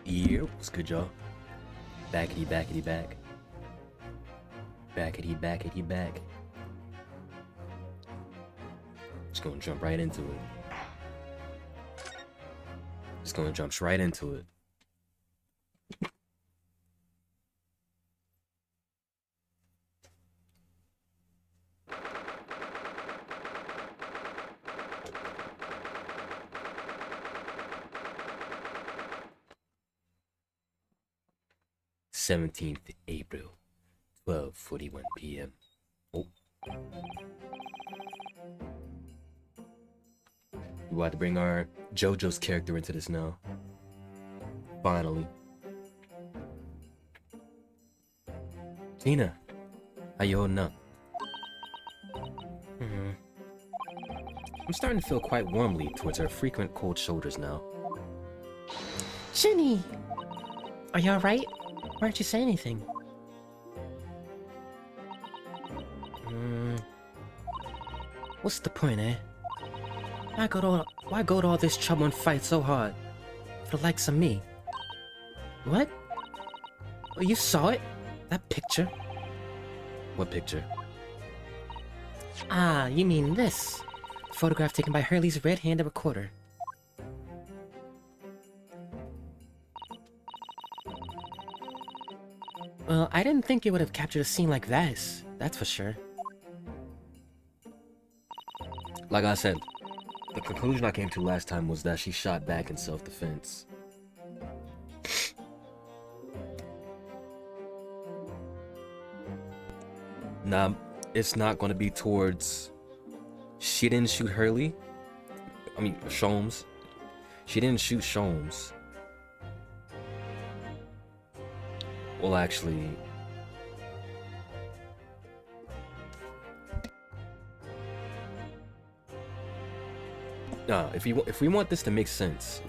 Yeah, what's good, y'all? Backity, backity, back. Backity, backity, back. Just gonna jump right into it. Just gonna jump right into it. April 12:41 p.m. Oh. We about to bring our Jojo's character into this now. Finally. Tina, how you holding up? I'm starting to feel quite warmly towards her frequent cold shoulders now. Jenny! Are you alright? Why aren't you saying anything? What's the point, eh? Why go to all this trouble and fight so hard? For the likes of me? What? Oh, you saw it? That picture? What picture? Ah, you mean this. Photograph taken by Hurley's red-handed recorder. Well, I didn't think you would have captured a scene like this, that's for sure. Like I said, the conclusion I came to last time was that she shot back in self-defense. Nah, it's not gonna be towards... She didn't shoot Hurley. I mean, Sholmes. She didn't shoot Sholmes. Well, actually... if we want this to make sense,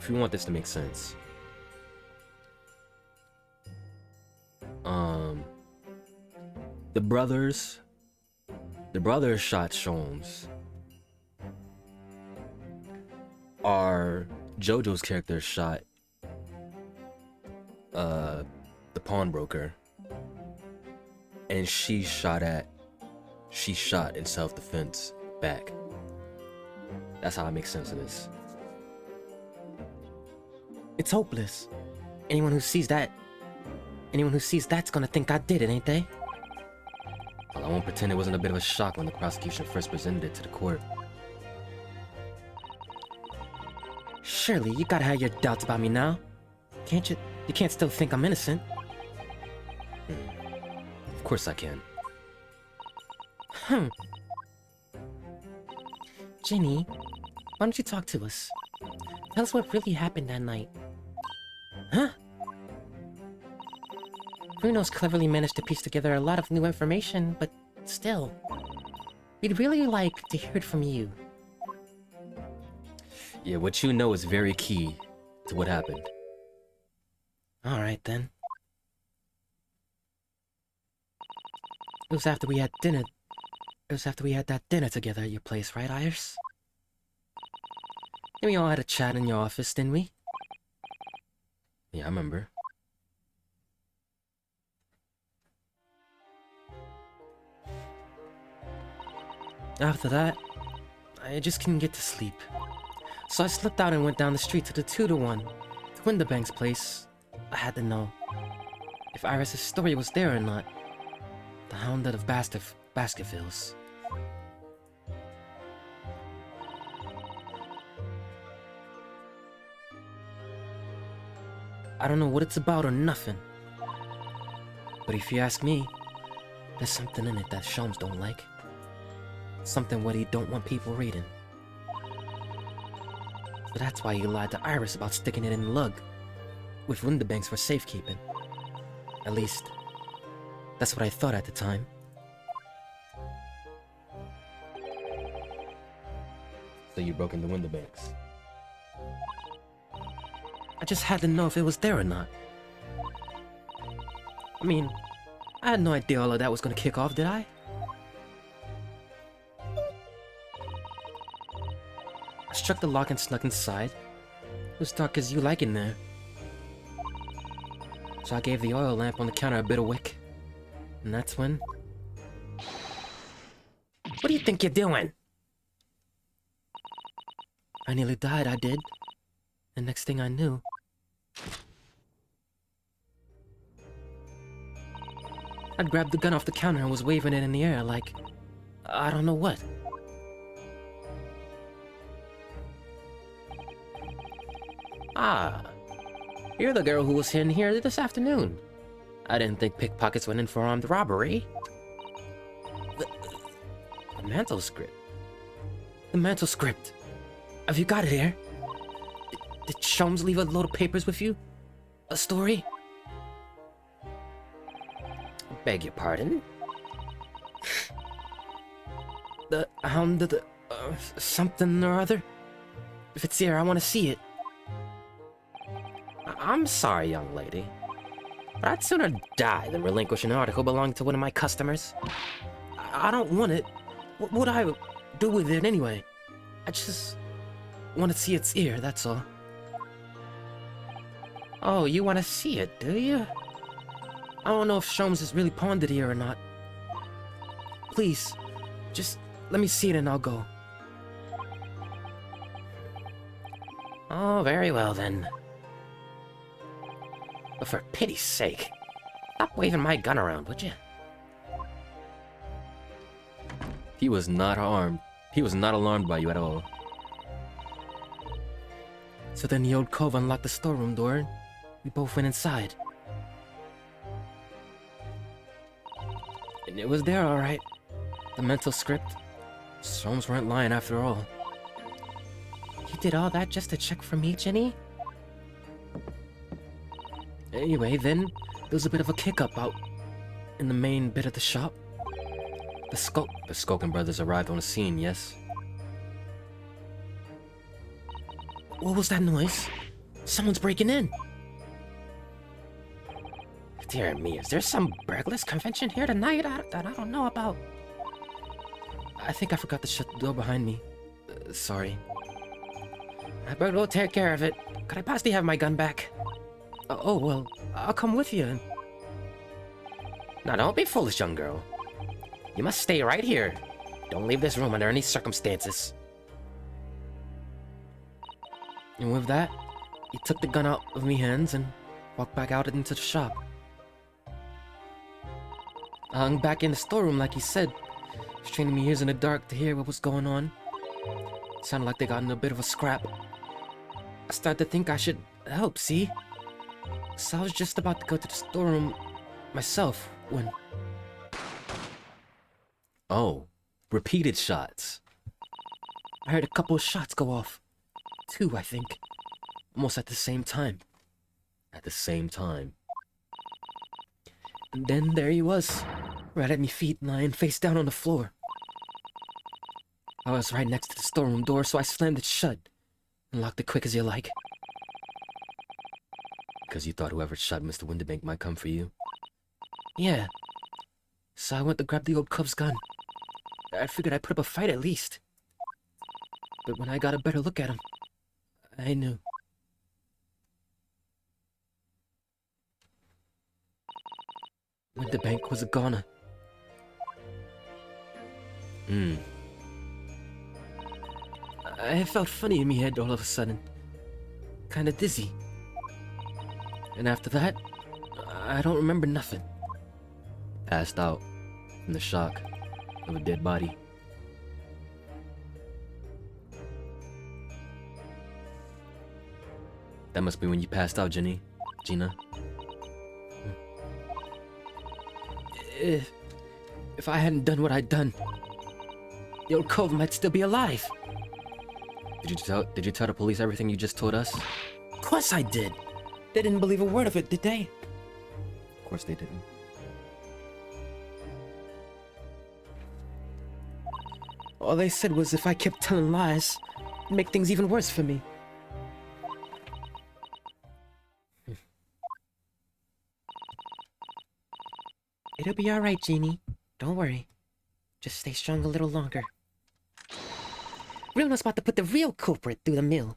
the brothers shot Sholmes. Our Jojo's character shot the pawnbroker, and she shot in self-defense back. That's how I make sense of this. It's hopeless. Anyone who sees that's gonna think I did it, ain't they? Well, I won't pretend it wasn't a bit of a shock when the prosecution first presented it to the court. Surely, you gotta have your doubts about me now. Can't you? You can't still think I'm innocent. Of course I can. Ginny, why don't you talk to us? Tell us what really happened that night. Huh? Bruno's cleverly managed to piece together a lot of new information, but still. We'd really like to hear it from you. Yeah, what you know is very key to what happened. Alright then. It was after we had that dinner together at your place, right, Iris? And we all had a chat in your office, didn't we? Yeah, I remember. After that, I just couldn't get to sleep. So I slipped out and went down the street to the 2-to-1, to Winterbank's place. I had to know if Iris' story was there or not. The Hounded of Baskervilles. I don't know what it's about or nothing. But if you ask me, there's something in it that Sholmes don't like. Something what he don't want people reading. So that's why he lied to Iris about sticking it in the lug with Winterbanks for safekeeping. At least, that's what I thought at the time. So you broke into Winterbanks. I just had to know if it was there or not. I mean, I had no idea all of that was gonna kick off, did I? I struck the lock and snuck inside. It was dark as you like in there. So I gave the oil lamp on the counter a bit of wick. And that's when... What do you think you're doing? I nearly died, I did. And next thing I knew... I'd grabbed the gun off the counter and was waving it in the air like... I don't know what. Ah, you're the girl who was in here this afternoon. I didn't think pickpockets went in for armed robbery. The manuscript. The manuscript. Have you got it here? Did Sholmes leave a load of papers with you? A story? Beg your pardon? The hound of the... something or other? If it's here, I want to see it. I'm sorry, young lady. But I'd sooner die than relinquish an article belonging to one of my customers. I don't want it. What would I do with it anyway? I just want to see its ear, that's all. Oh, you want to see it, do you? I don't know if Sholmes has really pawned it here or not. Please, just let me see it and I'll go. Oh, very well then. But for pity's sake, stop waving my gun around, would you? He was not armed. He was not alarmed by you at all. So then the old cove unlocked the storeroom door, and we both went inside. And it was there, all right. The mental script. Sholmes weren't lying after all. You did all that just to check for me, Jenny? Anyway, then, there was a bit of a kick-up out in the main bit of the shop. The Skulkin brothers arrived on the scene, yes? What was that noise? Someone's breaking in. Dear me, is there some burglars convention here tonight that I don't know about? I think I forgot to shut the door behind me. Sorry. I better go take care of it. Could I possibly have my gun back? Oh, well, I'll come with you. Now, don't be foolish, young girl. You must stay right here. Don't leave this room under any circumstances. And with that, he took the gun out of me hands and walked back out into the shop. I hung back in the storeroom like he said, straining my ears in the dark to hear what was going on. It sounded like they got in a bit of a scrap. I started to think I should help, see? So I was just about to go to the storeroom myself when... Oh, repeated shots. I heard a couple of shots go off. 2, I think. Almost at the same time. At the same time. And then there he was, right at me feet, lying face down on the floor. I was right next to the storeroom door, so I slammed it shut and locked it quick as you like. Because you thought whoever shot Mr. Winterbank might come for you? Yeah. So I went to grab the old cub's gun. I figured I'd put up a fight at least. But when I got a better look at him, I knew. Winterbank was a goner. I felt funny in my head all of a sudden. Kinda dizzy. And after that, I don't remember nothing. Passed out from the shock of a dead body. That must be when you passed out, Gina. If I hadn't done what I'd done, the old cove might still be alive. Did you tell the police everything you just told us? Of course I did. They didn't believe a word of it, did they? Of course they didn't. All they said was if I kept telling lies, it'd make things even worse for me. It'll be alright, Jeannie. Don't worry. Just stay strong a little longer. Bruno's about to put the real culprit through the mill.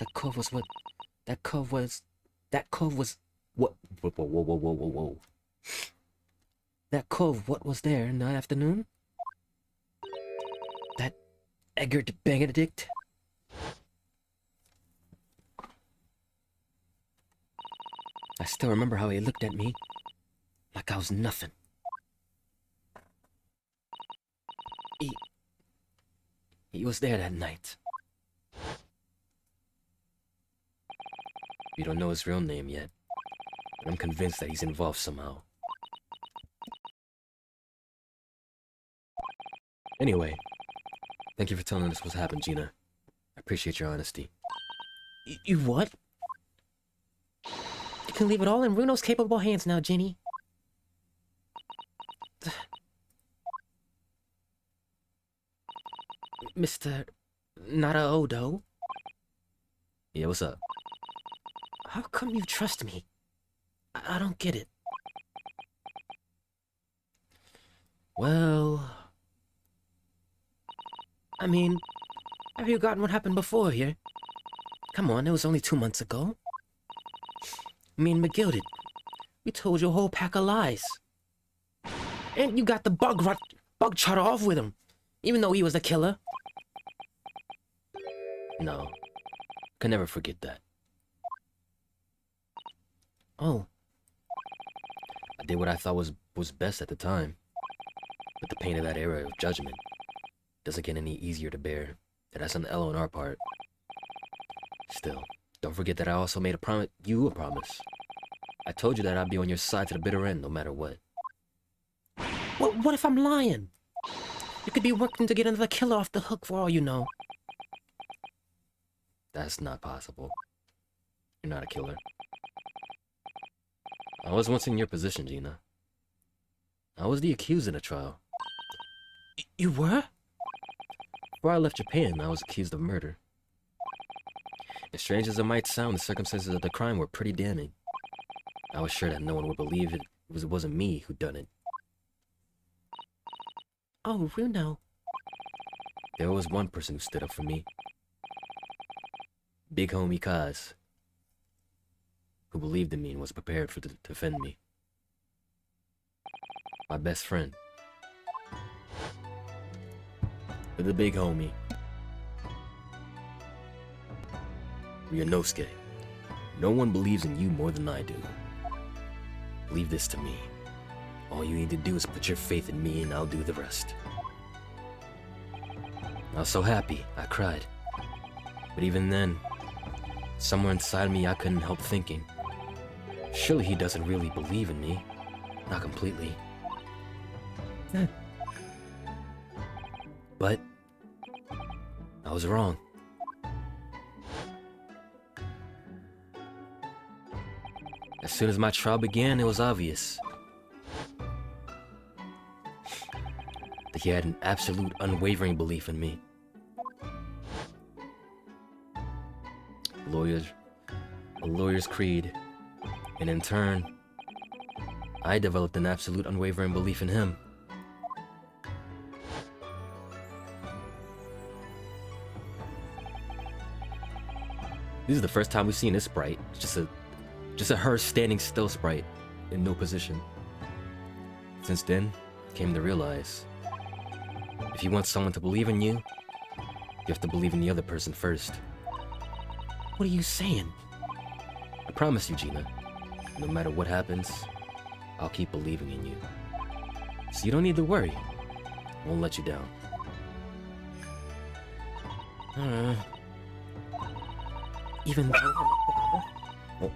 That cove was what? That cove was... That cove was... What? Whoa, whoa, whoa, whoa, whoa, whoa. That cove, what was there in the afternoon? That Edgar Benedict? I still remember how he looked at me. Like I was nothing. He was there that night. We don't know his real name yet, but I'm convinced that he's involved somehow. Anyway, thank you for telling us what's happened, Gina. I appreciate your honesty. You what? You can leave it all in Runo's capable hands now, Ginny. Mr. Naraodo? Yeah, what's up? How come you trust me? I don't get it. Well... I mean, have you forgotten what happened before here? Come on, it was only 2 months ago. Me and McGill did. We told you a whole pack of lies. And you got the bug charter off with him, even though he was the killer. No, can never forget that. Oh. I did what I thought was best at the time. But the pain of that era of judgment doesn't get any easier to bear. And that's an L on our part. Still, don't forget that I also made a promise. A promise. I told you that I'd be on your side to the bitter end, no matter what. What if I'm lying? You could be working to get another killer off the hook for all you know. That's not possible. You're not a killer. I was once in your position, Gina. I was the accused in a trial. You were? Before I left Japan, I was accused of murder. As strange as it might sound, the circumstances of the crime were pretty damning. I was sure that no one would believe it wasn't me who done it. Oh, Runo. There was one person who stood up for me. Big homie Kaz, who believed in me and was prepared to defend me. My best friend. The big homie. Ryunosuke. No one believes in you more than I do. Leave this to me. All you need to do is put your faith in me and I'll do the rest. I was so happy, I cried. But even then, somewhere inside me I couldn't help thinking, surely he doesn't really believe in me. Not completely. But I was wrong. As soon as my trial began, it was obvious that he had an absolute unwavering belief in me. A lawyer's creed, and in turn, I developed an absolute unwavering belief in him. This is the first time we've seen this sprite. Just a her standing still sprite in no position. Since then, I came to realize, if you want someone to believe in you, you have to believe in the other person first. What are you saying? I promise you, Gina, no matter what happens, I'll keep believing in you. So you don't need to worry. I won't let you down. Even though... Oh.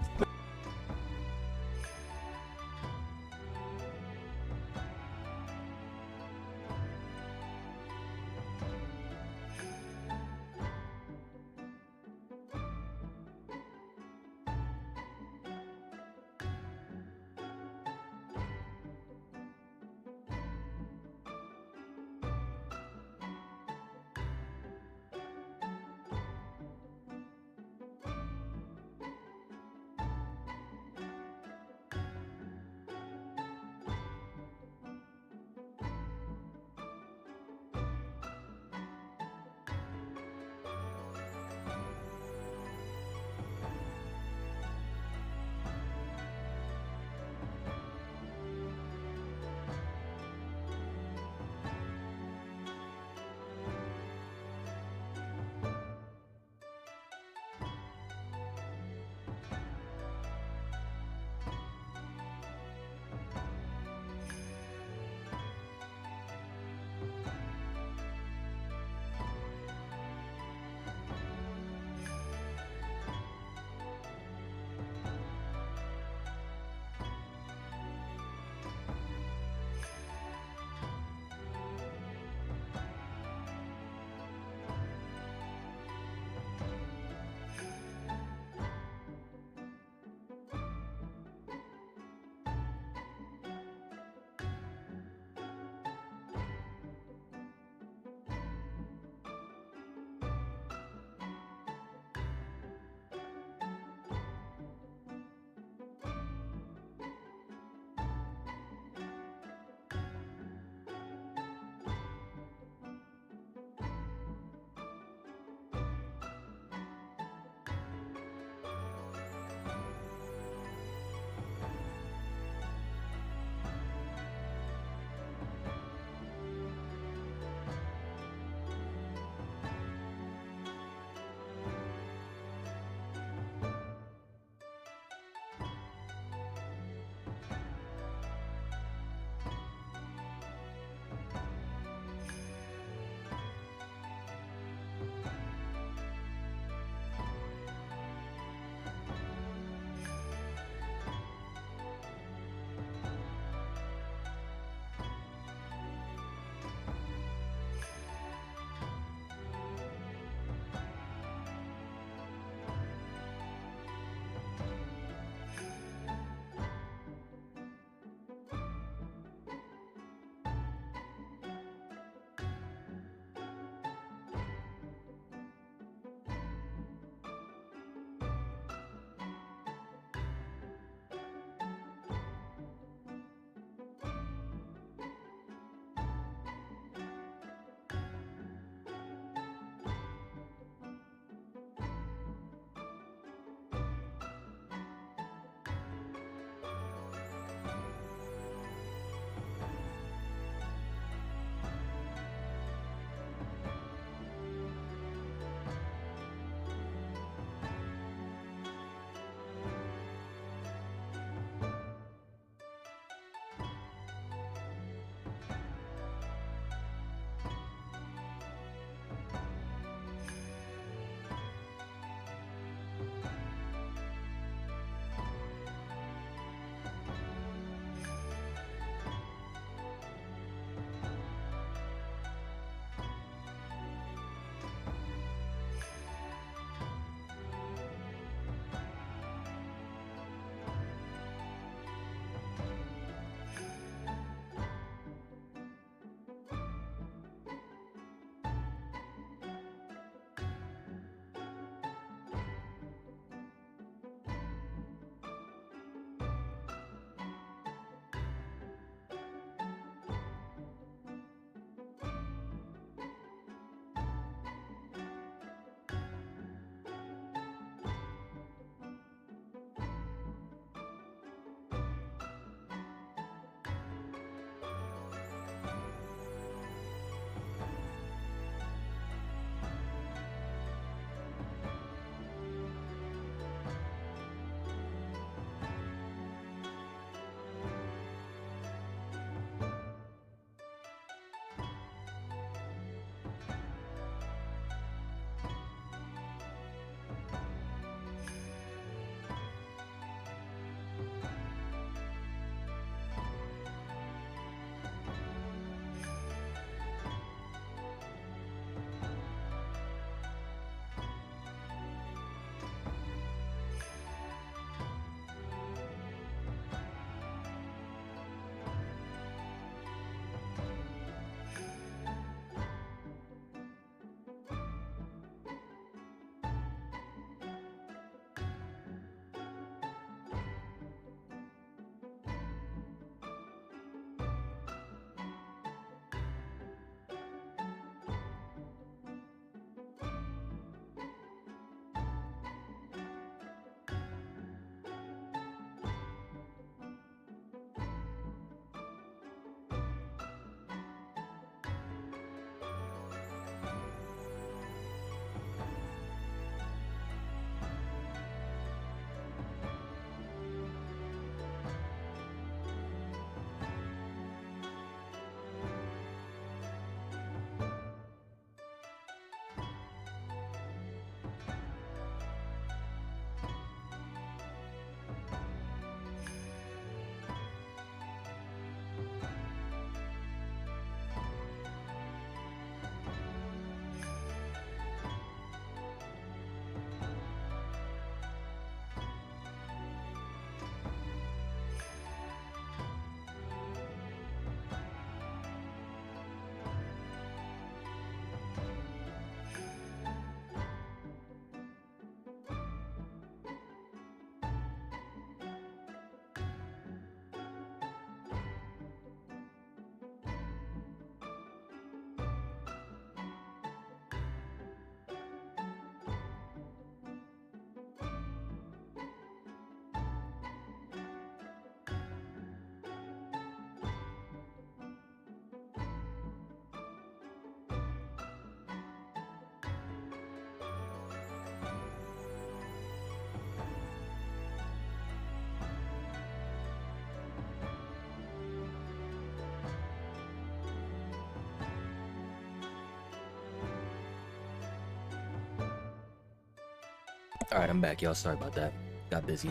Alright, I'm back, y'all. Sorry about that. Got busy.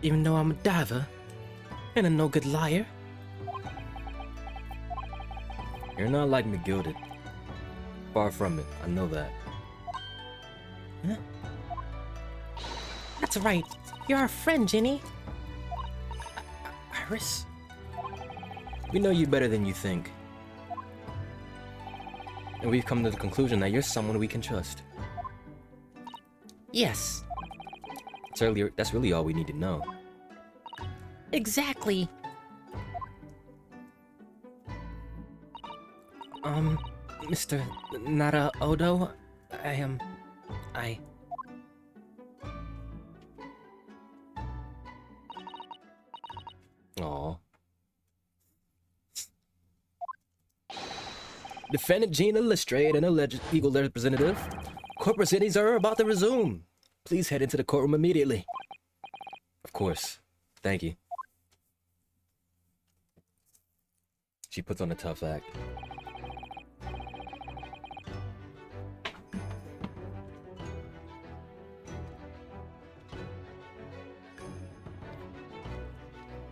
Even though I'm a diver and a no good liar. You're not like McGilded. Far from it, I know that. Huh? That's right. You're our friend, Ginny. Iris? We know you better than you think. And we've come to the conclusion that you're someone we can trust. Yes. That's really all we need to know. Exactly. Mr. Nara Odo, I... Aw. Defendant Gina Lestrade and alleged legal representative. Court proceedings are about to resume. Please head into the courtroom immediately. Of course. Thank you. She puts on a tough act.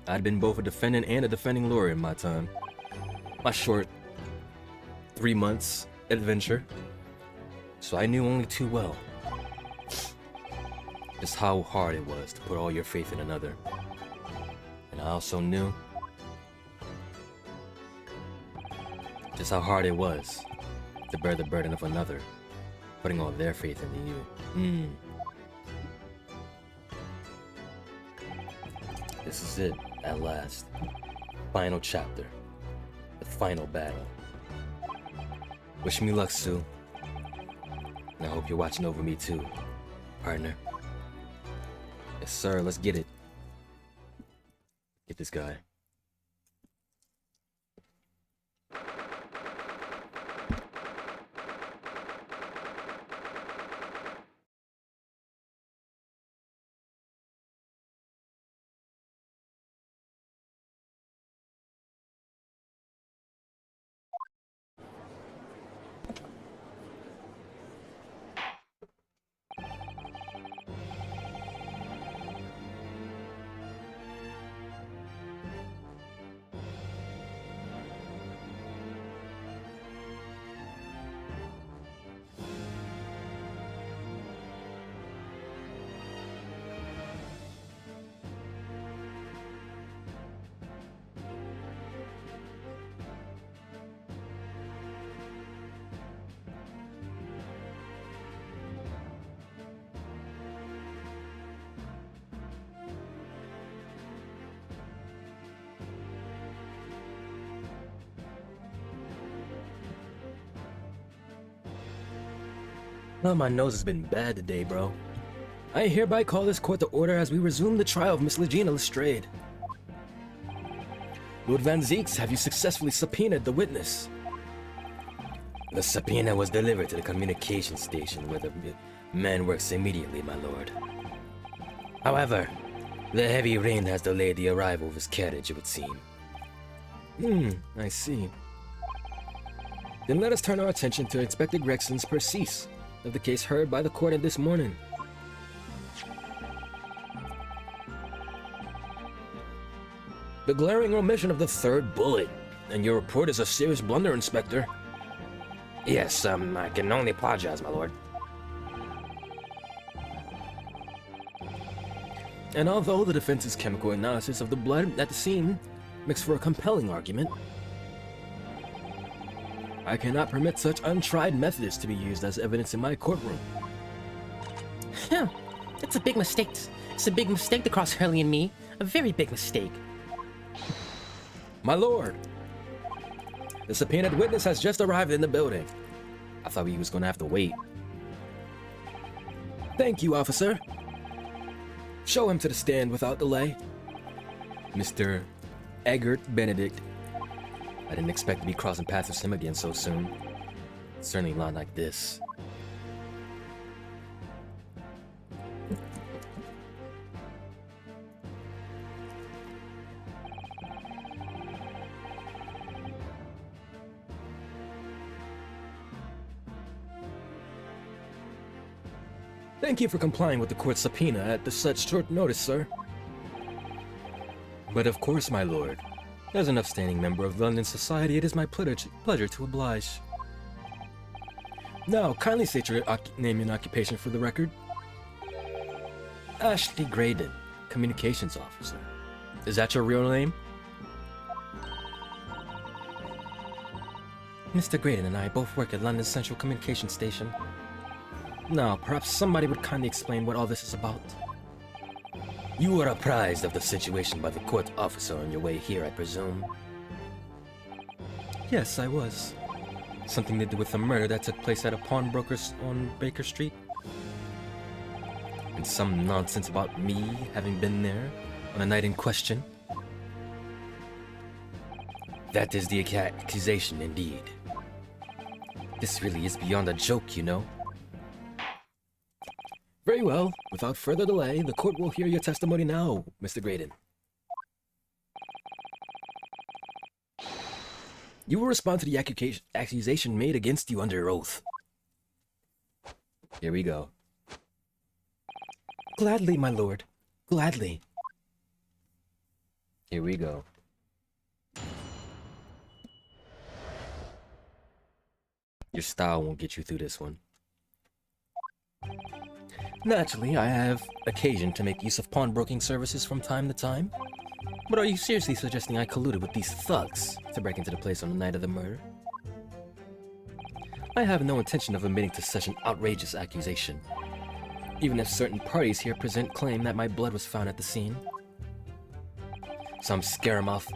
I'd been both a defendant and a defending lawyer in my time. My short 3 months adventure. So I knew only too well just how hard it was to put all your faith in another. And I also knew just how hard it was to bear the burden of another, putting all their faith into you. This is it, at last. Final chapter. The final battle. Wish me luck, Sue. And I hope you're watching over me too, partner. Yes, sir, let's get it. Get this guy. Well, my nose has been bad today, bro. I hereby call this court to order as we resume the trial of Miss Legina Lestrade. Lord Van Zeeks, have you successfully subpoenaed the witness? The subpoena was delivered to the communication station where the man works immediately, my lord. However, the heavy rain has delayed the arrival of his carriage, it would seem. I see. Then let us turn our attention to Inspector Gregson's percease of the case heard by the court in this morning. The glaring omission of the third bullet, and your report is a serious blunder, Inspector. Yes, I can only apologize, my lord. And although the defense's chemical analysis of the blood at the scene makes for a compelling argument, I cannot permit such untried methods to be used as evidence in my courtroom. It's a big mistake. It's a big mistake to cross Hurley and me. A very big mistake. My lord, the subpoenaed witness has just arrived in the building. I thought he was going to have to wait. Thank you, officer. Show him to the stand without delay. Mr. Eggert Benedict. I didn't expect to be crossing paths with him again so soon. Certainly not like this. Thank you for complying with the court's subpoena at such short notice, sir. But of course, my lord. As an upstanding member of London society, it is my pleasure to oblige. Now, kindly state your name and occupation for the record. Ashley Graydon, Communications Officer. Is that your real name? Mr. Graydon and I both work at London's Central Communications Station. Now, perhaps somebody would kindly explain what all this is about. You were apprised of the situation by the court officer on your way here, I presume? Yes, I was. Something to do with the murder that took place at a pawnbroker's on Baker Street. And some nonsense about me having been there on the night in question? That is the accusation, indeed. This really is beyond a joke, you know. Very well. Without further delay, the court will hear your testimony now, Mr. Graydon. You will respond to the accusation made against you under oath. Here we go. Gladly, my lord. Gladly. Here we go. Your style won't get you through this one. Naturally, I have occasion to make use of pawnbroking services from time to time. But are you seriously suggesting I colluded with these thugs to break into the place on the night of the murder? I have no intention of admitting to such an outrageous accusation, even if certain parties here present claim that my blood was found at the scene. Some scaramouch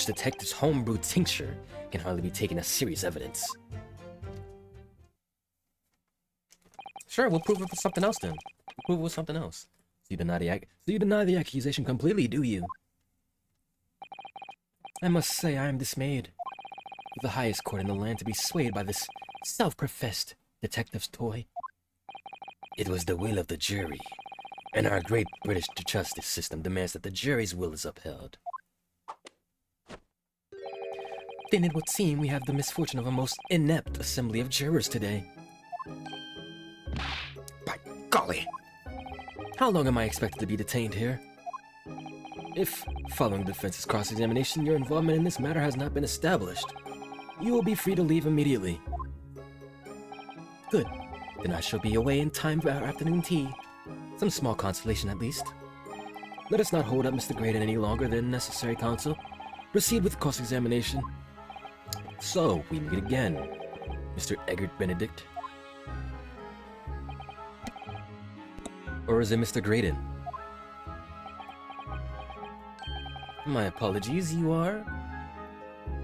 detective's homebrewed tincture can hardly be taken as serious evidence. Sure, we'll prove it with something else then. We'll prove it with something else. So you deny the accusation completely, do you? I must say I am dismayed. For the highest court in the land to be swayed by this self-professed detective's toy. It was the will of the jury, and our great British justice system demands that the jury's will is upheld. Then it would seem we have the misfortune of a most inept assembly of jurors today. By golly! How long am I expected to be detained here? If, following the defense's cross-examination, your involvement in this matter has not been established, you will be free to leave immediately. Good. Then I shall be away in time for our afternoon tea. Some small consolation at least. Let us not hold up Mr. Graydon any longer than necessary, counsel. Proceed with the cross-examination. So, we meet again, Mr. Eggert Benedict. Or is it Mr. Graydon? My apologies, you are?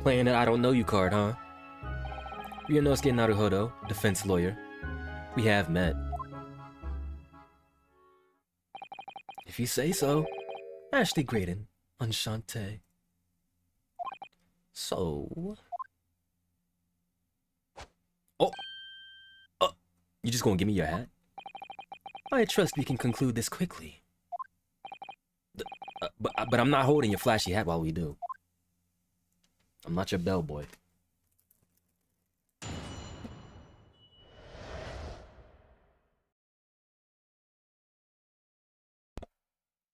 Playing an I don't know you card, huh? Ryunosuke Naruhodo, defense lawyer. We have met. If you say so. Ashley Graydon, enchanté. So... Oh! You just gonna give me your hat? I trust we can conclude this quickly. But I'm not holding your flashy hat while we do. I'm not your bellboy.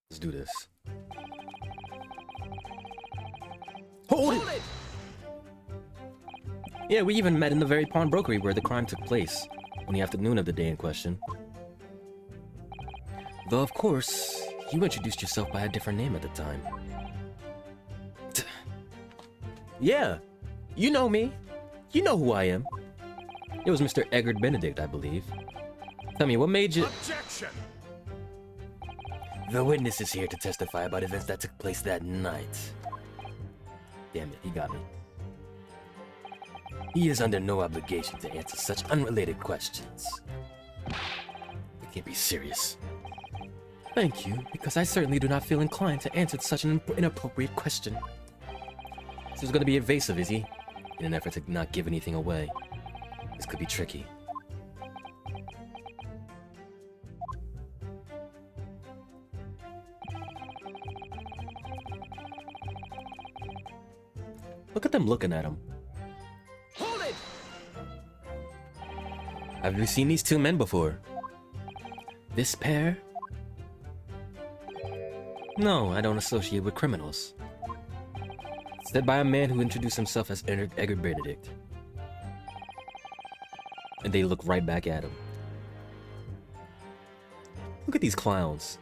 Let's do this. Hold it! Yeah, we even met in the very pawnbrokery where the crime took place, on the afternoon of the day in question. Though, of course, you introduced yourself by a different name at the time. Yeah, you know me. You know who I am. It was Mr. Eggert Benedict, I believe. Tell me, what made you... Objection! The witness is here to testify about events that took place that night. Damn it, he got me. He is under no obligation to answer such unrelated questions. It can't be serious. Thank you, because I certainly do not feel inclined to answer such an inappropriate question. So he's gonna be evasive, is he? In an effort to not give anything away. This could be tricky. Look at them looking at him. Hold it! Have you seen these two men before? This pair? No, I don't associate with criminals. Said by a man who introduced himself as Edgar Benedict. And they look right back at him. Look at these clowns.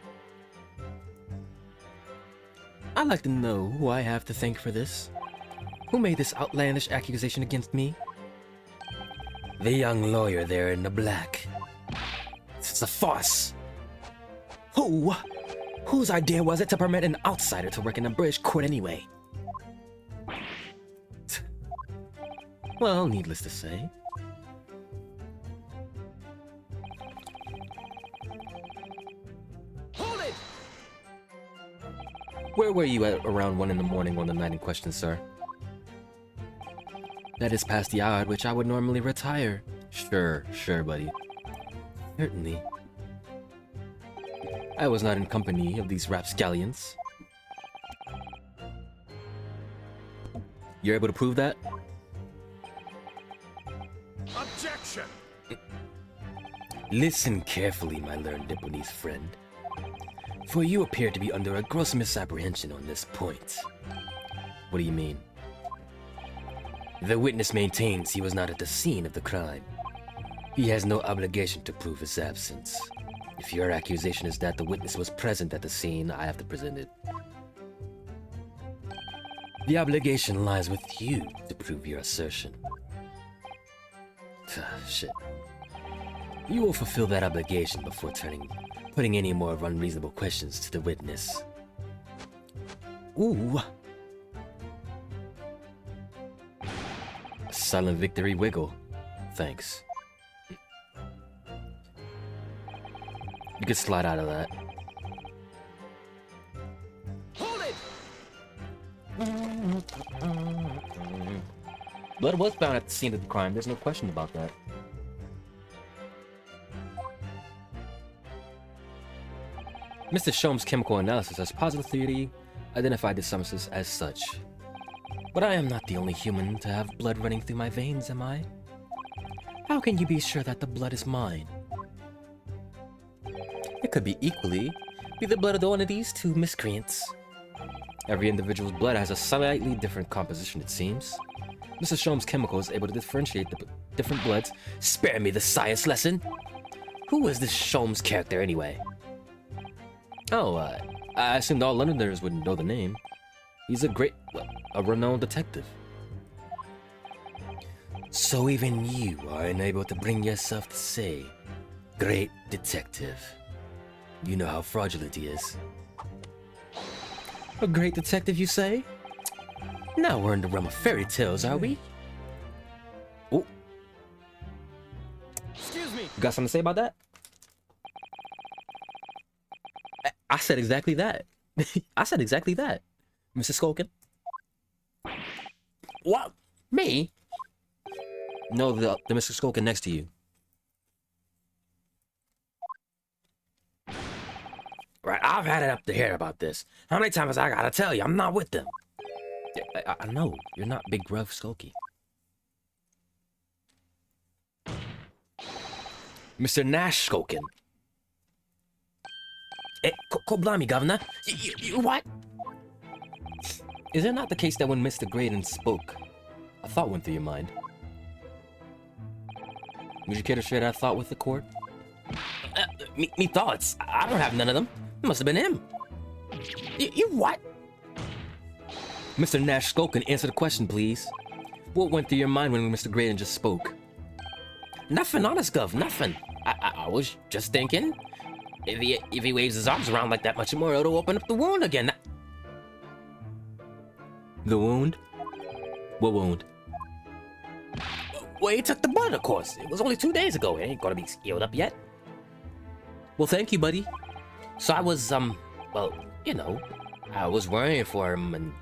I'd like to know who I have to thank for this. Who made this outlandish accusation against me? The young lawyer there in the black. It's a farce. Who? Whose idea was it to permit an outsider to work in a British court anyway? Well, needless to say. Hold it! Where were you at around 1 in the morning on the night in question, sir? That is past the hour at which I would normally retire. Sure, buddy. Certainly. I was not in company of these rapscallions. You're able to prove that? Objection! Listen carefully, my learned Nipponese friend. For you appear to be under a gross misapprehension on this point. What do you mean? The witness maintains he was not at the scene of the crime. He has no obligation to prove his absence. If your accusation is that the witness was present at the scene, I have to present it. The obligation lies with you to prove your assertion. Shit. You will fulfill that obligation before putting any more unreasonable questions to the witness. Ooh. Silent victory wiggle. Thanks. You could slide out of that. Hold it! Blood was found at the scene of the crime. There's no question about that. Mr. Shom's chemical analysis has positively identified the substances as such. But I am not the only human to have blood running through my veins, am I? How can you be sure that the blood is mine? It could be equally be the blood of one of these two miscreants. Every individual's blood has a slightly different composition, it seems. Mr. Shom's chemical is able to differentiate the different bloods. Spare me the science lesson! Who is this Sholmes character anyway? Oh, I assumed all Londoners would know the name. He's a renowned detective. So even you are unable to bring yourself to say, great detective. You know how fraudulent he is. A great detective, you say? Now we're in the realm of fairy tales, are we? Oh. Excuse me! You got something to say about that? I said exactly that. I said exactly that. Mr. Skulkin? What? Me? No, the Mr. Skulkin next to you. Right, I've had it up to here about this. How many times I gotta tell you, I'm not with them. I know, you're not Big Gruff Skulky. Mr. Nash Skulkin. Hey, blimey, Governor. You what? Is it not the case that when Mr. Graydon spoke, a thought went through your mind? Would you care to share that thought with the court? Me thoughts? I don't have none of them. It must have been him. You what? Mr. Nash Skulkin, answer the question, please. What went through your mind when Mr. Graydon just spoke? Nothing, honest, Gov, nothing. I was just thinking, if he waves his arms around like that much more, it'll open up the wound again. The wound? What wound? Well, he took the blood, of course. It was only 2 days ago. It ain't gonna be healed up yet. Well, thank you, buddy. So I was, well, you know, I was worrying for him and...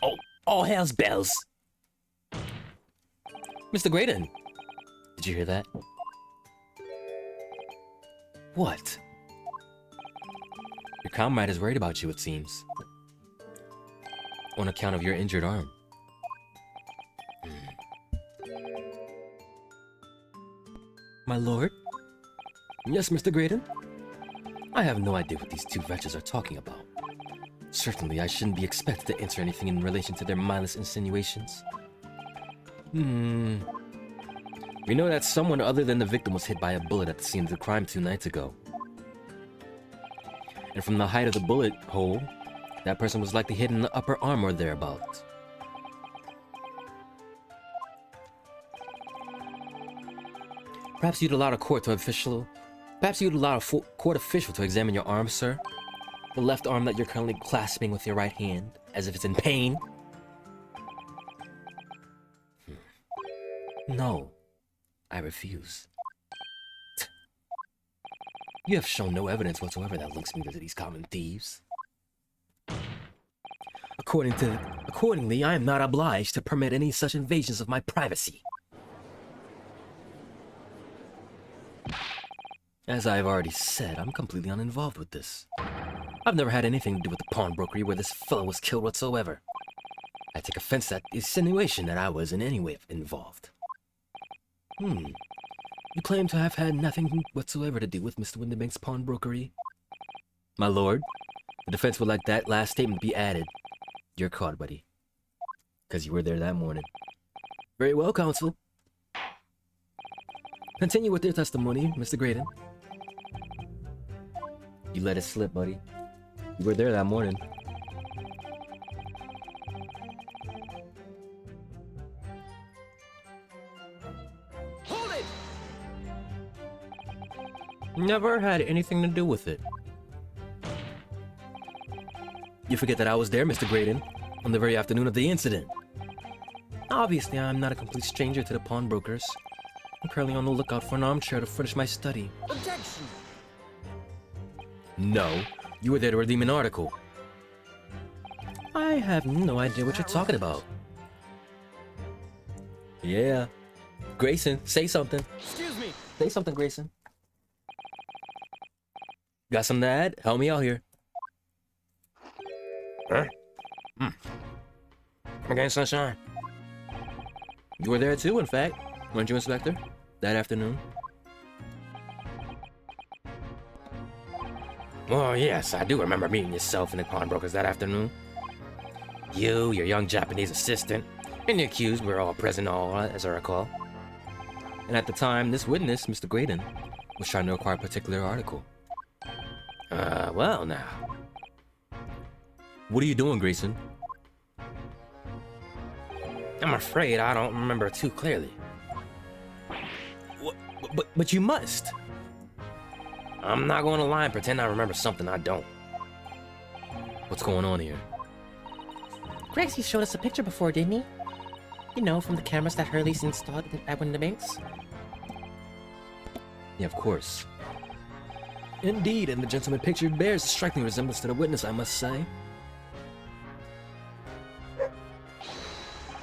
Oh, all hell's bells. Mr. Graydon, did you hear that? What? Your comrade is worried about you, it seems. On account of your injured arm. My lord? Yes, Mr. Graydon? I have no idea what these two wretches are talking about. Certainly, I shouldn't be expected to answer anything in relation to their mindless insinuations. We know that someone other than the victim was hit by a bullet at the scene of the crime 2 nights ago. And from the height of the bullet hole, that person was likely hit in the upper arm or thereabouts. Perhaps you'd allow a court official to examine your arm, sir. The left arm that you're currently clasping with your right hand, as if it's in pain. No, I refuse. You have shown no evidence whatsoever that links me to these common thieves. Accordingly, I am not obliged to permit any such invasions of my privacy. As I've already said, I'm completely uninvolved with this. I've never had anything to do with the pawnbrokery where this fellow was killed whatsoever. I take offense at the insinuation that I was in any way involved. You claim to have had nothing whatsoever to do with Mr. Windibank's pawnbrokery? My lord, the defense would like that last statement be added. You're caught, buddy. Because you were there that morning. Very well, counsel. Continue with your testimony, Mr. Graydon. You let it slip, buddy. You were there that morning. Hold it! Never had anything to do with it. You forget that I was there, Mr. Graydon, on the very afternoon of the incident. Obviously, I'm not a complete stranger to the pawnbrokers. I'm currently on the lookout for an armchair to furnish my study. Objection! No, you were there to redeem an article. I have no idea what you're talking about. Yeah. Grayson, say something. Excuse me! Say something, Grayson. Got something to add? Help me out here. Huh? Okay, sunshine. You were there too, in fact. Weren't you, Inspector? That afternoon? Oh, yes, I do remember meeting yourself and the pawnbrokers that afternoon. You, your young Japanese assistant, and the accused were all present, as I recall. And at the time, this witness, Mr. Graydon, was trying to acquire a particular article. Well, now. What are you doing, Grayson? I'm afraid I don't remember too clearly. But you must. I'm not going to lie and pretend I remember something I don't. What's going on here? Gracie showed us a picture before, didn't he? You know, from the cameras that Hurley's installed at Windibank's. Yeah, of course. Indeed, and the gentleman pictured bears a striking resemblance to the witness, I must say.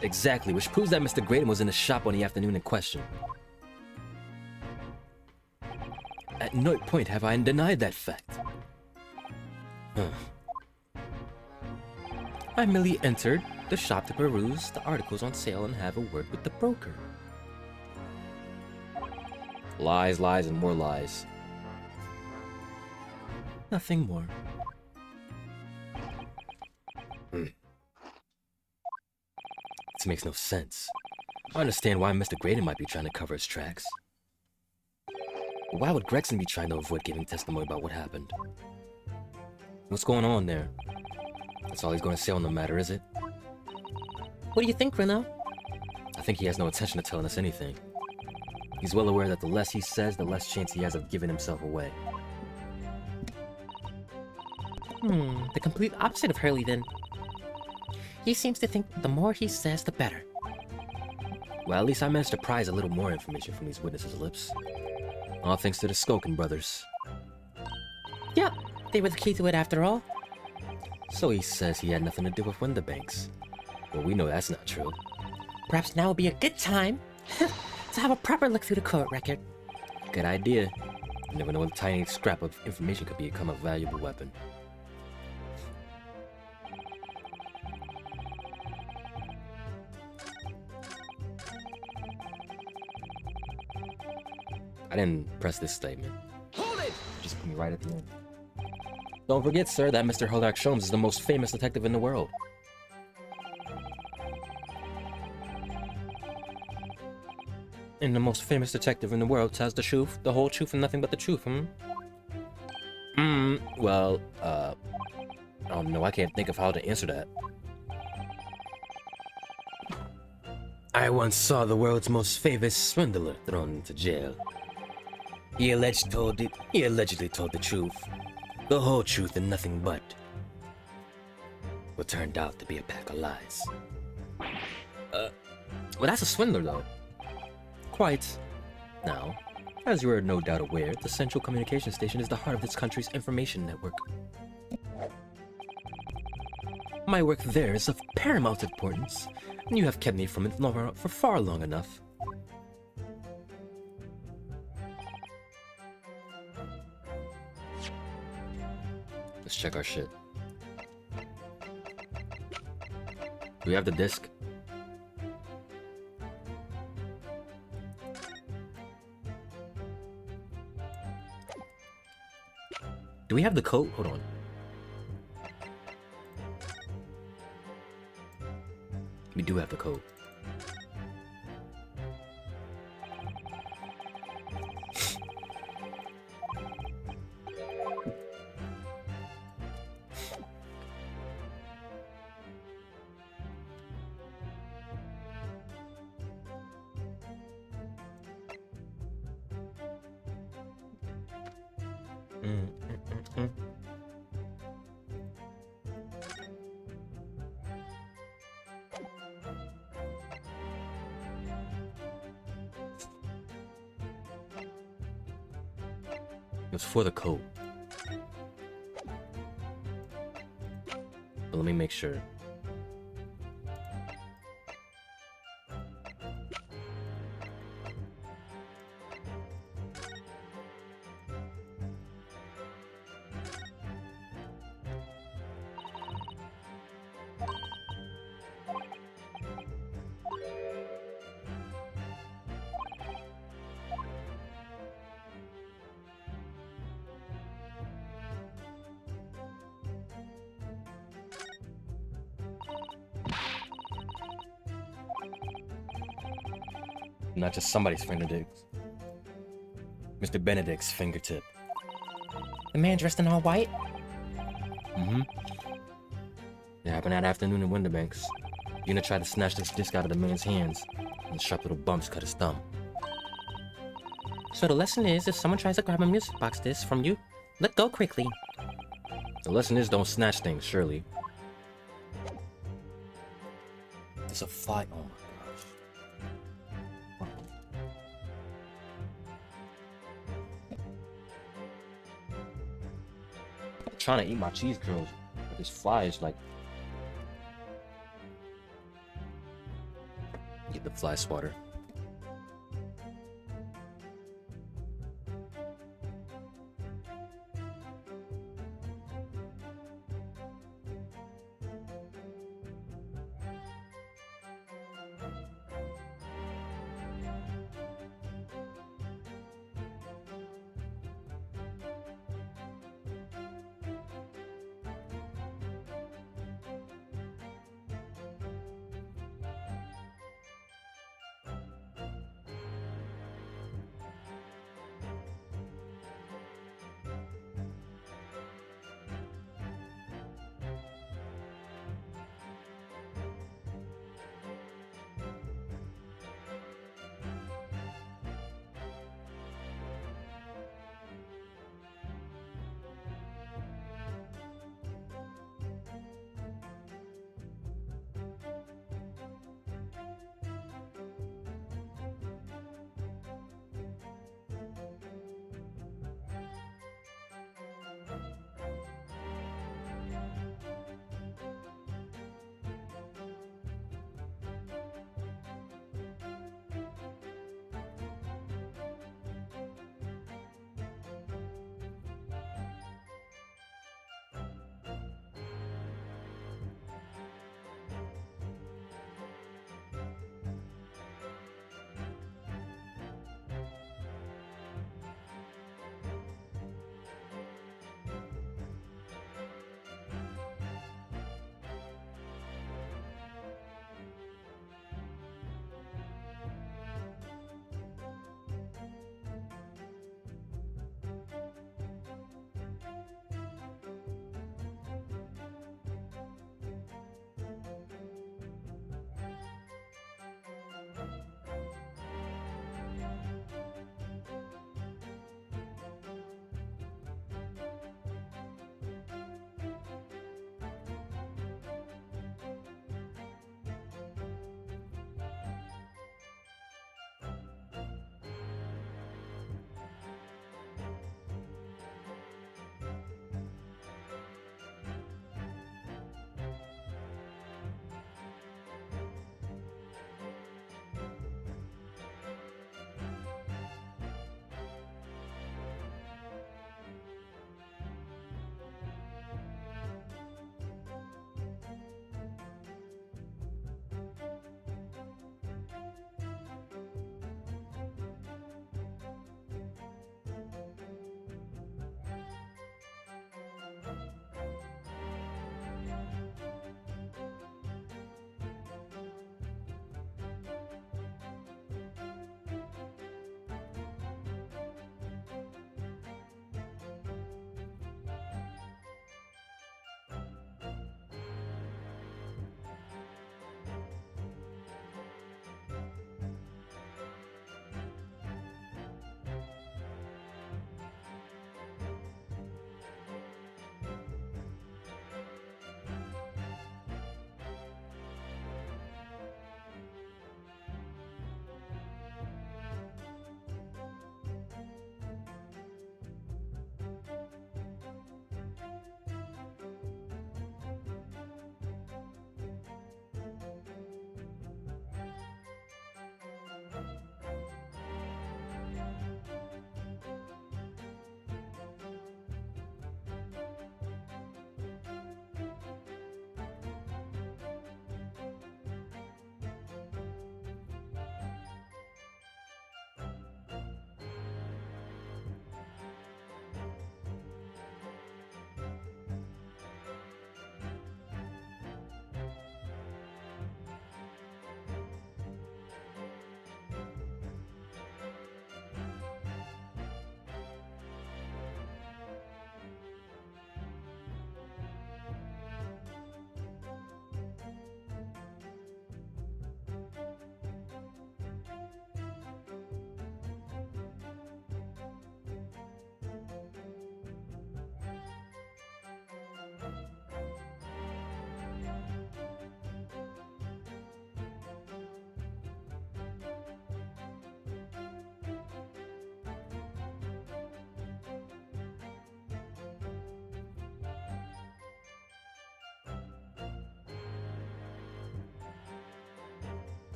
Exactly, which proves that Mr. Graydon was in the shop on the afternoon in question. At no point have I denied that fact. I merely entered the shop to peruse the articles on sale and have a word with the broker. Lies, lies, and more lies. Nothing more. This makes no sense. I understand why Mr. Graydon might be trying to cover his tracks. But why would Gregson be trying to avoid giving testimony about what happened? What's going on there? That's all he's going to say on the matter, is it? What do you think, Reno? I think he has no intention of telling us anything. He's well aware that the less he says, the less chance he has of giving himself away. The complete opposite of Hurley, then. He seems to think the more he says, the better. Well, at least I managed to prise a little more information from these witnesses' lips. All thanks to the Skokin brothers. Yep, they were the key to it after all. So he says he had nothing to do with Windibanks. Well, we know that's not true. Perhaps now would be a good time to have a proper look through the court record. Good idea. You never know when a tiny scrap of information could become a valuable weapon. I didn't press this statement. me right at the end. Don't forget, sir, that Mr. Hilaric Sholmes is the most famous detective in the world. And the most famous detective in the world tells the truth, the whole truth, and nothing but the truth, well, I don't know, I can't think of how to answer that. I once saw the world's most famous swindler thrown into jail. He allegedly told the truth, the whole truth and nothing but. What turned out to be a pack of lies. Well, that's a swindler, though. Quite. Now, as you are no doubt aware, the Central Communication Station is the heart of this country's information network. My work there is of paramount importance, and you have kept me from it for far long enough. Let's check our shit. Do we have the disc? Do we have the coat? Hold on. We do have the coat. It was for the coat. But let me make sure. Not just somebody's fingertips. Mr. Benedict's fingertip. The man dressed in all white? Mm-hmm. It happened that afternoon in Winterbanks. Una tried to snatch this disc out of the man's hands, and the sharp little bumps cut his thumb. So the lesson is, if someone tries to grab a music box disc from you, let go quickly. The lesson is, don't snatch things, surely. There's a fly. Oh my gosh. I'm trying to eat my cheese curls, but this fly is like. Get the fly swatter.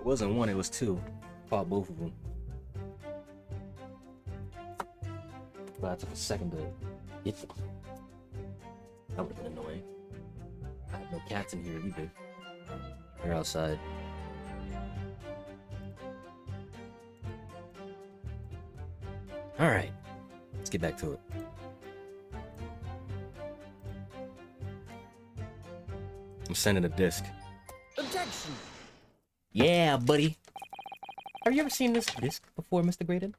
It wasn't one, it was two. Fought both of them. But I took a second to hit them. That would have been annoying. I have no cats in here either. They're outside. Alright. Let's get back to it. I'm sending a disc. Objection! Yeah, buddy. Have you ever seen this disc before, Mr. Graydon?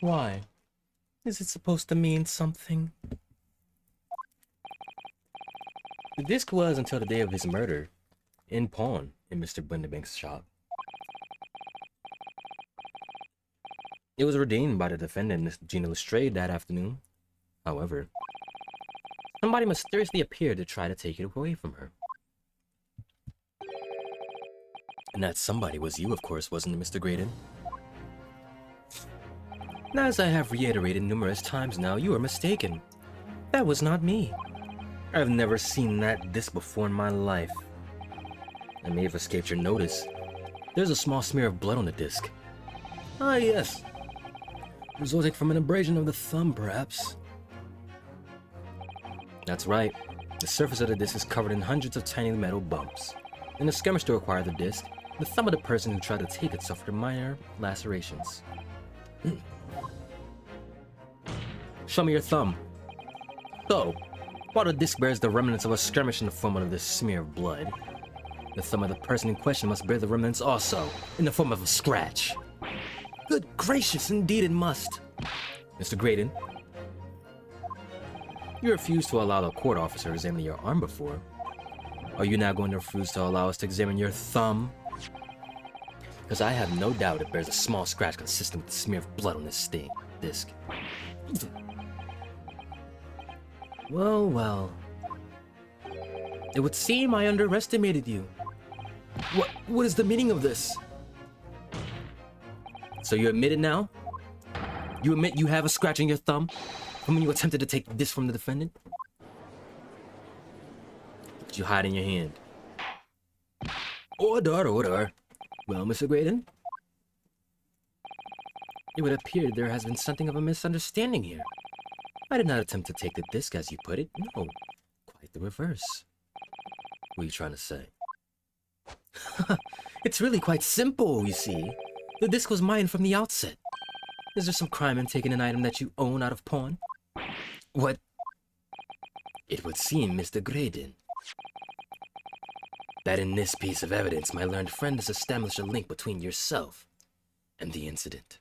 Why? Is it supposed to mean something? The disc was until the day of his murder in pawn in Mr. Bunderbank's shop. It was redeemed by the defendant, Miss Gina Lestrade, that afternoon. However, somebody mysteriously appeared to try to take it away from her. And that somebody was you, of course, wasn't it, Mr. Graydon? As I have reiterated numerous times now, you are mistaken. That was not me. I've never seen that disc before in my life. I may have escaped your notice. There's a small smear of blood on the disc. Ah, yes. Resulting from an abrasion of the thumb, perhaps. That's right. The surface of the disc is covered in hundreds of tiny metal bumps. In the skirmish to acquire the disc, the thumb of the person who tried to take it suffered minor lacerations. Show me your thumb. So, while the disc bears the remnants of a skirmish in the form of this smear of blood, the thumb of the person in question must bear the remnants also, in the form of a scratch. Good gracious, indeed it must. Mr. Graydon, you refused to allow the court officer to examine your arm before. Are you now going to refuse to allow us to examine your thumb? Because I have no doubt it bears a small scratch consistent with the smear of blood on this disc. Well, well. It would seem I underestimated you. What is the meaning of this? So you admit it now? You admit you have a scratch on your thumb from when you attempted to take this from the defendant? Did you hide in your hand? Order, order. Well, Mr. Graydon? It would appear there has been something of a misunderstanding here. I did not attempt to take the disc as you put it. No, quite the reverse. What are you trying to say? It's really quite simple, you see. The disc was mine from the outset. Is there some crime in taking an item that you own out of pawn? What? It would seem, Mr. Graydon, that in this piece of evidence my learned friend has established a link between yourself and the incident.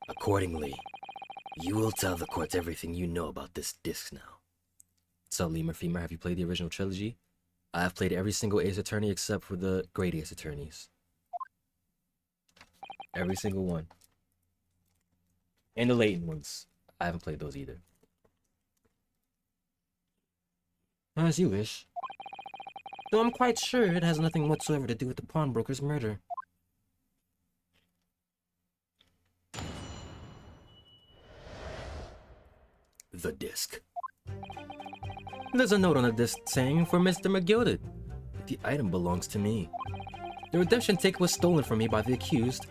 Accordingly, you will tell the court everything you know about this disc now. So, Lemur Femur, have you played the original trilogy? I have played every single Ace Attorney except for the Great Ace Attorneys. Every single one. And the Leighton ones. I haven't played those either. As you wish. Though I'm quite sure it has nothing whatsoever to do with the pawnbroker's murder. The disc. There's a note on the disc saying, for Mr. McGilded. The item belongs to me. The redemption ticket was stolen from me by the accused,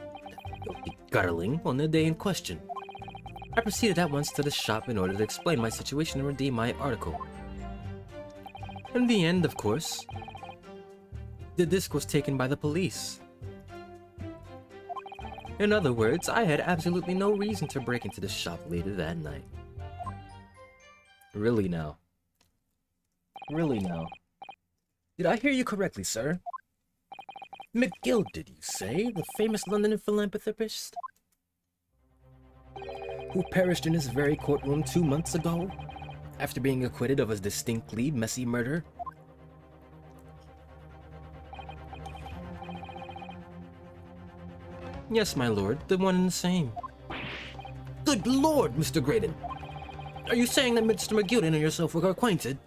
the gutterling, on the day in question. I proceeded at once to the shop in order to explain my situation and redeem my article. In the end, of course, the disc was taken by the police. In other words, I had absolutely no reason to break into the shop later that night. Really now? Really now? Did I hear you correctly, sir? McGill, did you say? The famous London philanthropist? Who perished in this very courtroom 2 months ago? After being acquitted of a distinctly messy murder? Yes, my lord, the one and the same. Good lord, Mr. Graydon! Are you saying that Mr. McGilden and yourself were acquainted?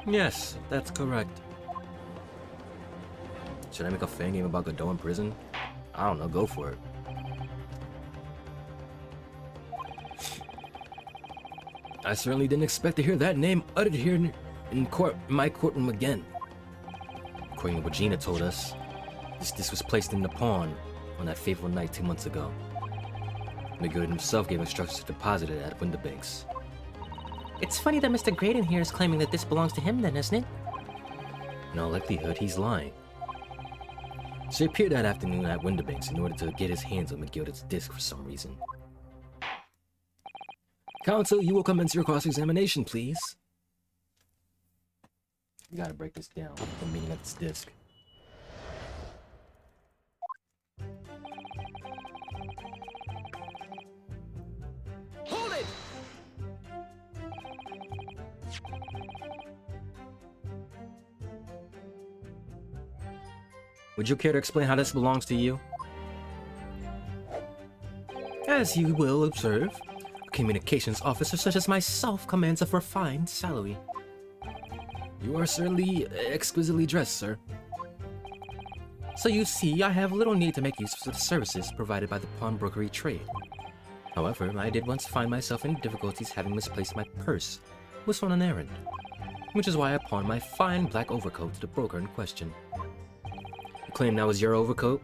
Yes, that's correct. Should I make a fan game about Godot in prison? I don't know, go for it. I certainly didn't expect to hear that name uttered here in my courtroom again. According to what Gina told us, this was placed in the pawn on that fateful night 2 months ago. McGill himself gave instructions to deposit it at Windibanks. It's funny that Mr. Graydon here is claiming that this belongs to him then, isn't it? In all likelihood, he's lying. So he appeared that afternoon at Windibanks in order to get his hands on McGilded's disc for some reason. Counsel, you will commence your cross-examination, please. You gotta break this down, the meaning of this disc. Hold it! Would you care to explain how this belongs to you? As you will observe, a communications officer such as myself commands a refined salary. You are certainly exquisitely dressed, sir. So you see, I have little need to make use of the services provided by the pawnbrokery trade. However, I did once find myself in difficulties having misplaced my purse, was on an errand, which is why I pawned my fine black overcoat to the broker in question. You claim that was your overcoat?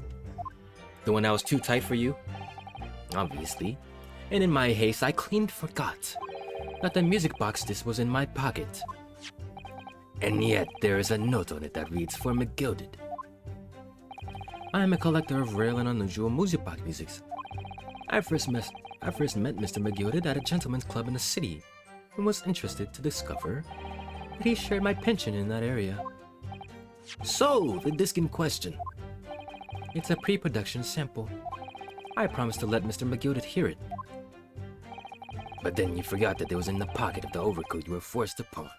The one that was too tight for you? Obviously. And in my haste, I clean forgot that the music box disc was in my pocket. And yet, there is a note on it that reads, "For McGilded." I am a collector of rare and unusual music box musics. I first met Mr. McGilded at a gentleman's club in the city, And was interested to discover that he shared my pension in that area. So, the disc in question. It's a pre-production sample. I promised to let Mr. McGilded hear it. But then you forgot that it was in the pocket of the overcoat you were forced to pawn.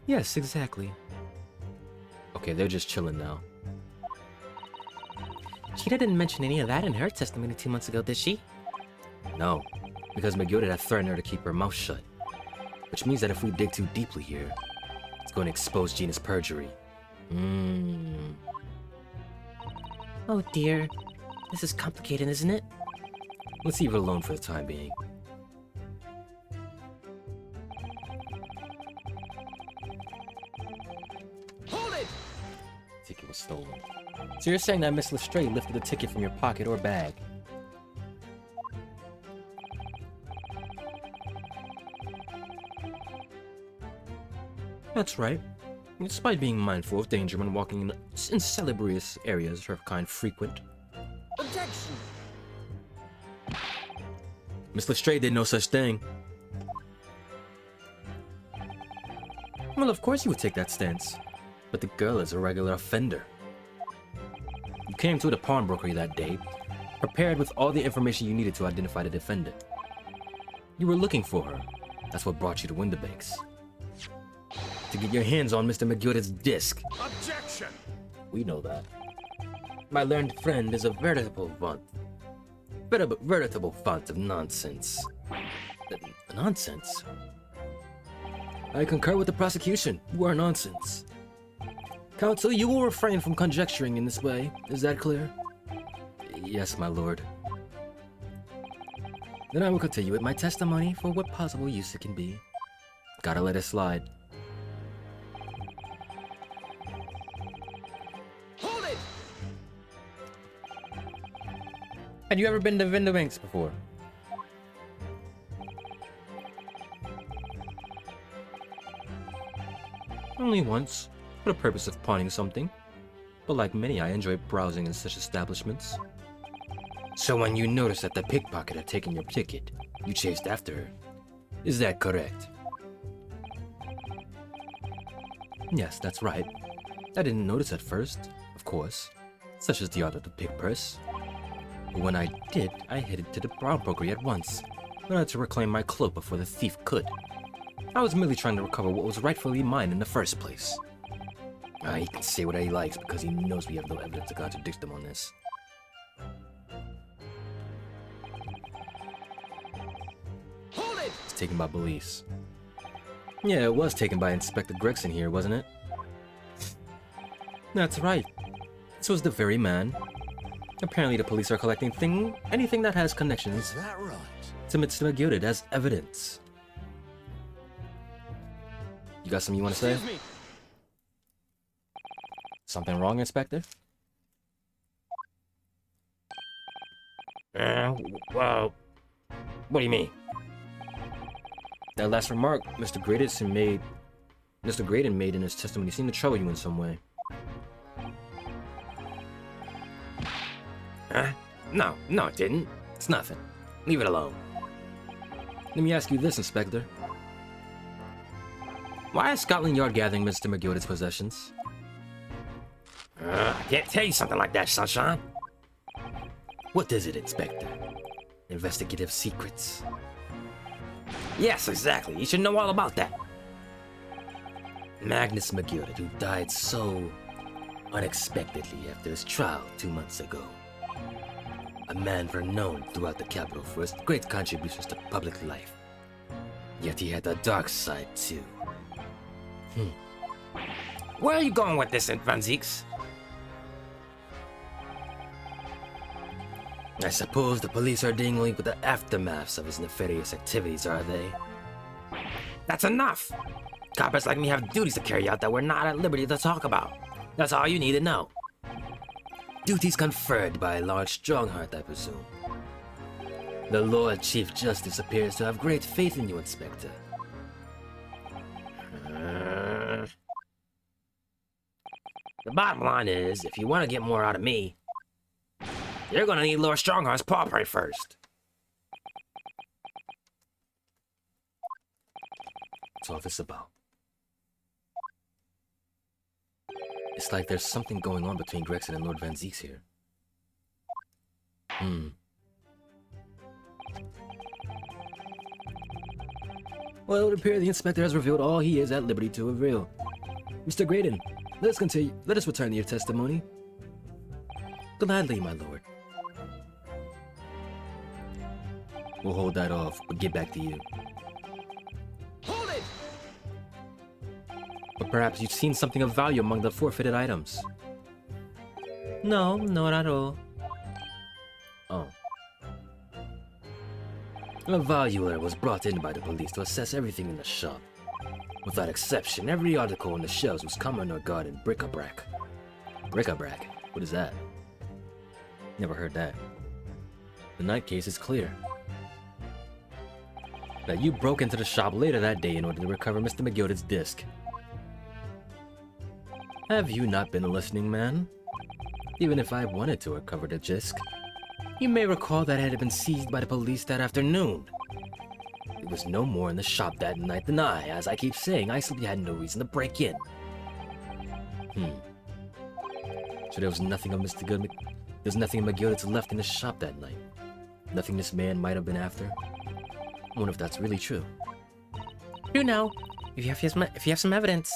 Yes, exactly. Okay, they're just chilling now. Gina didn't mention any of that in her testimony 2 months ago, did she? No, because McGilded had threatened her to keep her mouth shut. Which means that if we dig too deeply here, it's going to expose Gina's perjury. Oh dear. This is complicated, isn't it? Let's leave it alone for the time being. Hold it! Ticket was stolen. So you're saying that Miss Lestrade lifted the ticket from your pocket or bag? That's right. Despite being mindful of danger when walking in insalubrious areas her kind frequent. Objection! Miss Lestrade did no such thing. Well, of course you would take that stance. But the girl is a regular offender. You came to the pawnbrokery that day, prepared with all the information you needed to identify the defendant. You were looking for her. That's what brought you to Windibanks. To get your hands on Mr. McGilded's disc. Objection! We know that. My learned friend is a veritable font of nonsense. Nonsense? I concur with the prosecution. You are nonsense. Counsel, you will refrain from conjecturing in this way. Is that clear? Yes, my lord. Then I will continue with my testimony for what possible use it can be. Gotta let it slide. Hold it! Had you ever been to Windibanks before? Only once, for the purpose of pawning something. But like many, I enjoy browsing in such establishments. So when you noticed that the pickpocket had taken your ticket, you chased after her. Is that correct? Yes, that's right. I didn't notice at first, of course, such as the art of the pick purse. But when I did, I headed to the pawnbrokery at once, in order to reclaim my cloak before the thief could. I was merely trying to recover what was rightfully mine in the first place. He can say what he likes because he knows we have no evidence to contradict him on this. Hold it! It's taken by police. Yeah, it was taken by Inspector Gregson here, wasn't it? That's right. This was the very man. Apparently the police are collecting anything that has connections Is that right? to Mr. McGilded as evidence. You got something you want to say? Excuse me. Something wrong, Inspector? Well, what do you mean? That last remark Mr. Graydon made in his testimony seemed to trouble you in some way. No, it didn't. It's nothing. Leave it alone. Let me ask you this, Inspector. Why is Scotland Yard gathering Mr. McGilded's possessions? I can't tell you something like that, Sunshine. What is it, Inspector? Investigative secrets? Yes, exactly. You should know all about that. Magnus McGilded, who died so unexpectedly after his trial 2 months ago. A man renowned throughout the capital for his great contributions to public life. Yet he had a dark side too. Where are you going with this, Van Zieks? I suppose the police are dealing with the aftermaths of his nefarious activities, are they? That's enough. Coppers like me have duties to carry out that we're not at liberty to talk about. That's all you need to know. Duties conferred by a large strongheart, I presume. The Lord Chief Justice appears to have great faith in you, Inspector. The bottom line is, if you want to get more out of me, you're gonna need Lord Strongheart's paw print first. What's all this about? It's like there's something going on between Gregson and Lord Van Zieks here. Well, it would appear the Inspector has revealed all he is at liberty to reveal. Mr. Graydon, let us continue. Let us return to your testimony. Gladly, my lord. We'll hold that off, but get back to you. Hold it! But perhaps you've seen something of value among the forfeited items. No, not at all. Oh. A valuer was brought in by the police to assess everything in the shop. Without exception, every article on the shelves was common or garden bric-a-brac. Bric-a-brac? What is that? Never heard that. The night case is clear. Now you broke into the shop later that day in order to recover Mr. McGilded's disc. Have you not been a listening man? Even if I wanted to recover the disc, you may recall that it had been seized by the police that afternoon. It was no more in the shop that night than as I keep saying, I simply had no reason to break in. So there was nothing of there's nothing of McGilded's left in the shop that night. Nothing this man might have been after. I wonder if that's really true. You know, if you have some evidence,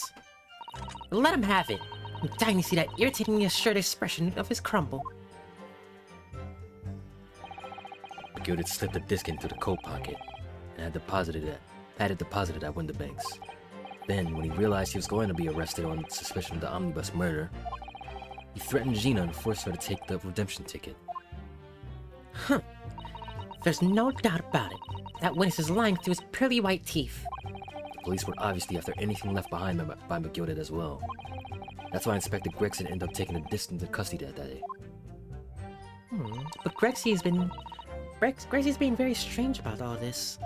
let him have it. I'm dying to see that irritatingly assured expression of his crumble. McGilded slipped the disc into the coat pocket and had it deposited at Winterbanks. Then, when he realized he was going to be arrested on suspicion of the omnibus murder, he threatened Gina and forced her to take the redemption ticket. Huh. There's no doubt about it. That witness is lying through his pearly white teeth. The police were obviously after anything left behind by McGilded as well. That's why Inspector Gregson ended up taking the disc into custody that day. But Grexy's being very strange about all this.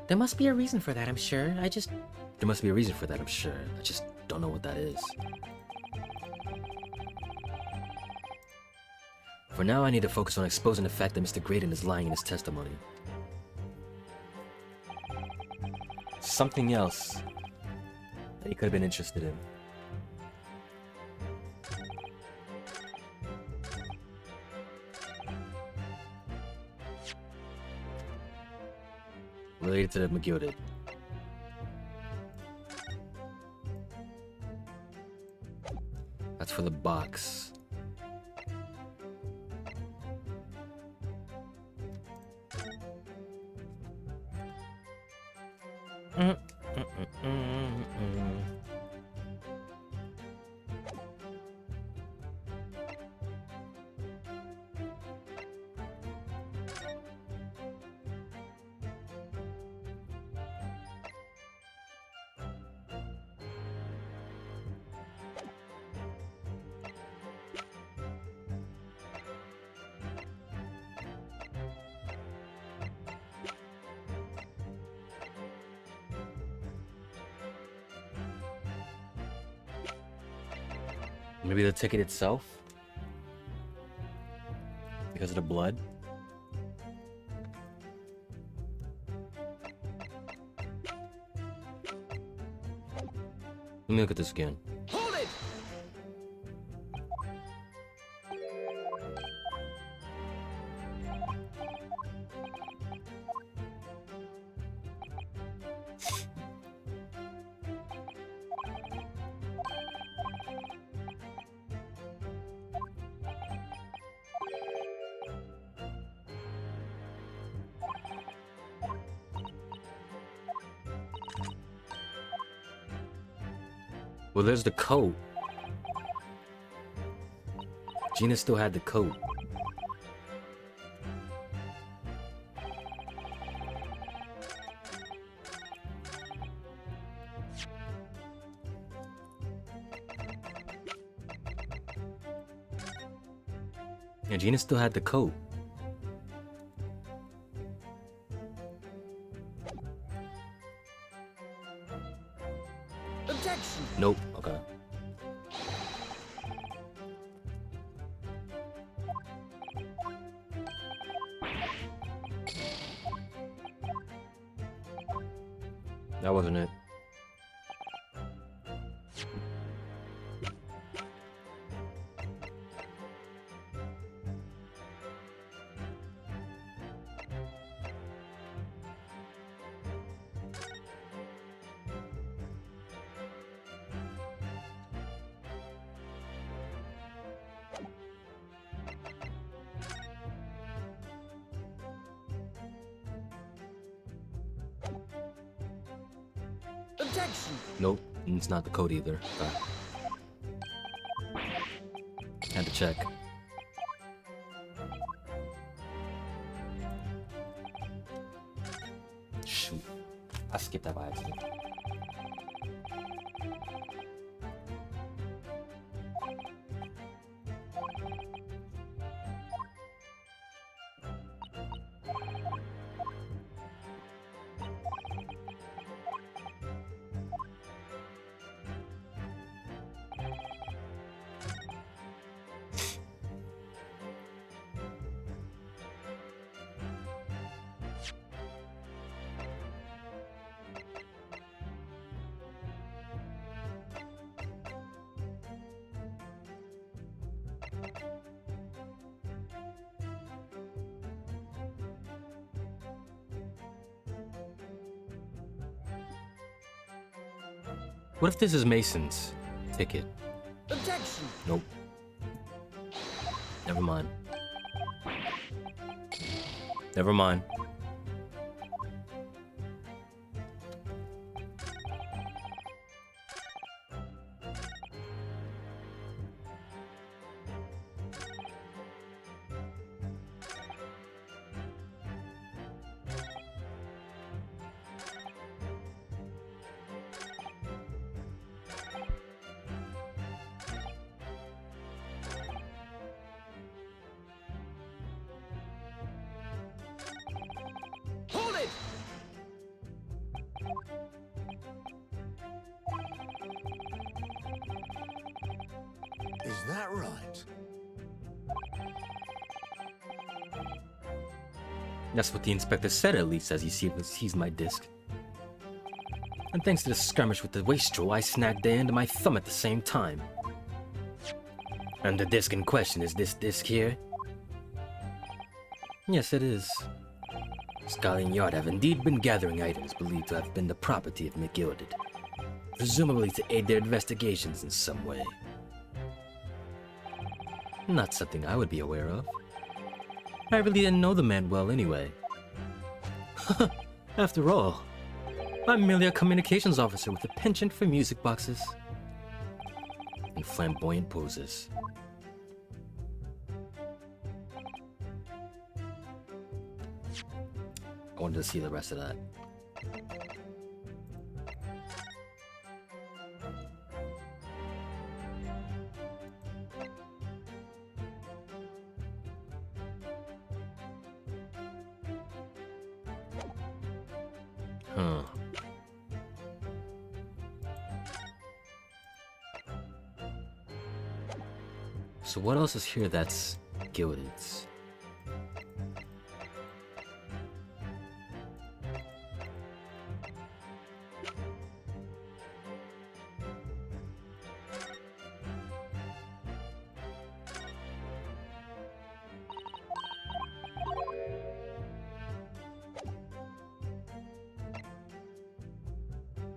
There must be a reason for that, I'm sure. There must be a reason for that, I'm sure. I just don't know what that is. For now, I need to focus on exposing the fact that Mr. Graydon is lying in his testimony. Something else that he could have been interested in. Related to the McGilded. That's for the box. Maybe the ticket itself? Because of the blood? Let me look at this again. Hold it! Well, there's the coat. Gina still had the coat. Yeah, Gina still had the coat. Objection! Nope. Okay. That wasn't it. Objection! Nope. And it's not the coat either. Okay. Had to check. Shoot. I skipped that by accident. What if this is Mason's ticket? Objection! Nope. Never mind. Never mind. Hold it! Is that right? That's what the inspector said, at least, as he sees my disc. And thanks to the skirmish with the wastrel, I snagged the end of my thumb at the same time. And the disc in question is this disc here? Yes, it is. Scotland Yard have indeed been gathering items believed to have been the property of McGilded, presumably to aid their investigations in some way. Not something I would be aware of. I really didn't know the man well anyway. After all, I'm merely a communications officer with a penchant for music boxes and flamboyant poses. I wanted to see the rest of that. Huh. So what else is here that's gilded?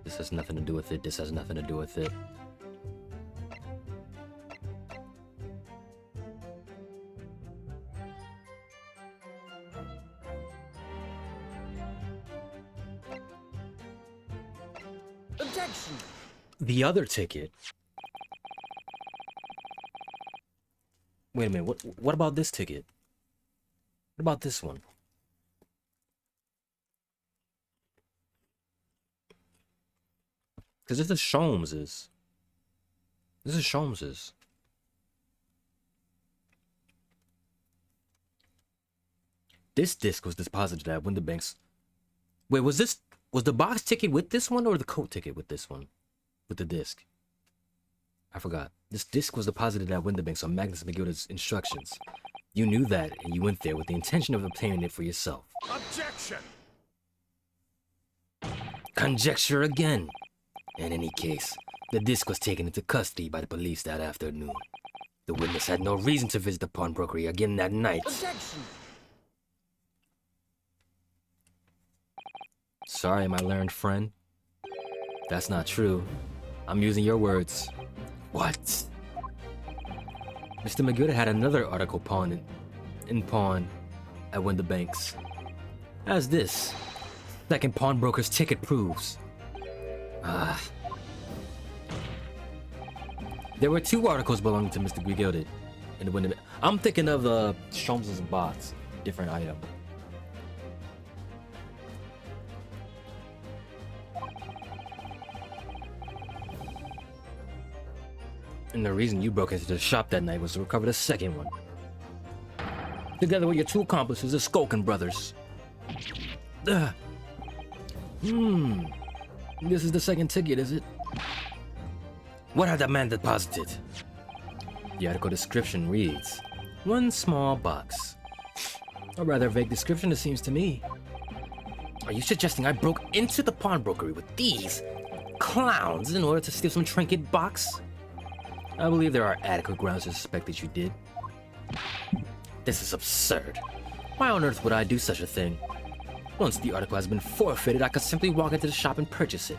This has nothing to do with it. This has nothing to do with it. Objection! The other ticket. Wait a minute. What about this ticket? What about this one? Because this is Sholmes's. This is Sholmes's. This disc was deposited at Winterbank's. Wait, was the box ticket with this one or the coat ticket with this one? With the disc? I forgot. This disc was deposited at Winterbank's on Magnus McGilda's instructions. You knew that, and you went there with the intention of obtaining it for yourself. Objection! Conjecture again. In any case, the disc was taken into custody by the police that afternoon. The witness had no reason to visit the pawnbrokery again that night. Objection! Sorry, my learned friend. That's not true. I'm using your words. What? Mr. McGilda had another article pawned in pawn at Winterbank's. As this second pawnbroker's ticket proves. There were two articles belonging to Mr. McGilda in the Winterbank. I'm thinking of the Sholmes' box, different item. And the reason you broke into the shop that night was to recover the second one. Together with your two accomplices, the Skulkin brothers. This is the second ticket, is it? What had the man deposited? The article description reads, one small box. A rather vague description, it seems to me. Are you suggesting I broke into the pawnbrokery with these clowns in order to steal some trinket box? I believe there are adequate grounds to suspect that you did. This is absurd. Why on earth would I do such a thing? Once the article has been forfeited, I could simply walk into the shop and purchase it.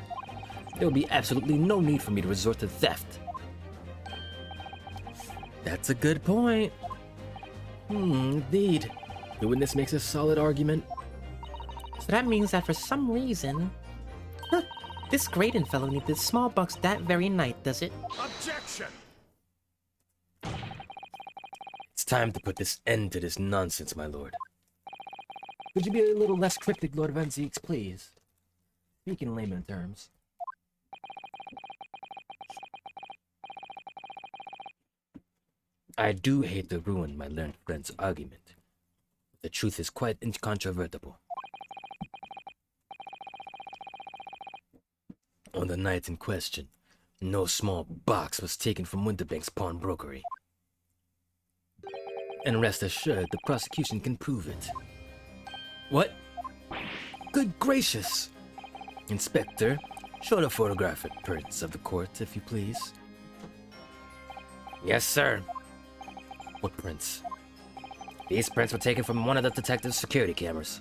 There would be absolutely no need for me to resort to theft. That's a good point. Indeed. The witness makes a solid argument. So that means that for some reason, this Graydon fellow needed this small box that very night, does it? Objection! It's time to put this end to this nonsense, my lord. Could you be a little less cryptic, Lord Venziques, please? Speak in layman terms. I do hate to ruin my learned friend's argument. The truth is quite incontrovertible. On the night in question, no small box was taken from Winterbank's pawnbrokery. And rest assured, the prosecution can prove it. What? Good gracious! Inspector, show the photographic prints of the court, if you please. Yes, sir. What prints? These prints were taken from one of the detective's security cameras.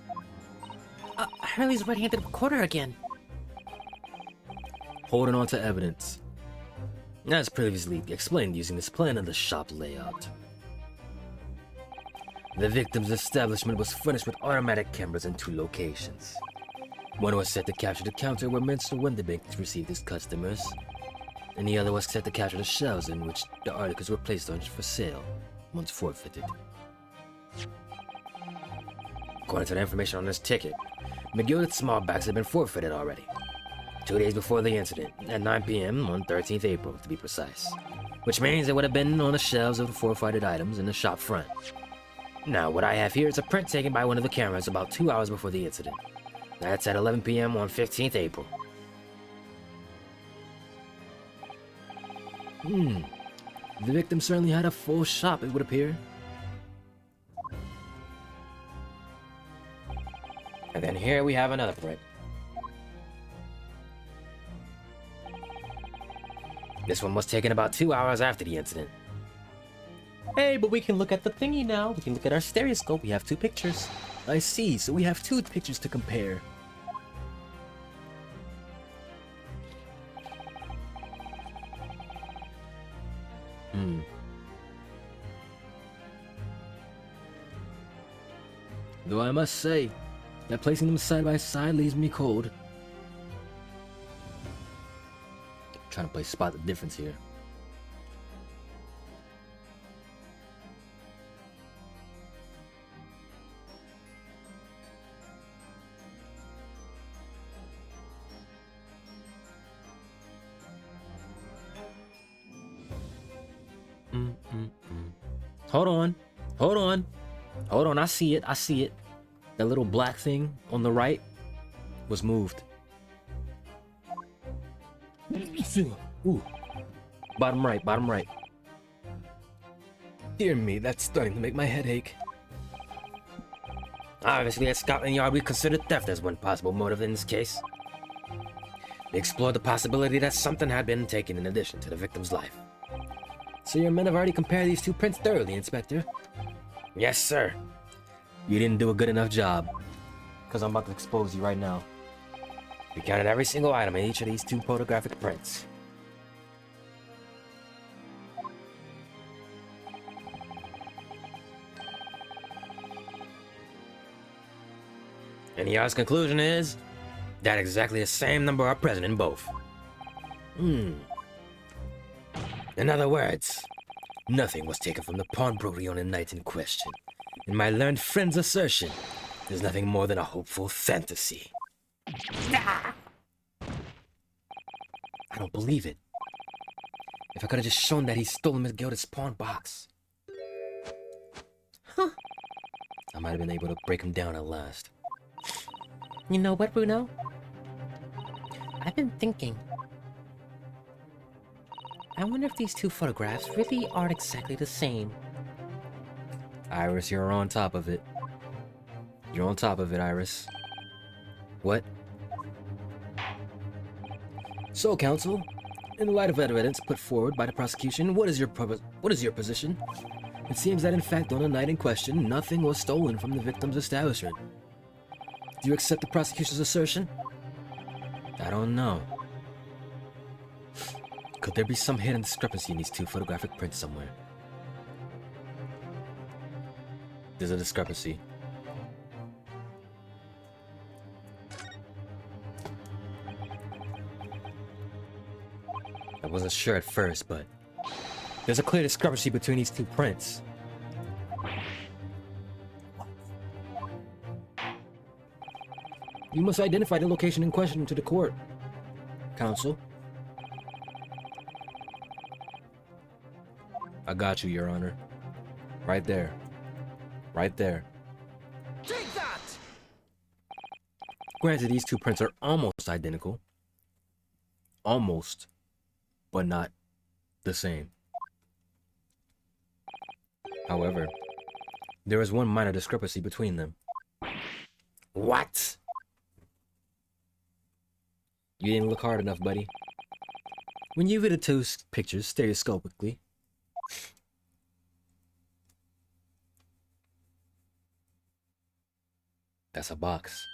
Hurley's red-handed recorder again. Holding on to evidence. As previously explained using this plan of the shop layout. The victim's establishment was furnished with automatic cameras in two locations. One was set to capture the counter where Mr. Winterbank received his customers, and the other was set to capture the shelves in which the articles were placed on for sale, once forfeited. According to the information on this ticket, McGilda's small bags had been forfeited already. 2 days before the incident, at 9 p.m. on 13th April to be precise. Which means they would have been on the shelves of the forfeited items in the shop front. Now, what I have here is a print taken by one of the cameras about 2 hours before the incident. That's at 11 p.m. on 15th April. The victim certainly had a full shop, it would appear. And then here we have another print. This one was taken about 2 hours after the incident. Hey, but we can look at the thingy now. We can look at our stereoscope. We have 2 pictures. I see, so we have 2 pictures to compare. Though I must say, that placing them side by side leaves me cold. Trying to play spot the difference here. Hold on. Hold on. Hold on. I see it. I see it. That little black thing on the right was moved. Ooh. Bottom right. Bottom right. Dear me, that's starting to make my head ache. Obviously, at Scotland Yard, we considered theft as one possible motive in this case. We explored the possibility that something had been taken in addition to the victim's life. So your men have already compared these 2 prints thoroughly, Inspector? Yes, sir. You didn't do a good enough job. Because I'm about to expose you right now. We counted every single item in each of these 2 photographic prints. And Yard's conclusion is that exactly the same number are present in both. In other words, nothing was taken from the pawnbrokery on the night in question. In my learned friend's assertion, there's nothing more than a hopeful fantasy. I don't believe it. If I could have just shown that he stolen Miss Gilda's pawn box. Huh. I might have been able to break him down at last. You know what, Bruno? I've been thinking. I wonder if these 2 photographs really aren't exactly the same. Iris, you're on top of it. You're on top of it, Iris. What? So, counsel, in the light of evidence put forward by the prosecution, what is your position? It seems that in fact on the night in question, nothing was stolen from the victim's establishment. Do you accept the prosecution's assertion? I don't know. Could there be some hidden discrepancy in these 2 photographic prints somewhere? There's a discrepancy. I wasn't sure at first, but there's a clear discrepancy between these 2 prints. You must identify the location in question to the court, counsel. I got you, Your Honor. Right there. Right there. Take that! Granted, these 2 prints are almost identical. Almost. But not the same. However, there is one minor discrepancy between them. What? You didn't look hard enough, buddy. When you view the 2 pictures stereoscopically, that's a box.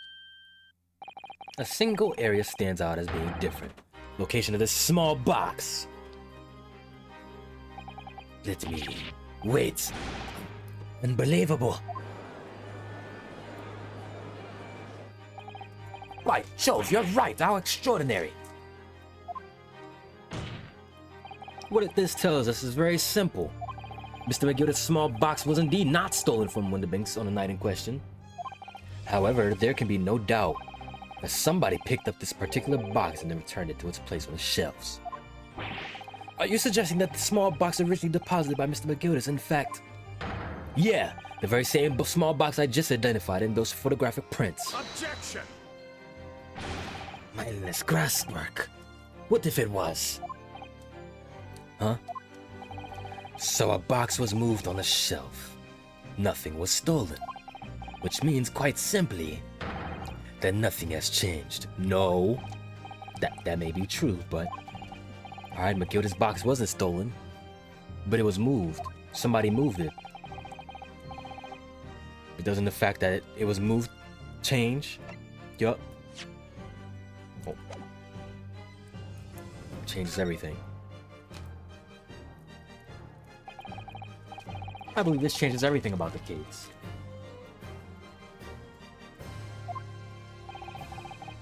A single area stands out as being different. Location of this small box. Let me... Wait. Unbelievable. By Jove, you're right. How extraordinary. What this tells us is very simple. Mr. McGill's small box was indeed not stolen from Windibanks on the night in question. However, there can be no doubt that somebody picked up this particular box and then returned it to its place on the shelves. Are you suggesting that the small box originally deposited by Mr. McGill is in fact... Yeah, the very same small box I just identified in those photographic prints. Objection! Mindless grasswork. What if it was? Huh? So a box was moved on a shelf. Nothing was stolen. Which means, quite simply, that nothing has changed. No. That may be true, but... Alright, Matilda's box wasn't stolen. But it was moved. Somebody moved it. But doesn't the fact that it was moved change? Yup. Oh. Changes everything. I believe this changes everything about the case.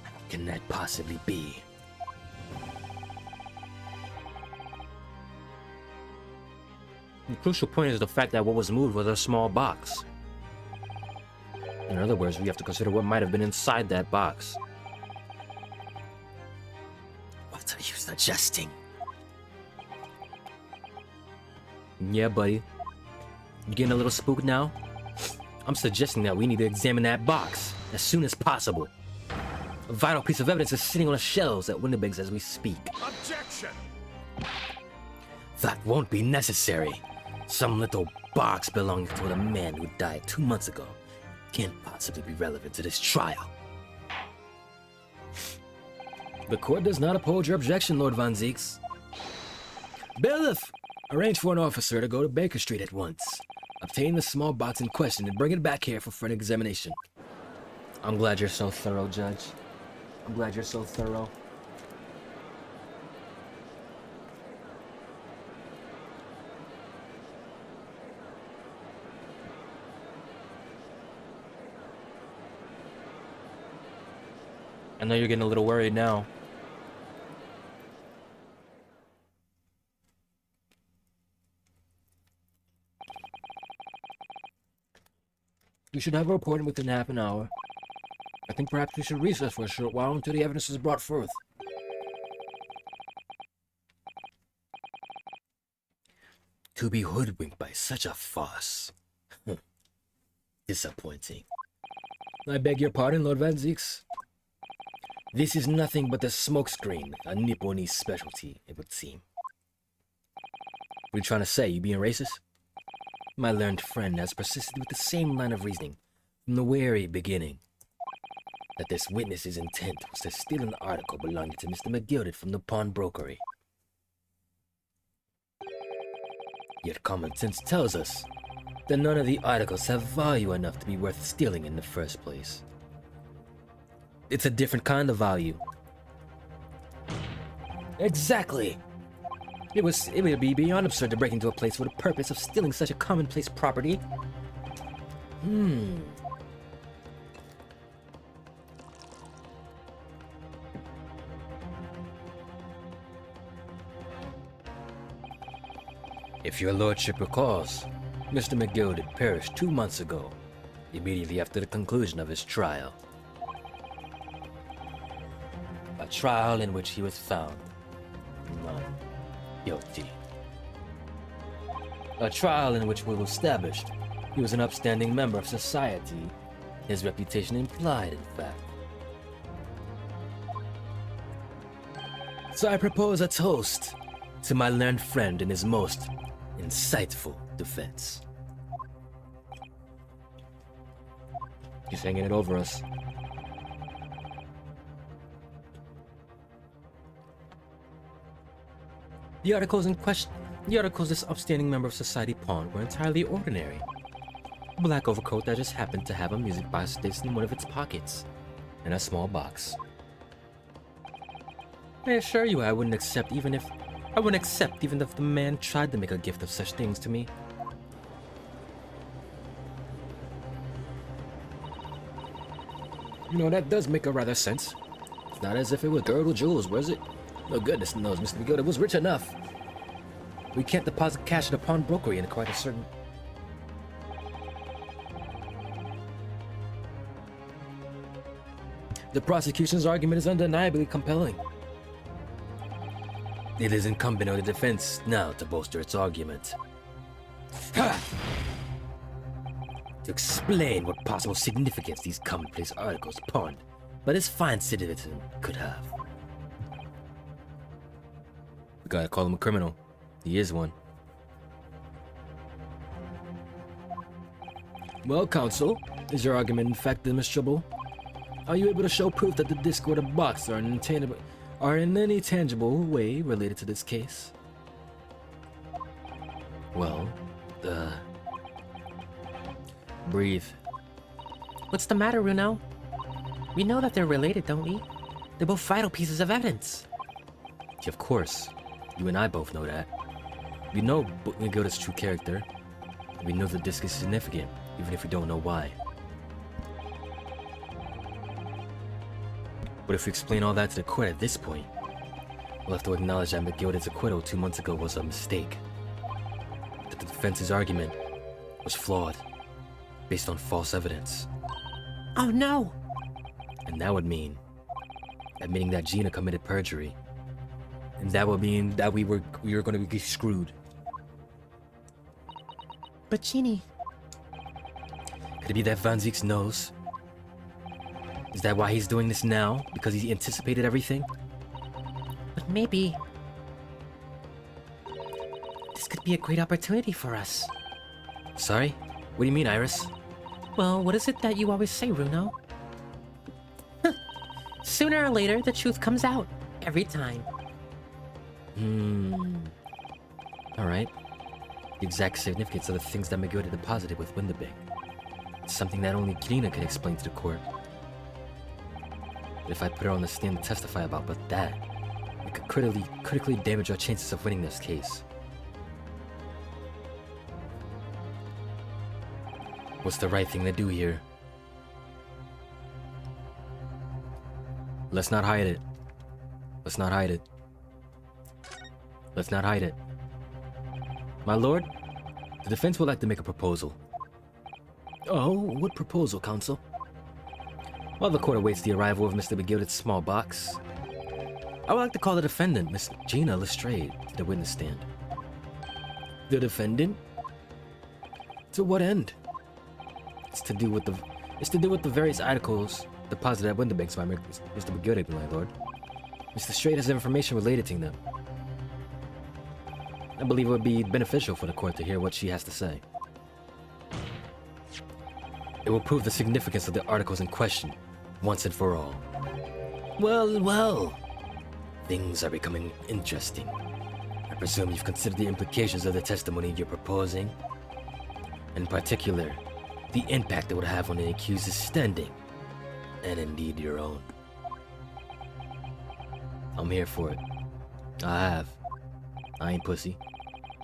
How can that possibly be? The crucial point is the fact that what was moved was a small box. In other words, we have to consider what might have been inside that box. What are you suggesting? Yeah, buddy. You getting a little spooked now? I'm suggesting that we need to examine that box as soon as possible. A vital piece of evidence is sitting on the shelves at Windibanks as we speak. Objection! That won't be necessary. Some little box belonging to a man who died 2 months ago can't possibly be relevant to this trial. The court does not uphold your objection, Lord Van Zieks. Bailiff, arrange for an officer to go to Baker Street at once. Obtain the small box in question and bring it back here for further examination. I'm glad you're so thorough, Judge. I'm glad you're so thorough. I know you're getting a little worried now. We should have a report within half an hour. I think perhaps we should recess for a short while until the evidence is brought forth. To be hoodwinked by such a farce. Disappointing. I beg your pardon, Lord Van Zieks. This is nothing but a smokescreen, a Nipponese specialty, it would seem. What are you trying to say? You being racist? My learned friend has persisted with the same line of reasoning from the very beginning. That this witness's intent was to steal an article belonging to Mr. McGilded from the pawnbrokery. Yet common sense tells us that none of the articles have value enough to be worth stealing in the first place. It's a different kind of value. Exactly! It would be beyond absurd to break into a place for the purpose of stealing such a commonplace property. If your lordship recalls, Mr. McGilded perished 2 months ago, immediately after the conclusion of his trial. A trial in which he was found not guilty. A trial in which we established he was an upstanding member of society, his reputation implied, in fact. So I propose a toast to my learned friend in his most insightful defense. He's hanging it over us. The articles in question, the articles this upstanding member of society pawned were entirely ordinary. A black overcoat that just happened to have a music box placed in one of its pockets, and a small box. I assure you I wouldn't accept even if the man tried to make a gift of such things to me. You know, that does make a rather sense. It's not as if it was girdle jewels, was it? No goodness knows, Mr. McGilded was rich enough. We can't deposit cash at a pawnbrokery in quite a certain... The prosecution's argument is undeniably compelling. It is incumbent on the defense now to bolster its argument. To explain what possible significance these commonplace articles pawned by this fine citizen could have. We gotta call him a criminal. He is one. Well, counsel, is your argument in fact demonstrable? Are you able to show proof that the disc or the box are in any tangible way related to this case? Well, breathe. What's the matter, Runo? We know that they're related, don't we? They're both vital pieces of evidence. Yeah, of course. You and I both know that. We know Magoda's true character. We know the disc is significant, even if we don't know why. But if we explain all that to the court at this point, we'll have to acknowledge that Magoda's acquittal 2 months ago was a mistake. That the defense's argument was flawed, based on false evidence. Oh no! And that would mean admitting that Gina committed perjury. And that would mean that we were going to be screwed. But Genie... Could it be that Van Zieks knows? Is that why he's doing this now? Because he anticipated everything? But maybe... this could be a great opportunity for us. Sorry? What do you mean, Iris? Well, what is it that you always say, Runo? Sooner or later, the truth comes out. Every time. Alright. The exact significance of the things that Magoda deposited with Windabank. It's something that only Gina can explain to the court. But if I put her on the stand to testify about but that, it could critically damage our chances of winning this case. What's the right thing to do here? Let's not hide it. Let's not hide it. Let's not hide it. My lord, the defense would like to make a proposal. Oh, what proposal, counsel? While the court awaits the arrival of Mr. McGilded's small box, I would like to call the defendant, Miss Gina Lestrade, to the witness stand. The defendant? To what end? It's to do with the various articles deposited at Windabanks by Mr. McGildet, my lord. Mr. Lestrade has information related to them. I believe it would be beneficial for the court to hear what she has to say. It will prove the significance of the articles in question, once and for all. Well, well. Things are becoming interesting. I presume you've considered the implications of the testimony you're proposing. In particular, the impact it would have on the accused's standing, and indeed your own. I'm here for it. I have. I ain't pussy.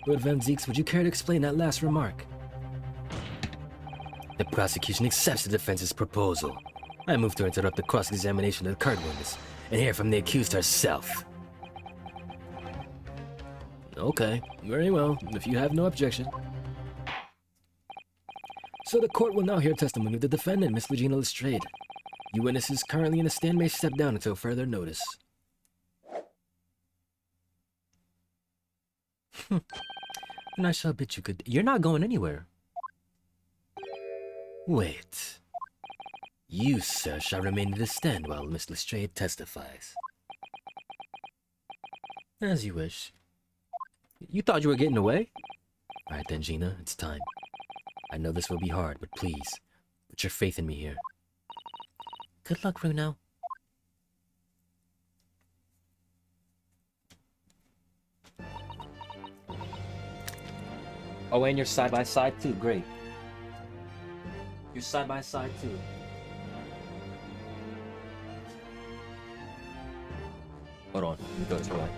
Lord Van Zieks, would you care to explain that last remark? The prosecution accepts the defense's proposal. I move to interrupt the cross-examination of the current witness and hear from the accused herself. Okay, very well, if you have no objection. So the court will now hear testimony of the defendant, Miss Gina Lestrade. You witnesses currently in the stand may step down until further notice. And I shall bid you good. You're not going anywhere. Wait. You, sir, shall remain in the stand while Miss Lestrade testifies. As you wish. You thought you were getting away? Alright then, Gina, it's time. I know this will be hard, but please, put your faith in me here. Good luck, Runo. Oh, and you're side by side too. Great. You're side by side too. Hold on. Let me go this way.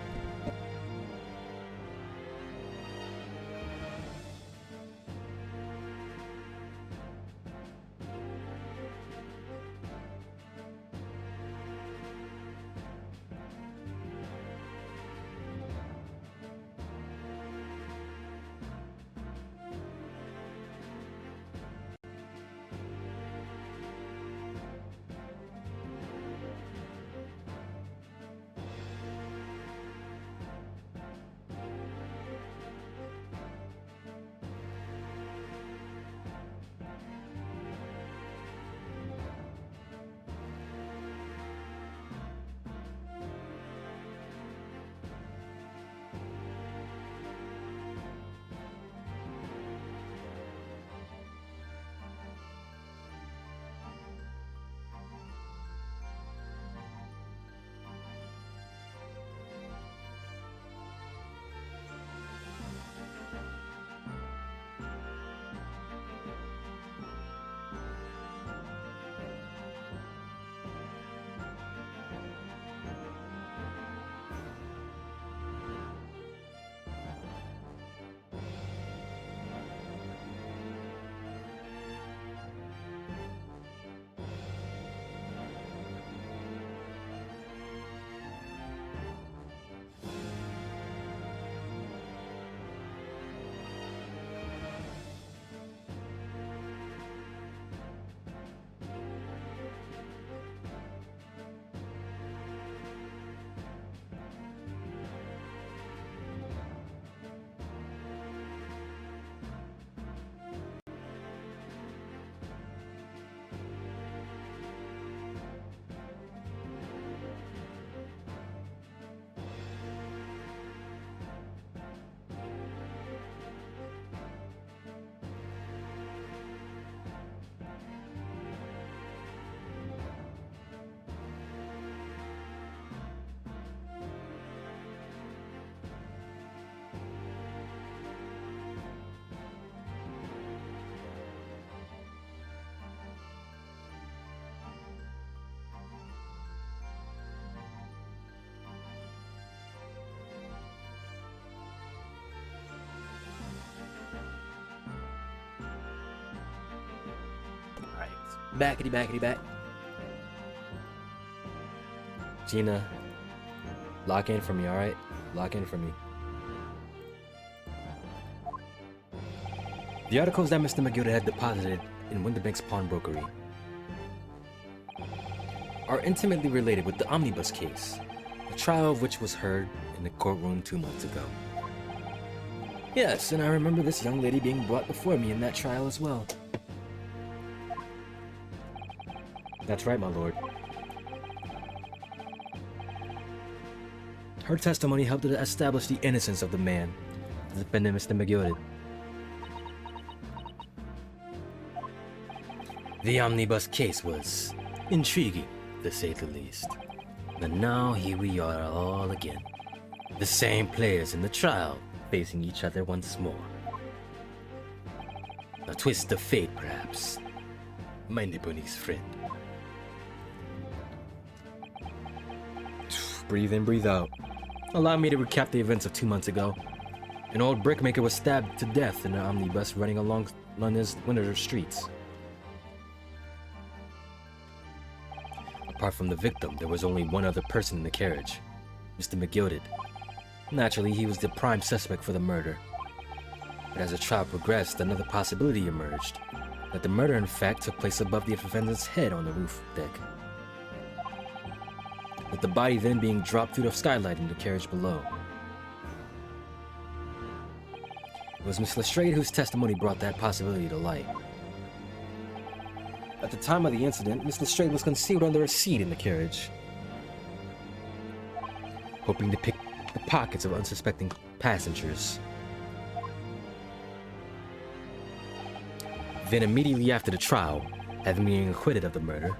Backity backity back. Gina, lock in for me, alright? Lock in for me. The articles that Mr. Magilda had deposited in Winterbank's pawnbrokery are intimately related with the omnibus case, the trial of which was heard in the courtroom 2 months ago. Yes, and I remember this young lady being brought before me in that trial as well. That's right, my lord. Her testimony helped to establish the innocence of the man, the defendant, Mr. McGilden. The omnibus case was intriguing, to say the least. And now here we are all again. The same players in the trial, facing each other once more. A twist of fate, perhaps. My Nipponese friend. Breathe in, breathe out. Allow me to recap the events of 2 months ago. An old brickmaker was stabbed to death in an omnibus running along London's Windsor streets. Apart from the victim, there was only one other person in the carriage, Mr. McGilded. Naturally, he was the prime suspect for the murder. But as the trial progressed, another possibility emerged, that the murder in fact took place above the defendant's head on the roof deck, with the body then being dropped through the skylight in the carriage below. It was Miss Lestrade whose testimony brought that possibility to light. At the time of the incident, Miss Lestrade was concealed under a seat in the carriage, hoping to pick the pockets of unsuspecting passengers. Then immediately after the trial, having been acquitted of the murder,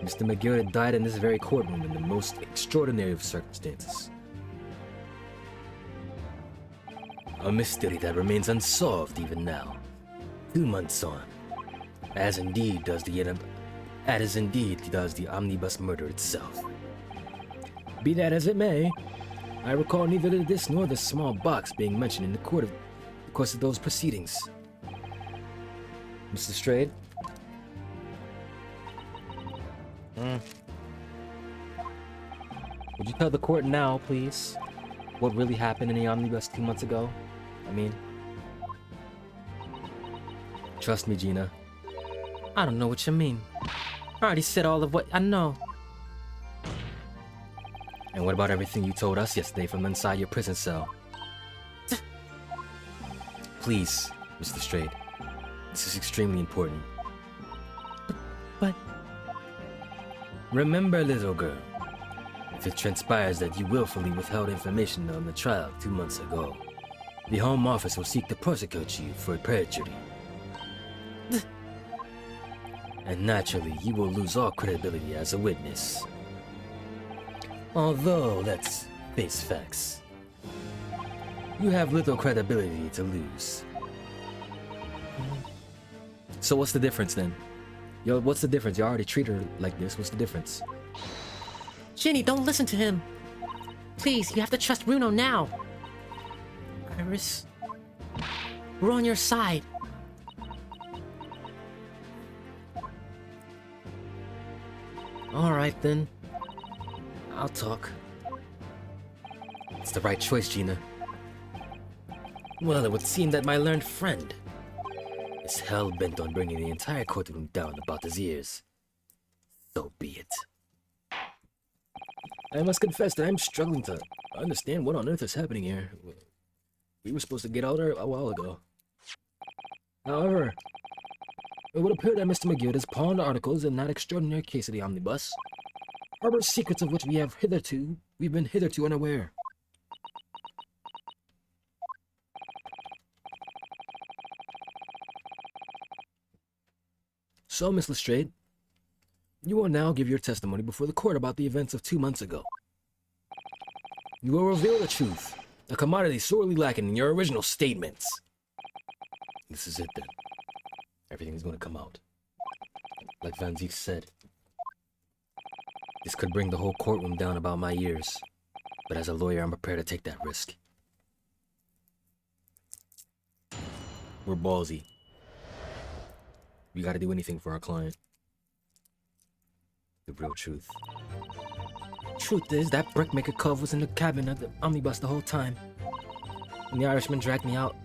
Mr. McGill had died in this very courtroom in the most extraordinary of circumstances. A mystery that remains unsolved even now, 2 months on, as indeed does the omnibus murder itself. Be that as it may, I recall neither this nor the small box being mentioned in the course of those proceedings. Mr. Strayed? Would you tell the court now, please, what really happened in the omnibus 2 months ago? Trust me, Gina. I don't know what you mean. I already said all of what I know. And what about everything you told us yesterday from inside your prison cell? Please, Mr. Strayed. This is extremely important. But... Remember, little girl, if it transpires that you willfully withheld information on the trial 2 months ago, the Home Office will seek to prosecute you for perjury. And naturally, you will lose all credibility as a witness. Although, let's face facts. You have little credibility to lose. So what's the difference then? What's the difference? You already treat her like this. What's the difference? Ginny, don't listen to him. Please, you have to trust Bruno now. Iris, we're on your side. Alright then. I'll talk. It's the right choice, Gina. Well, it would seem that my learned friend is hell-bent on bringing the entire courtroom down about his ears. So be it. I must confess that I'm struggling to understand what on earth is happening here. We were supposed to get out there a while ago. However, it would appear that Mr. McGill has pawned articles in that extraordinary case of the omnibus, harbors secrets of which we've been hitherto unaware. So, Miss Lestrade, you will now give your testimony before the court about the events of 2 months ago. You will reveal the truth, a commodity sorely lacking in your original statements. This is it then. Everything's going to come out. Like Van Ziek said, this could bring the whole courtroom down about my ears, but as a lawyer, I'm prepared to take that risk. We're ballsy. We gotta do anything for our client. The real truth. Truth is, that brickmaker cove was in the cabin of the omnibus the whole time. When the Irishman dragged me out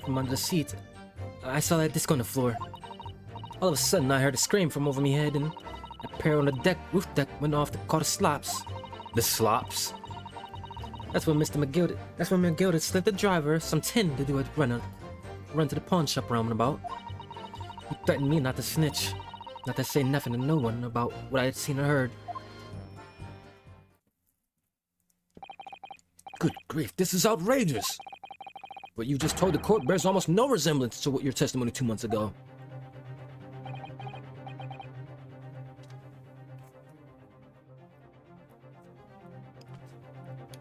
from under the seat, I saw that disc on the floor. All of a sudden, I heard a scream from over me head, and a pair on the roof deck went off to call the slops. The slops? That's when McGilded slipped the driver some tin to do a run to the pawn shop round and about. He threatened me not to snitch, not to say nothing to no one about what I had seen or heard. Good grief, this is outrageous! What you just told the court bears almost no resemblance to what your testimony 2 months ago.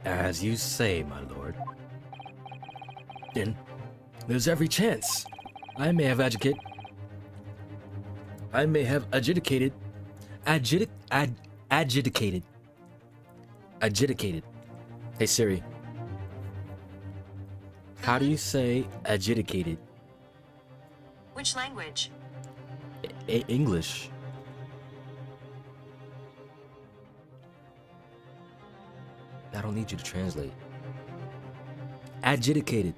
As you say, my lord. Then, there's every chance. I may have adjudicated. Hey Siri. How do you say adjudicated? Which language? English. I don't need you to translate. Adjudicated.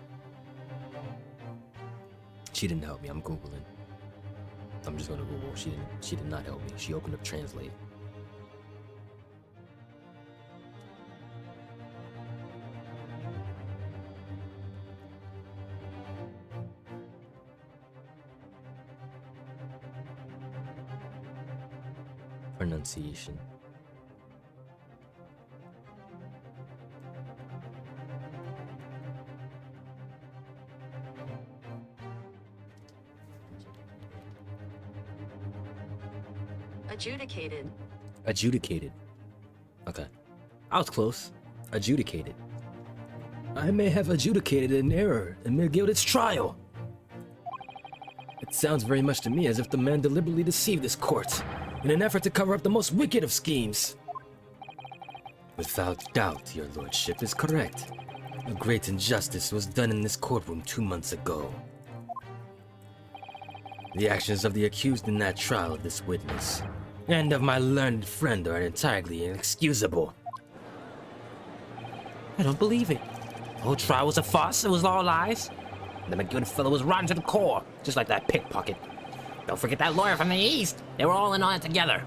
She didn't help me. I'm Googling. I'm just gonna Google. She did not help me. She opened up Translate. Pronunciation. Adjudicated. Adjudicated. Okay. I was close. Adjudicated. I may have adjudicated an error in McGilded's trial. It sounds very much to me as if the man deliberately deceived this court in an effort to cover up the most wicked of schemes. Without doubt, your lordship is correct. A great injustice was done in this courtroom 2 months ago. The actions of the accused in that trial of this witness and of my learned friend are entirely inexcusable. I don't believe it. The whole trial was a farce. It was all lies. The McGill fellow was rotten to the core, just like that pickpocket. Don't forget that lawyer from the East. They were all in on it together.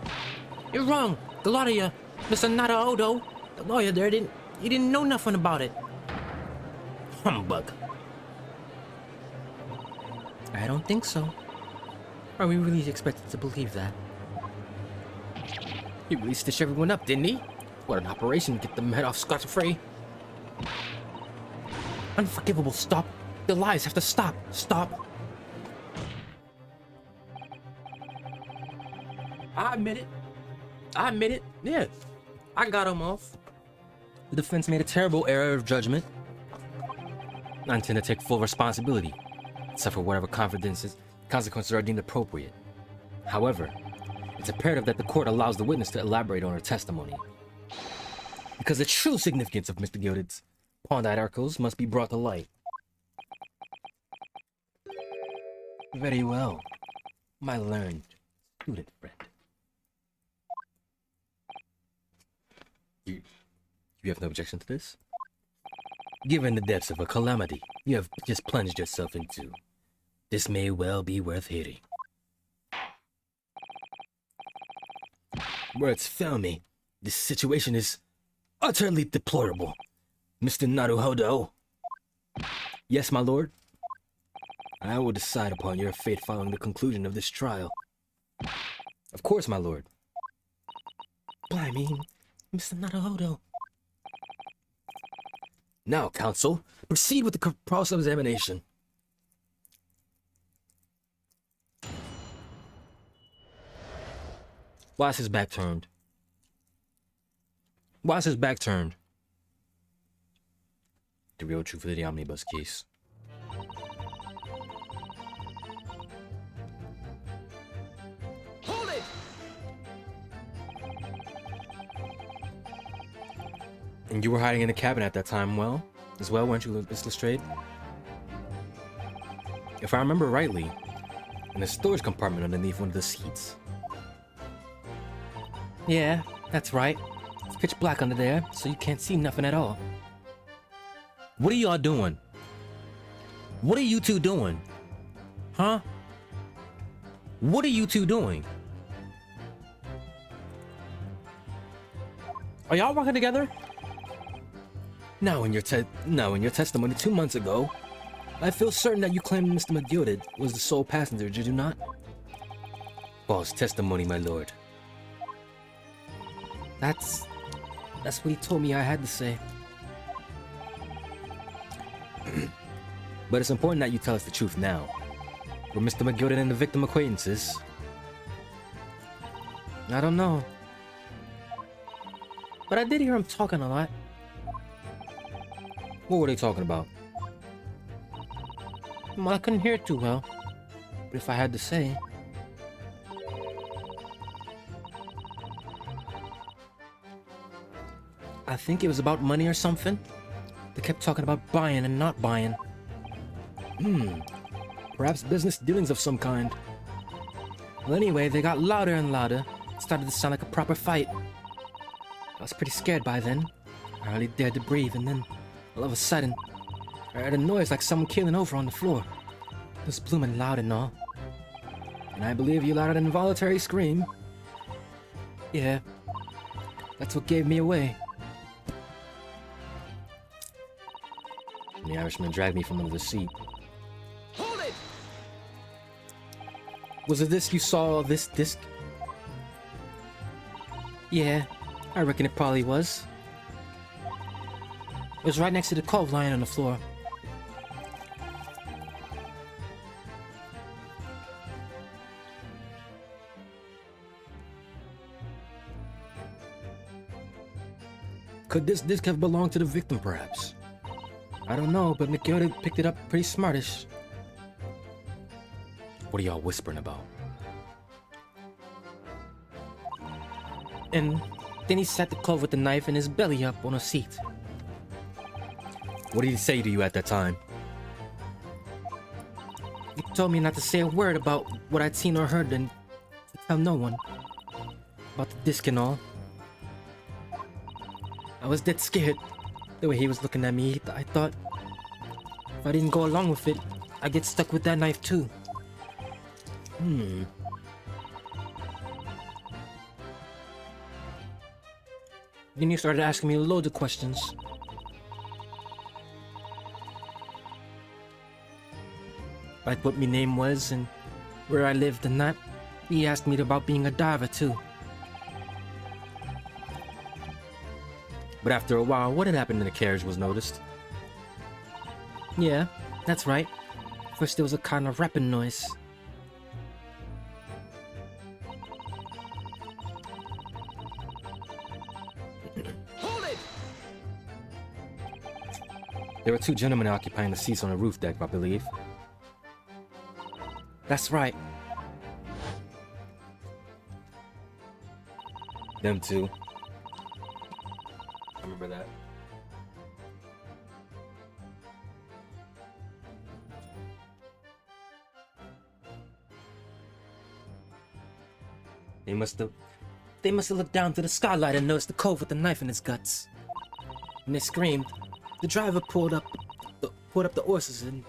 You're wrong. The lawyer, Mr. Nadaodo, the lawyer there he didn't know nothing about it. Humbug. I don't think so. Are we really expected to believe that? He really stitched everyone up, didn't he? What an operation to get them head off scot-free. Unforgivable, stop. The lies have to stop. Stop. I admit it. Yeah. I got him off. The defense made a terrible error of judgment. I intend to take full responsibility, except for whatever consequences are deemed appropriate. However, it's imperative that the court allows the witness to elaborate on her testimony, because the true significance of Mr. Gilded's pawned articles must be brought to light. Very well, my learned student friend. You have no objection to this? Given the depths of a calamity you have just plunged yourself into, this may well be worth hearing. Words fail me. This situation is utterly deplorable. Mr. Naruhodo. Yes, my lord. I will decide upon your fate following the conclusion of this trial. Of course, my lord. Blimey, Mr. Naruhodo. Now, counsel, proceed with the cross-examination. Why is his back turned? Why is his back turned? The real truth of the omnibus case. Hold it! And you were hiding in the cabin at that time, as well, weren't you, Miss Lestrade? If I remember rightly, in a storage compartment underneath one of the seats. Yeah, that's right. It's pitch black under there, so you can't see nothing at all. What are y'all doing? What are you two doing? Huh? What are you two doing? Are y'all working together? Now, in your testimony 2 months ago, I feel certain that you claimed Mr. McGilded was the sole passenger, did you not? False testimony, my lord. That's what he told me I had to say. But it's important that you tell us the truth now. Were Mr. McGilded and the victim acquaintances? I don't know. But I did hear him talking a lot. What were they talking about? Well, I couldn't hear it too well. But if I had to say... I think it was about money or something. They kept talking about buying and not buying. Perhaps business dealings of some kind. Well, anyway, they got louder and louder. It started to sound like a proper fight. I was pretty scared by then. I hardly dared to breathe, and then, all of a sudden, I heard a noise like someone keeling over on the floor. It was blooming loud and all. And I believe you let out an involuntary scream. Yeah, that's what gave me away. And the Irishman dragged me from under the seat. Hold it! Was it this you saw, this disc? Yeah, I reckon it probably was. It was right next to the cove lying on the floor. Could this disc have belonged to the victim, perhaps? I don't know, but McGilded picked it up pretty smartish. What are y'all whispering about? And then he sat the cove with the knife and his belly up on a seat. What did he say to you at that time? He told me not to say a word about what I'd seen or heard and to tell no one. About the disc and all. I was dead scared. The way he was looking at me, I thought if I didn't go along with it, I'd get stuck with that knife too. Then he started asking me loads of questions. Like what my name was and where I lived and that. He asked me about being a diver too. But after a while, what had happened in the carriage was noticed. Yeah, that's right. First there was a kind of rapping noise. Hold it! There were two gentlemen occupying the seats on the roof deck, I believe. That's right. Them two. I remember that. They must have looked down through the skylight and noticed the cove with the knife in his guts. When they screamed, the driver pulled up the horses and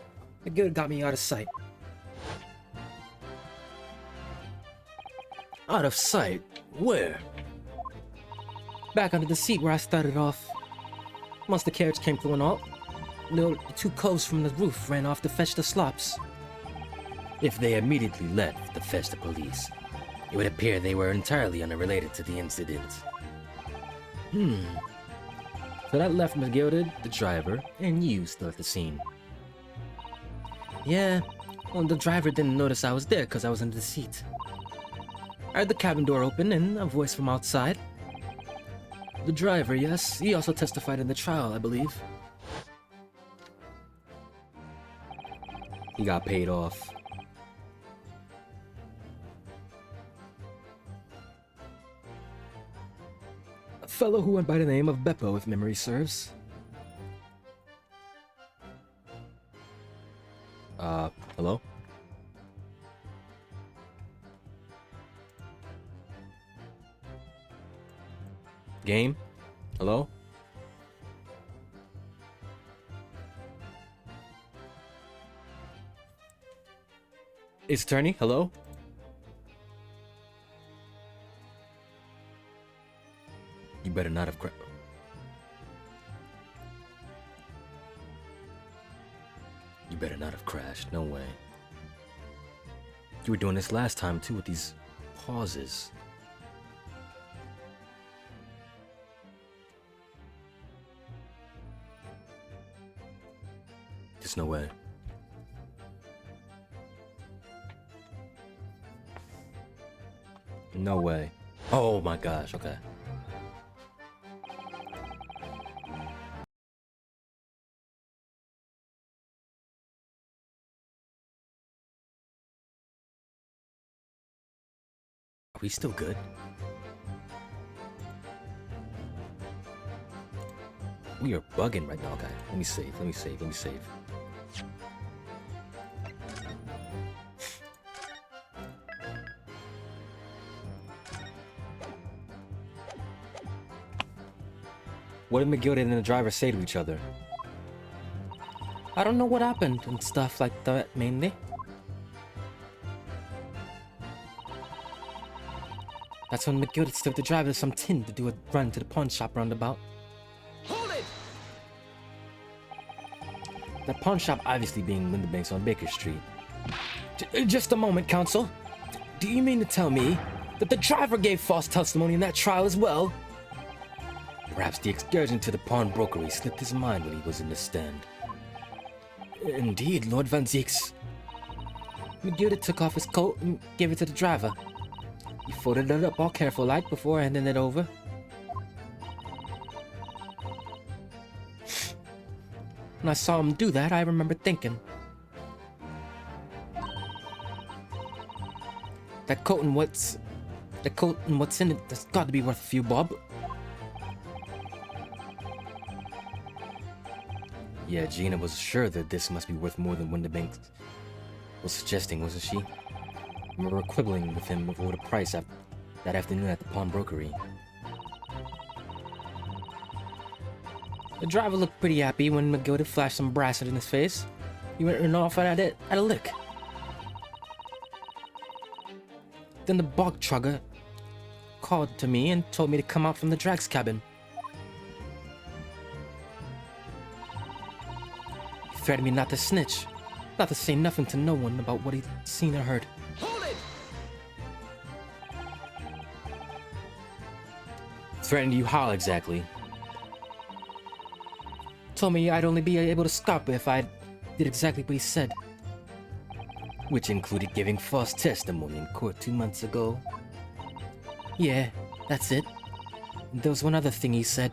the girl got me out of sight. Out of sight? Where? Back under the seat where I started off. Once the carriage came through and all, the two coves from the roof ran off to fetch the slops. If they immediately left to fetch the police, it would appear they were entirely unrelated to the incident. So that left McGilded, the driver, and you still at the scene. Yeah, well, the driver didn't notice I was there because I was under the seat. I heard the cabin door open and a voice from outside. The driver, yes, he also testified in the trial, I believe. He got paid off. A fellow who went by the name of Beppo, if memory serves. Hello? Game? Hello? It's attorney? Hello? You better not have You better not have crashed. No way. You were doing this last time too with these pauses. There's no way. No way. Oh my gosh, okay. Are we still good? We are bugging right now, okay. Let me save, let me save, let me save. What did McGilda and the driver say to each other? I don't know what happened and stuff like that, mainly. That's when McGilda took the driver to some tin to do a run to the pawn shop roundabout. Hold it! That pawn shop obviously being Winterbanks on Baker Street. Just a moment, counsel. Do you mean to tell me that the driver gave false testimony in that trial as well? Perhaps the excursion to the pawnbrokery slipped his mind when he was in the stand. Indeed, Lord Van Zieks. McGilda took off his coat and gave it to the driver. He folded it up all careful-like before handing it over. When I saw him do that, I remember thinking, that coat and what's in it, that's got to be worth a few bob. Yeah, Gina was sure that this must be worth more than Winterbanks was suggesting, wasn't she? I remember quibbling with him over the price that afternoon at the pawnbrokery. The driver looked pretty happy when McGilda flashed some brass in his face. He went running off at a lick. Then the bog trugger called to me and told me to come out from the drag's cabin. He threatened me not to snitch, not to say nothing to no one about what he'd seen or heard. Hold it! Threatened you how exactly? Told me I'd only be able to stop if I did exactly what he said. Which included giving false testimony in court 2 months ago. Yeah, that's it. And there was one other thing he said.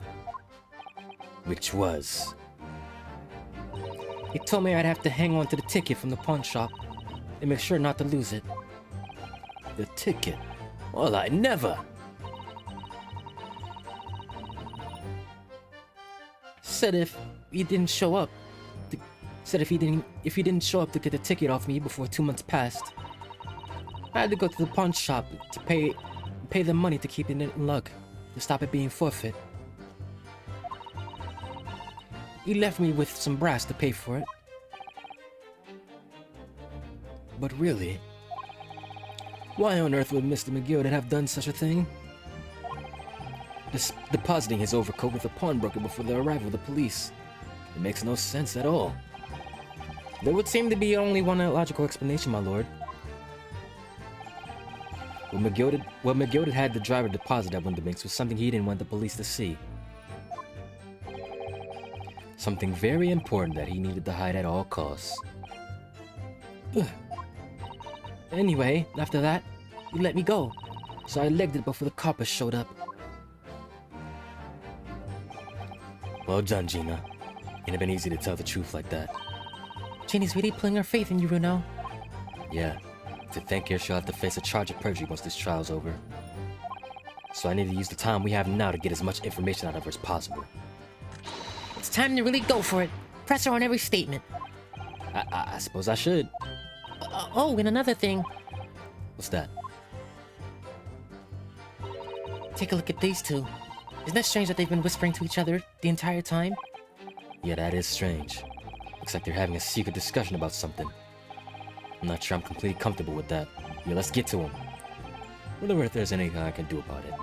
Which was? He told me I'd have to hang on to the ticket from the pawn shop and make sure not to lose it. The ticket? Well, I never! Said if he didn't show up, if he didn't show up to get the ticket off me before 2 months passed, I had to go to the pawn shop to pay them money to keep it in luck, to stop it being forfeit. He left me with some brass to pay for it. But really? Why on earth would Mr. McGill have done such a thing? Depositing his overcoat with a pawnbroker before the arrival of the police. It makes no sense at all. There would seem to be only one logical explanation, my lord. What McGill had the driver deposit at Winterbanks was something he didn't want the police to see. Something very important that he needed to hide at all costs. Anyway, after that, he let me go, so I legged it before the coppers showed up. Well done, Gina. It'd have been easy to tell the truth like that. Jeannie's really putting her faith in you, Runo. Yeah. To thank her, she'll have to face a charge of perjury once this trial's over. So I need to use the time we have now to get as much information out of her as possible. It's time to really go for it. Press her on every statement. I suppose I should. Oh, and another thing. What's that? Take a look at these two. Isn't that strange that they've been whispering to each other the entire time? Yeah, that is strange. Looks like they're having a secret discussion about something. I'm not sure I'm completely comfortable with that. Yeah, let's get to them. Wonder if there's anything I can do about it.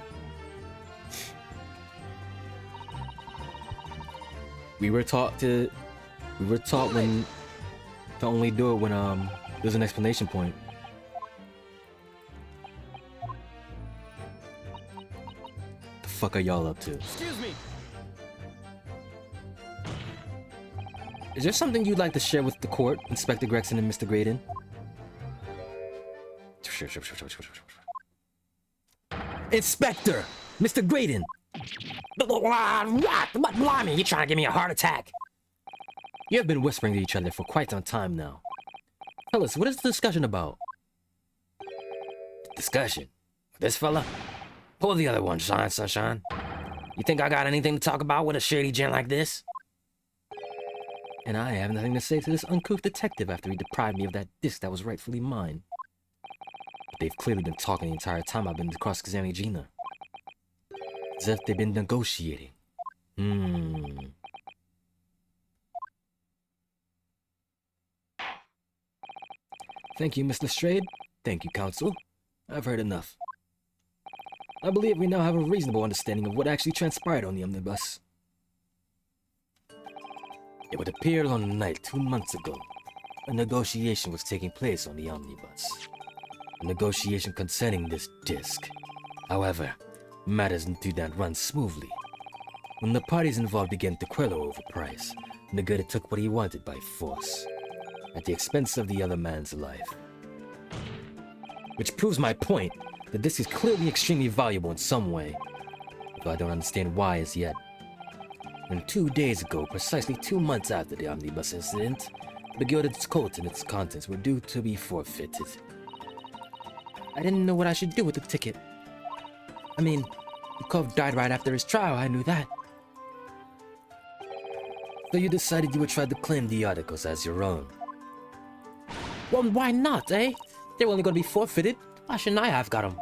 We were taught when to only do it when there's an explanation point. The fuck are y'all up to? Excuse me. Is there something you'd like to share with the court, Inspector Gregson and Mr. Graydon? Inspector! Mr. Graydon! What? Blimey, you trying to give me a heart attack? You have been whispering to each other for quite some time now. Tell us, what is the discussion about? Discussion? This fella? Pull the other one, Sunshine. You think I got anything to talk about with a shady gent like this? And I have nothing to say to this uncouth detective after he deprived me of that disc that was rightfully mine. But they've clearly been talking the entire time I've been cross-examining Gina. As if they've been negotiating. Thank you, Mr. Strayed. Thank you, counsel. I've heard enough. I believe we now have a reasonable understanding of what actually transpired on the omnibus. It would appear on a night 2 months ago, a negotiation was taking place on the omnibus. A negotiation concerning this disc. However, matters did not run smoothly. When the parties involved began to quarrel over price, Nagata took what he wanted by force, at the expense of the other man's life. Which proves my point, that this is clearly extremely valuable in some way, though I don't understand why as yet. And 2 days ago, precisely 2 months after the omnibus incident, the gilded coat and its contents were due to be forfeited. I didn't know what I should do with the ticket. I mean, Cove died right after his trial, I knew that. So you decided you would try to claim the articles as your own. Well, why not, eh? They're only gonna be forfeited. Why shouldn't I have got them?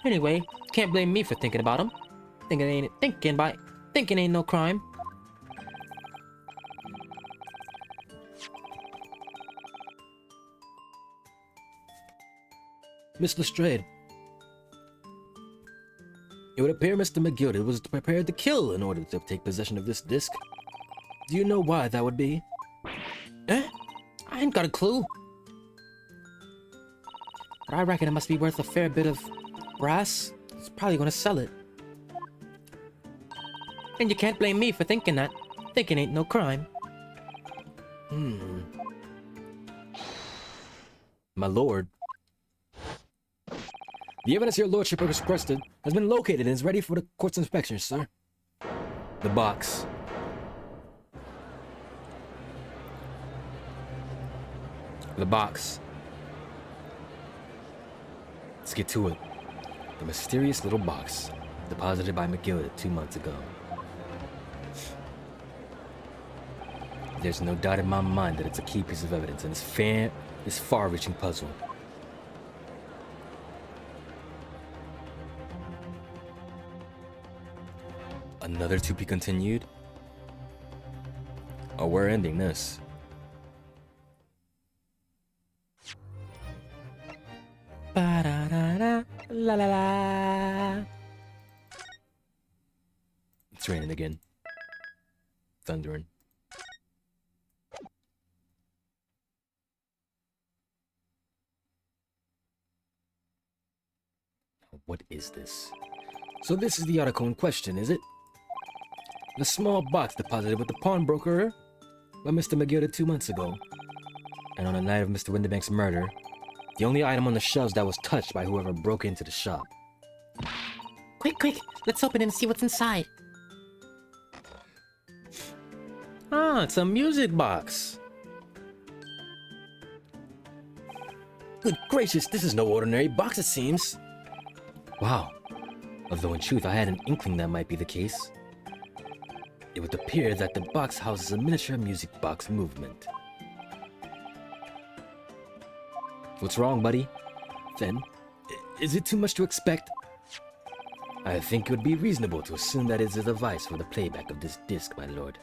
Anyway, can't blame me for thinking about them. Thinking ain't no crime. Mr. Strayed. It would appear Mr. McGilda was prepared to kill in order to take possession of this disc. Do you know why that would be? Eh? I ain't got a clue. But I reckon it must be worth a fair bit of brass. It's probably gonna sell it. And you can't blame me for thinking that. Thinking ain't no crime. My lord. The evidence your lordship has requested has been located and is ready for the court's inspection, sir. The box. The box. Let's get to it. The mysterious little box, deposited by McGilda 2 months ago. There's no doubt in my mind that it's a key piece of evidence in this far-reaching puzzle. Another to be continued? Oh, we're ending this. Ba-da-da-da, la la la. It's raining again. Thundering. What is this? So this is the article in question, is it? The small box deposited with the pawnbroker by Mr. McGilda 2 months ago. And on the night of Mr. Windibank's murder, the only item on the shelves that was touched by whoever broke into the shop. Quick, let's open it and see what's inside. Ah, it's a music box. Good gracious, this is no ordinary box, it seems. Wow. Although in truth, I had an inkling that might be the case. It would appear that the box houses a miniature music box movement. What's wrong, buddy? Then, is it too much to expect? I think it would be reasonable to assume that it is a device for the playback of this disc, my lord.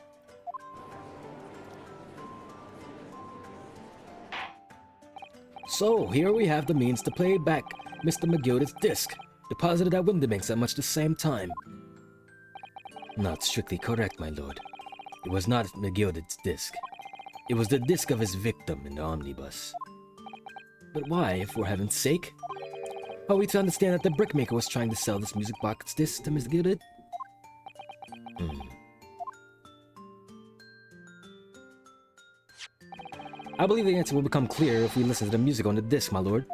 So, here we have the means to play back Mr. McGilda's disc, deposited at Windibanks at much the same time. Not strictly correct, my lord. It was not McGilda's disc. It was the disc of his victim in the omnibus. But why, for heaven's sake? Are we to understand that the brickmaker was trying to sell this music box disc to Miss Gilded? I believe the answer will become clear if we listen to the music on the disc, my lord.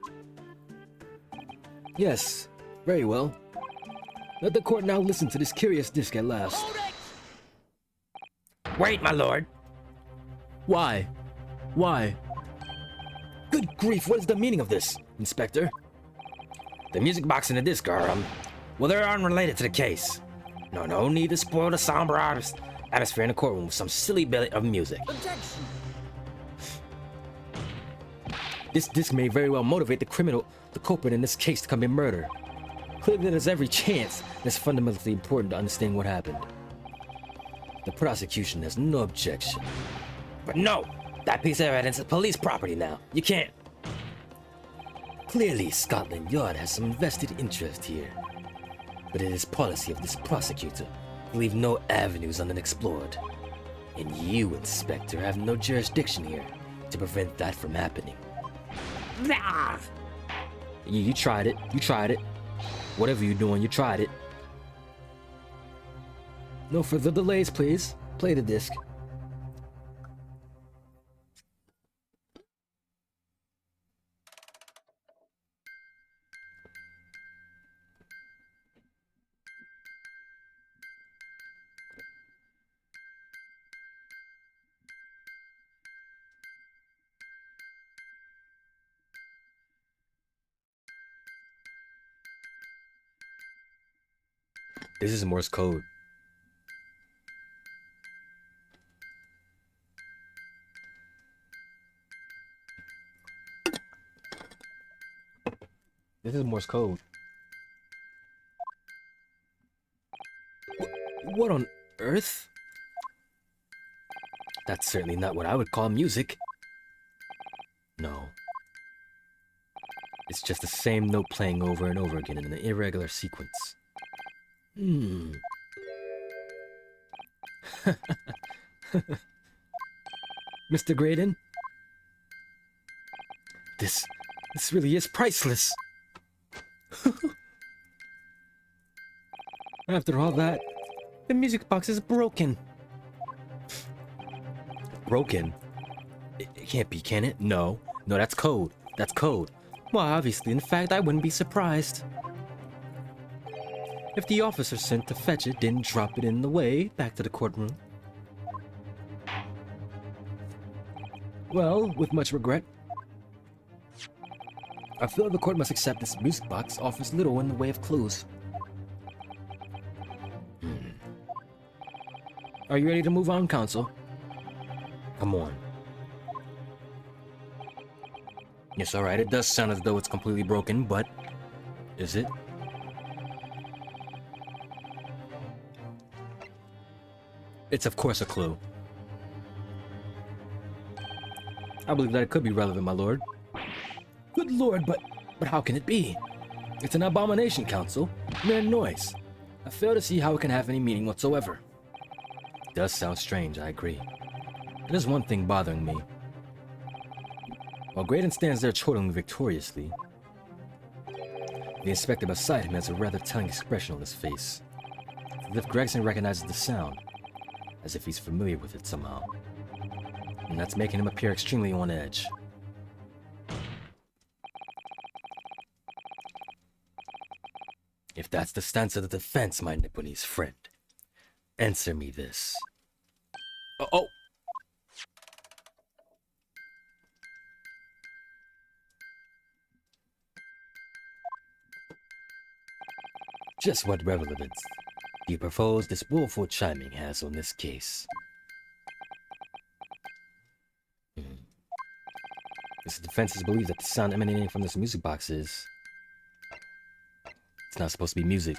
Yes, very well. Let the court now listen to this curious disc at last. Hold it! Wait, my lord! Why? Why? Good grief, what is the meaning of this, Inspector? The music box and the disc are, well, they're unrelated to the case. No need to spoil the somber atmosphere in the courtroom with some silly bit of music. Objection! This disc may very well motivate the culprit in this case to commit murder. Clearly there's every chance that it's fundamentally important to understand what happened. The prosecution has no objection. But no! That piece of evidence is police property now. You can't... Clearly, Scotland Yard has some vested interest here. But it is policy of this prosecutor to leave no avenues unexplored. And you, Inspector, have no jurisdiction here to prevent that from happening. You tried it. You tried it. Whatever you're doing, you tried it. No further delays, please. Play the disc. This is Morse code. This is Morse code. What on earth? That's certainly not what I would call music. No. It's just the same note playing over and over again in an irregular sequence. Mr. Graydon? This really is priceless. After all that, The music box is broken. broken. It can't be, can it? No, that's code. That's code. Well, obviously, in fact, I wouldn't be surprised if the officer sent to fetch it didn't drop it in the way back to the courtroom. Well, with much regret, I feel the court must accept this music box offers little in the way of clues. Are you ready to move on, counsel? Come on. Yes, alright, it does sound as though it's completely broken, but... is it? It's of course a clue. I believe that it could be relevant, my lord. Good lord, but how can it be? It's an abomination, counsel. Mere noise. I fail to see how it can have any meaning whatsoever. It does sound strange, I agree. There's one thing bothering me. While Graydon stands there chortling victoriously, the inspector beside him has a rather telling expression on his face. As if Gregson recognizes the sound, as if he's familiar with it somehow. And that's making him appear extremely on edge. If that's the stance of the defense, my Nipponese friend, answer me this. Oh! Just what relevance do you propose this willful chiming has on this case? This defense believes that the sound emanating from this music box is... it's not supposed to be music.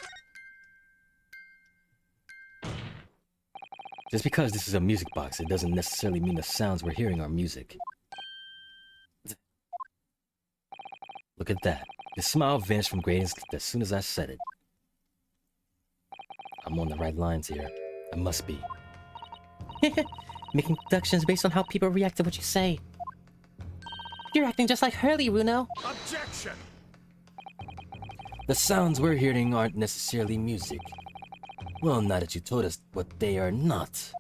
Just because this is a music box, it doesn't necessarily mean the sounds we're hearing are music. Look at that. The smile vanished from Graydon's as soon as I said it. I'm on the right lines here. I must be. Making deductions based on how people react to what you say. You're acting just like Hurley, Runo. Objection! The sounds we're hearing aren't necessarily music. Well, now that you told us what they are not.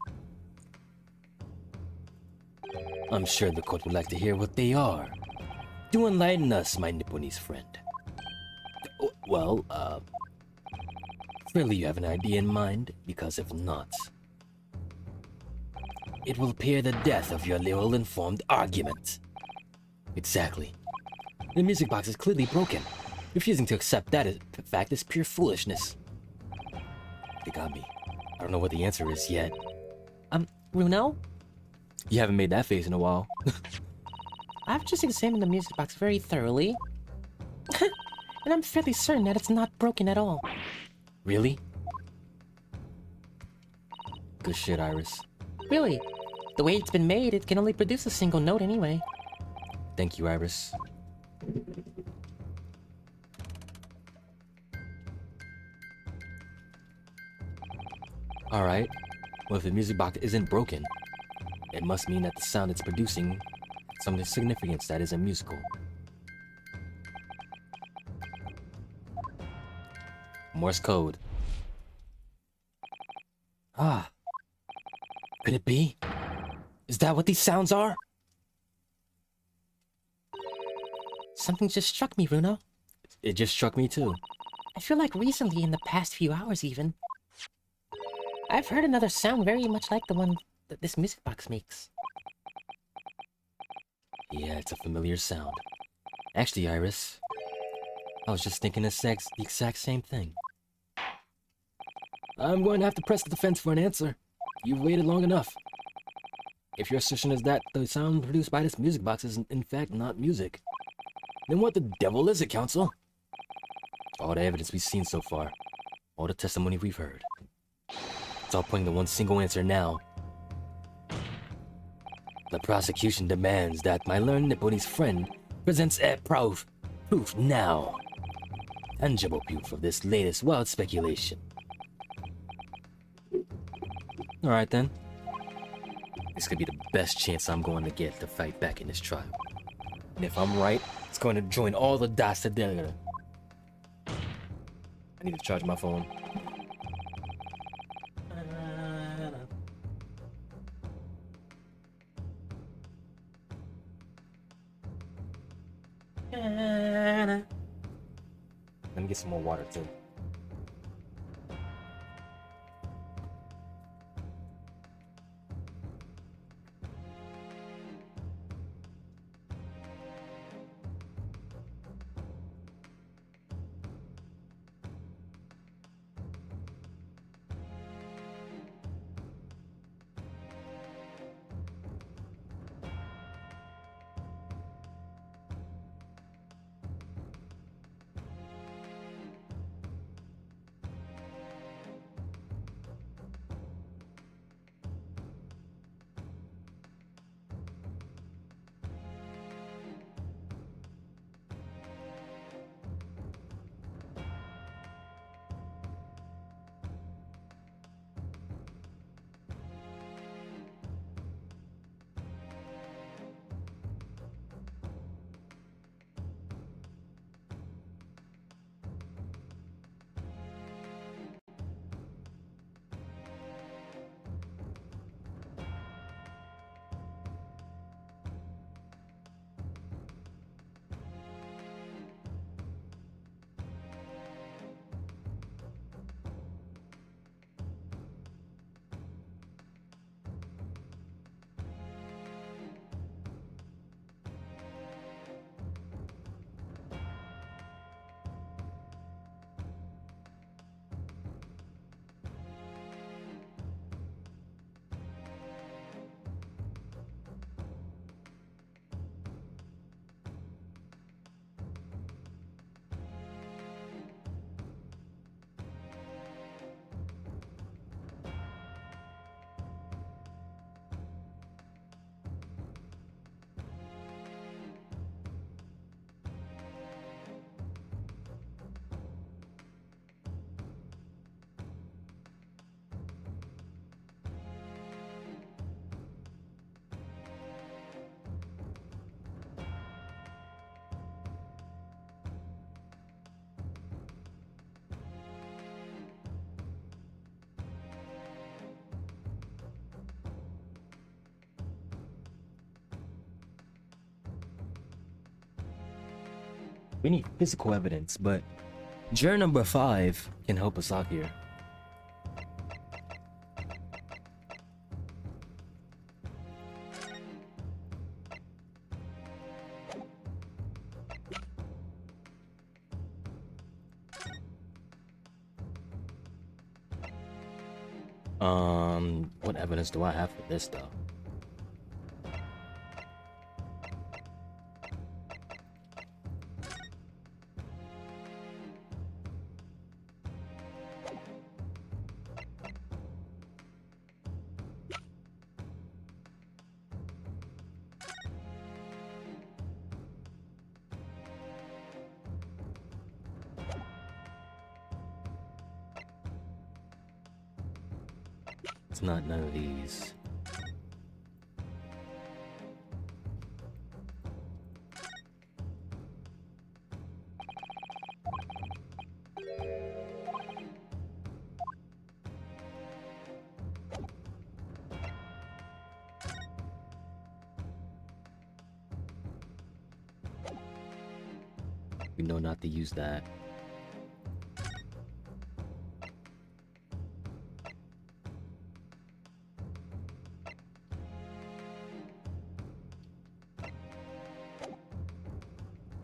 I'm sure the court would like to hear what they are. Do enlighten us, my Nipponese friend. Clearly you have an idea in mind, because if not, it will appear the death of your ill-informed argument. Exactly. The music box is clearly broken. Refusing to accept that fact is pure foolishness. They got me. I don't know what the answer is yet. Runo? You haven't made that face in a while. I've just examined the music box very thoroughly. And I'm fairly certain that it's not broken at all. Really? Good shit, Iris. Really? The way it's been made, it can only produce a single note anyway. Thank you, Iris. Alright. Well, if the music box isn't broken, it must mean that the sound it's producing has some significance that isn't musical. Morse code. Ah. Could it be? Is that what these sounds are? Something just struck me, Runo. It just struck me too. I feel like recently, in the past few hours even, I've heard another sound very much like the one that this music box makes. Yeah, it's a familiar sound. Actually, Iris, I was just thinking the exact same thing. I'm going to have to press the defense for an answer. You've waited long enough. If your assertion is that the sound produced by this music box is in fact not music, then what the devil is it, Counsel? All the evidence we've seen so far, all the testimony we've heard, it's all pointing to one single answer now. The prosecution demands that my learned Nipponese friend presents a proof now. Tangible proof of this latest wild speculation. Alright then. This could be the best chance I'm going to get to fight back in this trial. And if I'm right, it's going to join all the dots together. I need to charge my phone. Let me get some more water too. We need physical evidence, but juror number 5 can help us out here. What evidence do I have for this though? It's not none of these. We know not to use that.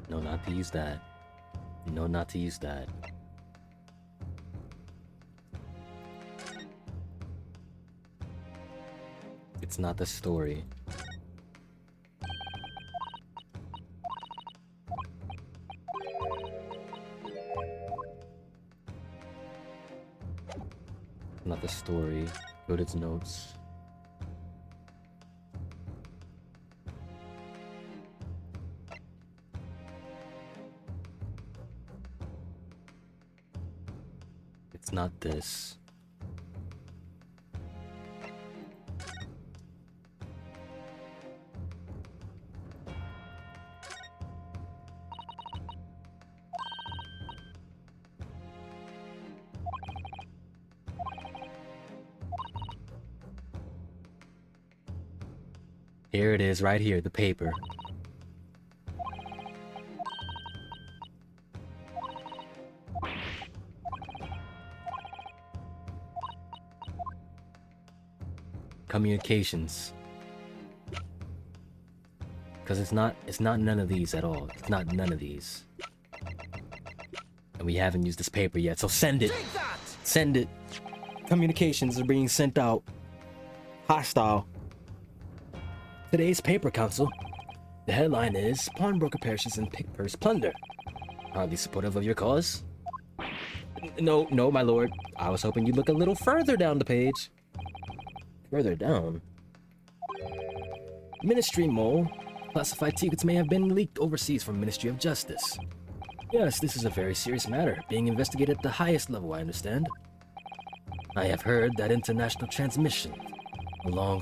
No, not to use that. No, not to use that. It's not the story. Not the story. Go to its notes. It's not this. Here it is, right here, the paper. Communications. Because it's not none of these at all. It's not none of these. And we haven't used this paper yet, so send it. Take that! Send it. Communications are being sent out. Hostile. Today's paper, Council. The headline is Pawnbroker Perishes in Pick Purse Plunder. Hardly supportive of your cause? No, my lord. I was hoping you'd look a little further down the page. Further down? Ministry Mole. Classified secrets may have been leaked overseas from Ministry of Justice. Yes, this is a very serious matter, being investigated at the highest level, I understand. I have heard that international transmission along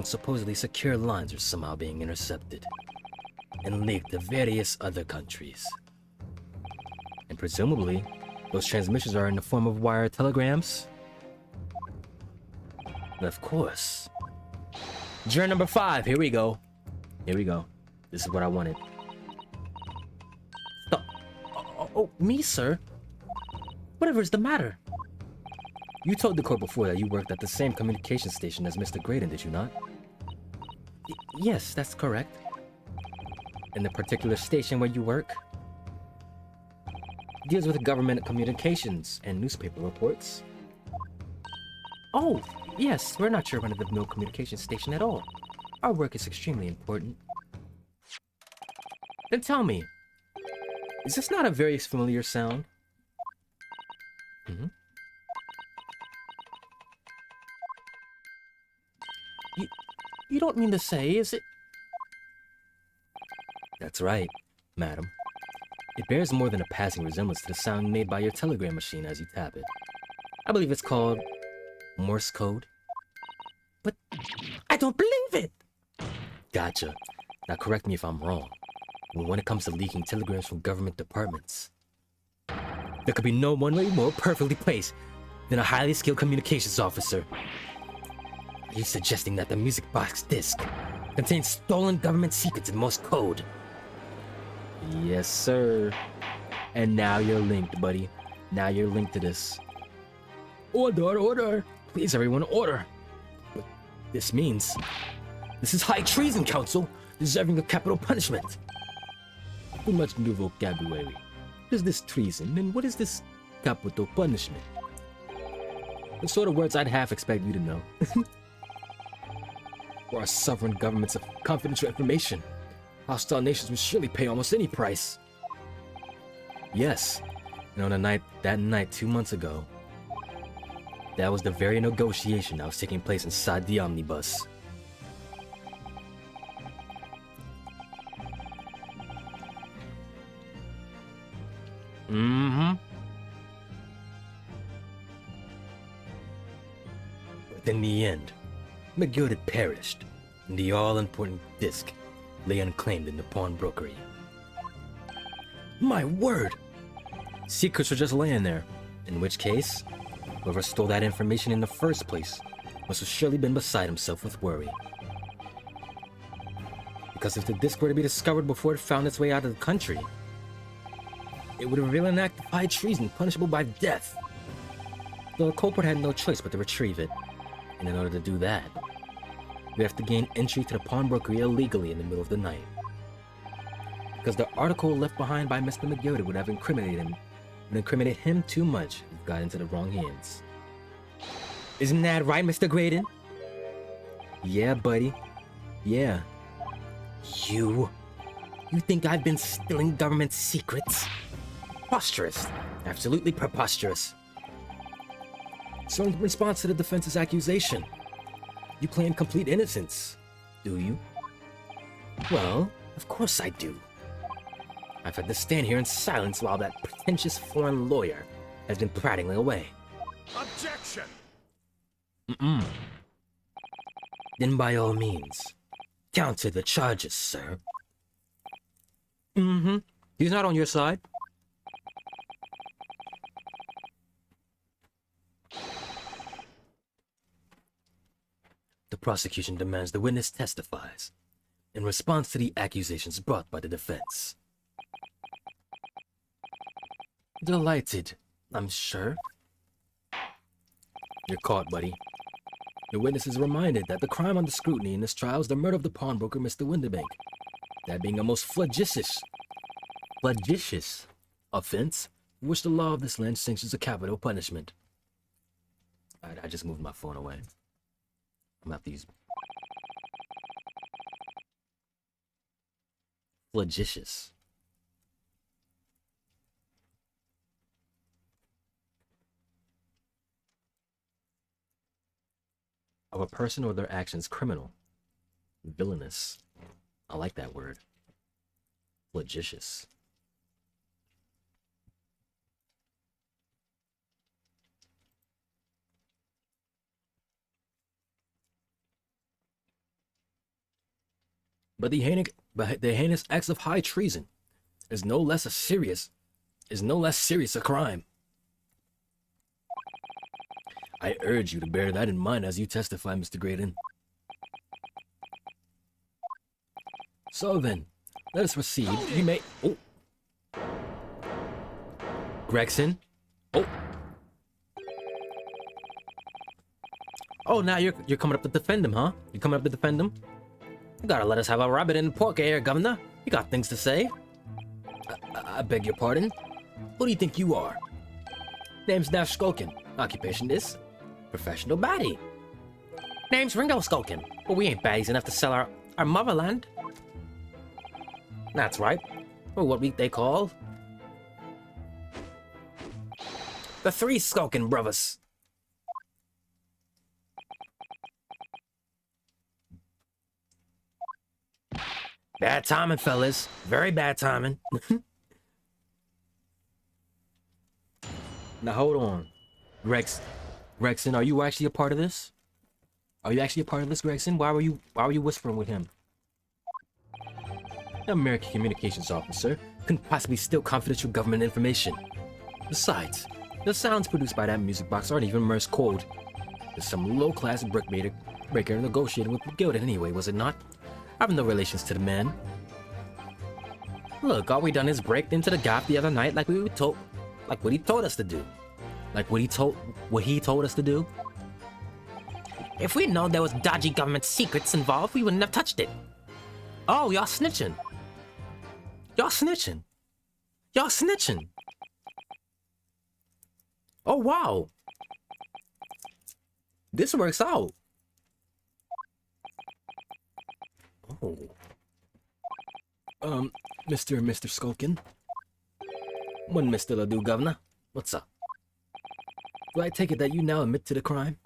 supposedly secure lines are somehow being intercepted and leaked to various other countries. And presumably, those transmissions are in the form of wire telegrams? Of course. Juror number 5, here we go. Here we go. This is what I wanted. Stop. Oh, me, sir? Whatever is the matter? You told the court before that you worked at the same communication station as Mr. Graydon, did you not? Yes, that's correct. And the particular station where you work deals with government communications and newspaper reports. Oh, yes, we're not your run-of-the-mill communication station at all. Our work is extremely important. Then tell me, is this not a very familiar sound? Mm-hmm. You don't mean to say, is it? That's right, madam. It bears more than a passing resemblance to the sound made by your telegram machine as you tap it. I believe it's called Morse code. But I don't believe it! Gotcha. Now correct me if I'm wrong. But when it comes to leaking telegrams from government departments, there could be no one way more perfectly placed than a highly skilled communications officer. Are you suggesting that the music box disc contains stolen government secrets in Morse code? Yes, sir. And now you're linked, buddy. Now you're linked to this. Order, order. Please, everyone, order. But this means... This is high treason, Council, deserving of capital punishment. Too much new vocabulary. What is this treason, and what is this capital punishment? The sort of words I'd half expect you to know. For our sovereign governments of confidential information, hostile nations would surely pay almost any price. Yes, and on that night 2 months ago, that was the very negotiation that was taking place inside the omnibus. But in the end, McGill had perished, and the all-important disc lay unclaimed in the pawnbrokery. My word! Secrets were just laying there, in which case, whoever stole that information in the first place must have surely been beside himself with worry. Because if the disc were to be discovered before it found its way out of the country, it would reveal an act of high treason punishable by death. The culprit had no choice but to retrieve it, and in order to do that, we have to gain entry to the pawnbrokery illegally in the middle of the night. Because the article left behind by Mr. McGilda would have incriminated him too much if it got into the wrong hands. Isn't that right, Mr. Graydon? Yeah, buddy. Yeah. You think I've been stealing government secrets? Preposterous. Absolutely preposterous. So in response to the defense's accusation, you claim complete innocence, do you? Well, of course I do. I've had to stand here in silence while that pretentious foreign lawyer has been prattling away. Objection! Then by all means, counter the charges, sir. He's not on your side. The prosecution demands the witness testifies in response to the accusations brought by the defense. Delighted, I'm sure. You're caught, buddy. The witness is reminded that the crime under scrutiny in this trial is the murder of the pawnbroker, Mr. Winterbank. That being a most flagitious offense, for which the law of this land sanctions a capital punishment. Alright, I just moved my phone away. I'm out these. Flagitious. Of a person or their actions criminal. Villainous. I like that word. Flagitious. But the heinous acts of high treason is no less serious a crime. I urge you to bear that in mind as you testify, Mr. Graydon. So then, let us proceed. You may... Oh. Gregson? Oh. Oh, now you're coming up to defend him, huh? You coming up to defend him? You gotta let us have a rabbit in the pork here, Governor. You got things to say. I beg your pardon? Who do you think you are? Name's Nash Skulkin. Occupation is professional baddie. Name's Ringo Skulkin. But we ain't baddies enough to sell our motherland. That's right. Or what they call the Three Skulkin Brothers. Bad timing, fellas. Very bad timing. Now hold on. Gregson, are you actually a part of this? Are you actually a part of this, Gregson? Why were you whispering with him? An American communications officer couldn't possibly steal confidential government information. Besides, the sounds produced by that music box aren't even Morse code. There's some low-class breaker negotiating with the Gilded anyway, was it not? I have no relations to the man. Look, all we done is break into the gap the other night like we were told, like what he told us to do. Like what he told us to do. If we'd known there was dodgy government secrets involved, we wouldn't have touched it. Oh, y'all snitching. Y'all snitching. Y'all snitching. Oh, wow. This works out. Oh. Mr. Skulkin. One Mr. Ledoux, Governor. What's up? Do I take it that you now admit to the crime?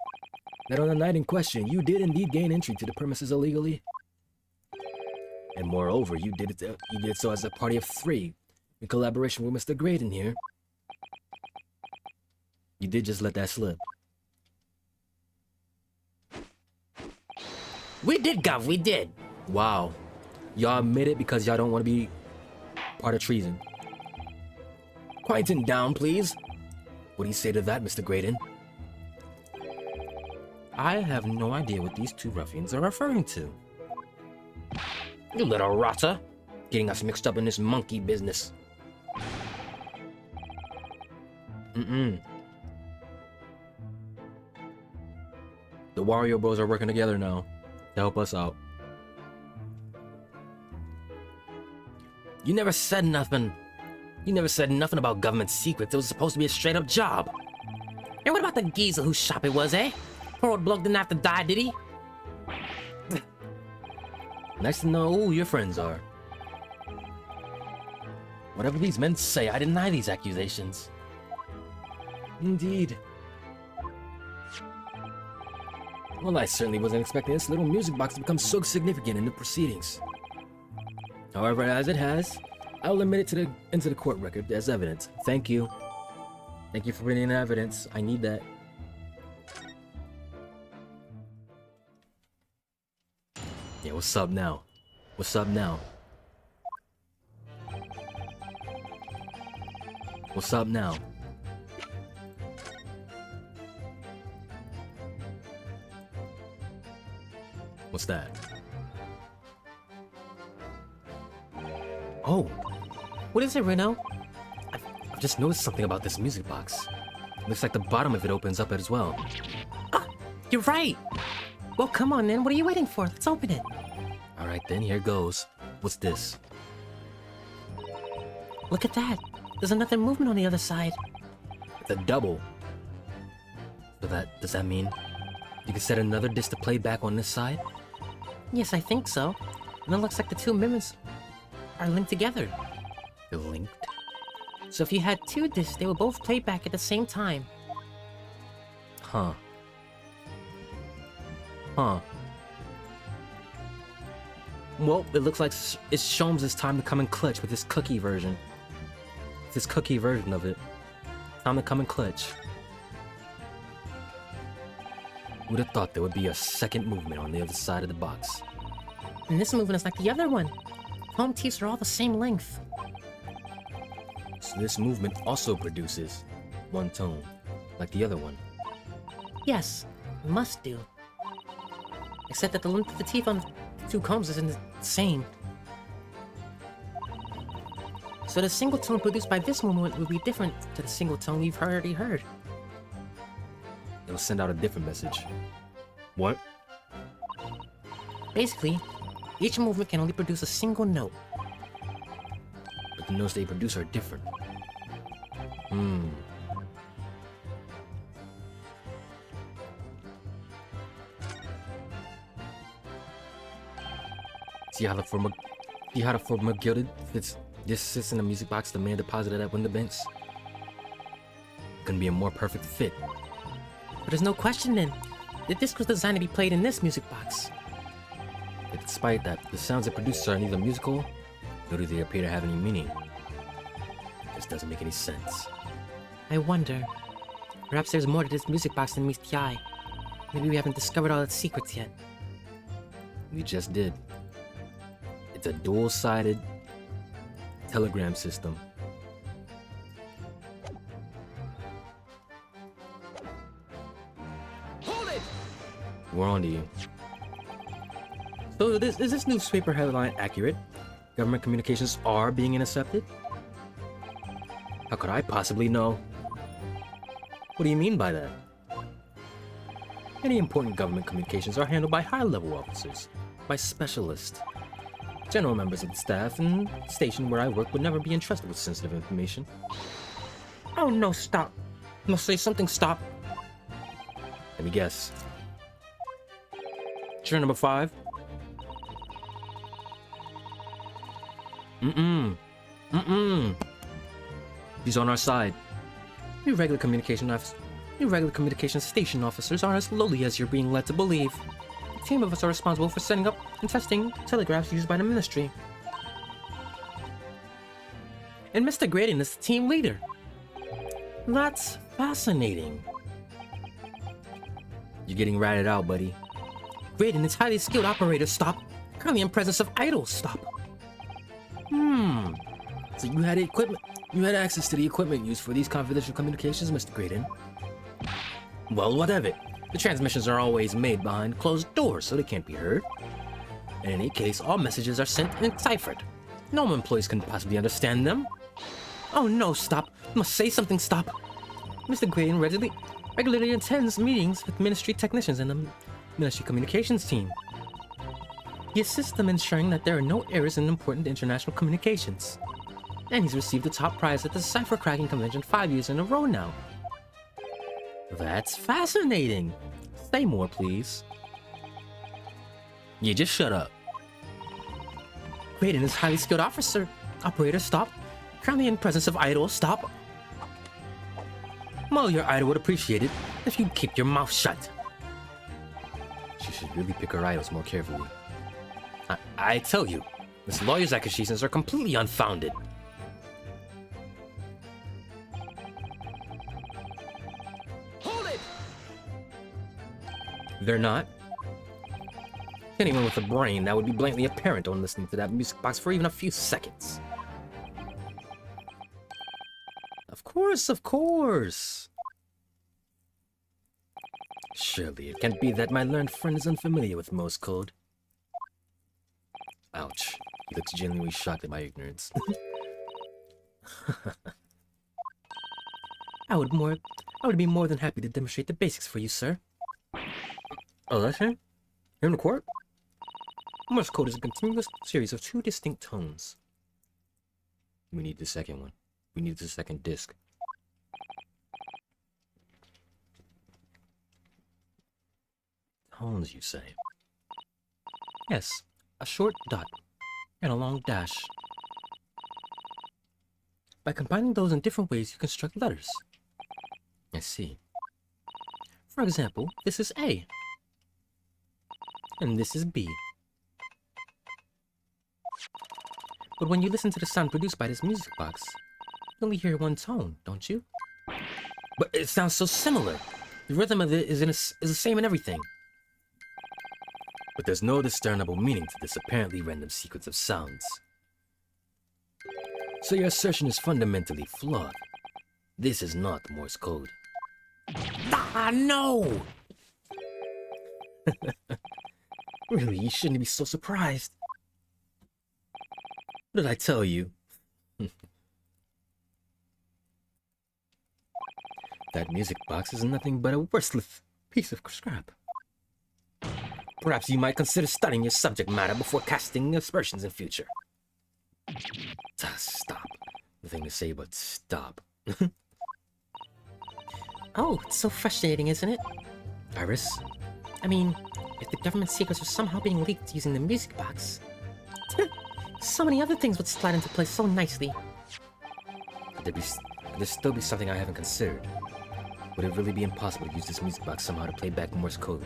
That on the night in question, you did indeed gain entry to the premises illegally? And moreover, you did so as a party of 3, in collaboration with Mr. Graydon here. You did just let that slip. We did, Gov, we did. Wow. Y'all admit it because y'all don't want to be part of treason. Quieten down, please. What do you say to that, Mr. Graydon? I have no idea what these two ruffians are referring to. You little rotter. Getting us mixed up in this monkey business. The Wario Bros are working together now to help us out. You never said nothing. You never said nothing about government secrets. It was supposed to be a straight up job. And what about the geezer whose shop it was, eh? Poor old bloke didn't have to die, did he? Nice to know who your friends are. Whatever these men say, I deny these accusations. Indeed. Well, I certainly wasn't expecting this little music box to become so significant in the proceedings. However, as it has, I will admit it into the court record as evidence. Thank you. Thank you for bringing in evidence. I need that. Yeah, what's up now? What's up now? What's up now? What's that? Oh, what is it, Reno? I've just noticed something about this music box. Looks like the bottom of it opens up as well. Ah, you're right. Well, come on then. What are you waiting for? Let's open it. Alright then, here goes. What's this? Look at that. There's another movement on the other side. It's a double. So does that mean you can set another disc to play back on this side? Yes, I think so. And it looks like the two movements are linked together. They're linked? So if you had 2 discs, they would both play back at the same time. Huh. Huh. Well, it looks like it's Sholmes' time to come in clutch with this cookie version. This cookie version of it. Time to come in clutch. Would have thought there would be a second movement on the other side of the box. And this movement is like the other one. Home teeth are all the same length. So this movement also produces one tone, like the other one. Yes, it must do. Except that the length of the teeth on the 2 combs isn't the same. So the single tone produced by this movement will be different to the single tone we've already heard. It'll send out a different message. What? Basically, each movement can only produce a single note. But the notes they produce are different. See how the former gilded fits this sits in the music box the man deposited at Window Banks? Couldn't be a more perfect fit. But there's no question then. The disc was designed to be played in this music box. But despite that, the sounds it produces are neither musical, nor do they appear to have any meaning. This doesn't make any sense. I wonder. Perhaps there's more to this music box than meets the eye. Maybe we haven't discovered all its secrets yet. We just did. It's a dual-sided telegram system. Hold it! We're on to you. So is this newspaper headline accurate? government communications are being intercepted? How could I possibly know? What do you mean by that? Any important government communications are handled by high-level officers, by specialists. General members of the staff and station where I work would never be entrusted with sensitive information. Oh no, stop. Must say something, stop. Let me guess. Chair number 5? He's on our side. You regular communication station officers are as lowly as you're being led to believe. A team of us are responsible for setting up and testing telegraphs used by the ministry. And Mr. Graydon is the team leader. That's fascinating. You're getting ratted out, buddy. Graydon is highly skilled operator, stop. Currently in presence of idols, stop. So you had access to the equipment used for these confidential communications, Mr. Graydon? Well, what of it? The transmissions are always made behind closed doors, so they can't be heard. In any case, all messages are sent and ciphered. No employees can possibly understand them. Oh no, stop. Must say something, stop. Mr. Graydon regularly attends meetings with ministry technicians and the ministry communications team. He assists them ensuring that there are no errors in important international communications. And he's received the top prize at the Cipher Cracking Convention 5 years in a row now. That's fascinating. Say more, please. You just shut up. Graydon is highly skilled officer. Operator, stop. Currently in presence of idol, stop. Well, your idol would appreciate it if you'd keep your mouth shut. She should really pick her idols more carefully. I tell you, this lawyer's accusations are completely unfounded. Hold it! They're not. Anyone with a brain, that would be blatantly apparent on listening to that music box for even a few seconds. Of course. Surely it can't be that my learned friend is unfamiliar with Morse code. Ouch. He looks genuinely shocked at my ignorance. I would be more than happy to demonstrate the basics for you, sir. Oh, that's him? Here in the court? Morse code is a continuous series of 2 distinct tones. We need the second one. We need the second disc. Tones, you say? Yes, a short dot and a long dash. By combining those in different ways, you construct letters. I see. For example, this is A. And this is B. But when you listen to the sound produced by this music box, you only hear one tone, don't you? But it sounds so similar. The rhythm of it is the same in everything. But there's no discernible meaning to this apparently random sequence of sounds. So your assertion is fundamentally flawed. This is not Morse code. Ah, no! Really, you shouldn't be so surprised. What did I tell you? That music box is nothing but a worthless piece of scrap. Perhaps you might consider studying your subject matter before casting aspersions in future. Stop. Nothing to say but stop. Oh, it's so frustrating, isn't it? Iris? I mean, if the government secrets are somehow being leaked using the music box, so many other things would slide into place so nicely. Could there still be something I haven't considered? Would it really be impossible to use this music box somehow to play back Morse code?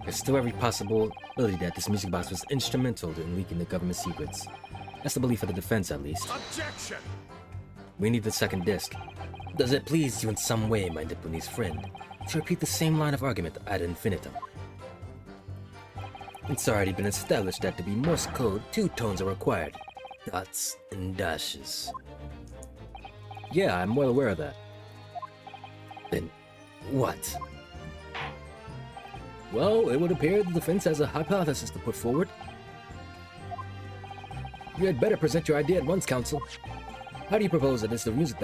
There's still every possibility that this music box was instrumental in leaking the government secrets. That's the belief of the defense, at least. Objection! We need the second disc. Does it please you in some way, my Nipponese friend, to repeat the same line of argument ad infinitum? It's already been established that to be Morse code, 2 tones are required. Dots and dashes. Yeah, I'm well aware of that. Then what? Well, it would appear the defense has a hypothesis to put forward. You had better present your idea at once, counsel. How do you propose that this music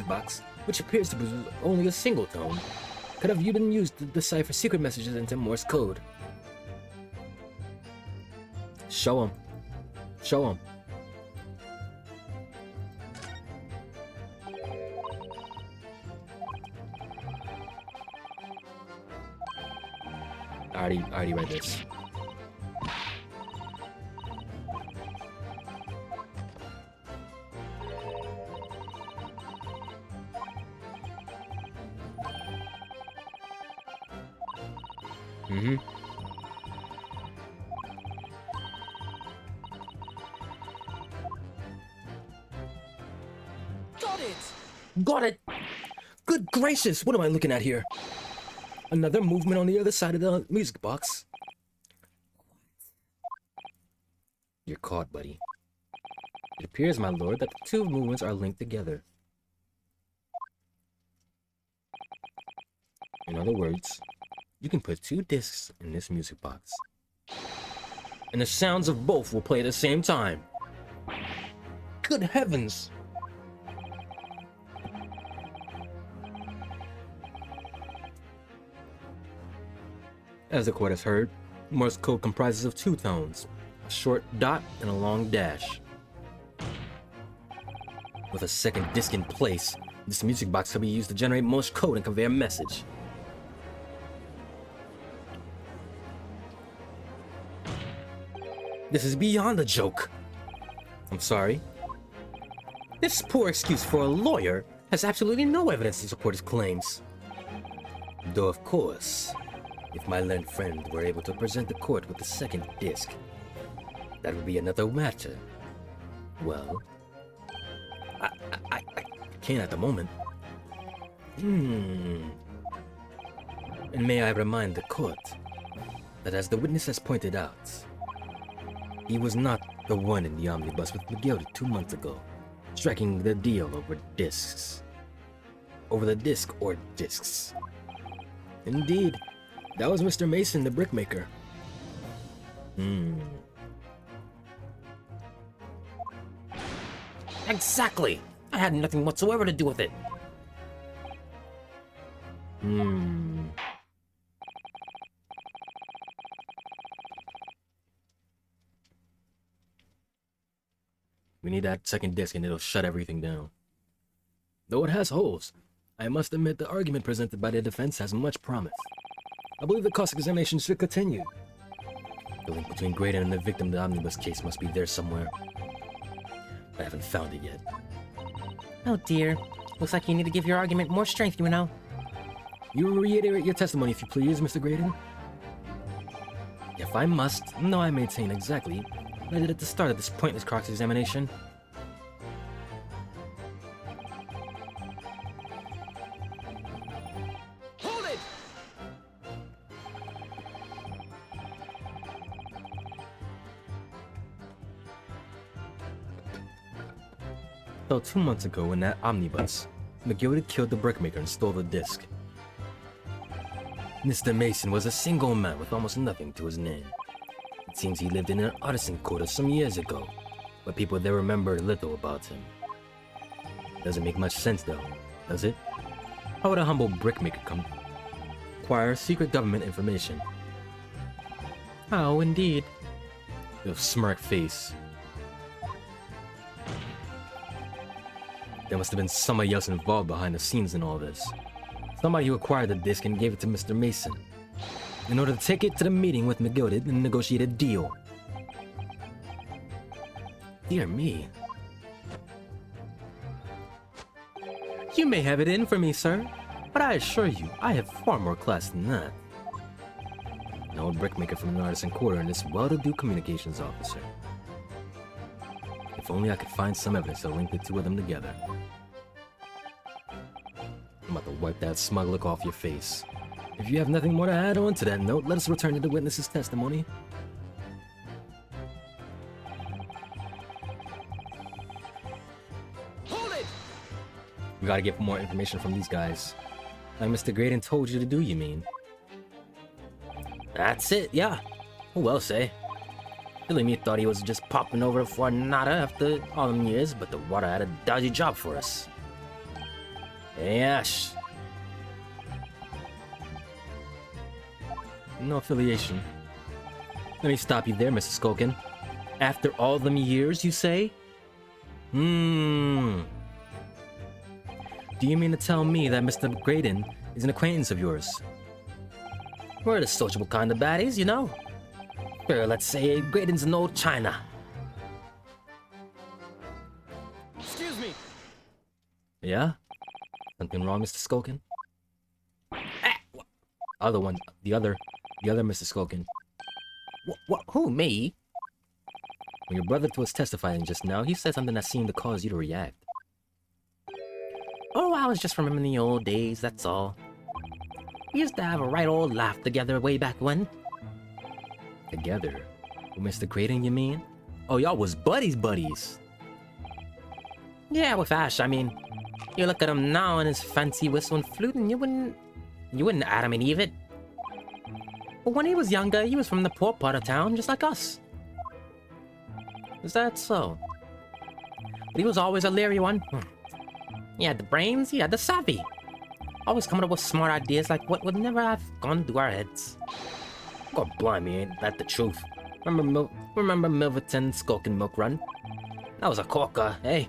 box, which appears to possess only a single tone, could have been used to decipher secret messages into Morse code? Show him. Show him. I already read this. Mm-hmm. Got it! Got it! Good gracious, what am I looking at here? Another movement on the other side of the music box. You're caught, buddy. It appears, my lord, that the two movements are linked together. In other words, you can put two discs in this music box, and the sounds of both will play at the same time. Good heavens! As the court has heard, Morse code comprises of two tones, a short dot and a long dash. With a second disc in place, this music box can be used to generate Morse code and convey a message. This is beyond a joke. I'm sorry. This poor excuse for a lawyer has absolutely no evidence to support his claims. Though, of course, if my learned friend were able to present the court with the second disc, that would be another matter. Well, I can't at the moment. And may I remind the court that, as the witness has pointed out, he was not the one in the omnibus with McGildy 2 months ago, striking the deal over discs. Over the disc or discs. Indeed, that was Mr. Mason, the brickmaker. Exactly! I had nothing whatsoever to do with it. We need that second disc and it'll shut everything down. Though it has holes, I must admit the argument presented by the defense has much promise. I believe the cross-examination should continue. The link between Graydon and the victim of the omnibus case must be there somewhere. I haven't found it yet. Oh dear. Looks like you need to give your argument more strength, you know. You reiterate your testimony if you please, Mr. Graydon. If I must, no, I maintain exactly what I did at the start of this pointless cross-examination. Hold it! So 2 months ago in that omnibus, McGildy killed the brickmaker and stole the disc. Mr. Mason was a single man with almost nothing to his name. It seems he lived in an artisan quarter some years ago, but people there remember little about him. Doesn't make much sense though, does it? How would a humble brickmaker come acquire secret government information? How indeed. With a smirk face. There must have been somebody else involved behind the scenes in all this. Somebody who acquired the disc and gave it to Mr. Mason in order to take it to the meeting with McGildy and negotiate a deal. Dear me. You may have it in for me, sir, but I assure you, I have far more class than that. An old brickmaker from an artisan quarter and this well-to-do communications officer. If only I could find some evidence to link the two of them together. I'm about to wipe that smug look off your face. If you have nothing more to add on to that note, let us return to the witness's testimony. Hold it! We gotta get more information from these guys. Like Mr. Graydon told you to do, you mean? That's it, yeah. Who else, eh? Billy me thought he was just popping over for nada after all them years, but the water had a dodgy job for us. Hey, Ash. No affiliation. Let me stop you there, Mr. Skulkin. After all them years, you say? Do you mean to tell me that Mr. Graydon is an acquaintance of yours? We're the sociable kind of baddies, you know? Or let's say Graydon's an old China. Excuse me. Yeah? Something wrong, Mr. Skulkin? Other one, the other Mr. Skulkin. What? Who, me? When your brother was testifying just now, he said something that seemed to cause you to react. Oh, I was just remembering the old days, that's all. We used to have a right old laugh together way back when. Together? With Mr. Graydon, you mean? Oh, y'all was buddies. Yeah, with Ash, I mean, you look at him now and his fancy whistle and flute and you wouldn't Adam and Eve it. But when he was younger, he was from the poor part of town, just like us. Is that so? But he was always a leery one. He had the brains, he had the savvy. Always coming up with smart ideas like what would never have gone through our heads. God blimey, ain't that the truth? Remember Milverton Skulkin Milk Run? That was a corker, eh?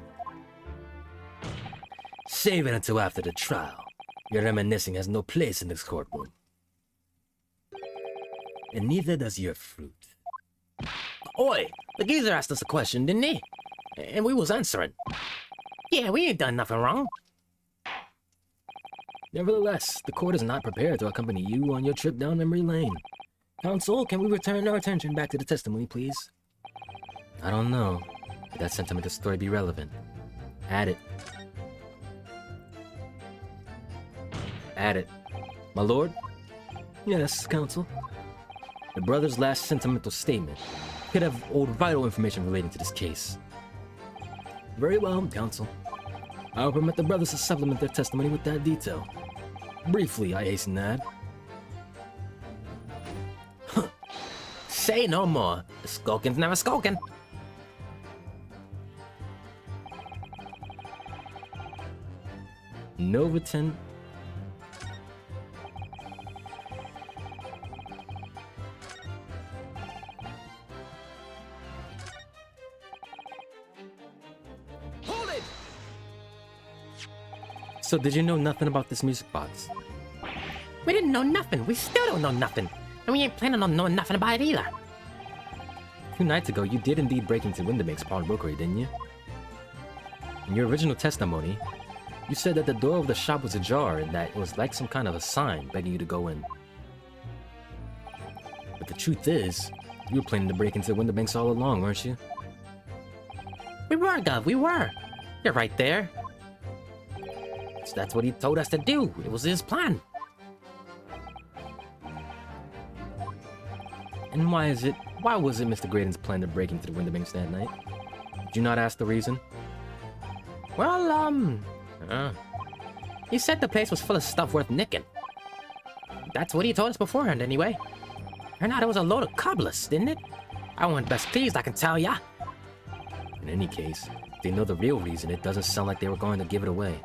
Save it until after the trial. Your reminiscing has no place in this courtroom. And neither does your fruit. Oi, the geezer asked us a question, didn't he? And we was answering. Yeah, we ain't done nothing wrong. Nevertheless, the court is not prepared to accompany you on your trip down memory lane. Counsel, can we return our attention back to the testimony, please? I don't know. Could that sentimental story be relevant? Add it. Add it. My lord? Yes, counsel. The brother's last sentimental statement could have old vital information relating to this case. Very well, counsel. I'll permit the brothers to supplement their testimony with that detail. Briefly, I hasten to add. Say no more. The skulkin's never skulking. Novaton. Hold it! So did you know nothing about this music box? We didn't know nothing. We still don't know nothing. And we ain't planning on knowing nothing about it either. 2 nights ago, you did indeed break into Windermake's pawnbrokery, didn't you? In your original testimony, you said that the door of the shop was ajar and that it was like some kind of a sign begging you to go in. But the truth is, you were planning to break into Winderbank's all along, weren't you? We were, Gov, we were. You're right there. So that's what he told us to do. It was his plan. And why was it Mr. Graydon's plan to break into the Winderbanks that night? Did you not ask the reason? Well, he said the place was full of stuff worth nicking. That's what he told us beforehand, anyway. Turned out it was a load of cobblers, didn't it? I wasn't best pleased, I can tell ya. In any case, if they know the real reason, it doesn't sound like they were going to give it away.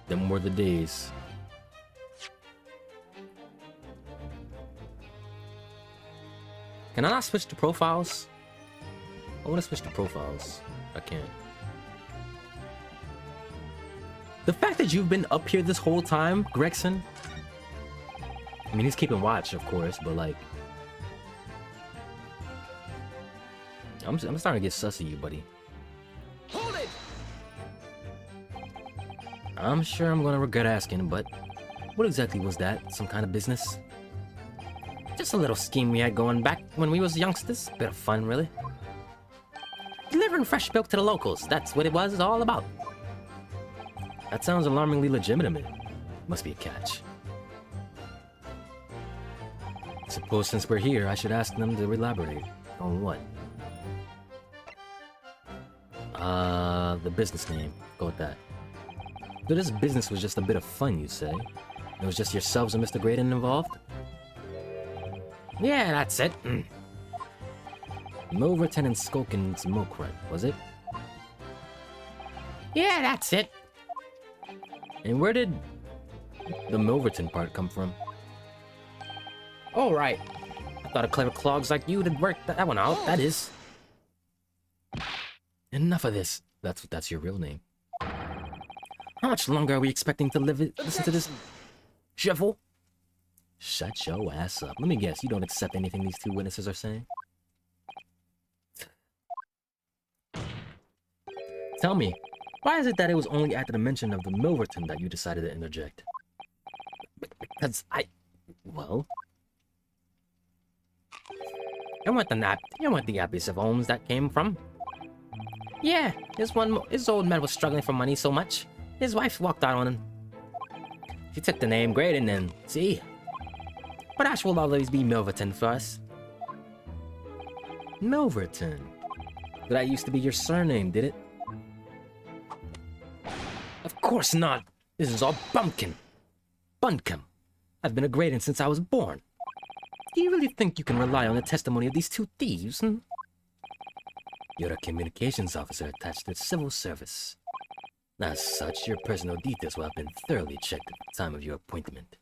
Them were the days. Can I not switch to profiles? I want to switch to profiles. I can't. The fact that you've been up here this whole time, Gregson. I mean, he's keeping watch, of course, but like... I'm starting to get sus of you, buddy. Hold it! I'm sure I'm gonna regret asking, but... What exactly was that? Some kind of business? Just a little scheme we had going back when we was youngsters. Bit of fun, really. Delivering fresh milk to the locals. That's what it was all about. That sounds alarmingly legitimate. Must be a catch. Suppose since we're here, I should ask them to elaborate. On what? The business name. Go with that. So this business was just a bit of fun, you say? It was just yourselves and Mr. Graydon involved? Yeah, that's it. Milverton and Skulkin's milk run, was it? Yeah, that's it. And where did the Milverton part come from? All right. I thought a clever clogs like you would work that one out. That is. Enough of this. That's your real name. How much longer are we expecting to listen to this shovel? Shut your ass up. Let me guess, you don't accept anything these two witnesses are saying? Tell me, why is it that it was only after the mention of the Milverton that you decided to interject? Because Well, you want the abusive homes that came from? Yeah, his old man was struggling for money so much, his wife walked out on him. She took the name Graydon and see. But Ash will always be Milverton for us. Milverton. That used to be your surname, did it? Of course not. This is all bumpkin. Buncombe. I've been a Graydon since I was born. Do you really think you can rely on the testimony of these two thieves? You're a communications officer attached to the civil service. As such, your personal details will have been thoroughly checked at the time of your appointment.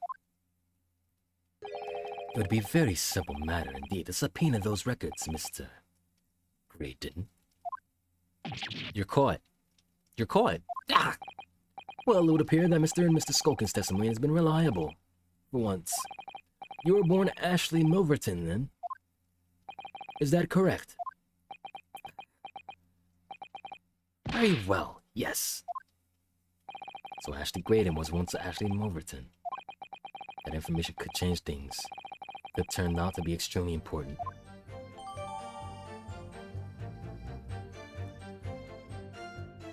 It would be a very simple matter indeed to subpoena those records, Mr. Graydon. You're caught. You're caught. Ah! Well, it would appear that Mr. and Mr. Skulkin's testimony has been reliable. For once. You were born Ashley Milverton, then? Is that correct? Very well, yes. So Ashley Graydon was once Ashley Milverton. That information could change things. Could turn out to be extremely important.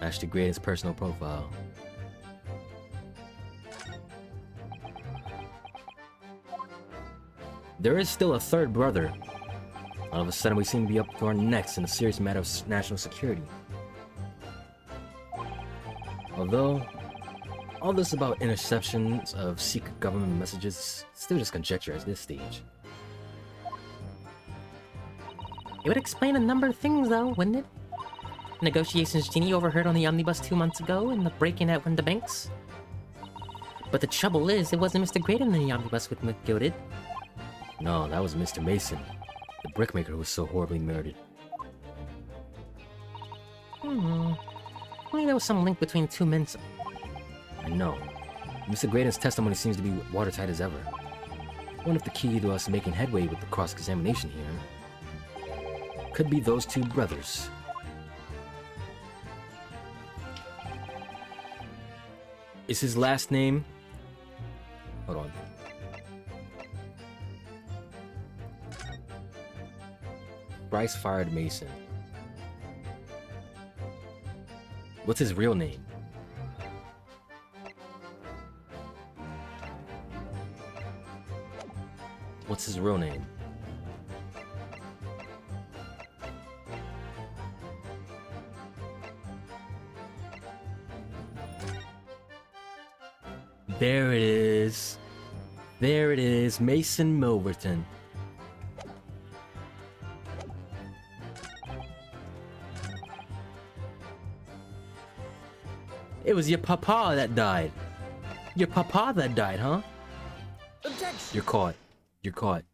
Ashley Graydon's personal profile. There is still a third brother. All of a sudden we seem to be up to our necks in a serious matter of national security. Although, all this about interceptions of secret government messages is still just conjecture at this stage. It would explain a number of things, though, wouldn't it? Negotiations Jeannie overheard on the omnibus 2 months ago and the break-in at Winda Banks. But the trouble is, it wasn't Mr. Graydon in the omnibus with McGilded. No, that was Mr. Mason, the brickmaker who was so horribly murdered. Only there was some link between the two men. I know. Mr. Graydon's testimony seems to be watertight as ever. One of the key to us making headway with the cross-examination here could be those two brothers. Is his last name... Hold on. Bryce fired Mason. What's his real name? What's his real name? There it is. There it is, Mason Milverton. It was your papa that died. Your papa that died, huh? Objection! You're caught. You're caught.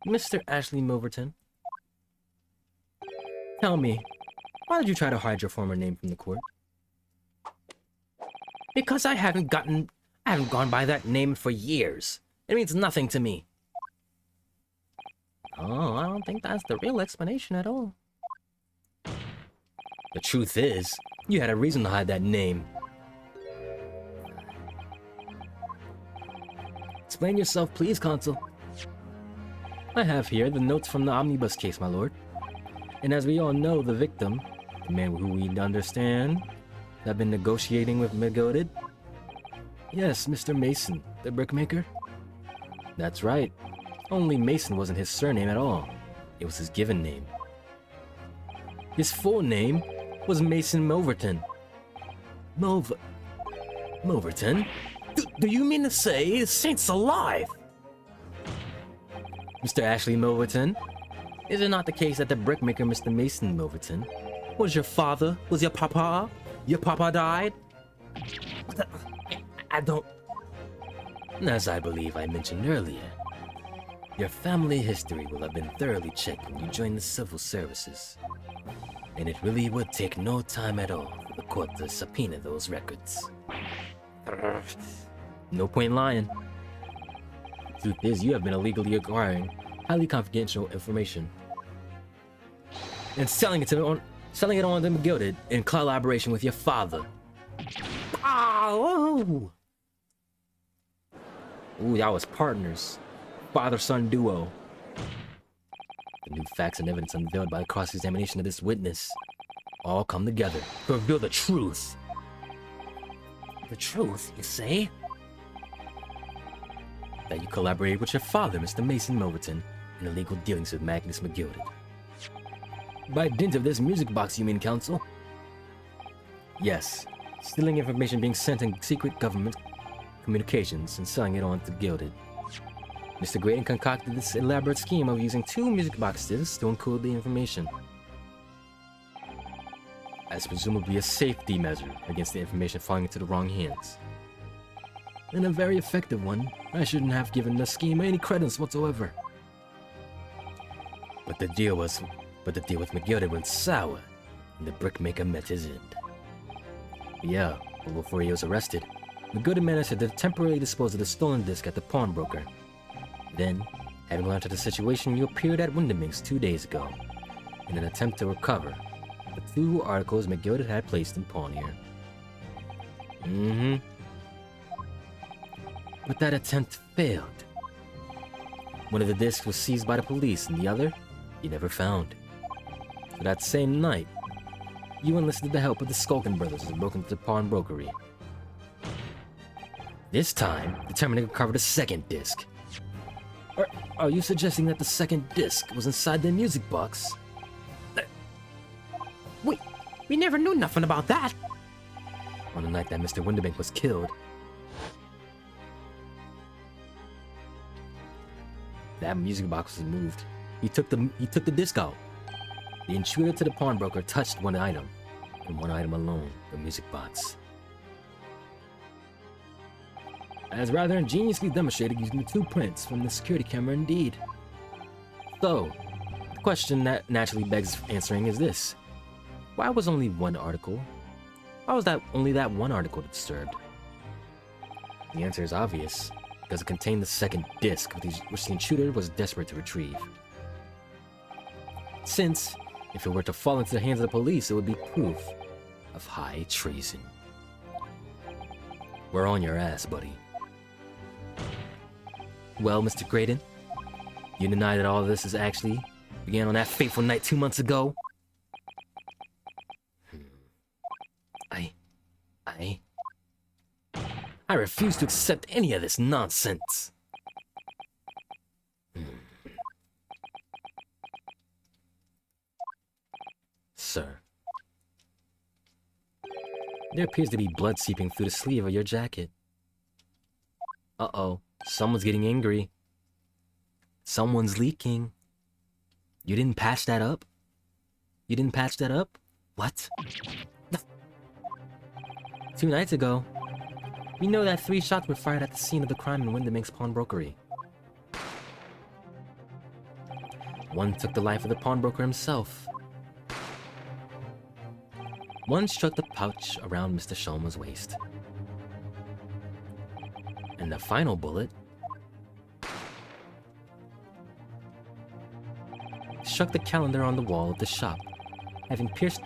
Mr. Ashley Milverton. Tell me, why did you try to hide your former name from the court? Because I haven't gone by that name for years. It means nothing to me. Oh, I don't think that's the real explanation at all. The truth is, you had a reason to hide that name. Explain yourself, please, Consul. I have here the notes from the omnibus case, my lord. And as we all know, the victim, the man who we understand, have been negotiating with McGilded. Yes, Mr. Mason, the brickmaker. That's right. Only Mason wasn't his surname at all. It was his given name. His full name was Mason Milverton. Milverton? Do you mean to say the saint's alive? Mr. Ashley Milverton? Is it not the case that the brickmaker, Mr. Mason Milverton, was your father? Was your papa? Your papa died? I don't... As I believe I mentioned earlier, your family history will have been thoroughly checked when you join the civil services. And it really would take no time at all for the court to subpoena those records. No point lying. Truth is, you have been illegally acquiring highly confidential information and selling it on the Gilded in collaboration with your father. Oh! Ooh, y'all was partners. Father-son duo. The new facts and evidence unveiled by the cross-examination of this witness all come together to reveal the truth. The truth, you say? That you collaborated with your father, Mr. Mason Milverton, in illegal dealings with Magnus McGilded. By dint of this music box, you mean, counsel? Yes. Stealing information being sent in secret government communications and selling it on to Gilded. Mr. Graydon concocted this elaborate scheme of using 2 music boxes to encode the information, as presumably a safety measure against the information falling into the wrong hands. And a very effective one. I shouldn't have given the scheme any credence whatsoever. But the deal with McGilded went sour, and the brickmaker met his end. Yeah, but before he was arrested, McGilded managed to temporarily dispose of the stolen disc at the pawnbroker. Then, having learned of the situation, you appeared at Winderming's 2 days ago, in an attempt to recover the 2 articles McGilded had placed in pawn here. But that attempt failed. One of the discs was seized by the police, and the other, you never found. So that same night, you enlisted the help of the Skulkin brothers and broke into the pawnbrokery. This time, determined to recover the second disc. Are you suggesting that the second disc was inside the music box? We never knew nothing about that. On the night that Mr. Winderbank was killed, that music box was moved. He took the disc out. The intruder to the pawnbroker touched one item, and one item alone, the music box. As rather ingeniously demonstrated using the 2 prints from the security camera indeed. So, the question that naturally begs answering is this. Why was only one article? Why was that only that one article disturbed? The answer is obvious, because it contained the second disc, which the intruder was desperate to retrieve. Since, if it were to fall into the hands of the police, it would be proof of high treason. We're on your ass, buddy. Well, Mr. Graydon, you deny that all of this is actually began on that fateful night 2 months ago? I refuse to accept any of this nonsense. Sir, there appears to be blood seeping through the sleeve of your jacket. Uh-oh, someone's getting angry. Someone's leaking. You didn't patch that up? You didn't patch that up? What? 2 nights ago, we know that 3 shots were fired at the scene of the crime in Winderming's pawnbrokery. One took the life of the pawnbroker himself. One struck the pouch around Mr. Sholma's waist. And the final bullet struck the calendar on the wall of the shop, having first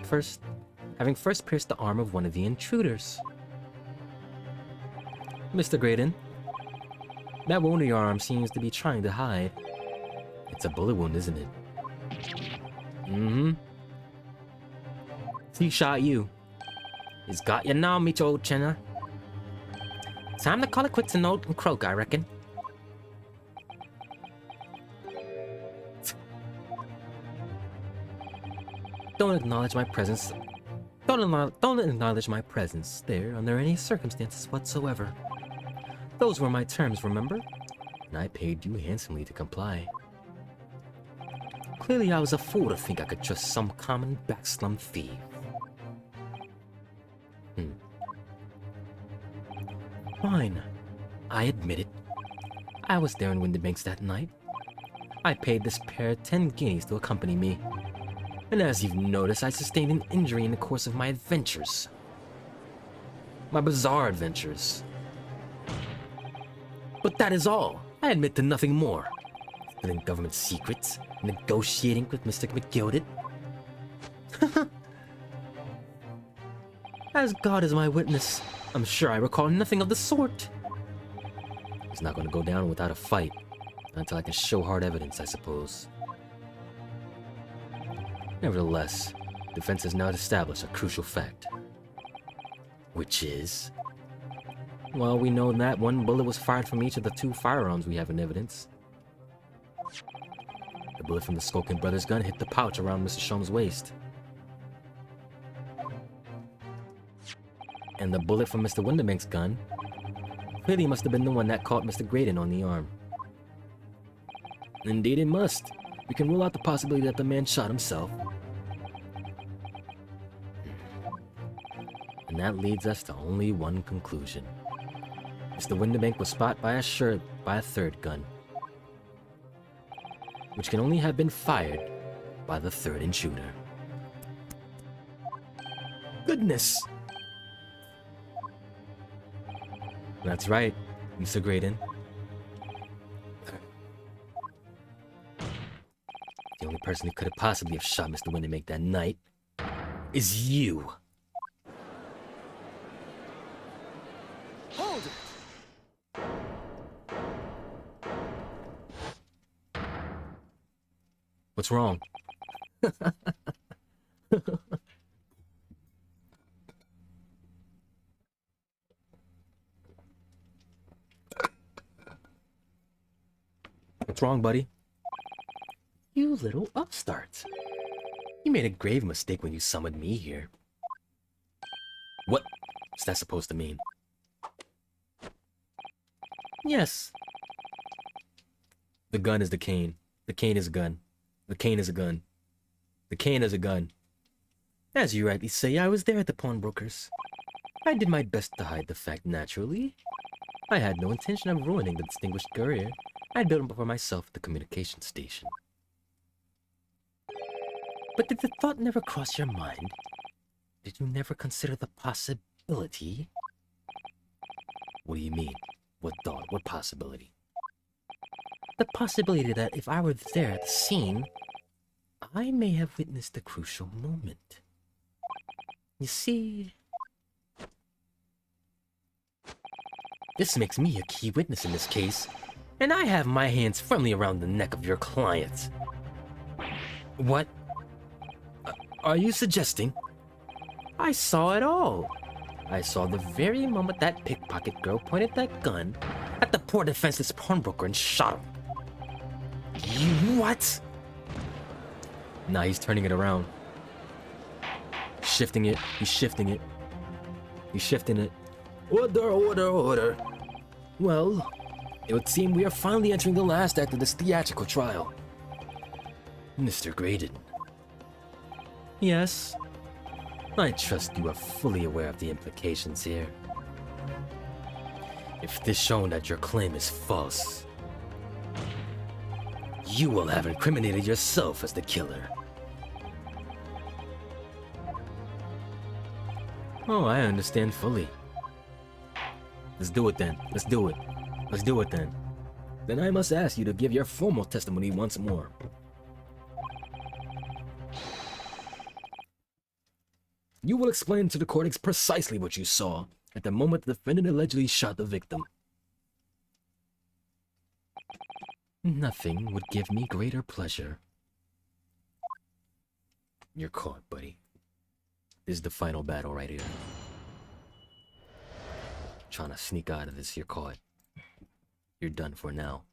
pierced the arm of one of the intruders. Mr. Graydon, that wound in your arm seems to be trying to hide. It's a bullet wound, isn't it? He shot you. He's got you now, me old chinner. Time to call it quits and note and croak, I reckon. Don't acknowledge my presence Don't acknowledge my presence there under any circumstances whatsoever. Those were my terms, remember? And I paid you handsomely to comply. Clearly I was a fool to think I could trust some common backslum thief. Fine. I admit it. I was there in Windybanks that night. I paid this pair 10 guineas to accompany me. And as you've noticed, I sustained an injury in the course of my adventures. My bizarre adventures. But that is all. I admit to nothing more. Stealing government secrets, negotiating with Mr. McGilded. As God is my witness, I'm sure I recall nothing of the sort. It's not gonna go down without a fight. Not until I can show hard evidence, I suppose. Nevertheless, defense has now established a crucial fact. Which is... Well, we know that one bullet was fired from each of the 2 firearms we have in evidence. The bullet from the Skulkin brothers' gun hit the pouch around Mr. Shum's waist. And the bullet from Mr. Winderbank's gun clearly must have been the one that caught Mr. Graydon on the arm. Indeed it must. We can rule out the possibility that the man shot himself. And that leads us to only one conclusion. Mr. Winderbank was spotted by a third gun, which can only have been fired by the third intruder. Goodness! That's right, Mr. Graydon. The only person who could have possibly have shot Mr. Winderbank that night is you. Hold it! What's wrong? What's wrong, buddy? You little upstart. You made a grave mistake when you summoned me here. What's that supposed to mean? Yes. The gun is the cane. The cane is a gun. The cane is a gun. The cane is a gun. As you rightly say, I was there at the pawnbroker's. I did my best to hide the fact naturally. I had no intention of ruining the distinguished career I built for myself at the communication station. But did the thought never cross your mind? Did you never consider the possibility? What do you mean? What thought? What possibility? The possibility that if I were there at the scene, I may have witnessed the crucial moment. You see, this makes me a key witness in this case, and I have my hands firmly around the neck of your client. What? Are you suggesting? I saw it all. I saw the very moment that pickpocket girl pointed that gun at the poor defenseless pawnbroker and shot him. You what? Nah, he's turning it around. Shifting it. He's shifting it. He's shifting it. Order, order, order. Well, it would seem we are finally entering the last act of this theatrical trial. Mr. Graydon, Yes, I trust you are fully aware of the implications here. If it is shown that your claim is false, you will have incriminated yourself as the killer. oh, I understand fully. Let's do it then. Let's do it. Let's do it then. Then I must ask you to give your formal testimony once more. You will explain to the court precisely what you saw at the moment the defendant allegedly shot the victim. Nothing would give me greater pleasure. You're caught, buddy. This is the final battle right here. Trying to sneak out of this, you're caught. You're done for now.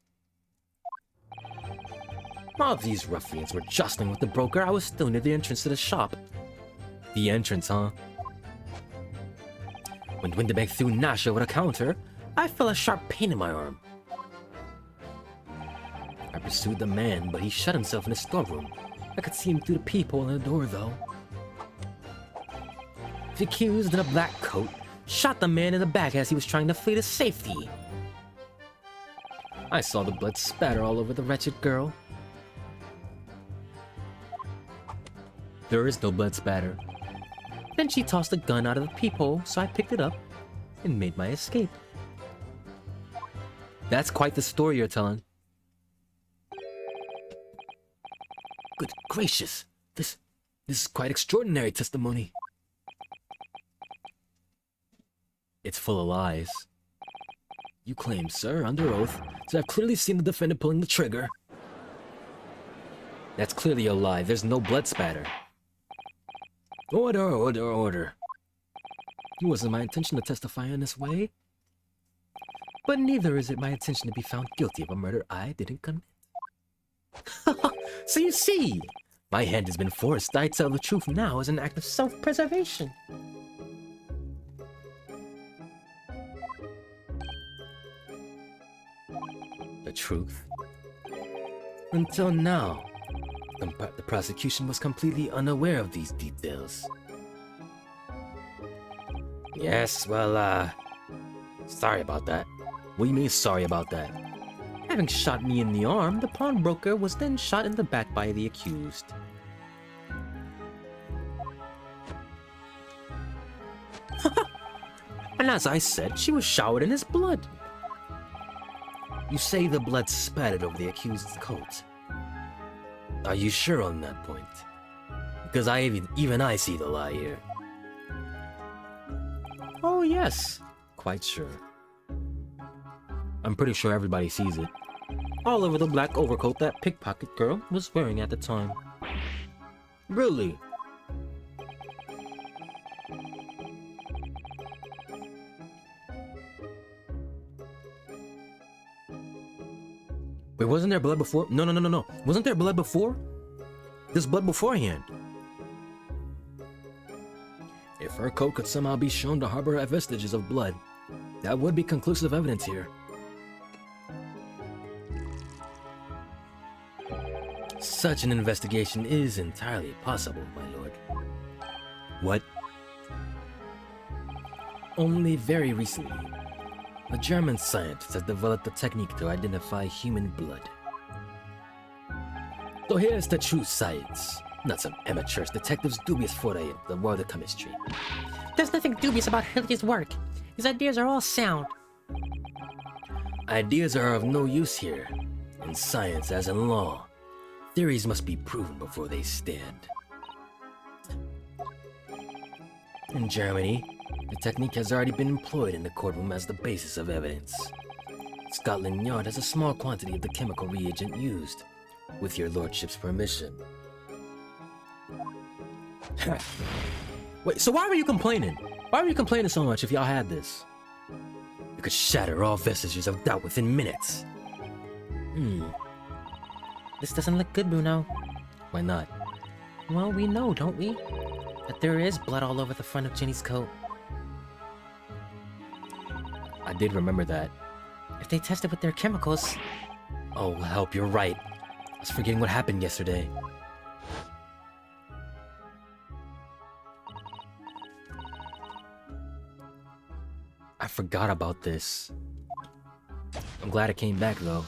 While these ruffians were jostling with the broker, I was still near the entrance to the shop. The entrance, huh? When Winterbank threw Nash over the counter, I felt a sharp pain in my arm. I pursued the man, but he shut himself in his storeroom. I could see him through the peephole in the door, though. The accused in a black coat shot the man in the back as he was trying to flee to safety. I saw the blood spatter all over the wretched girl. There is no blood spatter. Then she tossed the gun out of the peephole, so I picked it up and made my escape. That's quite the story you're telling. Good gracious, this is quite extraordinary testimony. It's full of lies. You claim, sir, under oath, to have clearly seen the defendant pulling the trigger. That's clearly a lie. There's no blood spatter. Order, order, order. It wasn't my intention to testify in this way. But neither is it my intention to be found guilty of a murder I didn't commit. So you see, my hand has been forced. I tell the truth now as an act of self-preservation. The truth? Until now, the prosecution was completely unaware of these details. Yes, well, sorry about that. What do you mean, sorry about that? Having shot me in the arm, the pawnbroker was then shot in the back by the accused. And as I said, she was showered in his blood. You say the blood spattered over the accused's coat. Are you sure on that point? Because even I see the lie here. Oh yes, quite sure. I'm pretty sure everybody sees it. All over the black overcoat that pickpocket girl was wearing at the time. Really? Wait, wasn't there blood before? No. Wasn't there blood before? There's blood beforehand. If her coat could somehow be shown to harbor vestiges of blood, that would be conclusive evidence here. Such an investigation is entirely possible, my lord. What? Only very recently, a German scientist has developed a technique to identify human blood. So here's the true science, not some amateurish detective's dubious foray into the world of chemistry. There's nothing dubious about Hilliard's work. His ideas are all sound. Ideas are of no use here. In science as in law, theories must be proven before they stand. In Germany, the technique has already been employed in the courtroom as the basis of evidence. Scotland Yard has a small quantity of the chemical reagent used, with your lordship's permission. Wait, so why were you complaining? Why were you complaining so much if y'all had this? You could shatter all vestiges of doubt within minutes. This doesn't look good, Bruno. Why not? Well, we know, don't we? That there is blood all over the front of Jenny's coat. I did remember that. If they tested with their chemicals... Oh, help, you're right. I was forgetting what happened yesterday. I forgot about this. I'm glad it came back, though.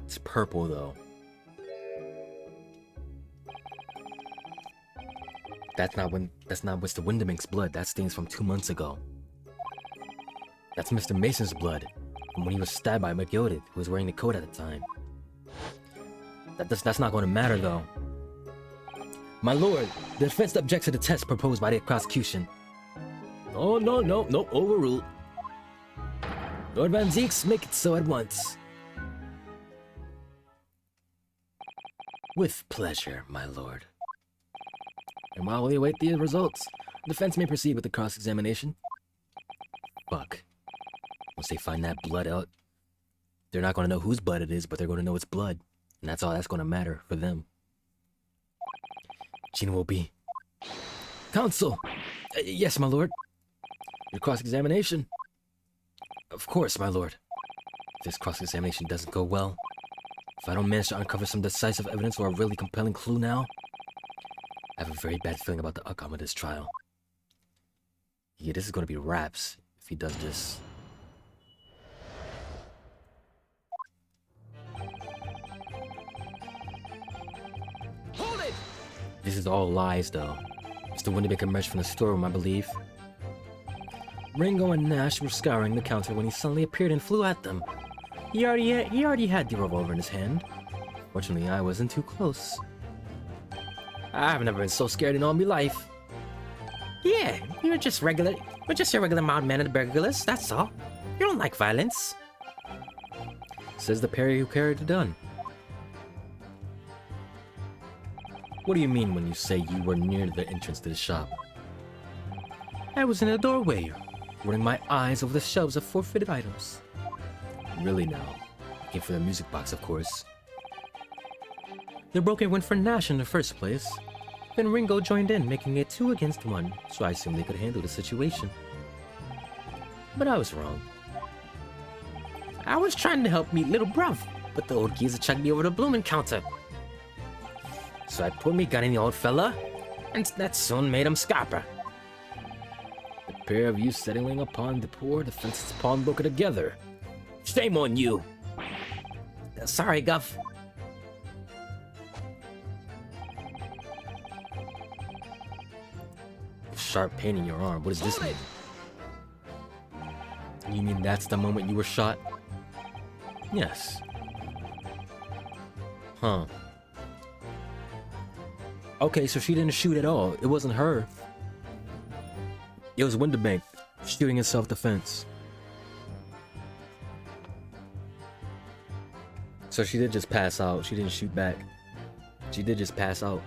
It's purple, though. That's not Mr. Windermink's blood. That stains from 2 months ago. That's Mr. Mason's blood from when he was stabbed by McGilded, who was wearing the coat at the time. That's not going to matter, though. My lord, the defense objects to the test proposed by the prosecution. Oh, no, overruled. Lord Van Zeeks, make it so at once. With pleasure, my lord. And while we await the results, the defense may proceed with the cross-examination. Fuck. Once they find that blood out, they're not going to know whose blood it is, but they're going to know it's blood. And that's all that's going to matter for them. Shinobi. Counsel! Yes, my lord. Your cross-examination? Of course, my lord. If this cross-examination doesn't go well, if I don't manage to uncover some decisive evidence or a really compelling clue now, I have a very bad feeling about the outcome of this trial. Yeah, this is going to be raps if he does this. Hold it! This is all lies, though. Mr. Winterbeck emerged from the storeroom, I believe. Ringo and Nash were scouring the counter when he suddenly appeared and flew at them. He already had the revolver in his hand. Fortunately, I wasn't too close. I've never been so scared in all my life. Yeah, we're just your regular mild mannered burglars, that's all. You don't like violence. Says the Perry who carried the gun. What do you mean when you say you were near the entrance to the shop? I was in the doorway, running my eyes over the shelves of forfeited items. Really now? Looking for the music box, of course. The broker went for Nash in the first place. Then Ringo joined in, making it 2 against 1, so I assumed they could handle the situation. But I was wrong. I was trying to help meet little bruv, but the old geezer chucked me over the bloomin' counter. So I put me gun in the old fella, and that soon made him scarper. The pair of you settling upon the poor defenseless pawnbroker together. Shame on you! Sorry, Guff. Sharp pain in your arm. What does this mean? You mean that's the moment you were shot? Yes. Huh. Okay, so she didn't shoot at all. It wasn't her. It was Winterbank shooting in self-defense. So she did just pass out. She didn't shoot back. She did just pass out.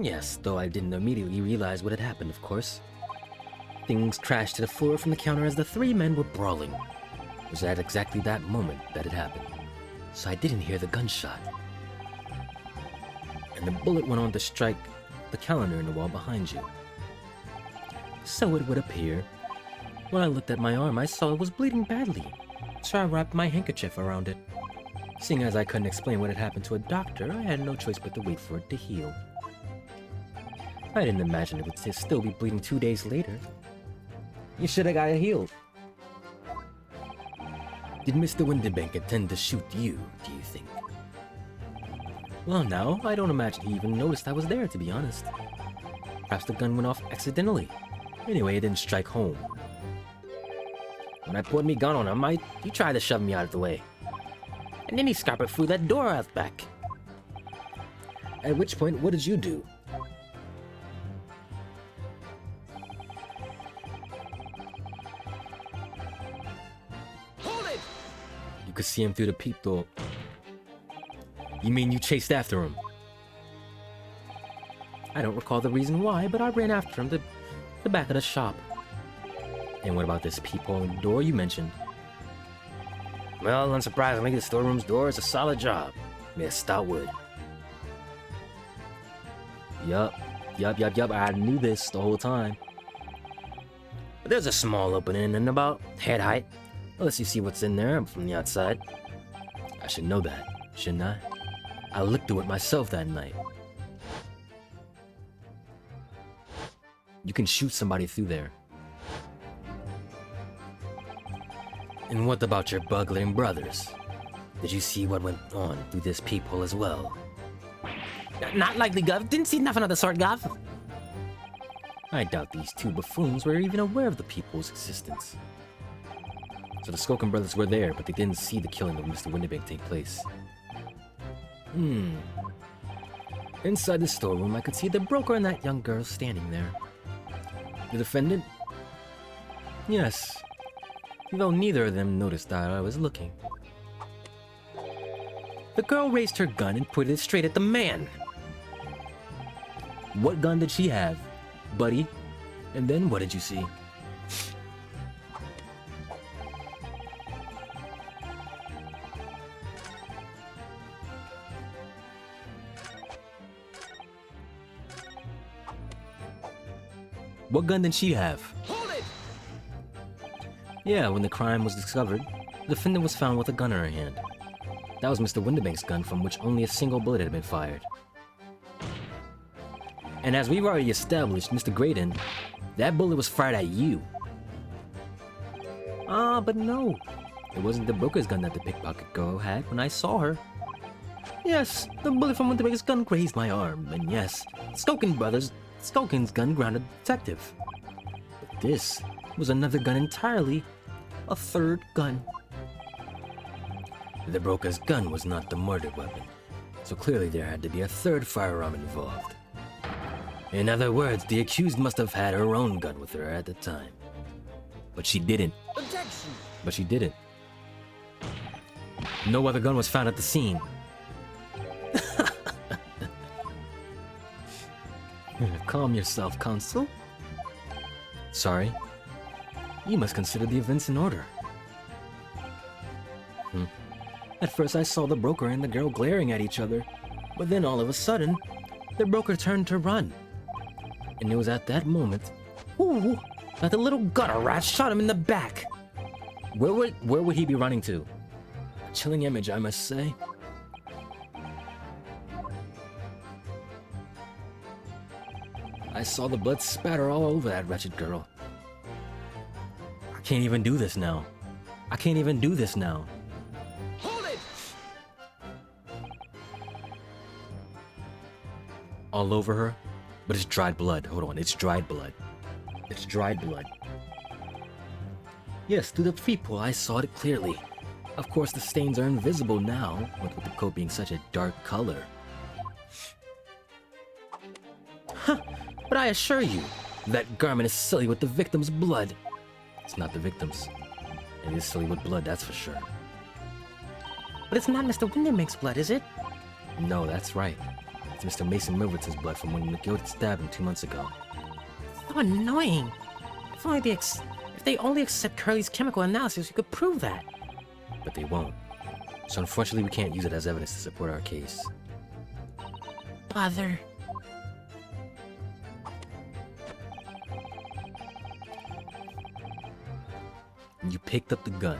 Yes, though I didn't immediately realize what had happened, of course. Things crashed to the floor from the counter as the 3 men were brawling. It was at exactly that moment that it happened, so I didn't hear the gunshot. And the bullet went on to strike the calendar in the wall behind you. So it would appear. When I looked at my arm, I saw it was bleeding badly, so I wrapped my handkerchief around it. Seeing as I couldn't explain what had happened to a doctor, I had no choice but to wait for it to heal. I didn't imagine it would still be bleeding 2 days later. You should have got it healed. Did Mr. Winterbank intend to shoot you, do you think? Well, now, I don't imagine he even noticed I was there, to be honest. Perhaps the gun went off accidentally. Anyway, it didn't strike home. When I pulled me gun on him, he tried to shove me out of the way. And then he scuppered through that door out back. At which point, what did you do? Hold it! You could see him through the peephole. You mean you chased after him? I don't recall the reason why, but I ran after him to the back of the shop. And what about this peephole in the door you mentioned? Well, unsurprisingly, the storeroom's door is a solid job. Made of stout wood. Yup. I knew this the whole time. But there's a small opening in about head height. That lets you see what's in there from the outside. I should know that, shouldn't I? I looked through it myself that night. You can shoot somebody through there. And what about your burgling brothers? Did you see what went on through this peephole as well? Not likely, Gov. Didn't see nothing of the sort, Gov. I doubt these 2 buffoons were even aware of the people's existence. So the Skoken brothers were there, but they didn't see the killing of Mr. Winterbank take place. Inside the storeroom, I could see the broker and that young girl standing there. The defendant? Yes. Though neither of them noticed that I was looking. The girl raised her gun and pointed it straight at the man. What gun did she have, buddy? And then what did you see? What gun did she have? Hold it! Yeah, when the crime was discovered, the defendant was found with a gun in her hand. That was Mr. Windibank's gun, from which only a single bullet had been fired. And as we've already established, Mr. Graydon, that bullet was fired at you. But no. It wasn't the broker's gun that the pickpocket girl had when I saw her. Yes, the bullet from Windibank's gun grazed my arm, and yes, Skulkin's gun grounded the detective. But this was another gun entirely. A third gun. The broker's gun was not the murder weapon, so clearly there had to be a third firearm involved. In other words, the accused must have had her own gun with her at the time. But she didn't. Objection! But she didn't. No other gun was found at the scene. Calm yourself, Consul. Sorry. You must consider the events in order. At first I saw the broker and the girl glaring at each other, but then all of a sudden, the broker turned to run. And it was at that moment, that the little gutter rat shot him in the back. Where would he be running to? A chilling image, I must say. I saw the blood spatter all over that wretched girl. I can't even do this now. I can't even do this now. Hold it! All over her, but it's dried blood. Hold on, it's dried blood. It's dried blood. Yes, through the peephole I saw it clearly. Of course, the stains are invisible now, with the coat being such a dark color. But I assure you, that garment is silly with the victim's blood. It's not the victim's. It is silly with blood, that's for sure. But it's not Mr. Windibank's blood, is it? No, that's right. It's Mr. Mason Milverton's blood from when McGill stabbed him 2 months ago. So annoying. If they only accept Curly's chemical analysis, you could prove that. But they won't. So unfortunately, we can't use it as evidence to support our case. Bother. You picked up the gun.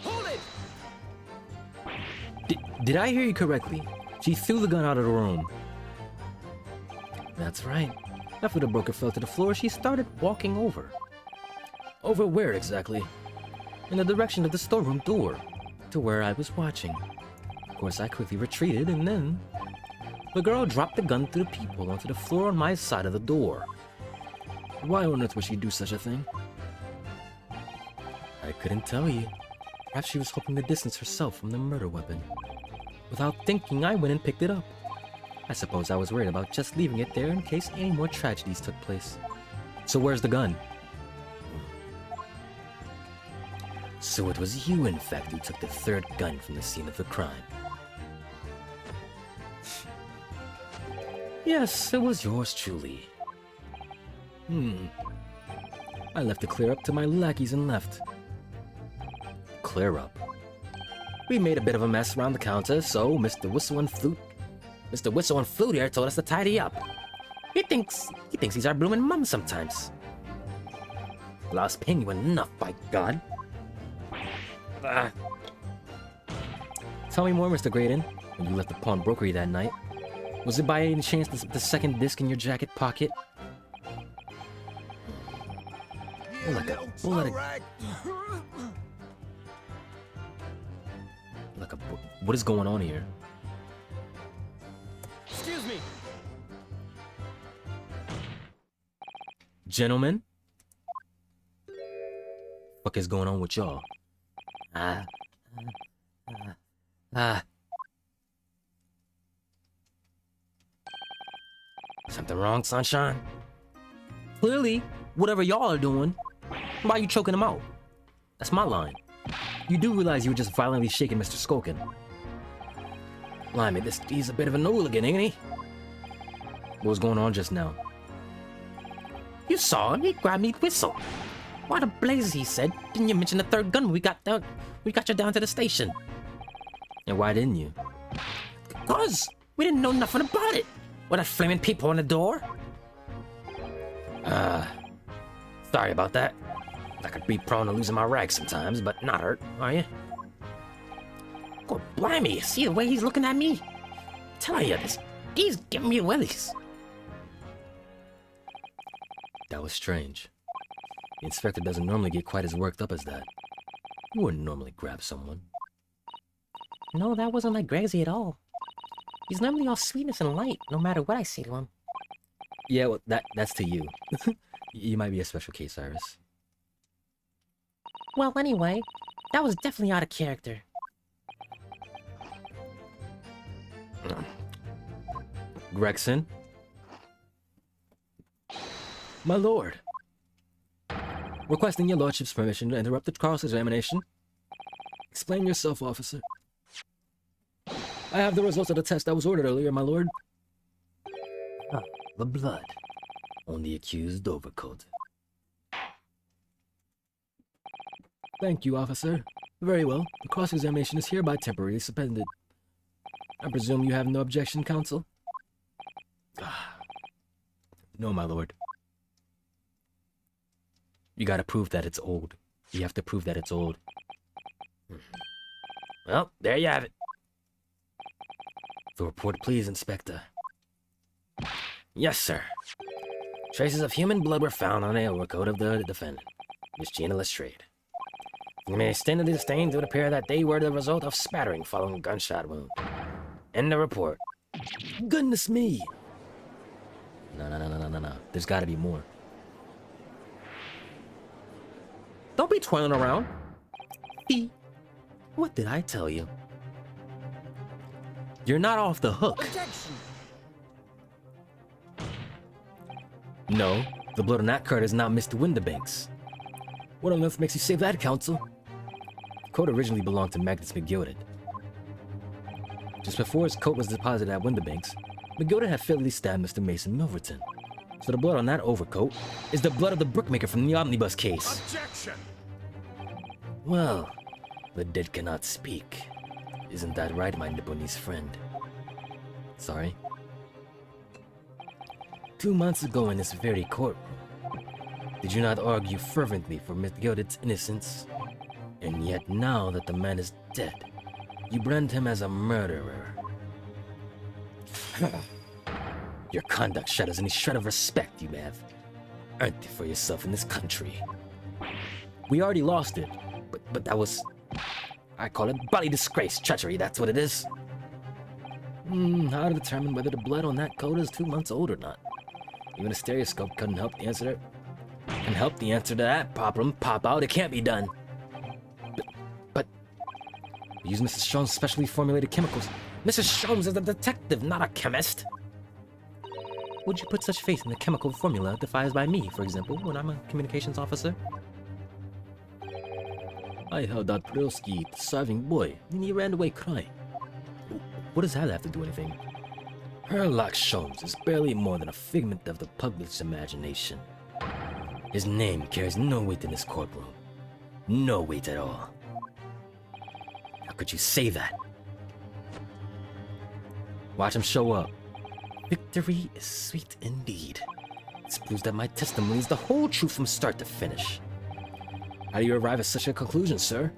Hold it! Did I hear you correctly? She threw the gun out of the room. That's right. After the broker fell to the floor, she started walking over. Over where exactly? In the direction of the storeroom door, to where I was watching. Of course, I quickly retreated, and then the girl dropped the gun through the peephole onto the floor on my side of the door. Why on earth would she do such a thing? I couldn't tell you. Perhaps she was hoping to distance herself from the murder weapon. Without thinking, I went and picked it up. I suppose I was worried about just leaving it there in case any more tragedies took place. So where's the gun? So it was you, in fact, who took the third gun from the scene of the crime. Yes, it was yours truly. I left to clear up to my lackeys and left. Clear up. We made a bit of a mess around the counter, so Mr. Whistle and Flute here told us to tidy up. He thinks he's our blooming mum sometimes. Well, I was paying you enough, by God. Tell me more, Mr. Graydon. When you left the pawnbrokery that night, was it by any chance the second disc in your jacket pocket? You Like a little bullet. toe rag. What is going on here? Excuse me! Gentlemen? What is going on with y'all? Something wrong, Sunshine? Clearly, whatever y'all are doing, why are you choking him out? That's my line. You do realize you were just violently shaking Mr. Skulkin. Blimey, he's a bit of a hooligan, ain't he? What was going on just now? You saw him, he grabbed me whistle. Why the blazes, he said, didn't you mention the third gun when we got you down to the station? And why didn't you? Cause we didn't know nothing about it. With that flaming peephole on the door. Sorry about that. I could be prone to losing my rag sometimes, but not hurt, are you? God blimey, see the way he's looking at me? Telling you this, he's giving me willies. That was strange. The inspector doesn't normally get quite as worked up as that. You wouldn't normally grab someone. No, that wasn't like Gregsy at all. He's normally all sweetness and light, no matter what I say to him. Yeah, well, that's to you. You might be a special case, Iris. Well, anyway, that was definitely out of character. Gregson? My lord. Requesting your lordship's permission to interrupt the cross-examination. Explain yourself, officer. I have the results of the test that was ordered earlier, my lord. The blood on the accused overcoat. Thank you, officer. Very well. The cross-examination is hereby temporarily suspended. I presume you have no objection, counsel? No, my lord. You gotta prove that it's old. You have to prove that it's old. Well, there you have it. The report, please, Inspector. Yes, sir. Traces of human blood were found on the overcoat of the defendant, Miss Gina Lestrade. From the extent of the stains, it would appear that they were the result of spattering following a gunshot wound. End the report. Goodness me! No. There's gotta be more. Don't be twirling around. What did I tell you? You're not off the hook. Objection! No, the blood on that card is not Mr. Windibank's. What on earth makes you say that, counsel? The coat originally belonged to Magnus McGilded. Just before his coat was deposited at Windibank's, McGilded had fatally stabbed Mr. Mason Milverton. So the blood on that overcoat is the blood of the brickmaker from the omnibus case. Objection! Well, the dead cannot speak. Isn't that right, my Nipponese friend? Sorry? 2 months ago in this very courtroom, did you not argue fervently for McGilded's innocence? And yet now that the man is dead, you brand him as a murderer. Your conduct shatters any shred of respect you may have earned it for yourself in this country. We already lost it, but that was... I call it bloody disgrace, treachery, that's what it is. How to determine whether the blood on that coat is 2 months old or not? Even a stereoscope couldn't help the answer. Can help the answer to that problem pop out. It can't be done. But we use Mrs. Sholmes' specially formulated chemicals. Mrs. Sholmes is a detective, not a chemist. Would you put such faith in the chemical formula devised by me, for example, when I'm a communications officer? I held out Prilski, the starving boy, and he ran away crying. What does that have to do with anything? Herlock Sholmes is barely more than a figment of the public's imagination. His name carries no weight in this courtroom. No weight at all. How could you say that? Watch him show up. Victory is sweet indeed. This proves that my testimony is the whole truth from start to finish. How do you arrive at such a conclusion, sir?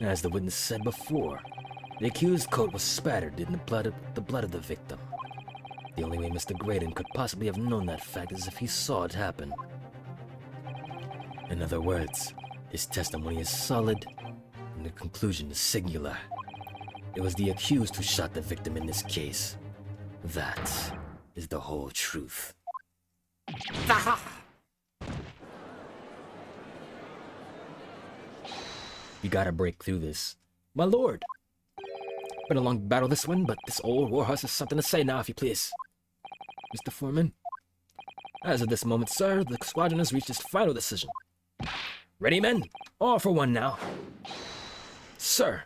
As the witness said before, the accused coat was spattered in the blood of the victim. The only way Mr. Graydon could possibly have known that fact is if he saw it happen. In other words, his testimony is solid, and the conclusion is singular. It was the accused who shot the victim in this case. That is the whole truth. You gotta break through this. My lord! Been a long battle this one, but this old warhorse has something to say now, if you please. Mr. Foreman, as of this moment, sir, the squadron has reached its final decision. Ready, men? All for one now. Sir.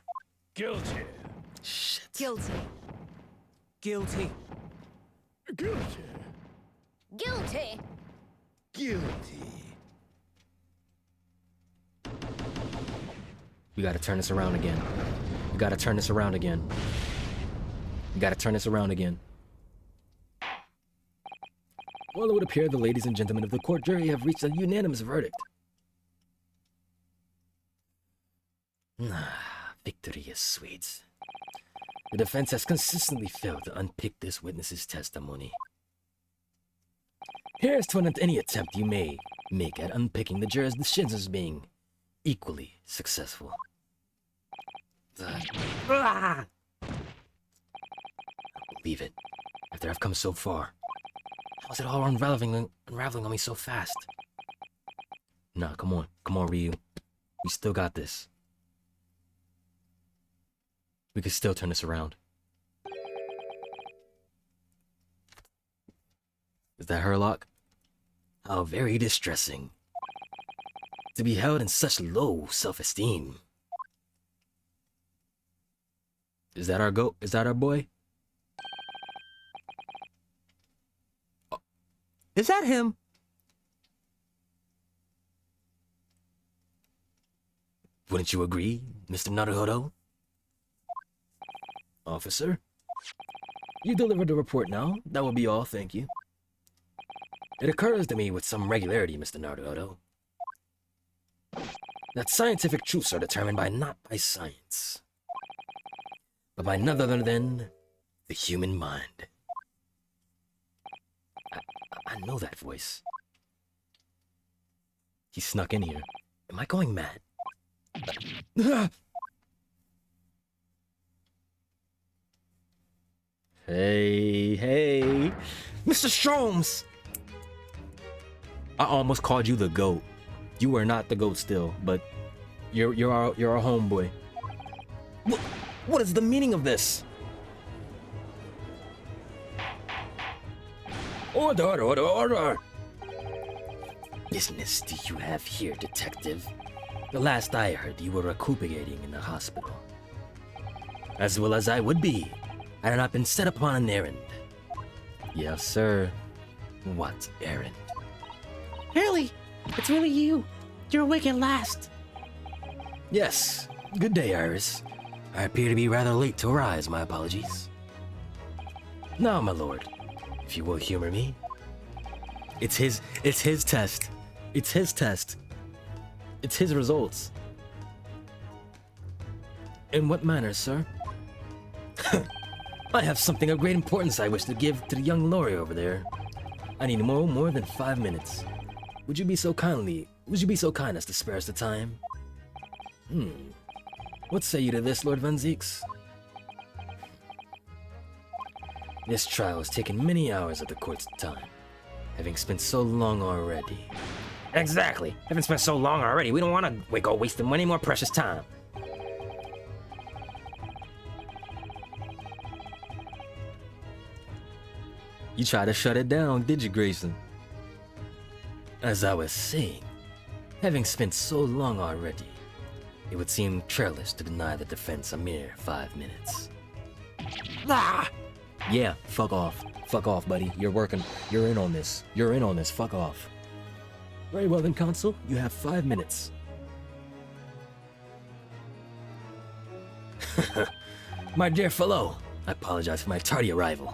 Guilty. Shit. Guilty. Guilty. Guilty. Guilty. Guilty. We gotta turn this around again. We gotta turn this around again. We gotta turn this around again. Well, it would appear the ladies and gentlemen of the court jury have reached a unanimous verdict. Victory is sweet. The defense has consistently failed to unpick this witness's testimony. Here's to any attempt you may make at unpicking the jurors' decisions as being equally successful. I don't believe it. After I've come so far, how is it all unraveling on me so fast? Nah, come on, Ryu. We still got this. We can still turn this around. Is that Herlock? How very distressing. To be held in such low self-esteem. Is that our goat? Is that our boy? Oh, is that him? Wouldn't you agree, Mr. Naruhodo? Officer, you delivered the report now. That will be all, thank you. It occurs to me with some regularity, Mr. Naruhodo, that scientific truths are determined not by science, but by none other than the human mind. I know that voice. He snuck in here. Am I going mad? Hey, Mr. Stromes! I almost called you the GOAT. You are not the GOAT still, but you're our homeboy. What is the meaning of this? Order! Business do you have here, detective? The last I heard, you were recuperating in the hospital. As well as I would be, had I not been set upon an errand. Yes, sir. What errand? Hurley, it's really you. You're awake at last. Yes. Good day, Iris. I appear to be rather late to arise, my apologies. Now, my lord, if you will humor me. It's his test. It's his test. It's his results. In what manner, sir? I have something of great importance I wish to give to the young lawyer over there. I need more than 5 minutes. Would you be so kind as to spare us the time? What say you to this, Lord Van Zieks? This trial has taken many hours of the court's time, having spent so long already. Exactly. Haven't spent so long already. We don't want to go wasting any more precious time. You tried to shut it down, did you, Grayson? As I was saying, having spent so long already, it would seem careless to deny the defense a mere 5 minutes. Ah! Yeah, fuck off. Fuck off, buddy. You're in on this. Fuck off. Very well then, counsel. You have 5 minutes. My dear fellow, I apologize for my tardy arrival.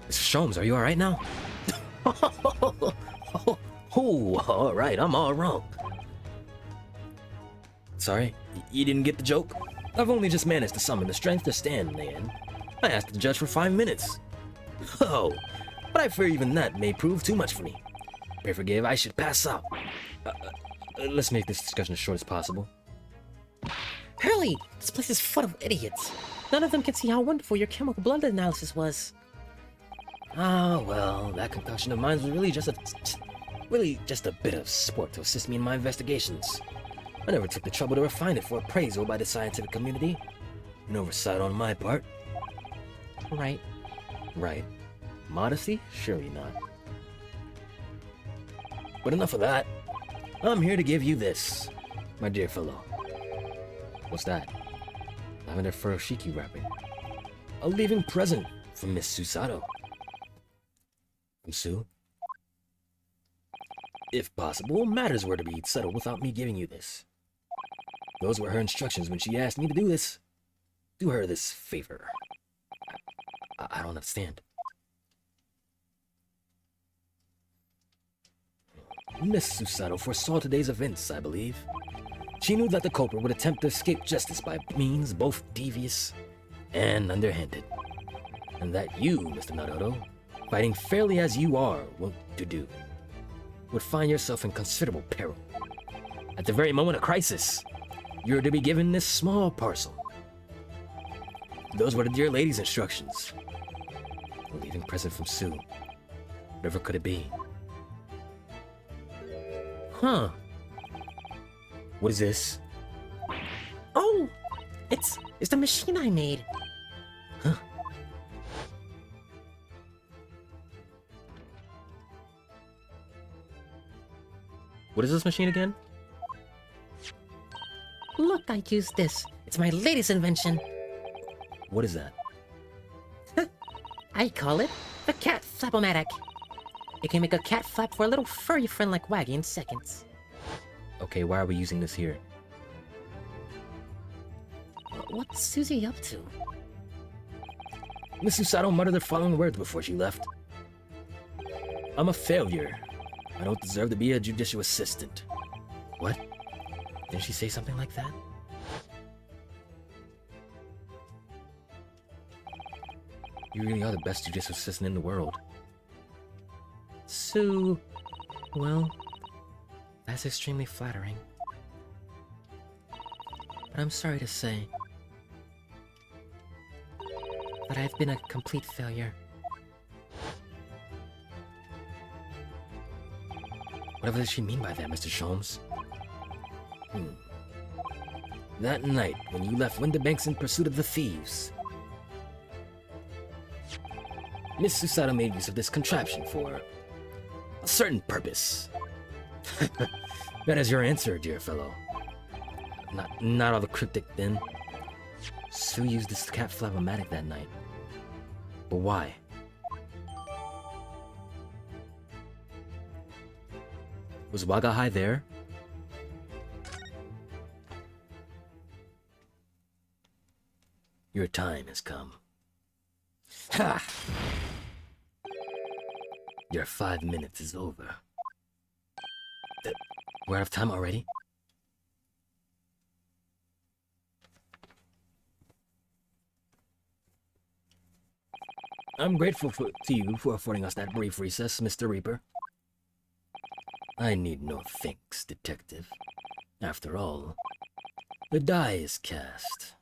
Mr. Sholmes, are you alright now? Alright, I'm all wrong. Sorry, you didn't get the joke? I've only just managed to summon the strength to stand, man. I asked the judge for 5 minutes. Oh, but I fear even that may prove too much for me. Pray forgive, I should pass out. Let's make this discussion as short as possible. Hurley, this place is full of idiots. None of them can see how wonderful your chemical blood analysis was. Ah, well, that concoction of mine was really just a bit of sport to assist me in my investigations. I never took the trouble to refine it for appraisal by the scientific community. An oversight on my part. Right. Right. Modesty? Surely not. But enough of that. I'm here to give you this, my dear fellow. What's that? Lavender furoshiki wrapping. A leaving present from Miss Susato. From Sue? If possible, matters were to be settled without me giving you this. Those were her instructions when she asked me to do this. Do her this favor. I don't understand. Miss Susato foresaw today's events, I believe. She knew that the culprit would attempt to escape justice by means both devious and underhanded. And that you, Mr. Naruto, fighting fairly as you are wont to do, would find yourself in considerable peril. At the very moment of crisis, you're to be given this small parcel. Those were the dear lady's instructions. A leaving present from Sue. Whatever could it be? Huh. What is this? Oh! It's the machine I made. Huh? What is this machine again? Look, I used this. It's my latest invention. What is that? I call it the cat flap-o-matic. It can make a cat flap for a little furry friend like Waggy in seconds. Okay, why are we using this here? What's Susie up to? Miss Susato muttered the following words before she left. I'm a failure. I don't deserve to be a judicial assistant. What? Didn't she say something like that? You really are the best judicial assistant in the world. Sue... Well, that's extremely flattering. But I'm sorry to say that I've been a complete failure. Whatever does she mean by that, Mr. Sholmes? That night, when you left Winterbanks in pursuit of the thieves, Miss Susato made use of this contraption for a certain purpose. That is your answer, dear fellow. Not all the cryptic, then. Sue used this cat flap-o-matic that night. But why? Was Wagahai there? Your time has come. Ha! Your 5 minutes is over. We're out of time already? I'm grateful to you for affording us that brief recess, Mr. Reaper. I need no thanks, Detective. After all, the die is cast.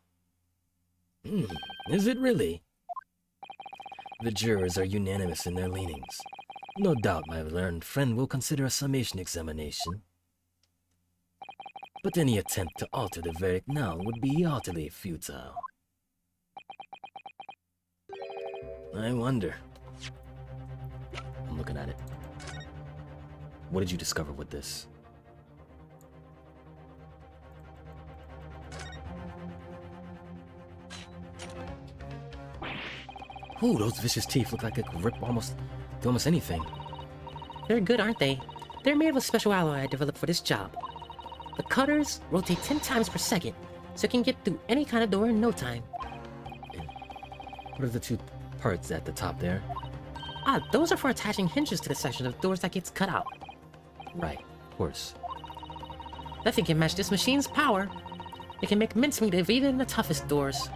Is it really? The jurors are unanimous in their leanings. No doubt my learned friend will consider a summation examination. But any attempt to alter the verdict now would be utterly futile. I wonder. I'm looking at it. What did you discover with this? Ooh, those vicious teeth look like they could rip do almost anything. They're good, aren't they? They're made of a special alloy I developed for this job. The cutters rotate 10 times per second, so it can get through any kind of door in no time. What are the two parts at the top there? Ah, those are for attaching hinges to the section of doors that gets cut out. Right, of course. Nothing can match this machine's power. It can make mincemeat of even the toughest doors.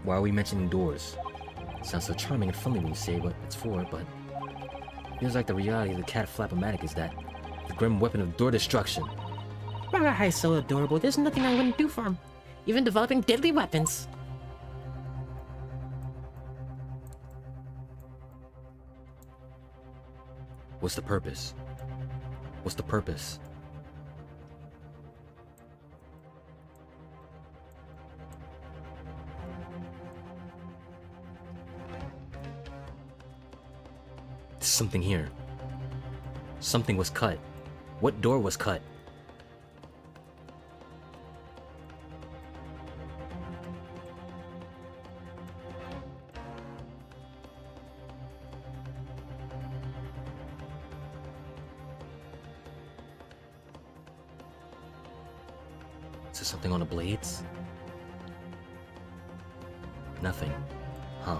Why are we mentioning doors? It sounds so charming and friendly when you say what it's for, but feels like the reality of the cat flap-o-matic is that the grim weapon of door destruction. Wagahai is so adorable, there's nothing I wouldn't do for him. Even developing deadly weapons. What's the purpose? What's the purpose? There's something here. Something was cut. What door was cut? Is there something on the blades? Nothing. Huh.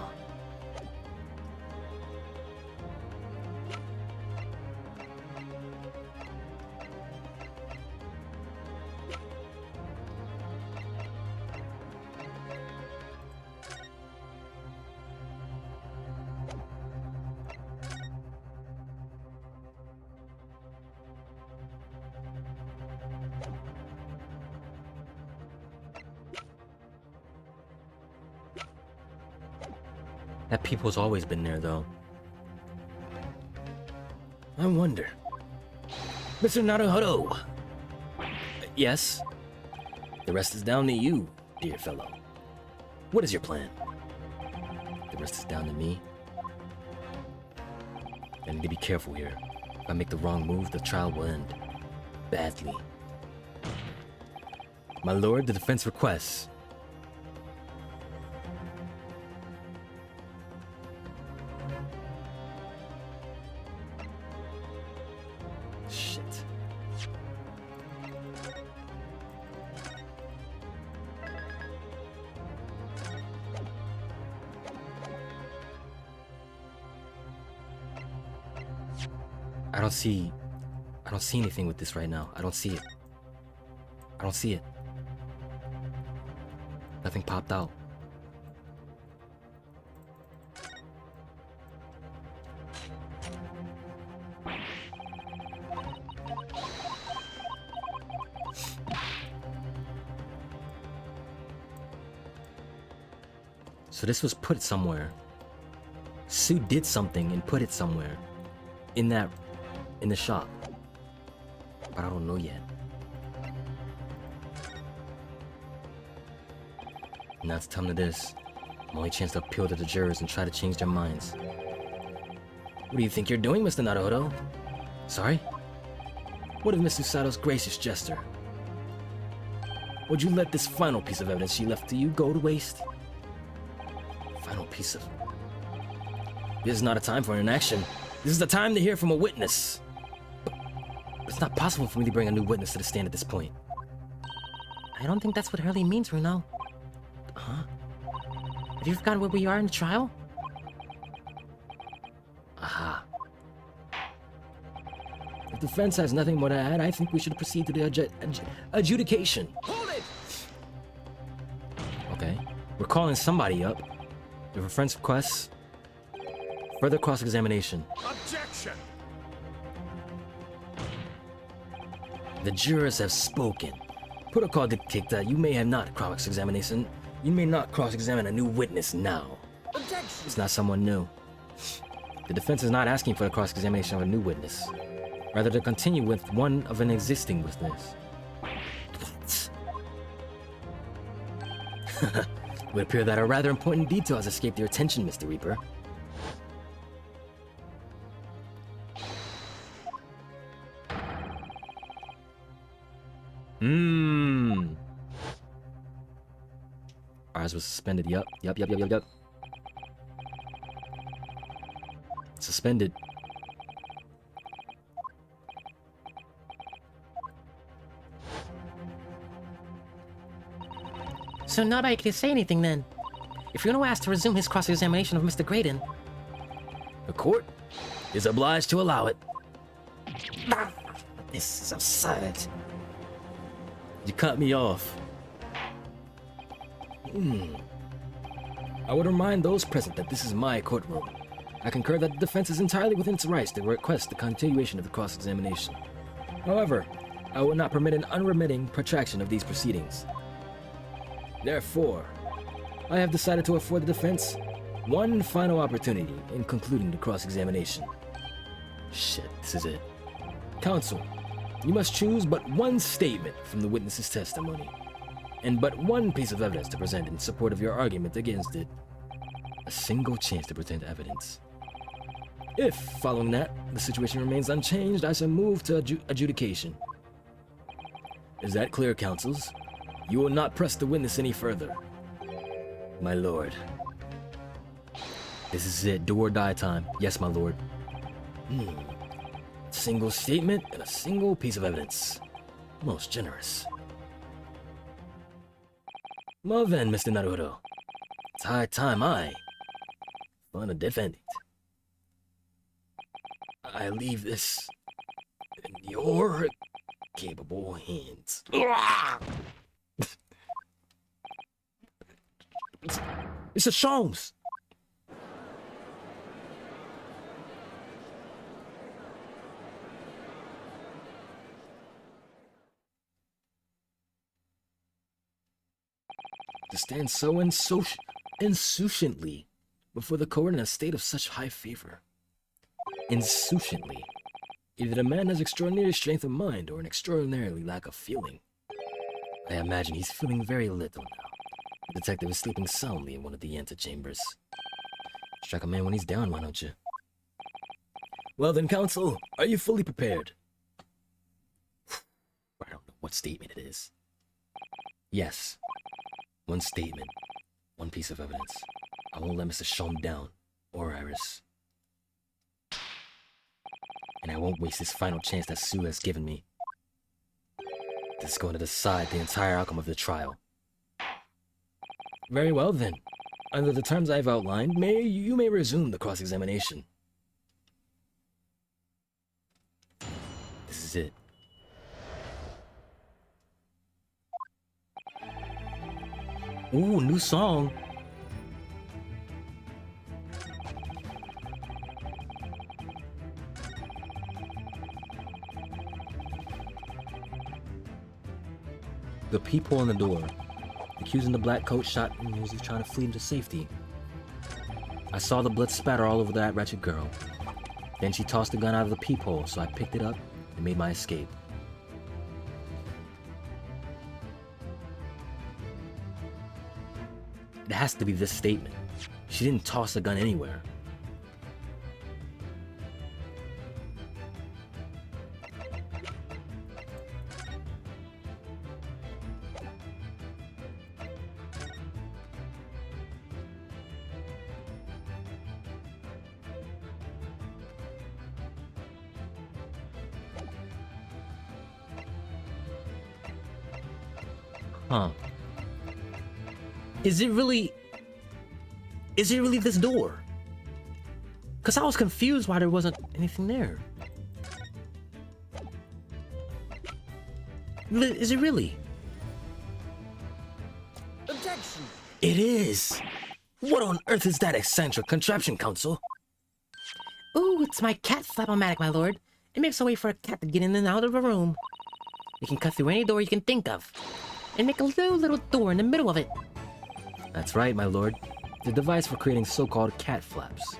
That people's always been there, though. I wonder. Mr. Naruhodo! Yes? The rest is down to you, dear fellow. What is your plan? The rest is down to me. I need to be careful here. If I make the wrong move, the trial will end. Badly. My lord, the defense requests. Shit. I don't see anything with this right now. I don't see it. I don't see it. Nothing popped out. So this was put somewhere. Sue did something and put it somewhere. In the shop. But I don't know yet. Now it's time to this. My only chance to appeal to the jurors and try to change their minds. What do you think you're doing, Mr. Naruhodo? Sorry? What of Miss Susato's gracious gesture? Would you let this final piece of evidence she left to you go to waste? Final piece of... This is not a time for inaction. This is the time to hear from a witness. It's not possible for me to bring a new witness to the stand at this point. I don't think that's what Hurley means, Runo. Huh? Have you forgotten where we are in the trial? Aha. If the defense has nothing more to add, I think we should proceed to the adjudication. Hold it! Okay. We're calling somebody up. If a friend's requests, further cross-examination. Objection! The jurors have spoken. Protocol dictates that you may have not cross-examination. You may not cross-examine a new witness now. Objection! It's not someone new. The defense is not asking for the cross-examination of a new witness. Rather, to continue with one of an existing witness. What? It would appear that a rather important detail has escaped your attention, Mr. Reaper. Ours was suspended. Yup. Suspended. So nobody can say anything then. If Runo asked to resume his cross-examination of Mr. Graydon... The court is obliged to allow it. This is absurd. You cut me off. I would remind those present that this is my courtroom. I concur that the defense is entirely within its rights to request the continuation of the cross-examination. However, I will not permit an unremitting protraction of these proceedings. Therefore, I have decided to afford the defense one final opportunity in concluding the cross-examination. Shit, this is it. Counsel, you must choose but one statement from the witness's testimony, and but one piece of evidence to present in support of your argument against it. A single chance to present evidence. If, following that, the situation remains unchanged, I shall move to adjudication. Is that clear, counsels? You will not press the witness any further. My lord. This is it, do or die time. Yes, my lord. Single statement and a single piece of evidence. Most generous. Well then, Mr. Naruto. It's high time I find a defendant. I leave this in your capable hands. Mr. Sholmes! To stand so insouciantly before the court in a state of such high favor. Insouciantly. Either the man has extraordinary strength of mind or an extraordinarily lack of feeling. I imagine he's feeling very little now. The detective is sleeping soundly in one of the antechambers. Strike a man when he's down, why don't you? Well then, counsel, are you fully prepared? I don't know what statement it is. Yes. One statement. One piece of evidence. I won't let Mr. Sholm down, or Iris. And I won't waste this final chance that Sue has given me. This is going to decide the entire outcome of the trial. Very well then. Under the terms I've outlined, you may resume the cross-examination. This is it. Ooh, new song. The peephole in the door. Accusing the black coat shot him as he was trying to flee into safety. I saw the blood spatter all over that wretched girl. Then she tossed the gun out of the peephole, so I picked it up and made my escape. It has to be this statement. She didn't toss the gun anywhere. Huh. Is it really this door? Because I was confused why there wasn't anything there. Is it really? Objection! It is! What on earth is that eccentric contraption, counsel? Ooh, it's my cat flap-o-matic, my lord. It makes a way for a cat to get in and out of a room. You can cut through any door you can think of. And make a little door in the middle of it. That's right, my lord. The device for creating so-called cat flaps.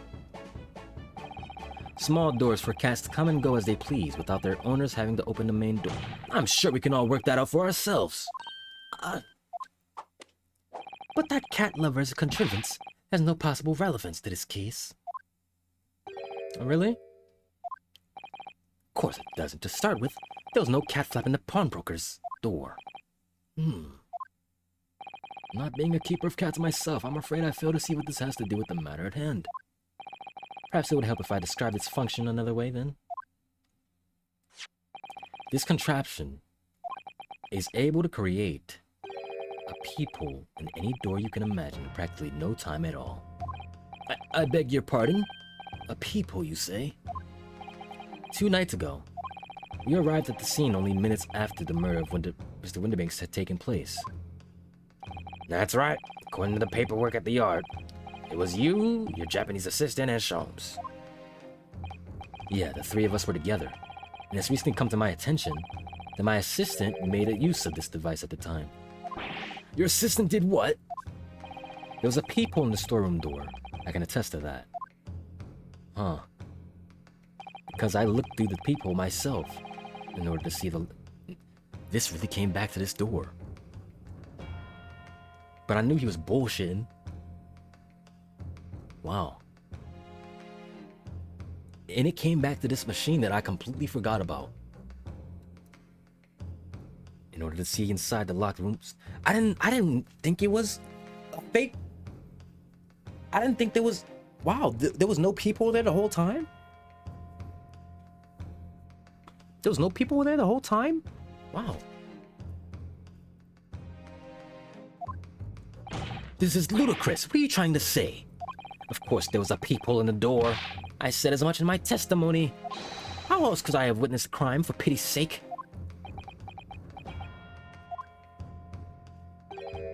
Small doors for cats to come and go as they please without their owners having to open the main door. I'm sure we can all work that out for ourselves. But that cat lover's contrivance has no possible relevance to this case. Oh, really? Of course it doesn't. To start with, there was no cat flap in the pawnbroker's door. Not being a keeper of cats myself, I'm afraid I fail to see what this has to do with the matter at hand. Perhaps it would help if I described its function another way, then. This contraption is able to create a peephole in any door you can imagine in practically no time at all. I beg your pardon? A peephole, you say? 2 nights ago, we arrived at the scene only minutes after the murder of Mr. Winterbanks had taken place. That's right. According to the paperwork at the yard, it was you, your Japanese assistant, and Sholmes. Yeah, the 3 of us were together. And it's recently come to my attention that my assistant made a use of this device at the time. Your assistant did what? There was a peephole in the storeroom door. I can attest to that. Huh. Because I looked through the peephole myself in order to see the... This really came back to this door. But I knew he was bullshitting. Wow. And it came back to this machine that I completely forgot about. In order to see inside the locked rooms. I didn't think it was a fake. I didn't think there was... Wow, there was no people there the whole time? There was no people there the whole time? Wow. This is ludicrous. What are you trying to say? Of course there was a peephole in the door. I said as much in my testimony. How else could I have witnessed crime, for pity's sake?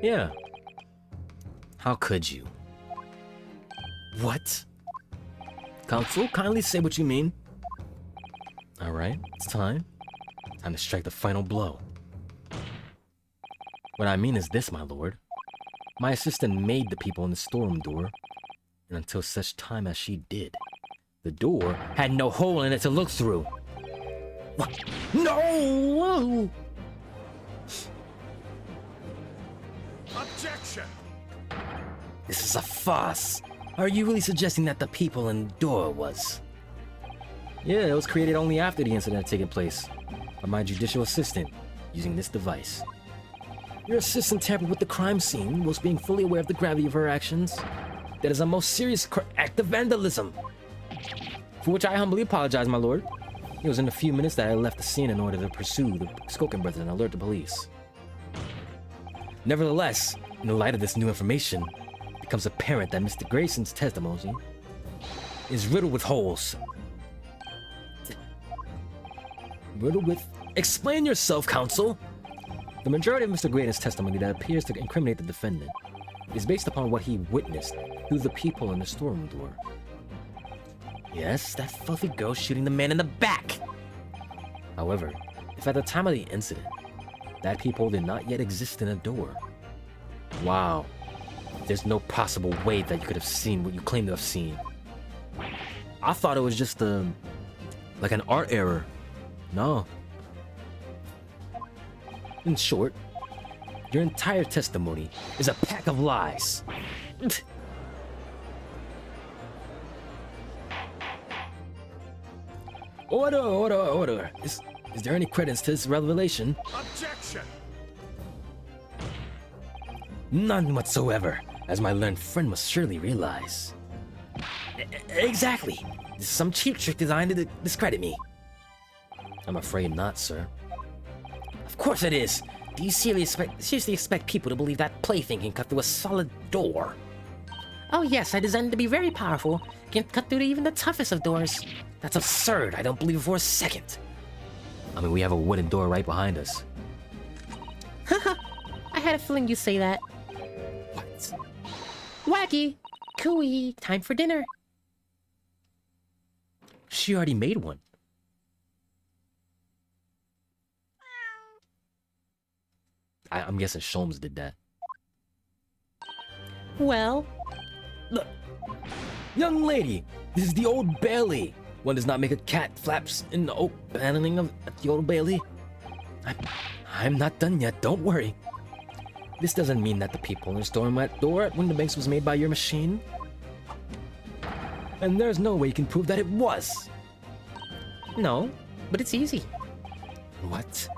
Yeah. How could you? What? Counsel, kindly say what you mean. Alright, it's time. Time to strike the final blow. What I mean is this, my lord. My assistant made the people in the storeroom door And until such time as she did, the door had no hole in it to look through. What? No! Objection! This is a farce. Are you really suggesting that the people in the door was? Yeah, it was created only after the incident had taken place by my judicial assistant using this device. Your assistant tampered with the crime scene whilst being fully aware of the gravity of her actions. That is a most serious act of vandalism. For which I humbly apologize, my lord. It was in a few minutes that I left the scene in order to pursue the Skoken brothers and alert the police. Nevertheless, in the light of this new information, it becomes apparent that Mr. Grayson's testimony is riddled with holes. Riddled with... Explain yourself, counsel! The majority of Mr. Grayson's testimony that appears to incriminate the defendant is based upon what he witnessed through the people in the storeroom door. Yes, that filthy girl shooting the man in the back! However, if at the time of the incident, that people did not yet exist in a door, wow, there's no possible way that you could have seen what you claim to have seen. I thought it was just like an art error. No. In short, your entire testimony is a pack of lies. Order. Is there any credence to this revelation? Objection! None whatsoever, as my learned friend must surely realize. Exactly. This is some cheap trick designed to discredit me. I'm afraid not, sir. Of course it is. Do you seriously expect people to believe that plaything can cut through a solid door? Oh yes, I designed it to be very powerful. Can cut through even the toughest of doors. That's absurd. I don't believe it for a second. I mean, we have a wooden door right behind us. Haha, I had a feeling you'd say that. What? Wacky! Cooey! Time for dinner. She already made one. I'm guessing Sholmes did that. Well, Look, young lady, this is the Old Bailey. One does not make a cat flaps in the oak paneling of the Old Bailey. I'm not done yet, don't worry. This doesn't mean that the people in the storm at door at Winterbanks was made by your machine. And there's no way you can prove that it was. no, but it's easy. What?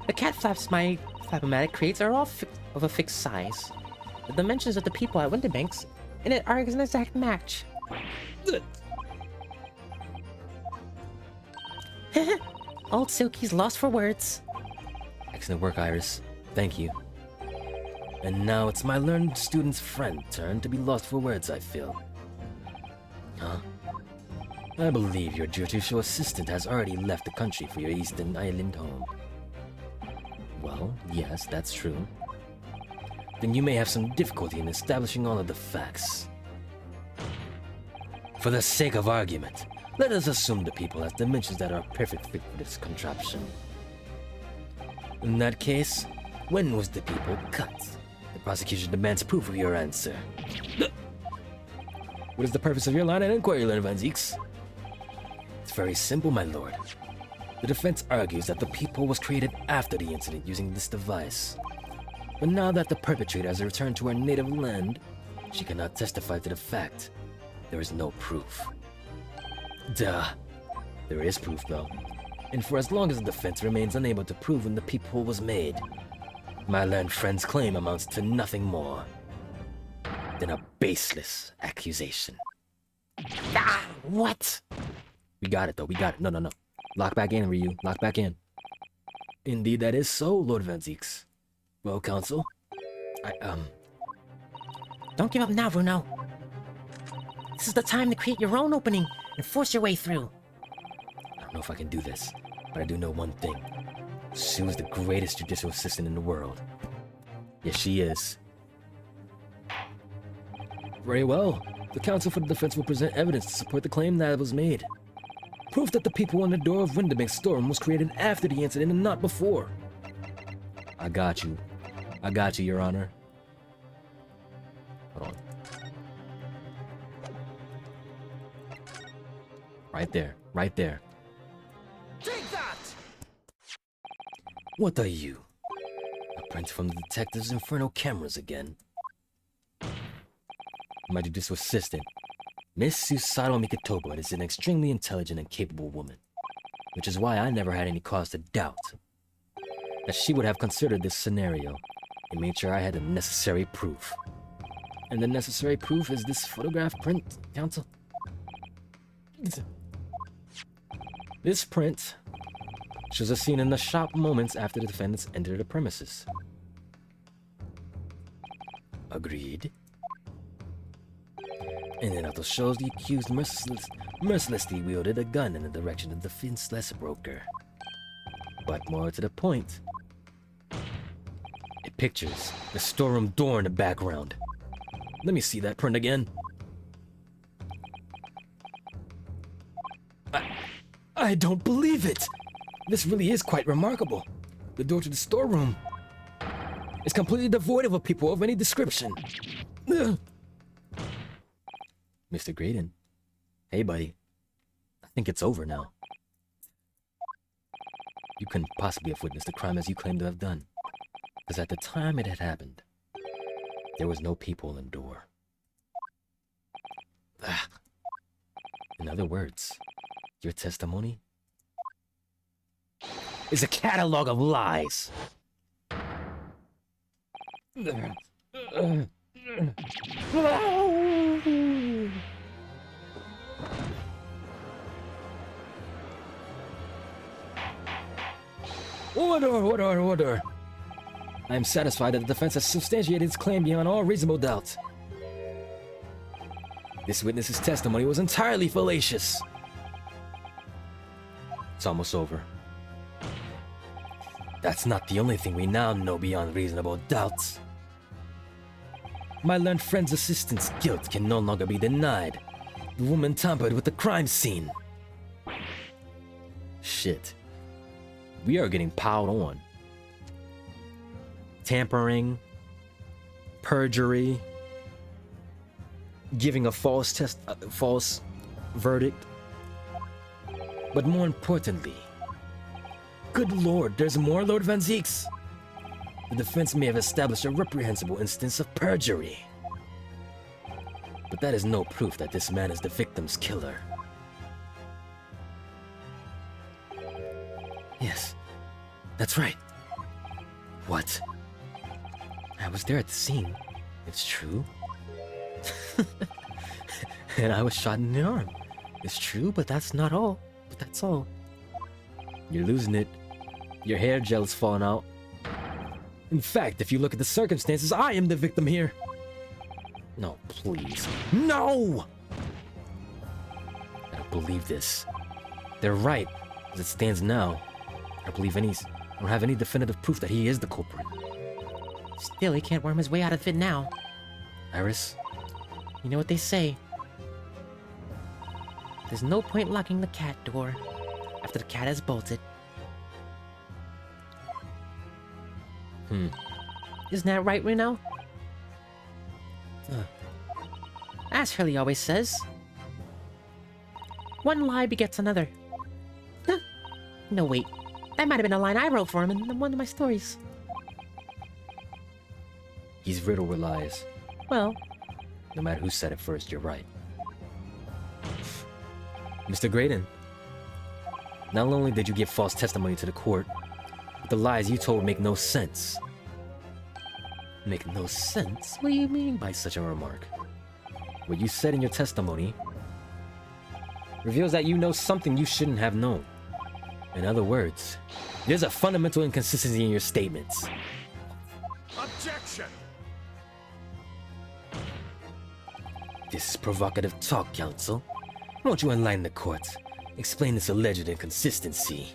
The cat flaps my Flapomatic creates are all of a fixed size. The dimensions of the people at Winterbanks and it are an exact match. Old Silky's lost for words. Excellent work, Iris. Thank you. And now it's my learned student's friend turn to be lost for words, I feel. Huh? I believe your judicial assistant has already left the country for your Eastern Island home. Well, yes, that's true. Then you may have some difficulty in establishing all of the facts. For the sake of argument, let us assume the people has dimensions that are perfect fit for this contraption. In that case, when was the people cut? The prosecution demands proof of your answer. What is the purpose of your line of inquiry, Leonard Van Zeeks? It's very simple, my lord. The defense argues that the people was created after the incident using this device. But now that the perpetrator has returned to her native land, she cannot testify to the fact. There is no proof. Duh. There is proof, though. And for as long as the defense remains unable to prove when the peephole was made, my learned friend's claim amounts to nothing more than a baseless accusation. Ah, what? We got it, though. We got it. No. Lock back in, Ryu. Lock back in. Indeed, that is so, Lord Van Zeeks. Well, counsel, Don't give up now, Bruno. This is the time to create your own opening and force your way through. I don't know if I can do this, but I do know one thing. Sue is the greatest judicial assistant in the world. Yes, she is. Very well. The counsel for the defense will present evidence to support the claim that it was made. Proof that the people on the door of Winterbank's storeroom was created after the incident and not before. I got you. I got you, Your Honor. Hold on. Right there. Right there. Take that! What are you? A print from the detective's infernal cameras again. My judicial assistant, Miss Susato Mikotobo, is an extremely intelligent and capable woman, which is why I never had any cause to doubt that she would have considered this scenario and made sure I had the necessary proof. And the necessary proof is this photograph print, Counsel. This print shows a scene in the shop moments after the defendants entered the premises. Agreed. And it also shows the accused mercilessly wielded a gun in the direction of the defenseless broker. But more to the point, it pictures the storeroom door in the background. Let me see that print again. I don't believe it! This really is quite remarkable. The door to the storeroom is completely devoid of a people of any description. Ugh. Mr. Graydon, hey buddy, I think it's over now. You couldn't possibly have witnessed the crime as you claim to have done, because at the time it had happened, there was no people in the door. Ah. In other words, your testimony is a catalog of lies. Order. I am satisfied that the defense has substantiated its claim beyond all reasonable doubt. This witness's testimony was entirely fallacious. It's almost over. That's not the only thing we now know beyond reasonable doubts. My learned friend's assistant's guilt can no longer be denied. The woman tampered with the crime scene. Shit. We are getting piled on. Tampering, perjury, giving a false verdict. But more importantly, good lord, there's more, Lord Van Zeeks. The defense may have established a reprehensible instance of perjury. But that is no proof that this man is the victim's killer. Yes, that's right. What? I was there at the scene. It's true. And I was shot in the arm. It's true, but that's not all. But that's all. You're losing it. Your hair gel is falling out. In fact, if you look at the circumstances, I am the victim here. No, please. No! I don't believe this. They're right. As it stands now, I don't have any definitive proof that he is the culprit. Still, he can't worm his way out of it now. Iris? You know what they say. There's no point locking the cat door after the cat has bolted. Isn't that right, Reno? As Hurley always says, one lie begets another. Huh. No, wait. That might have been a line I wrote for him in one of my stories. He's riddled with lies. Well, No matter who said it first, you're right. Mr. Graydon, not only did you give false testimony to the court, but the lies you told make no sense. Make no sense? What do you mean by such a remark? What you said in your testimony reveals that you know something you shouldn't have known. In other words, there's a fundamental inconsistency in your statements. Objection! This is provocative talk, counsel. Won't you enlighten the court? Explain this alleged inconsistency.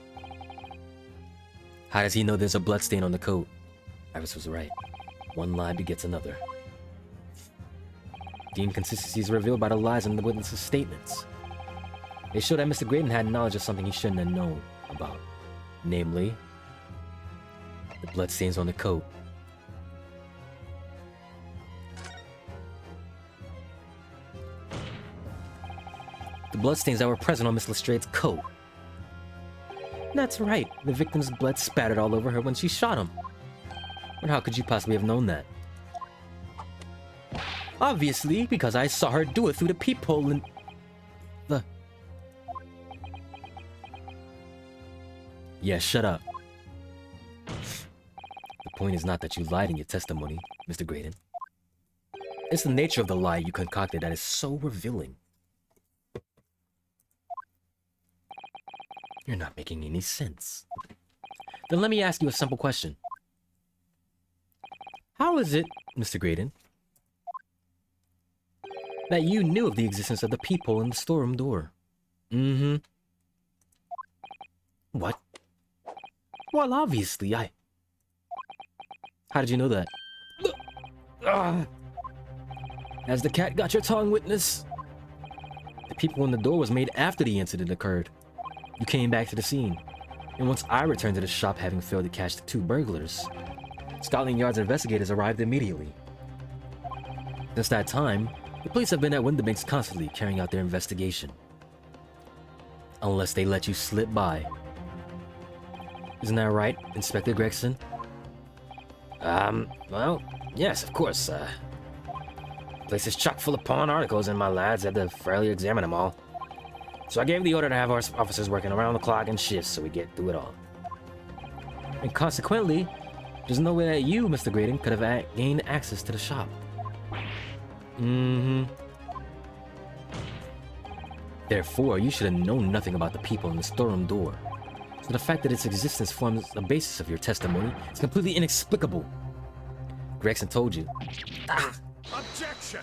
How does he know there's a bloodstain on the coat? Iris was right. One lie begets another. The inconsistencies revealed by the lies in the witness's statements. They show that Mr. Graydon had knowledge of something he shouldn't have known about. Namely, the bloodstains on the coat. The bloodstains that were present on Miss Lestrange's coat. That's right, the victim's blood spattered all over her when she shot him. But how could you possibly have known that? Obviously, because I saw her do it through the peephole in the... Yeah, shut up. The point is not that you lied in your testimony, Mr. Graydon. It's the nature of the lie you concocted that is so revealing. You're not making any sense. Then let me ask you a simple question. How is it, Mr. Graydon, that you knew of the existence of the peephole in the storeroom door? Mm-hmm. What? Well, obviously, How did you know that? Has the cat got your tongue, witness? The peephole in the door was made after the incident occurred. You came back to the scene, and once I returned to the shop having failed to catch the 2 burglars, Scotland Yard's investigators arrived immediately. Since that time, the police have been at Windibanks constantly carrying out their investigation. Unless they let you slip by. Isn't that right, Inspector Gregson? Well, yes, of course, place is chock full of pawn articles and my lads had to fairly examine them all. So I gave the order to have our officers working around the clock in shifts so we get through it all. And consequently, there's no way that you, Mr. Graydon, could have gained access to the shop. Mm-hmm. Therefore, you should have known nothing about the people in the storeroom door. So the fact that its existence forms the basis of your testimony is completely inexplicable. Gregson told you. Objection!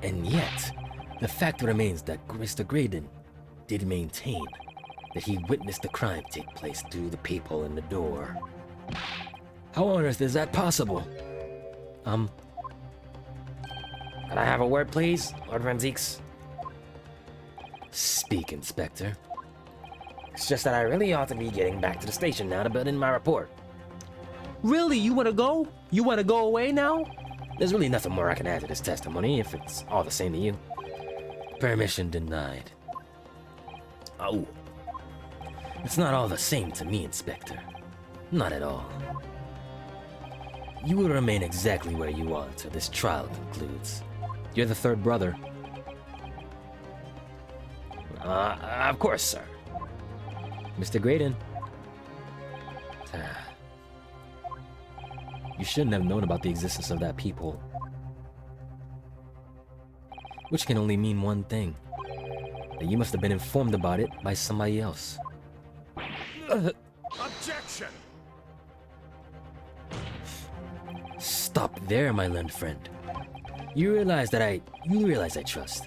And yet, the fact remains that Mr. Graydon did maintain that he witnessed the crime take place through the peephole in the door. How on earth is that possible? Could I have a word, please, Lord Van Zeeks? Speak, Inspector. It's just that I really ought to be getting back to the station now to build in my report. Really? You want to go? You want to go away now? There's really nothing more I can add to this testimony if it's all the same to you. Permission denied. Oh. It's not all the same to me, Inspector. Not at all. You will remain exactly where you are until this trial concludes. You're the 3rd brother. Of course, sir. Mr. Graydon. You shouldn't have known about the existence of that peephole. Which can only mean one thing. That you must have been informed about it by somebody else. Objection! Stop there, my learned friend. You realize I trust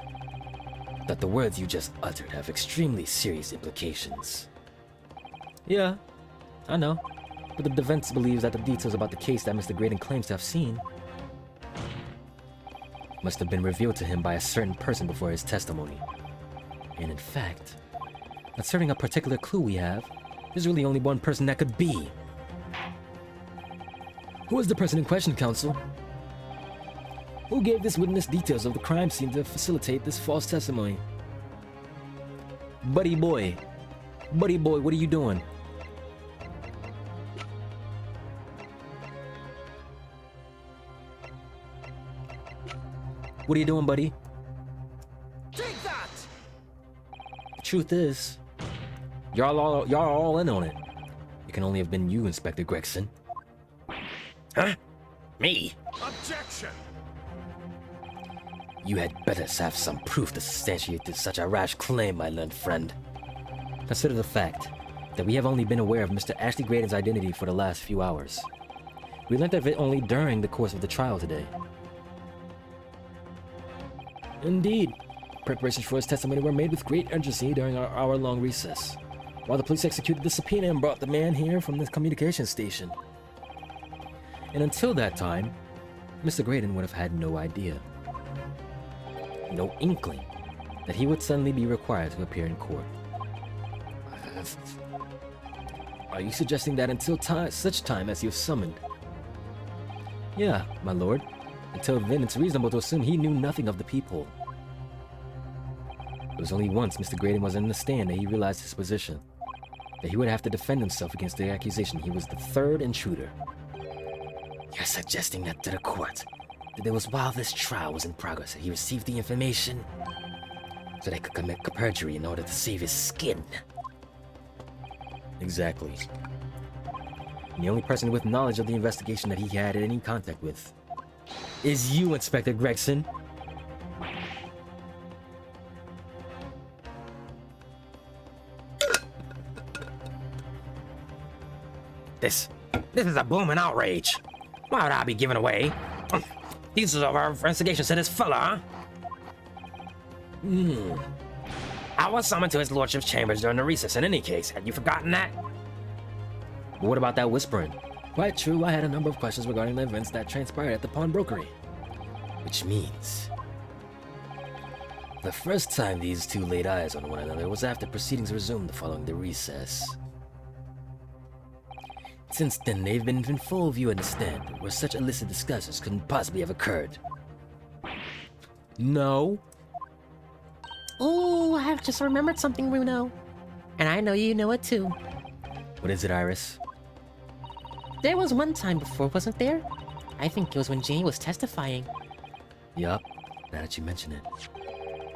that the words you just uttered have extremely serious implications. Yeah, I know. But the defense believes that the details about the case that Mr. Graydon claims to have seen must have been revealed to him by a certain person before his testimony. And in fact, concerning a particular clue we have, there's really only one person that could be. Who is the person in question, counsel? Who gave this witness details of the crime scene to facilitate this false testimony? Buddy boy, what are you doing? What are you doing, buddy? Take that! The truth is, y'all all in on it. It can only have been you, Inspector Gregson. Huh? Me? Objection! You had better have some proof to substantiate such a rash claim, my learned friend. Consider the fact that we have only been aware of Mr. Ashley Graydon's identity for the last few hours. We learned of it only during the course of the trial today. Indeed. Preparations for his testimony were made with great urgency during our hour-long recess, while the police executed the subpoena and brought the man here from the communications station. And until that time, Mr. Graydon would have had no idea, no inkling, that he would suddenly be required to appear in court. Are you suggesting that until such time as you're summoned? Yeah, my lord. Until then, it's reasonable to assume he knew nothing of the peephole. It was only once Mr. Graydon was in the stand that he realized his position. That he would have to defend himself against the accusation he was the third intruder. You're suggesting that to the court? That it was while this trial was in progress that he received the information? So they could commit perjury in order to save his skin? Exactly. And the only person with knowledge of the investigation that he had any contact with is you, Inspector Gregson. This is a blooming outrage. Why would I be giving away details of our investigation to this fella, huh? I was summoned to his lordship's chambers during the recess in any case. Had you forgotten that? But what about that whispering? Quite true, I had a number of questions regarding the events that transpired at the pawnbrokery. Which means... the first time these two laid eyes on one another was after proceedings resumed following the recess. Since then, they've been in full view in the stand, where such illicit discussions couldn't possibly have occurred. No. Oh, I have just remembered something, Bruno. And I know you know it too. What is it, Iris? There was one time before, wasn't there? I think it was when Jane was testifying. Yup, now that you mention it.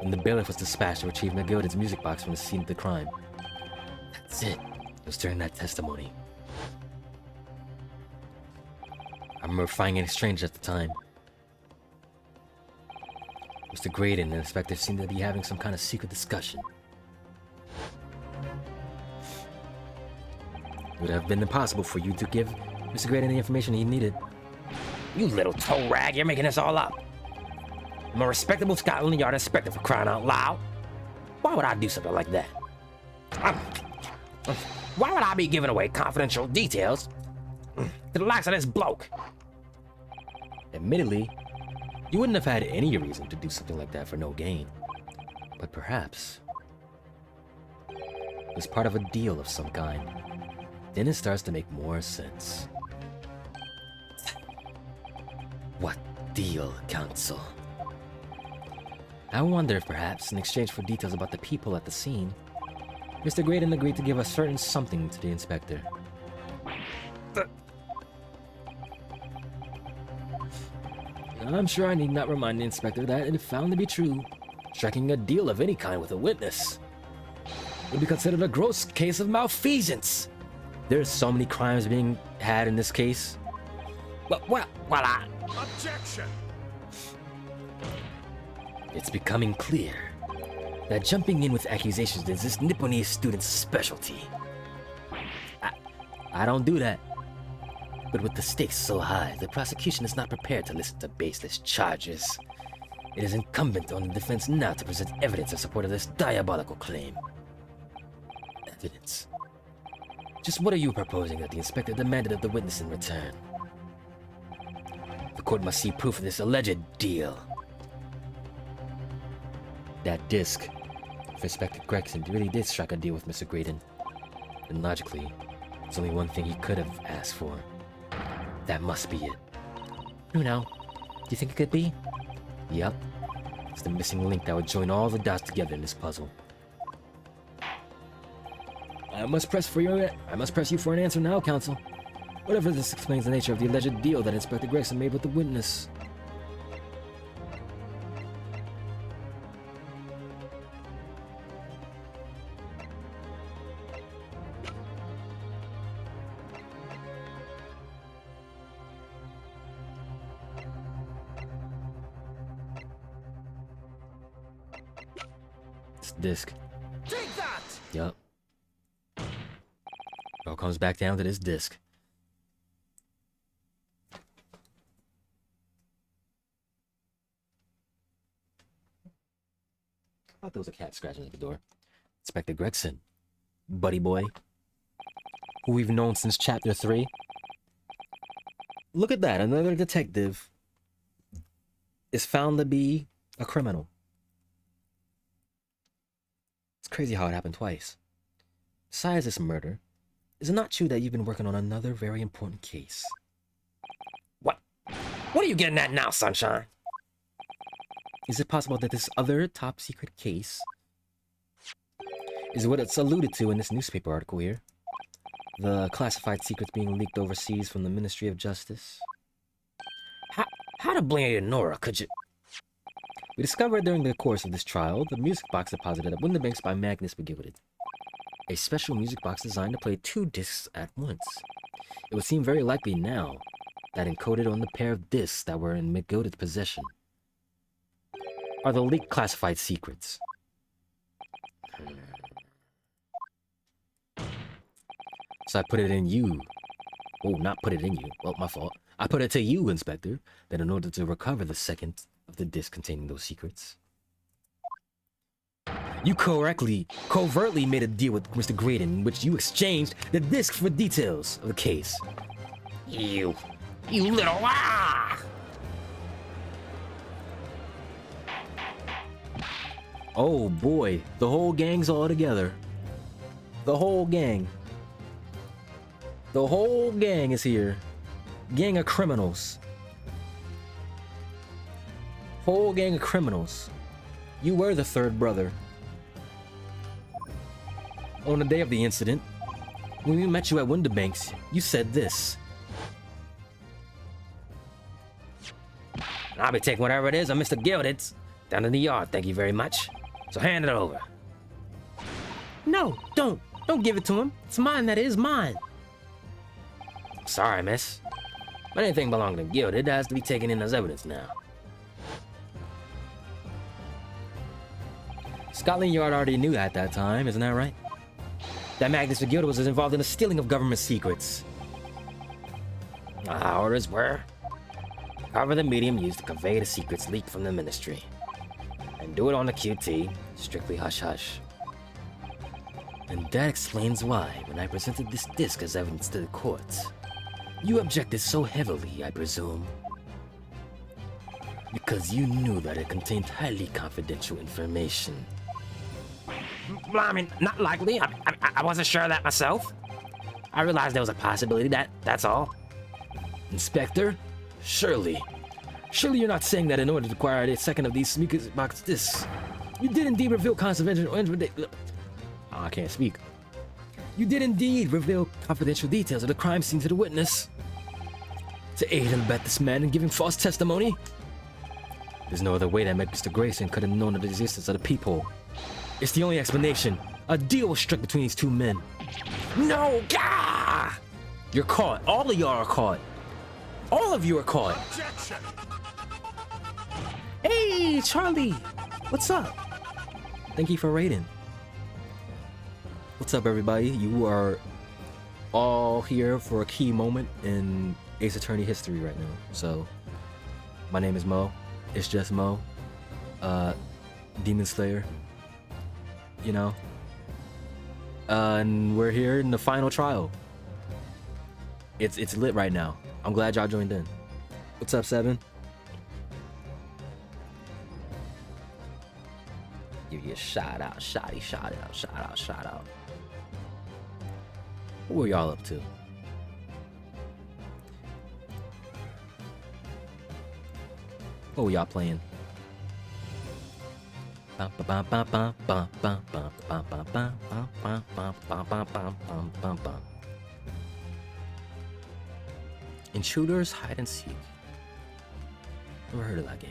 When the bailiff was dispatched to retrieve McGilden's music box from the scene of the crime. That's it. It was during that testimony. I remember finding it strange at the time. Mr. Graydon and the inspector seemed to be having some kind of secret discussion. It would have been impossible for you to give Mr. Graydon the information he needed. You little toe rag, you're making this all up. I'm a respectable Scotland Yard inspector, for crying out loud. Why would I do something like that? Why would I be giving away confidential details to the likes of this bloke? Admittedly, you wouldn't have had any reason to do something like that for no gain. But perhaps it was part of a deal of some kind. Then it starts to make more sense. What deal, Counsel? I wonder if perhaps, in exchange for details about the people at the scene, Mr. Graydon agreed to give a certain something to the inspector. I'm sure I need not remind the inspector that, if found to be true, striking a deal of any kind with a witness would be considered a gross case of malfeasance. There's so many crimes being had in this case. Well, I... Objection! It's becoming clear that jumping in with accusations is this Nipponese student's specialty. I don't do that. But with the stakes so high, the prosecution is not prepared to listen to baseless charges. It is incumbent on the defense now to present evidence in support of this diabolical claim. Evidence? Just what are you proposing that the inspector demanded of the witness in return? The court must see proof of this alleged deal. That disc. If Inspector Gregson really did strike a deal with Mr. Graydon, then logically, there's only one thing he could have asked for. That must be it. Bruno, do you think it could be? Yep. It's the missing link that would join all the dots together in this puzzle. I must press you for an answer now, Counsel. Whatever this explains the nature of the alleged deal that Inspector Gregson made with the witness. This disc. Take that! Yup. It all comes back down to this disc. I thought there was a cat scratching at the door. Inspector Gregson. Buddy boy. Who we've known since chapter 3. Look at that, another detective is found to be a criminal. It's crazy how it happened twice. Besides this murder, is it not true that you've been working on another very important case? What are you getting at now, Sunshine? Is it possible that this other top secret case is what it's alluded to in this newspaper article here. The classified secrets being leaked overseas from the Ministry of Justice. How to blame Nora, could you? We discovered during the course of this trial the music box deposited at Windibanks by Magnus McGillicuddy. A special music box designed to play 2 discs at once. It would seem very likely now that encoded on the pair of discs that were in McGillicuddy's possession are the leaked classified secrets. So I put it in you. Oh, not put it in you. Well, my fault. I put it to you, Inspector, that in order to recover the second of the disc containing those secrets, you covertly made a deal with Mr. Graydon in which you exchanged the disc for details of the case. You little Oh boy, the whole gang's all together. The whole gang. The whole gang is here. Gang of criminals. Whole gang of criminals. You were the third brother. On the day of the incident, when we met you at Windibanks, you said this. I'll be taking whatever it is on Mr. Gilded's down in the yard, thank you very much. So hand it over. No, don't. Don't give it to him. It's mine, that is mine. Sorry, miss. But anything belonging to Gilded has to be taken in as evidence now. Scotland Yard already knew at that time, isn't that right? That Magnus McGillicuddy was involved in the stealing of government secrets. Our orders were cover the medium used to convey the secrets leaked from the ministry. And do it on the QT, strictly hush-hush. And that explains why, when I presented this disc as evidence to the courts, you objected so heavily, I presume. Because you knew that it contained highly confidential information. Well, I mean, not likely. I wasn't sure of that myself. I realized there was a possibility, that's all. Inspector, surely you're not saying that in order to acquire a second of these music box discs, you did indeed reveal confidential... I can't speak. You did indeed reveal confidential details of the crime scene to the witness. To aid and abet this man in giving false testimony? There's no other way that Mr. Grayson could have known of the existence of the peephole. It's the only explanation. A deal was struck between these 2 men. No! Gah! You're caught. All of y'all are caught. All of you are caught. Objection! Hey, Charlie. What's up? Thank you for raiding. What's up, everybody? You are all here for a key moment in Ace Attorney history right now. So, my name is Mo. It's just Mo. Demon Slayer. You know? And we're here in the final trial. It's lit right now. I'm glad y'all joined in. What's up, Seven? Give you a shout out, shout out. What were y'all up to? What were y'all playing? Intruders Hide and Seek. Never heard of that game.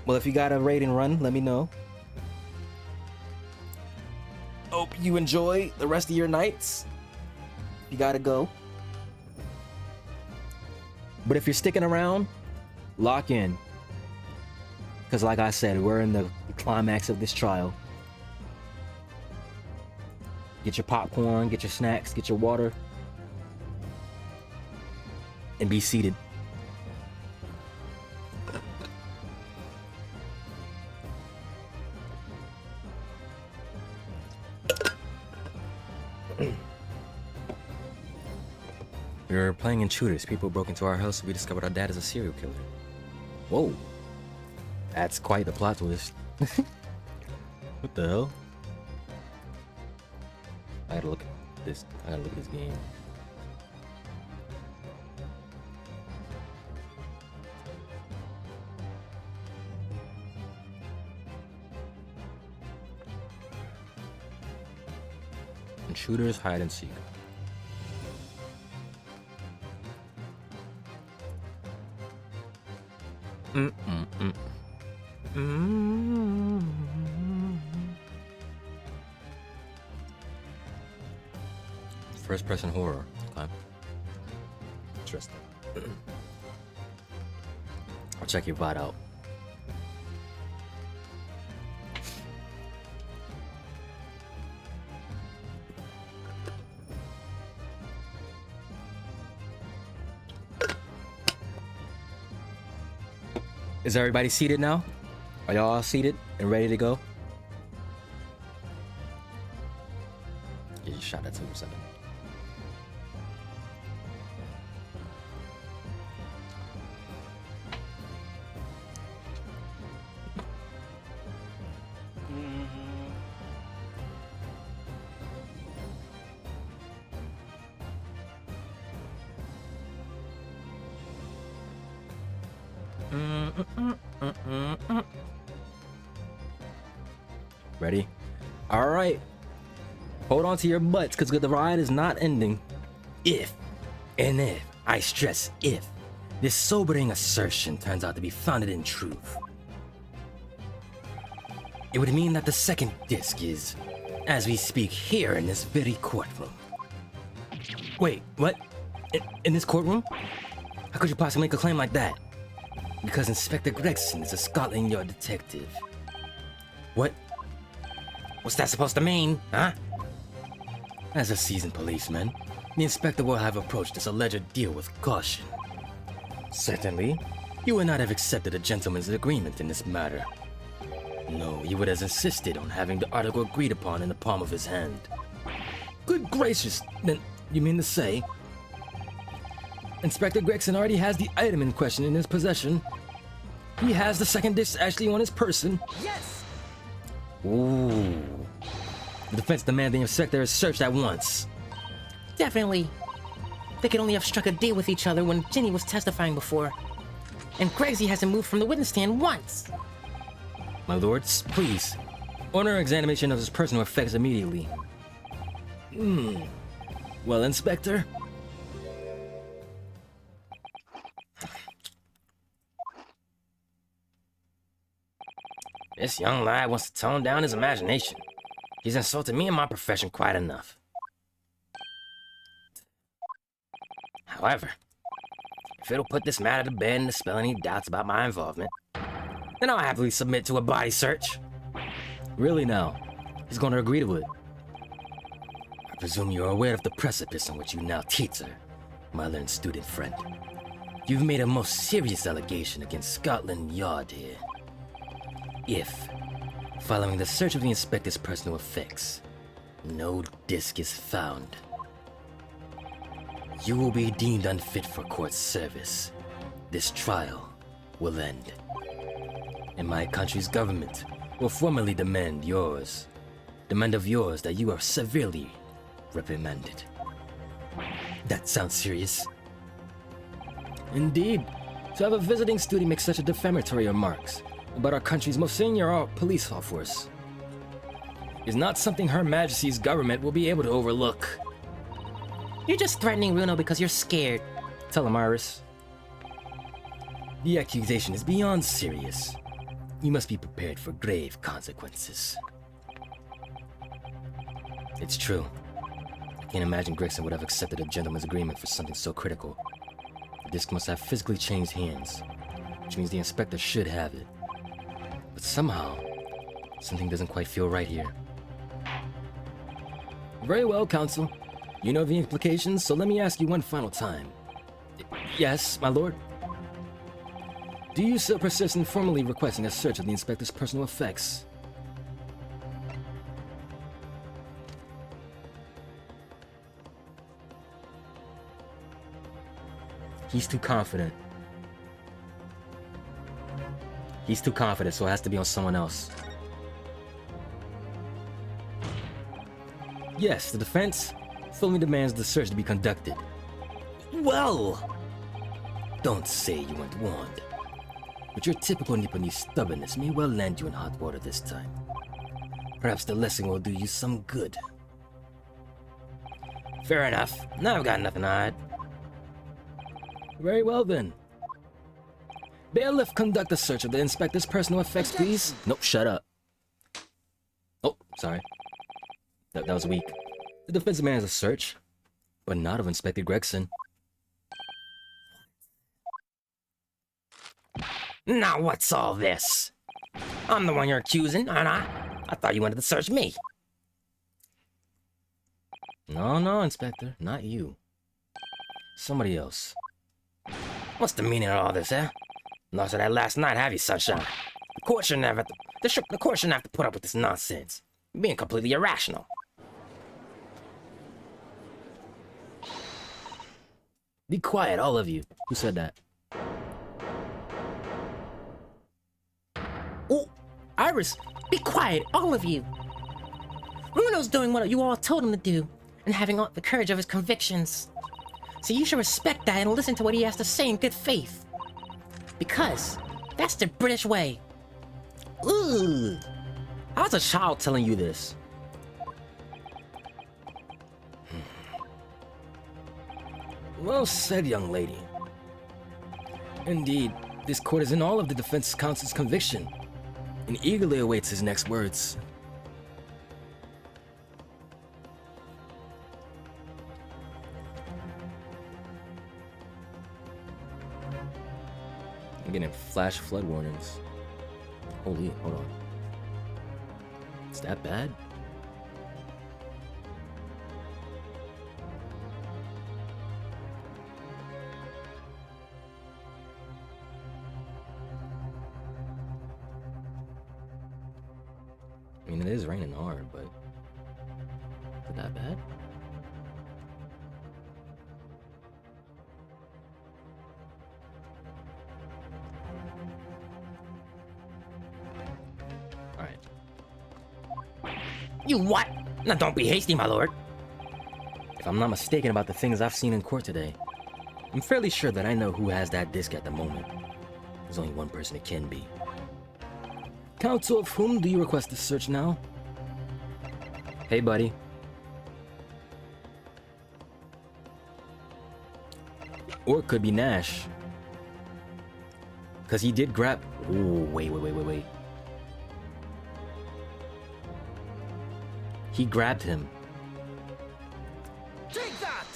Well, if you got a raid and run, let me know. Hope you enjoy the rest of your nights. You gotta go. But if you're sticking around, lock in. Because like I said, we're in the climax of this trial. Get your popcorn, get your snacks, get your water. And be seated. We were playing Intruders. People broke into our house and we discovered our dad is a serial killer. Whoa. That's quite the plot twist. What the hell? I gotta look at this. I gotta look at this game. Intruders hide and seek. First person horror. Okay. Interesting. I'll check your VOD out. Is everybody seated now? Are y'all all seated and ready to go? Yeah, you shot that 2 for a second. Ready? All right. Hold on to your butts, because the ride is not ending. If, and if, I stress if, this sobering assertion turns out to be founded in truth, it would mean that the second disc is, as we speak here in this very courtroom. Wait, what? In this courtroom? How could you possibly make a claim like that? Because Inspector Gregson is a Scotland Yard detective. What? What's that supposed to mean, huh? As a seasoned policeman, the inspector will have approached this alleged deal with caution. Certainly, you would not have accepted a gentleman's agreement in this matter. No, he would have insisted on having the article agreed upon in the palm of his hand. Good gracious, then you mean to say Inspector Gregson already has the item in question in his possession? He has the second disc actually on his person? Yes! Ooh. The defense demand the inspector is searched at once. Definitely. They could only have struck a deal with each other when Ginny was testifying before. And Gregsy hasn't moved from the witness stand once. My lords, please, order examination of his personal effects immediately. Well, Inspector? This young lad wants to tone down his imagination. He's insulted me and my profession quite enough. However, if it'll put this matter to bed and dispel any doubts about my involvement, then I'll happily submit to a body search. Really now? He's gonna agree to it. I presume you're aware of the precipice on which you now teeter, my learned student friend. You've made a most serious allegation against Scotland Yard here. If, following the search of the inspector's personal effects, no disc is found, you will be deemed unfit for court service. This trial will end, and my country's government will formally demand of yours that you are severely reprimanded. That sounds serious. Indeed. To have a visiting student make such a defamatory remarks about our country's most senior police force is not something Her Majesty's government will be able to overlook. You're just threatening Runo because you're scared. Tell him, Iris. The accusation is beyond serious. You must be prepared for grave consequences. It's true. I can't imagine Gregson would have accepted a gentleman's agreement for something so critical. The disc must have physically changed hands, which means the inspector should have it. But somehow, something doesn't quite feel right here. Very well, Counsel. You know the implications, so let me ask you one final time. Yes, my lord? Do you still persist in formally requesting a search of the inspector's personal effects? He's too confident. He's too confident, so it has to be on someone else. Yes, the defense fully demands the search to be conducted. Well, don't say you weren't warned. But your typical Nipponese stubbornness may well land you in hot water this time. Perhaps the lesson will do you some good. Fair enough. Now I've got nothing to hide. Very well then. Bailiff, conduct a search of the inspector's personal effects, please. Nope, shut up. Oh, sorry. That was weak. The defense demands a search, but not of Inspector Gregson. Now what's all this? I'm the one you're accusing, aren't I? I thought you wanted to search me. No, Inspector, not you. Somebody else. What's the meaning of all this, eh? Lost of that last night, have you, Sunshine? The court shouldn't have the court shouldn't have to put up with this nonsense. You're being completely irrational. Be quiet, all of you. Who said that? Oh, Iris, be quiet, all of you. Bruno's doing what you all told him to do, and having all the courage of his convictions. So you should respect that and listen to what he has to say in good faith. Because that's the British way. Ooh. How's a child telling you this? Well said, young lady. Indeed, this court is in all of the defense counsel's conviction, and eagerly awaits his next words. I'm getting flash flood warnings. Holy, hold on. Is that bad? I mean, it is raining hard, but is it that bad? Alright. You what? Now don't be hasty, my lord. If I'm not mistaken about the things I've seen in court today, I'm fairly sure that I know who has that disc at the moment. There's only one person it can be. Counsel, of whom do you request the search now? Hey, buddy. Or it could be Nash. Because he did grab... Ooh, wait. He grabbed him. Take that!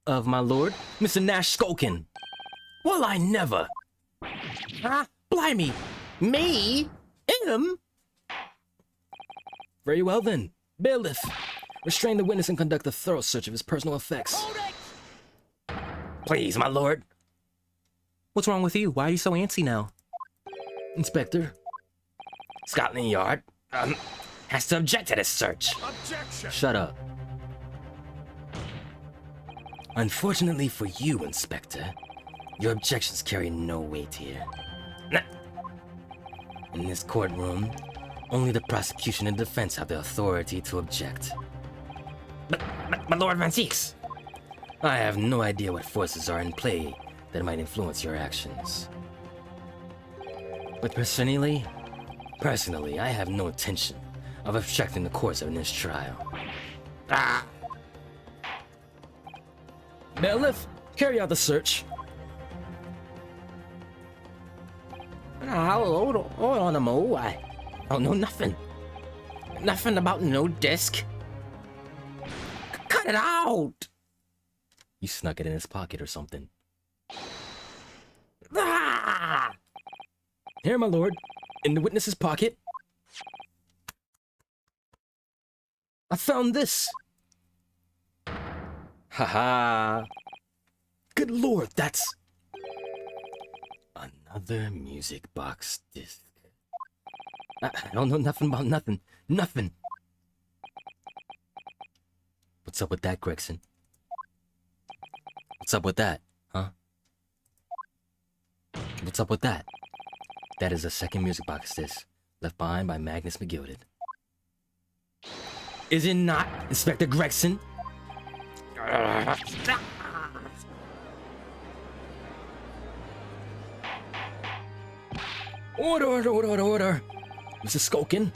Of my lord, Mr. Nash Skulkin. Well, I never. Huh? Blimey. Me? Him? Very well then. Bailiff, restrain the witness and conduct a thorough search of his personal effects. Hold it! Please, my lord. What's wrong with you? Why are you so antsy now? Inspector, Scotland Yard, has to object to this search. Objection! Shut up. Unfortunately for you, Inspector, your objections carry no weight here. In this courtroom, only the prosecution and defense have the authority to object. But Lord Van Zieks, I have no idea what forces are in play that might influence your actions. But personally, I have no intention of obstructing the course of this trial. bailiff, carry out the search. Now, hold on a mo. I don't know nothing. Nothing about no disc. Cut it out! You snuck it in his pocket or something. Ah! Here, my lord, in the witness's pocket. I found this. Haha. Good lord, that's... Another music box disc. I don't know nothing about nothing. Nothing. What's up with that, Gregson? What's up with that, huh? What's up with that? That is a second music box disc left behind by Magnus McGilded. Is it not, Inspector Gregson? Order. Mrs. Skulkin,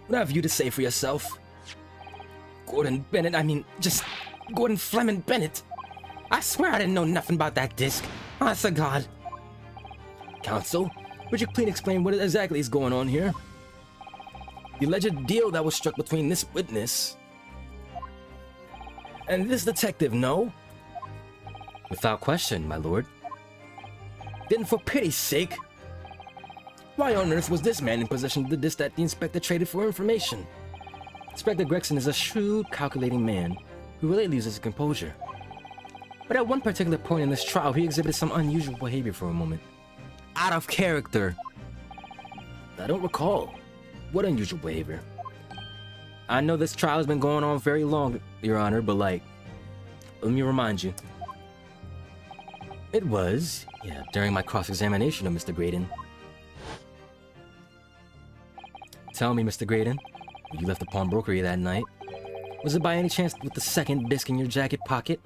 what have you to say for yourself? Gordon Bennett, I mean, just Gordon Fleming Bennett. I swear I didn't know nothing about that disc. Honest to God. Counsel, would you please explain what exactly is going on here? The alleged deal that was struck between this witness and this detective, no? Without question, my lord. Then for pity's sake, why on earth was this man in possession of the disc that the inspector traded for information? Inspector Gregson is a shrewd, calculating man who really loses his composure. But at one particular point in this trial, he exhibited some unusual behavior for a moment. Out of character. I don't recall. What unusual behavior? I know this trial has been going on very long, Your Honor, but like, let me remind you. It was, during my cross-examination of Mr. Graydon. Tell me, Mr. Graydon, when you left the pawnbrokery that night, was it by any chance with the second disc in your jacket pocket?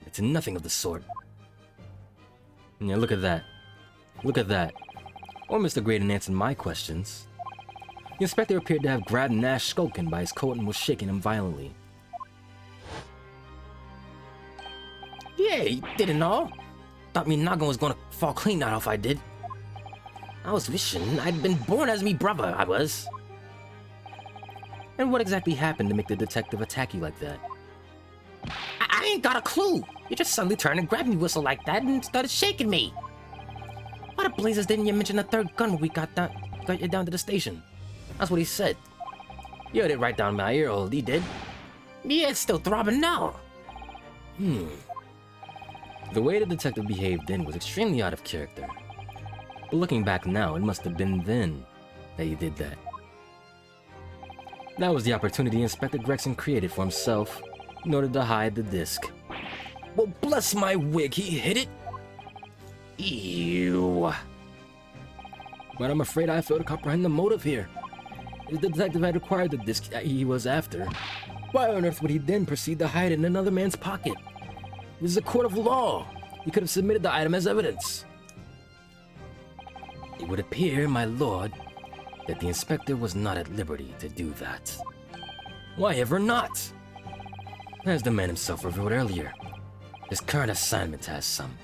It's nothing of the sort. Yeah, look at that. Look at that. Or Mr. Graydon answered my questions. The inspector appeared to have grabbed Nash Skulkin by his coat and was shaking him violently. Yeah, he did it all. Thought me noggin was gonna fall clean out if I did. I was wishing I'd been born as me brother, I was. And what exactly happened to make the detective attack you like that? I ain't got a clue. You just suddenly turned and grabbed me whistle like that and started shaking me. Why the blazes didn't you mention the third gun when we got you down to the station? That's what he said. You heard it right down my ear hole, he did. Yeah, it's still throbbing now. The way the detective behaved then was extremely out of character. But looking back now, it must have been then that he did that. That was the opportunity Inspector Gregson created for himself in order to hide the disc. Well, bless my wig, he hit it! Ew. But I'm afraid I fail to comprehend the motive here. If the detective had acquired the disc that he was after, why on earth would he then proceed to hide it in another man's pocket? This is a court of law. He could have submitted the item as evidence. It would appear, my lord, that the inspector was not at liberty to do that. Why ever not? As the man himself revealed earlier, his current assignment has some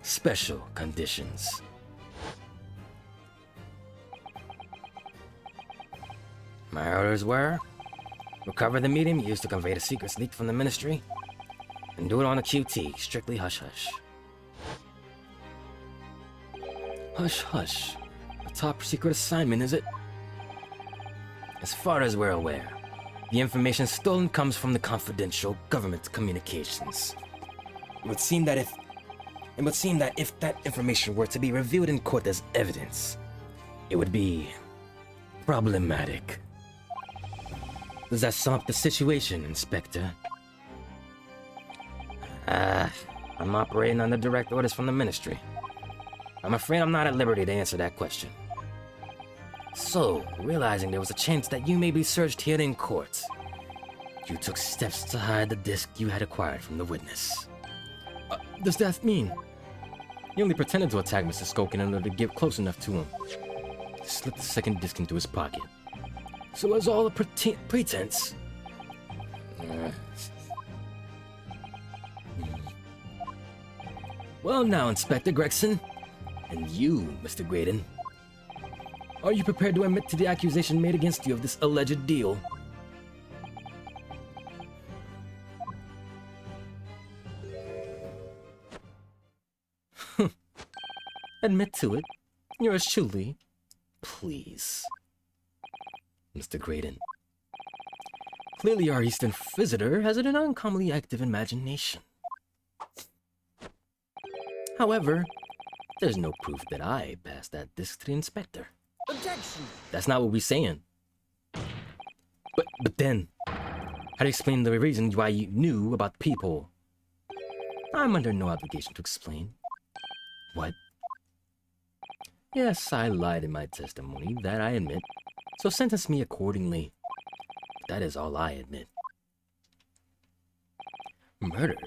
special conditions. My orders were, recover the medium used to convey the secrets leaked from the ministry, and do it on a QT, strictly hush-hush. Hush-hush. A top secret assignment, is it? As far as we're aware, the information stolen comes from the confidential government communications. It would seem that if that information were to be revealed in court as evidence, it would be problematic. Does that sum up the situation, Inspector? I'm operating under direct orders from the ministry. I'm afraid I'm not at liberty to answer that question. So, realizing there was a chance that you may be searched here in court, you took steps to hide the disc you had acquired from the witness. Does that mean? He only pretended to attack Mr. Skulkin in order to get close enough to him. He slipped the second disc into his pocket. So it was all a pretense? Well now, Inspector Gregson, and you, Mr. Graydon, are you prepared to admit to the accusation made against you of this alleged deal? Admit to it. Yours truly. Please. Mr. Graydon, clearly our Eastern visitor has an uncommonly active imagination. However, there's no proof that I passed that disc to the inspector. Objection. That's not what we're saying. But then, how do you explain the reason why you knew about the peephole? I'm under no obligation to explain. What? Yes, I lied in my testimony, that I admit. So sentence me accordingly. That is all I admit. Murder,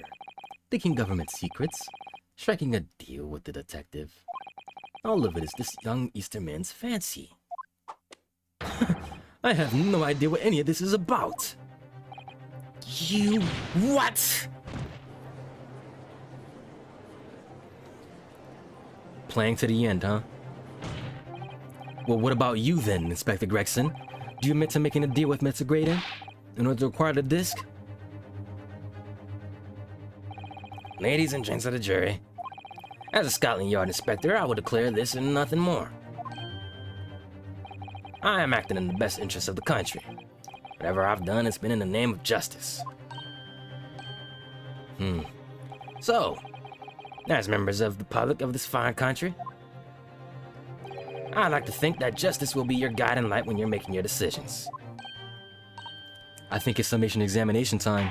leaking government secrets, striking a deal with the detective. All of it is this young Eastern man's fancy. I have no idea what any of this is about. You... what? Playing to the end, huh? Well, what about you then, Inspector Gregson? Do you admit to making a deal with Mr. Graydon in order to acquire the disc? Ladies and gents of the jury, as a Scotland Yard inspector, I will declare this and nothing more. I am acting in the best interest of the country. Whatever I've done has been in the name of justice. So, as members of the public of this fine country, I'd like to think that justice will be your guiding light when you're making your decisions. I think it's summation examination time.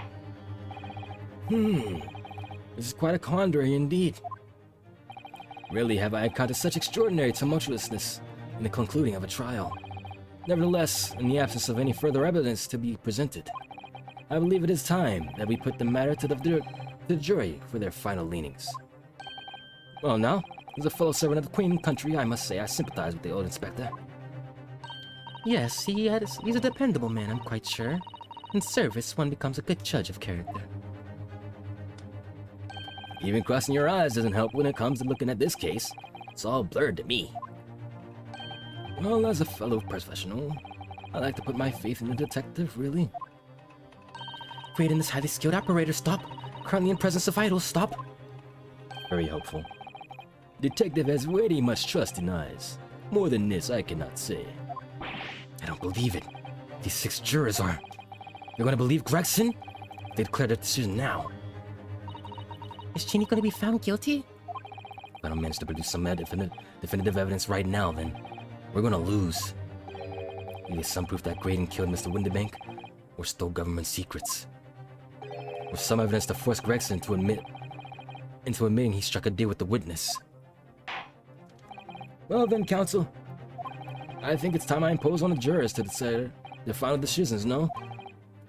This is quite a quandary indeed. Rarely have I encountered such extraordinary tumultuousness in the concluding of a trial. Nevertheless, in the absence of any further evidence to be presented, I believe it is time that we put the matter to the jury for their final leanings. Well now, as a fellow servant of the Queen country, I must say I sympathize with the old inspector. Yes, he's a dependable man, I'm quite sure. In service, one becomes a good judge of character. Even crossing your eyes doesn't help when it comes to looking at this case. It's all blurred to me. Well, as a fellow professional, I like to put my faith in the detective, really. Graydon is highly skilled operator, stop. Currently in presence of idols, stop. Very hopeful. Detective has very much trust in eyes. More than this, I cannot say. I don't believe it. These 6 jurors are... They're gonna believe Gregson? They declare their decision now. Is Cheney gonna be found guilty? If I don't manage to produce some definitive evidence right now, then we're gonna lose. Either some proof that Graydon killed Mr. Windibank, or stole government secrets. Or some evidence to force Gregson into admitting he struck a deal with the witness. Well then, counsel, I think it's time I impose on the jurors to decide their final decisions, no?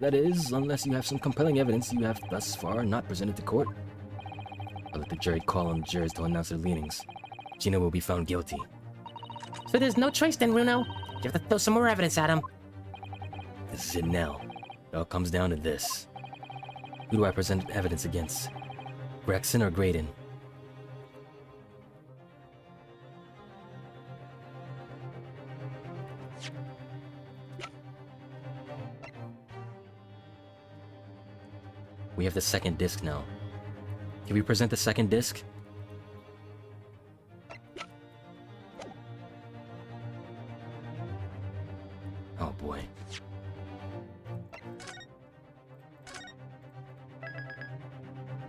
That is, unless you have some compelling evidence you have thus far not presented to court. I'll let the jury call on the jurors to announce their leanings. Gina will be found guilty. So there's no choice then, Runo. You have to throw some more evidence at him. This is it now. It all comes down to this. Who do I present evidence against? Gregson or Graydon? We have the second disc now. Can we present the second disc? Oh boy.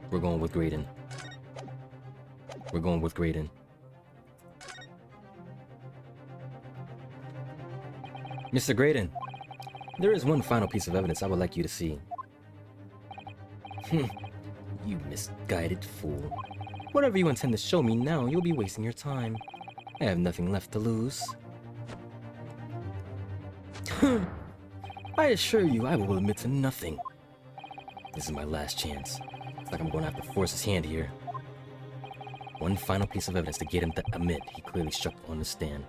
We're going with Graydon. We're going with Graydon. Mr. Graydon, there is one final piece of evidence I would like you to see. You misguided fool. Whatever you intend to show me now, you'll be wasting your time. I have nothing left to lose. I assure you, I will admit to nothing. This is my last chance. It's like I'm going to have to force his hand here. One final piece of evidence to get him to admit he clearly struck on the stand.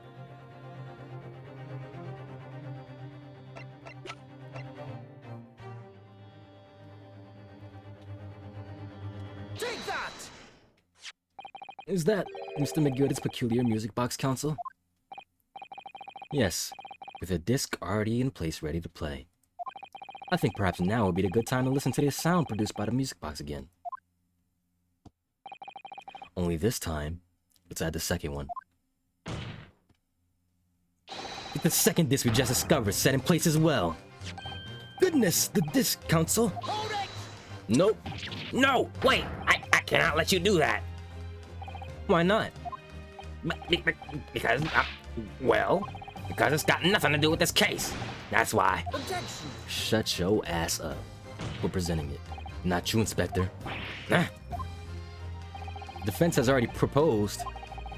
Take that! Is that Mr. McGird's peculiar music box, counsel? Yes, with a disc already in place ready to play. I think perhaps now would be the good time to listen to the sound produced by the music box again. Only this time, let's add the second one. With the second disc we just discovered set in place as well. Goodness, the disc, counsel. Hold it! Nope. No! Wait! I cannot let you do that! Why not? Because, because it's got nothing to do with this case. That's why. Objection! Shut your ass up. We're presenting it. Not you, Inspector. Huh? Defense has already proposed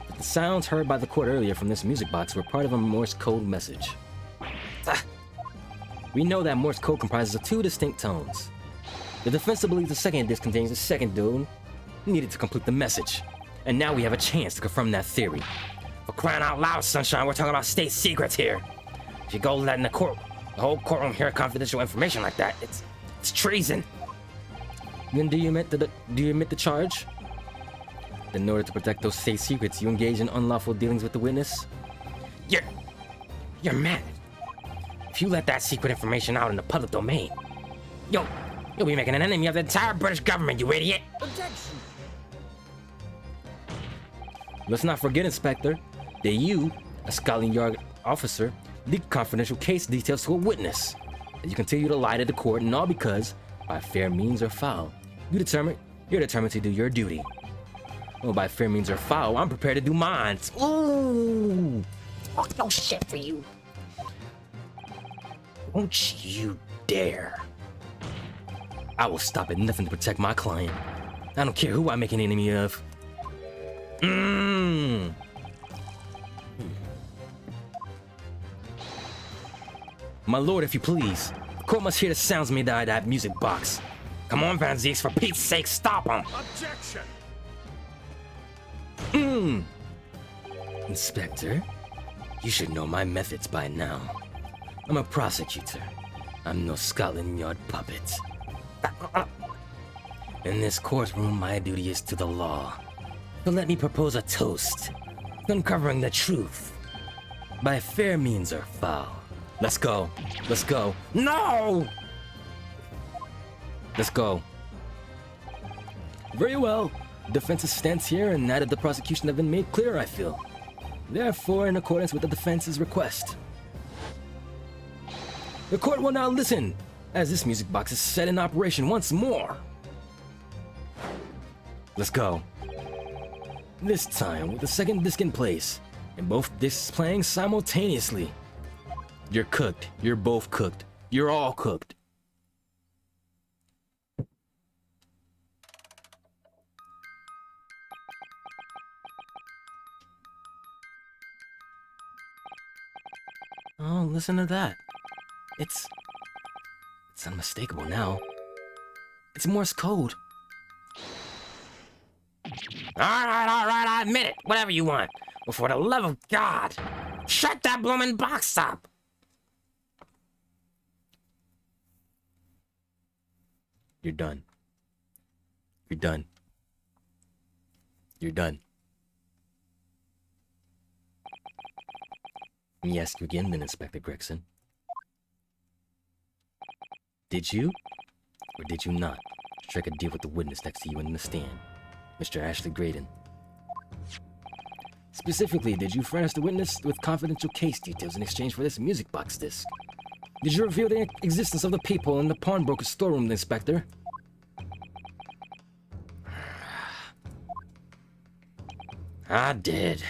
that the sounds heard by the court earlier from this music box were part of a Morse code message. We know that Morse code comprises of 2 distinct tones. The defense believes the second disc contains the second tone needed to complete the message. And now we have a chance to confirm that theory. For crying out loud, Sunshine, we're talking about state secrets here. If you go letting the whole courtroom hear confidential information like that, it's It's treason. Then do you admit the charge? Then in order to protect those state secrets, you engage in unlawful dealings with the witness? You're mad. If you let that secret information out in the public domain, you'll be making an enemy of the entire British government, you idiot. Objection! Let's not forget, Inspector, that you, a Scotland Yard officer, leaked confidential case details to a witness. And you continue to lie to the court, and all because, by fair means or foul, you're determined to do your duty. Well, by fair means or foul, I'm prepared to do mine. Ooh! Oh, no shit for you. Don't you dare. I will stop at nothing to protect my client. I don't care who I make an enemy of. My lord, if you please, the court must hear the sounds made out of that music box. Come on, Van Zieks, for Pete's sake, stop him. Objection! Inspector, you should know my methods by now. I'm a prosecutor. I'm no Scotland Yard puppet. In this courtroom, my duty is to the law. So let me propose a toast, uncovering the truth. By fair means or foul. Let's go. Let's go. No! Let's go. Very well. Defense's stance here and that of the prosecution have been made clear, I feel. Therefore, in accordance with the defense's request, the court will now listen, as this music box is set in operation once more. Let's go. This time, with the second disc in place, and both discs playing simultaneously. You're cooked. You're both cooked. You're all cooked. Oh, listen to that. It's unmistakable now. It's Morse code. All right, I admit it. Whatever you want. But for the love of God, shut that bloomin' box up. You're done. You're done. You're done. Let me ask you again then, Inspector Gregson. Did you, or did you not, strike a deal with the witness next to you in the stand, Mr. Ashley Graydon? Specifically, did you furnish the witness with confidential case details in exchange for this music box disc? Did you reveal the existence of the people in the pawnbroker's storeroom, Inspector? I did.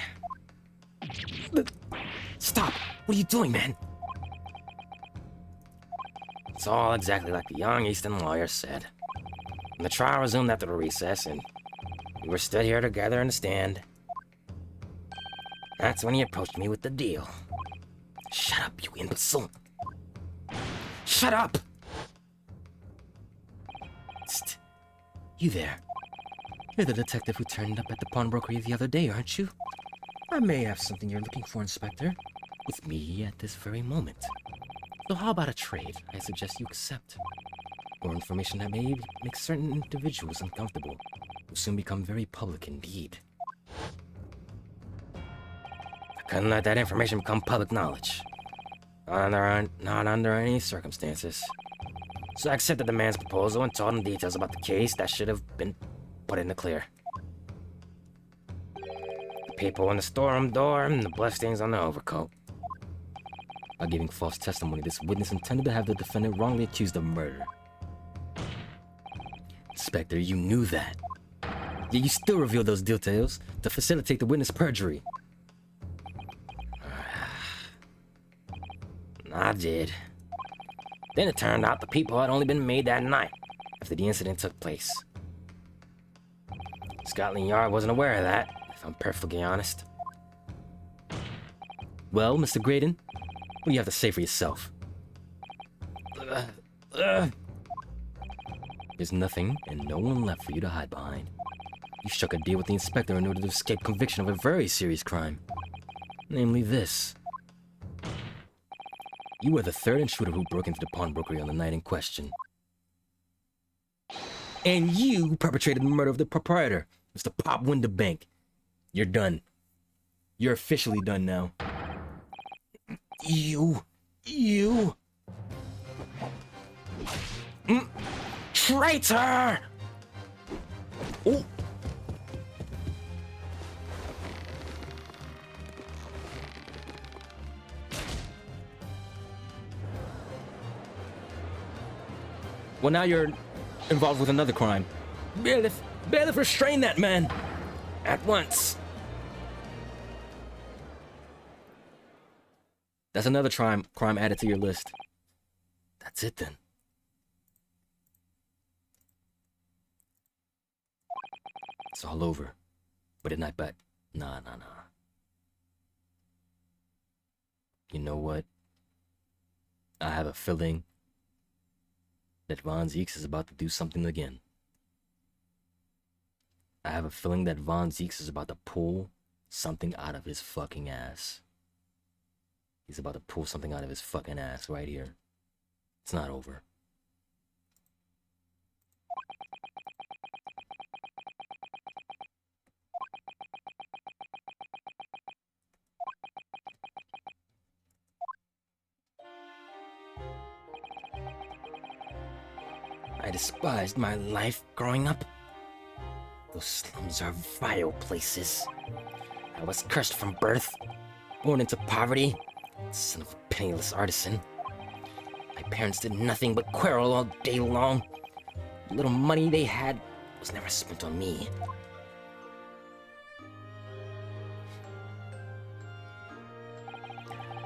Stop! What are you doing, man? It's all exactly like the young Easton lawyer said. When the trial resumed after the recess, and we were stood here together in the stand, that's when he approached me with the deal. Shut up, you imbecile! Shut up! Psst. You there. You're the detective who turned up at the pawnbrokery the other day, aren't you? I may have something you're looking for, Inspector. With me at this very moment. So how about a trade I suggest you accept? Or information that may make certain individuals uncomfortable will soon become very public indeed. I couldn't let that information become public knowledge. Not under any circumstances. So I accepted the man's proposal and told him details about the case that should have been put in the clear. The people in the storeroom door and the bloodstains on the overcoat. By giving false testimony, this witness intended to have the defendant wrongly accused of murder. Inspector, you knew that. Yet you still revealed those details to facilitate the witness' perjury. I did. Then it turned out the people had only been made that night, after the incident took place. Scotland Yard wasn't aware of that, if I'm perfectly honest. Well, Mr. Graydon, what do you have to say for yourself? There's nothing and no one left for you to hide behind. You struck a deal with the inspector in order to escape conviction of a very serious crime. Namely this. You were the third intruder who broke into the pawnbrokery on the night in question. And you perpetrated the murder of the proprietor, Mr. Pop Winterbank. You're done. You're officially done now. You. Traitor! Oh. Well, now you're involved with another crime. Bailiff, restrain that man! At once! That's another crime added to your list. That's it then. It's all over. But at night, but nah. You know what? I have a feeling that Von Zeeks is about to do something again. I have a feeling that Von Zeeks is about to pull something out of his fucking ass. He's about to pull something out of his fucking ass right here. It's not over. I despised my life growing up. Those slums are vile places. I was cursed from birth, born into poverty, son of a penniless artisan. My parents did nothing but quarrel all day long. The little money they had was never spent on me.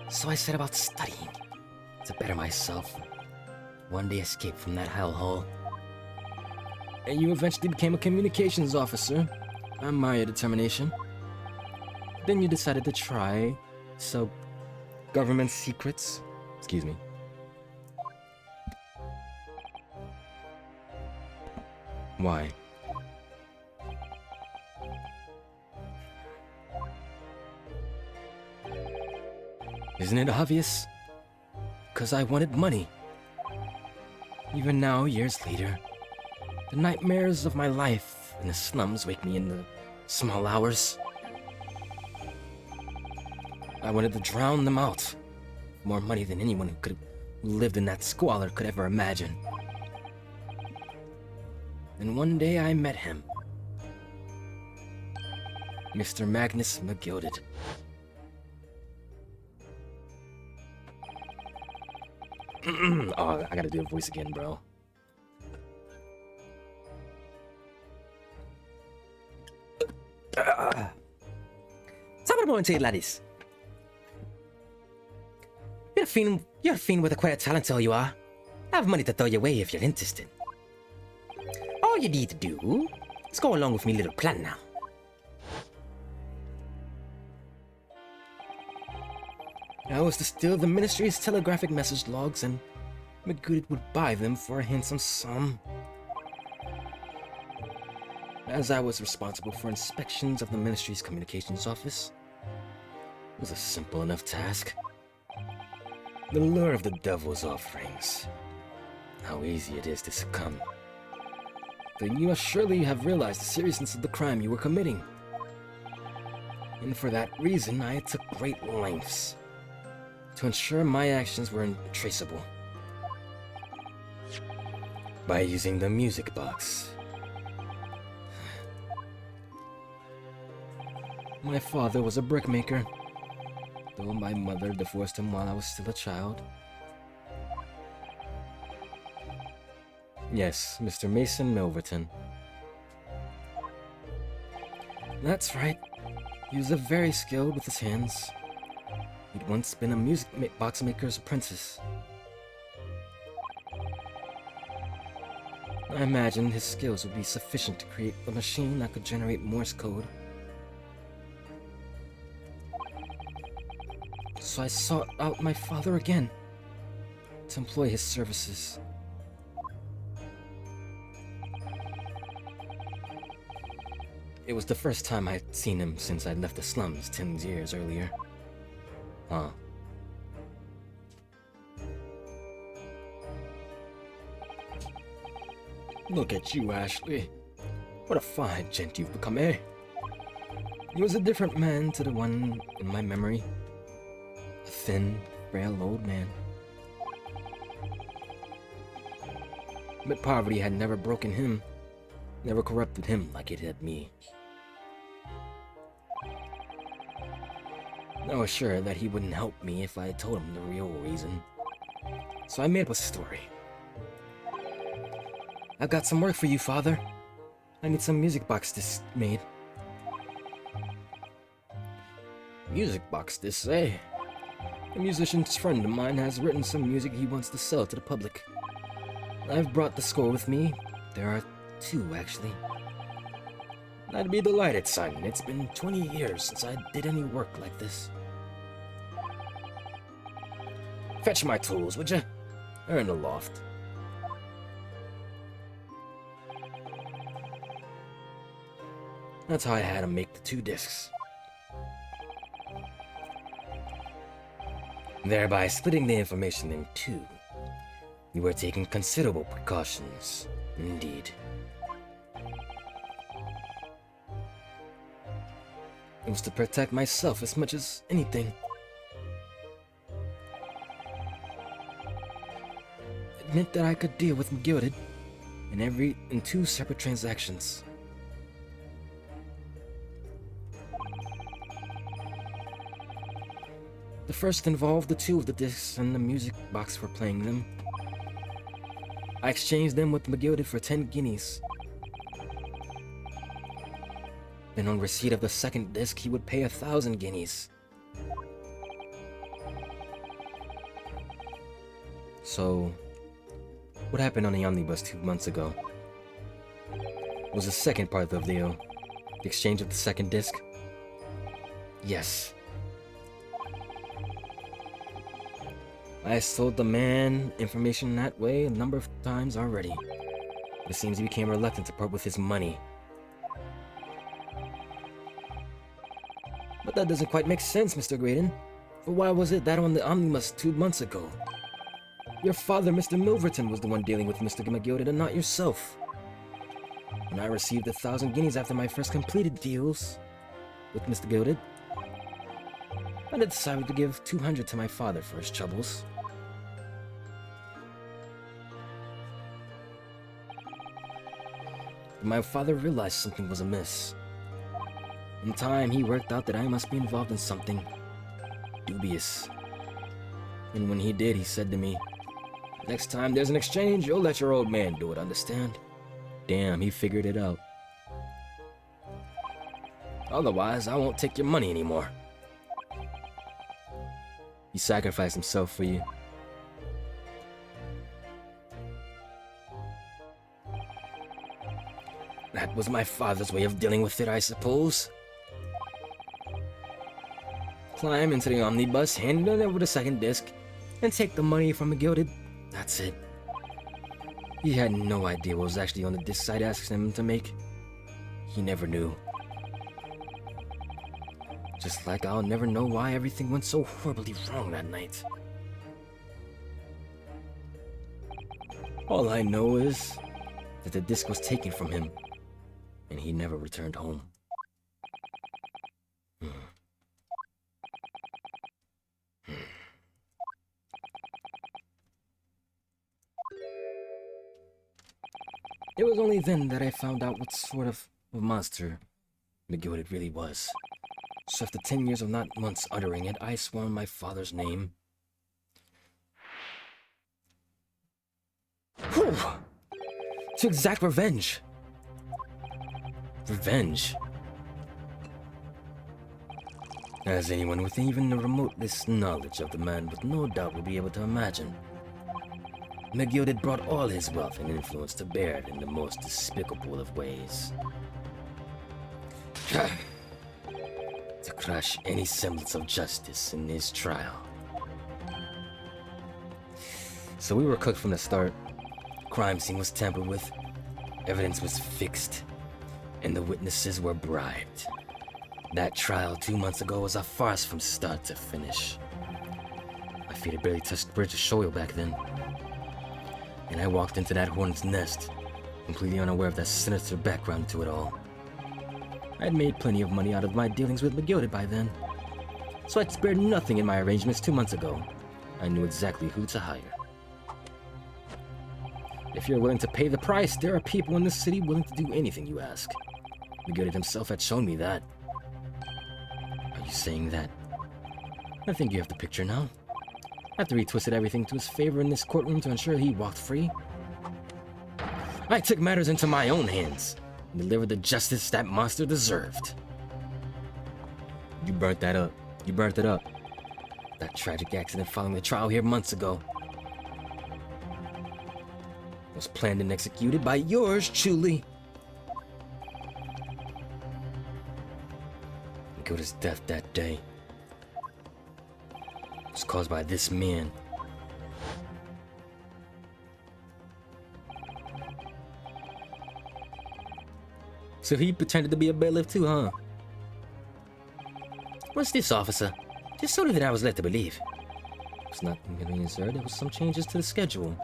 So I set about studying to better myself. One day escape from that hellhole. And you eventually became a communications officer. I admire your determination. Then you decided to try sell government secrets. Excuse me. Why? Isn't it obvious? Because I wanted money. Even now, years later, the nightmares of my life in the slums wake me in the small hours. I wanted to drown them out. More money than anyone who lived in that squalor could ever imagine. And one day I met him. Mr. Magnus McGilded. Oh, I gotta do the voice again, bro. Stop a moment, laddies. You're a fiend with a quite a talent, so you are. I have money to throw your way if you're interested. All you need to do is go along with me little plan now. I was to steal the ministry's telegraphic message logs, and McGooded would buy them for a handsome sum. As I was responsible for inspections of the ministry's communications office, it was a simple enough task. The lure of the devil's offerings. How easy it is to succumb. Then you must surely have realized the seriousness of the crime you were committing. And for that reason, I took great lengths to ensure my actions were untraceable. By using the music box. My father was a brickmaker, though my mother divorced him while I was still a child. Yes, Mr. Mason Milverton. That's right. He was very skilled with his hands. He'd once been a music box maker's apprentice. I imagined his skills would be sufficient to create a machine that could generate Morse code. So I sought out my father again to employ his services. It was the first time I'd seen him since I'd left the slums 10 years earlier. Huh. Look at you, Ashley. What a fine gent you've become, eh? He was a different man to the one in my memory. A thin, frail old man. But poverty had never broken him, never corrupted him like it had me. I was sure that he wouldn't help me if I had told him the real reason. So I made up a story. I've got some work for you, Father. I need some music box discs made. Music box discs, eh? A musician's friend of mine has written some music he wants to sell to the public. I've brought the score with me. There are 2, actually. I'd be delighted, son. It's been 20 years since I did any work like this. Fetch my tools, would you? They're in the loft. That's how I had him make the 2 discs. Thereby splitting the information in 2. You were taking considerable precautions, indeed. It was to protect myself as much as anything. It meant that I could deal with McGilded in 2 separate transactions. The first involved the 2 of the discs and the music box for playing them. I exchanged them with McGilded for 10 guineas. Then on receipt of the second disc, he would pay 1,000 guineas. So, what happened on the omnibus 2 months ago? Was the second part of the deal the exchange of the second disc? Yes. I sold the man information that way a number of times already. It seems he became reluctant to part with his money. But that doesn't quite make sense, Mr. Graydon. For why was it that on the omnibus 2 months ago? Your father, Mr. Milverton, was the one dealing with Mr. McGilded and not yourself. When I received 1,000 guineas after my first completed deals with Mr. Gilded, I decided to give 200 to my father for his troubles. My father realized something was amiss. In time, he worked out that I must be involved in something dubious. And when he did, he said to me, "Next time there's an exchange, you'll let your old man do it, understand?" Damn, he figured it out. Otherwise, I won't take your money anymore. He sacrificed himself for you. That was my father's way of dealing with it, I suppose. Climb into the omnibus, hand it over the second disc, and take the money from the Gilded. That's it. He had no idea what was actually on the disc I'd asked him to make. He never knew. Just like I'll never know why everything went so horribly wrong that night. All I know is that the disc was taken from him, and he never returned home. It was only then that I found out what sort of monster McGilded really was. So after 10 years of not once uttering it, I swore on my father's name. Whew! To exact revenge. Revenge. As anyone with even the remotest knowledge of the man would no doubt will be able to imagine, McGilded brought all his wealth and influence to bear in the most despicable of ways. To crush any semblance of justice in his trial. So we were cooked from the start. Crime scene was tampered with, evidence was fixed, and the witnesses were bribed. That trial 2 months ago was a farce from start to finish. My feet had barely touched the bridge of Shoyo back then. And I walked into that hornet's nest, completely unaware of that sinister background to it all. I had made plenty of money out of my dealings with McGilded by then, so I'd spared nothing in my arrangements 2 months ago. I knew exactly who to hire. If you're willing to pay the price, there are people in this city willing to do anything you ask. McGilded himself had shown me that. Are you saying that? I think you have the picture now. After he twisted everything to his favor in this courtroom to ensure he walked free, I took matters into my own hands and delivered the justice that monster deserved. You burnt that up. You burnt it up. That tragic accident following the trial here months ago was planned and executed by yours truly. Dakota's death that day was caused by this man. So he pretended to be a bailiff too, huh? What's this, officer? Just sort of that I was led to believe. It's not inconvenient, sir. There was some changes to the schedule.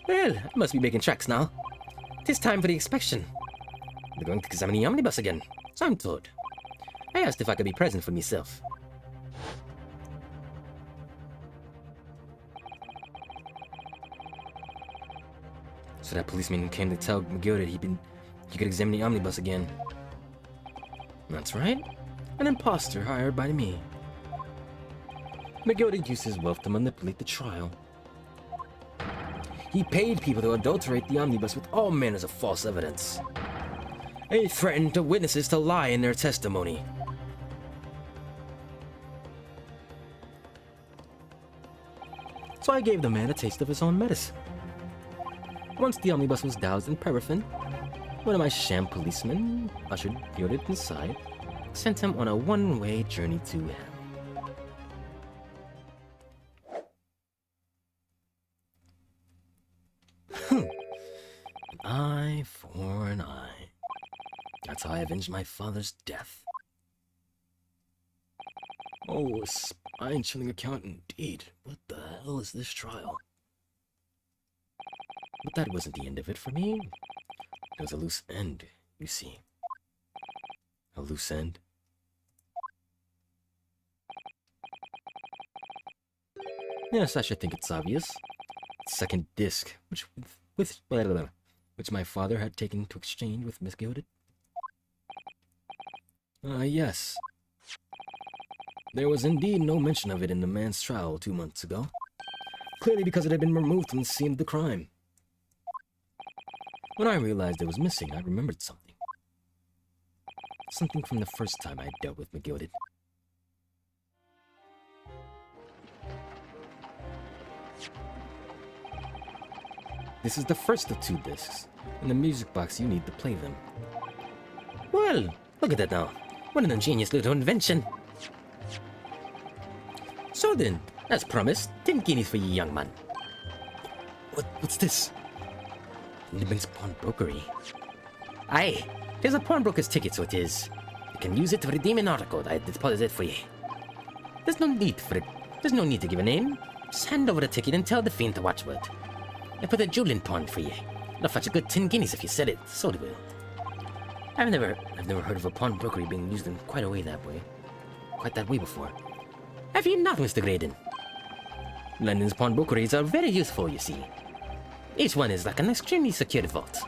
Well, I must be making tracks now. It is time for the inspection. They're going to examine the omnibus again, so I'm told. I asked if I could be present for myself. So that policeman came to tell McGill that he could examine the omnibus again. That's right. An imposter hired by me. McGill had used his wealth to manipulate the trial. He paid people to adulterate the omnibus with all manners of false evidence. And he threatened the witnesses to lie in their testimony. So I gave the man a taste of his own medicine. Once the omnibus was doused in paraffin, one of my sham policemen ushered Gilded inside, sent him on a one-way journey to hell. An eye for an eye. That's how I avenged my father's death. Oh, a spine-chilling account indeed. What the hell is this trial? But that wasn't the end of it for me. There was a loose end, you see. A loose end. Yes, I should think it's obvious. Second disc, which my father had taken to exchange with Miss Gilded. Yes. There was indeed no mention of it in the man's trial 2 months ago. Clearly because it had been removed from the scene of the crime. When I realized it was missing, I remembered something. Something from the first time I dealt with McGilded. This is the first of 2 discs. In the music box, you need to play them. Well, look at that now. What an ingenious little invention. So then, as promised, 10 guineas for you, young man. What's this? Nibbin's pawnbrokery. Aye, there's a pawnbroker's ticket, so it is. You can use it to redeem an article that I deposited for you. There's no need to give a name. Just hand over the ticket and tell the fiend the watchword. I put a jewel in pawn for you. It'll fetch a good 10 guineas if you said it, so it will. I've never heard of a pawnbrokery being used in quite that way before. Have you not, Mr. Graydon? London's pawnbrokeries are very useful, you see. Each one is like an extremely secure vault.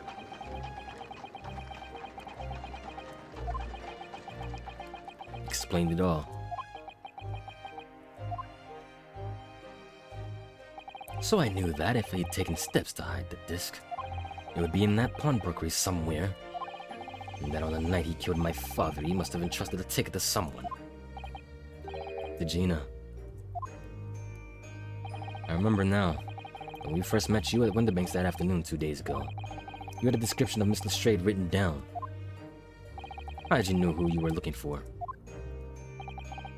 Explained it all. So I knew that if he had taken steps to hide the disc, it would be in that pawnbrokery somewhere. And that on the night he killed my father, he must have entrusted the ticket to someone. To Gina. I remember now. When we first met you at Winterbanks that afternoon 2 days ago, you had a description of Miss Lestrade written down. How did you know who you were looking for?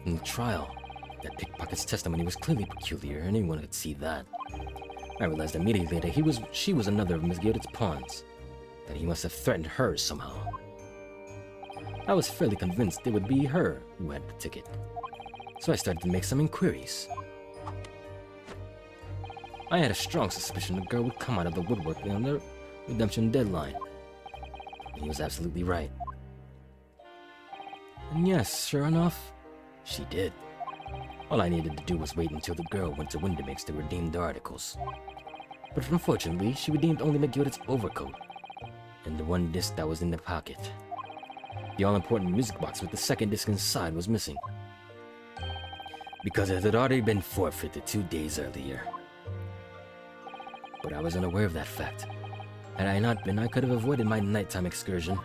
In the trial, that pickpocket's testimony was clearly peculiar, and anyone could see that. I realized immediately that she was another of Miss Gilded's pawns, that he must have threatened her somehow. I was fairly convinced it would be her who had the ticket, so I started to make some inquiries. I had a strong suspicion the girl would come out of the woodwork on the redemption deadline. He was absolutely right. And yes, sure enough, She did. all I needed to do was wait until the girl went to Windibanks to redeem the articles. But unfortunately, she redeemed only McGilda's overcoat and the one disc that was in the pocket. The all-important music box with the second disc inside was missing, because it had already been forfeited 2 days earlier. But I was unaware of that fact. Had I not been, I could have avoided my nighttime excursion.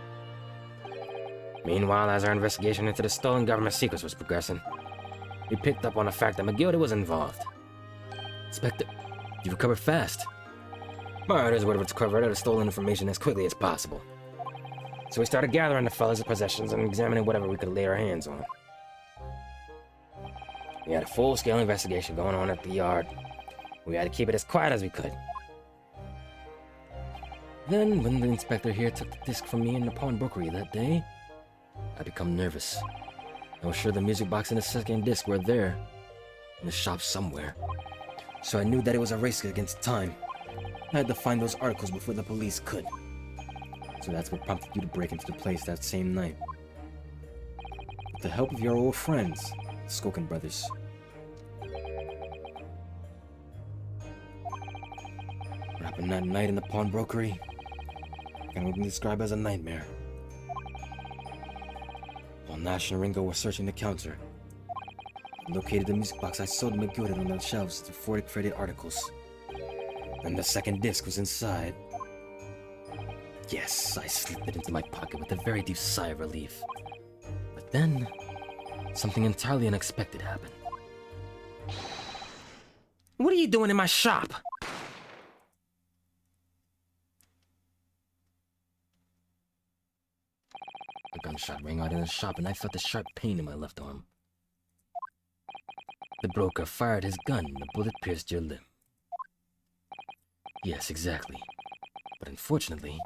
Meanwhile, as our investigation into the stolen government secrets was progressing, we picked up on the fact that McGilda was involved. Inspector, you recovered fast. My orders would have recovered the stolen information as quickly as possible. So we started gathering the fellas' possessions and examining whatever we could lay our hands on. We had a full-scale investigation going on at the yard. We had to keep it as quiet as we could. Then, when the inspector here took the disc from me in the pawnbrokery that day, I become nervous. I was sure the music box and the second disc were there, in the shop somewhere. So I knew that it was a race against time. I had to find those articles before the police could. So that's what prompted you to break into the place that same night. With the help of your old friends, the Skoken brothers. What happened that night in the pawnbrokery can only be described as a nightmare. While Nash and Ringo were searching the counter, I located the music box I sold to McGilda on the shelves to 40 credit articles. And the second disc was inside. Yes, I slipped it into my pocket with a very deep sigh of relief. But then, something entirely unexpected happened. What are you doing in my shop? A gunshot rang out in the shop and I felt a sharp pain in my left arm. The broker fired his gun and the bullet pierced your limb. Yes, exactly. But unfortunately,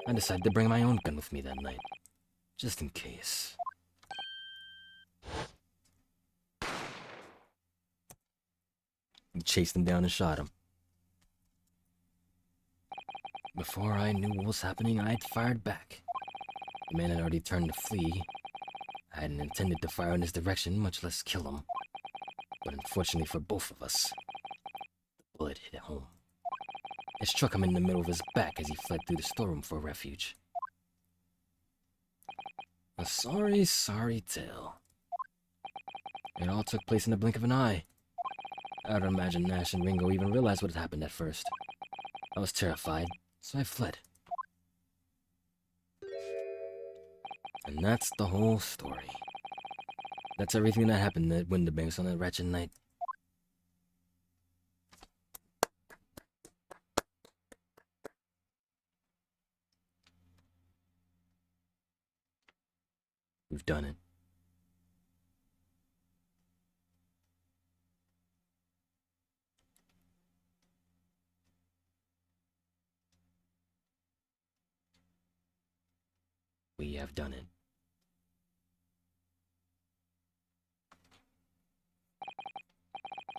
I decided to bring my own gun with me that night, just in case. We chased him down and shot him. Before I knew what was happening, I had fired back. The man had already turned to flee. I hadn't intended to fire in his direction, much less kill him. But unfortunately for both of us, the bullet hit home. It struck him in the middle of his back as he fled through the storeroom for refuge. A sorry, sorry tale. It all took place in the blink of an eye. I don't imagine Nash and Ringo even realized what had happened at first. I was terrified, so I fled. And that's the whole story. That's everything that happened at Windibanks on that wretched night. We've done it. We have done it.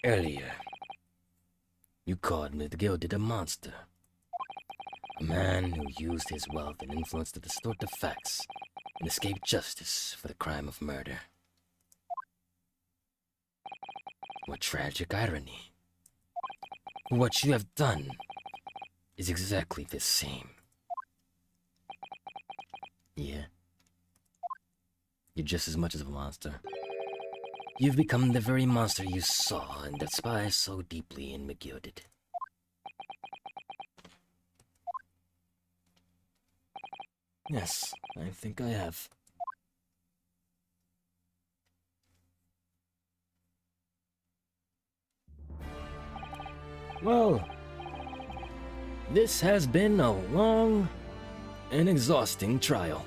Earlier, you called McGilda a monster. A man who used his wealth and influence to distort the facts and escape justice for the crime of murder. What tragic irony. What you have done is exactly the same. Yeah. You're just as much as a monster. You've become the very monster you saw and despised so deeply in McGilda. Yes, I think I have. Well, this has been a long and exhausting trial.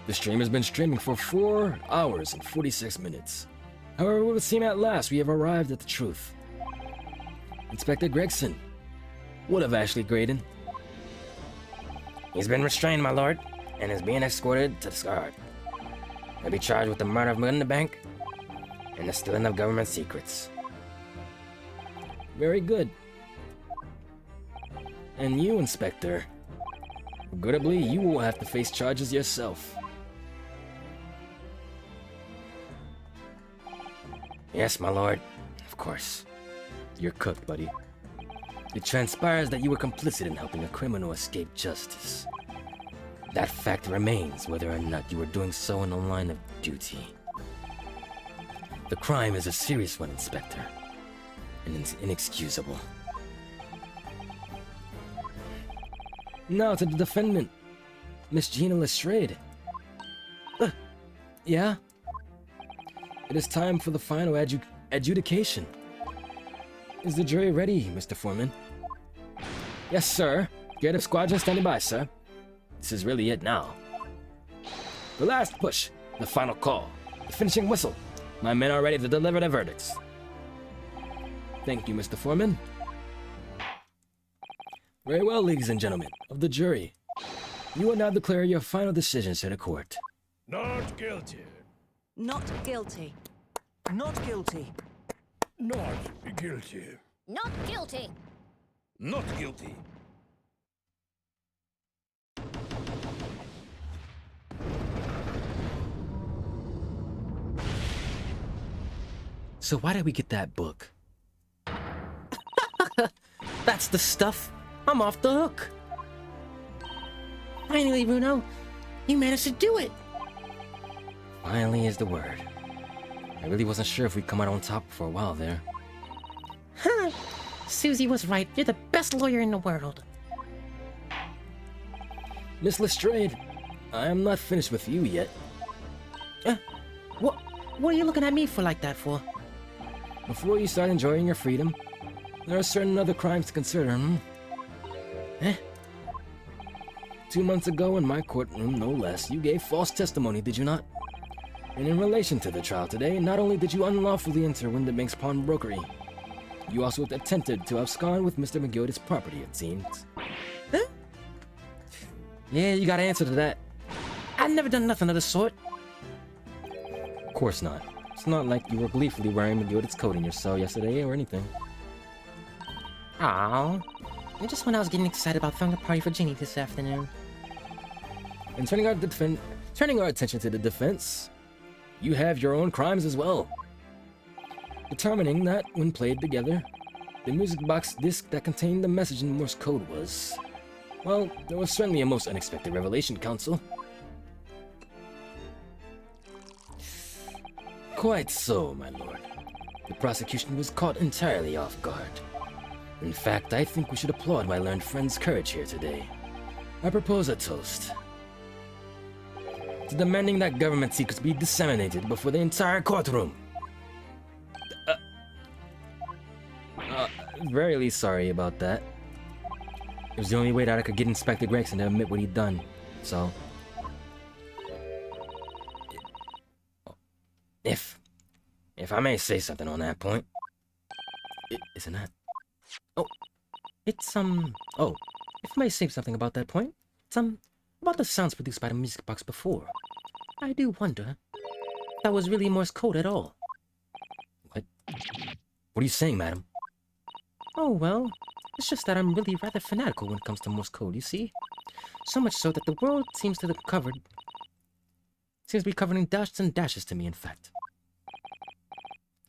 The stream has been streaming for 4 hours and 46 minutes. However, it would seem at last we have arrived at the truth. Inspector Gregson, what of Ashley Graydon? He's been restrained, my lord, and is being escorted to the guard. He'll be charged with the murder of Windibank and the stealing of government secrets. Very good. And you, Inspector. Regrettably, you will have to face charges yourself. Yes, my lord. Of course. You're cooked, buddy. It transpires that you were complicit in helping a criminal escape justice. That fact remains whether or not you were doing so in the line of duty. The crime is a serious one, Inspector, and it's inexcusable. Now to the defendant, Miss Gina Lestrade. Yeah? It is time for the final adjudication. Is the jury ready, Mr. Foreman? Yes, sir. Get a squadron standing by, sir. This is really it now. The last push, the final call, the finishing whistle. My men are ready to deliver their verdicts. Thank you, Mr. Foreman. Very well, ladies and gentlemen of the jury. You will now declare your final decisions to the court. Not guilty. Not guilty. Not guilty. Not guilty. Not guilty. Not guilty. So why did we get that book? That's the stuff. I'm off the hook. Finally, Bruno, you managed to do it. Finally is the word. I really wasn't sure if we'd come out on top for a while there. Huh. Susie was right. You're the best lawyer in the world. Miss Lestrade, I am not finished with you yet. What are you looking at me for like that for? Before you start enjoying your freedom, there are certain other crimes to consider, hmm? 2 months ago in my courtroom, no less, you gave false testimony, did you not? And in relation to the trial today, not only did you unlawfully enter Winterbank's pawnbrokery, you also attempted to abscond with Mr. McGilda's property, it seems. Huh? Yeah, you got an answer to that. I've never done nothing of the sort. Of course not. It's not like you were gleefully wearing McGilda's coat in your cell yesterday or anything. Aww. Just when I was getting excited about throwing a party for Ginny this afternoon. And turning our attention to the defense, you have your own crimes as well. Determining that, when played together, the music box disc that contained the message in Morse code was... Well, there was certainly a most unexpected revelation, Counsel. Quite so, my lord. The prosecution was caught entirely off guard. In fact, I think we should applaud my learned friend's courage here today. I propose a toast to demanding that government secrets be disseminated before the entire courtroom. Very sorry about that. It was the only way that I could get Inspector Gregson to admit what he'd done, so... If I may say something on that point. Isn't that... It's, oh, if I may say something about that point, it's, about the sounds produced by the music box before. I do wonder if that was really Morse code at all. What are you saying, madam? Oh, well, it's just that I'm really rather fanatical when it comes to Morse code, you see? So much so that the world seems to be covering dots and dashes to me, in fact.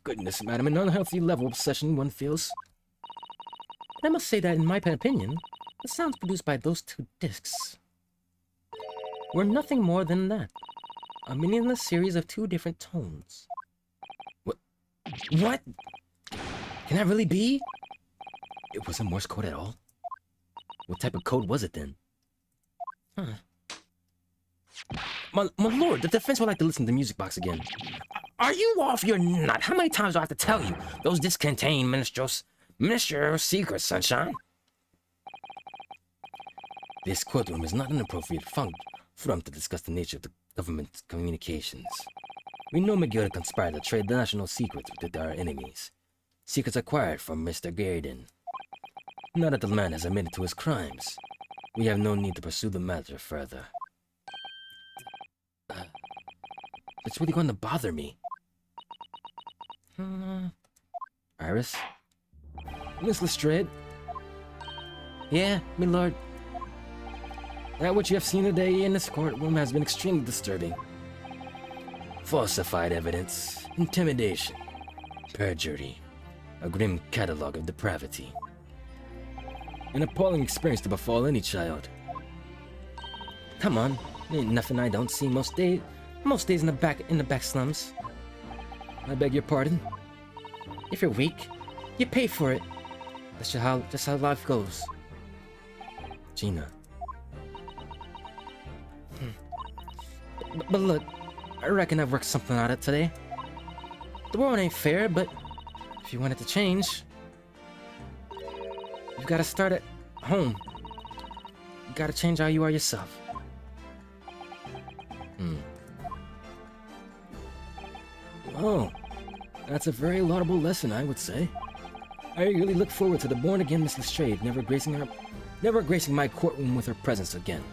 Goodness, madam, an unhealthy level of obsession one feels. And I must say that, in my opinion, the sounds produced by those two discs were nothing more than that. A meaningless series of two different tones. What? Can that really be? It wasn't Morse code at all? What type of code was it then? Huh. My lord, the defense would like to listen to the music box again. Are you off your nut? How many times do I have to tell you? Those discs contain ministerial secrets, sunshine. This courtroom is not an appropriate forum to discuss the nature of the government's communications. We know McGill conspired to trade the national secrets with our enemies. Secrets acquired from Mr. Garden. Now that the man has admitted to his crimes, we have no need to pursue the matter further. It's really going to bother me. Iris? Miss Lestrade, Yeah, my lord. that which you have seen today in this courtroom has been extremely disturbing. Falsified evidence, intimidation, perjury, a grim catalogue of depravity. An appalling experience to befall any child. Come on, ain't nothing I don't see most days. Most days in the back slums. I beg your pardon? If you're weak, you pay for it. That's just how life goes. Gina, But look, I reckon I've worked something out of it today. The world ain't fair, but if you want it to change, you've got to start at home. You got to change how you are yourself. oh, that's a very laudable lesson, I would say. I really look forward to the born-again Miss Lestrade never gracing my courtroom with her presence again.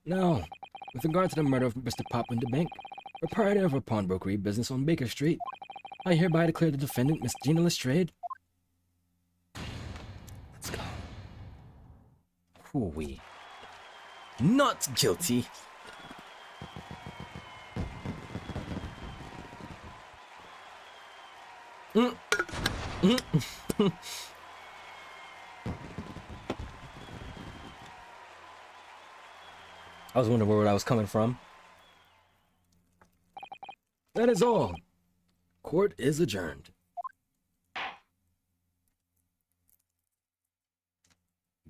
Now, with regard to the murder of Mr. Poplin DeBank, proprietor of a pawnbrokery business on Baker Street, I hereby declare the defendant, Miss Gina Lestrade. Let's go. Who are we? Not guilty. I was wondering where I was coming from. That is all. Court is adjourned.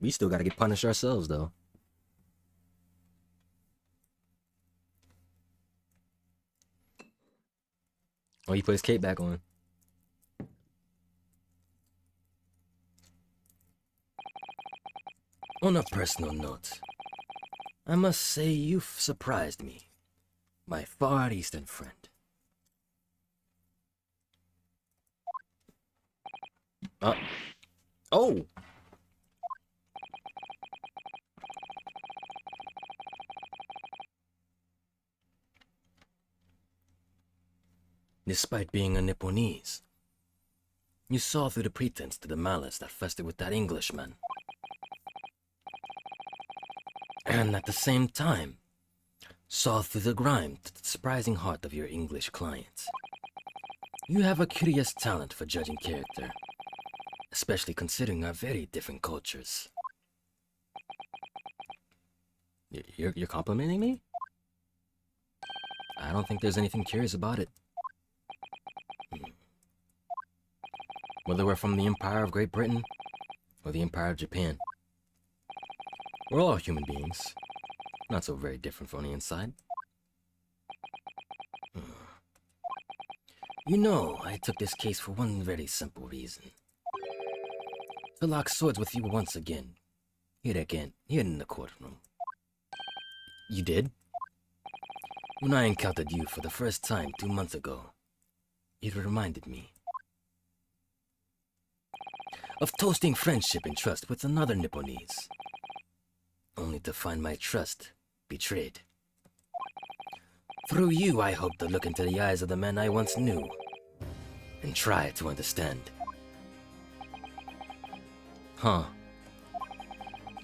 We still gotta get punished ourselves, though. Oh, he put his cape back on. On a personal note, I must say you've surprised me, my Far Eastern friend. Oh! Despite being a Nipponese, you saw through the pretense to the malice that festered with that Englishman. And at the same time, saw through the grime to the surprising heart of your English client. You have a curious talent for judging character, especially considering our very different cultures. You're complimenting me? I don't think there's anything curious about it. Whether we're from the Empire of Great Britain or the Empire of Japan, we're all human beings. Not so very different from the inside. You know, I took this case for one very simple reason. To lock swords with you once again. Here in the courtroom. You did? When I encountered you for the first time 2 months ago, it reminded me of toasting friendship and trust with another Nipponese, only to find my trust betrayed. Through you, I hope to look into the eyes of the men I once knew and try to understand. Huh.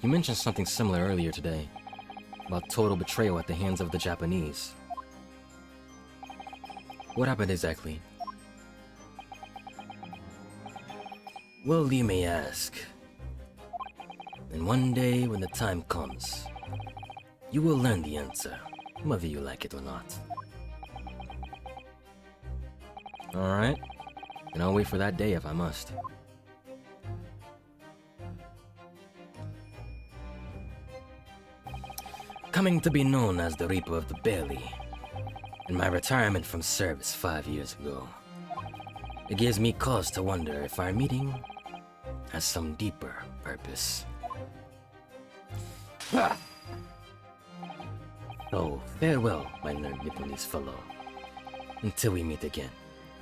You mentioned something similar earlier today, about total betrayal at the hands of the Japanese. What happened exactly? Well, you may ask. And one day, when the time comes, you will learn the answer, whether you like it or not. Alright. And I'll wait for that day if I must. Coming to be known as the Reaper of the Belly, in my retirement from service 5 years ago, it gives me cause to wonder if our meeting has some deeper purpose. So, farewell, my learned Nipponese fellow. Until we meet again.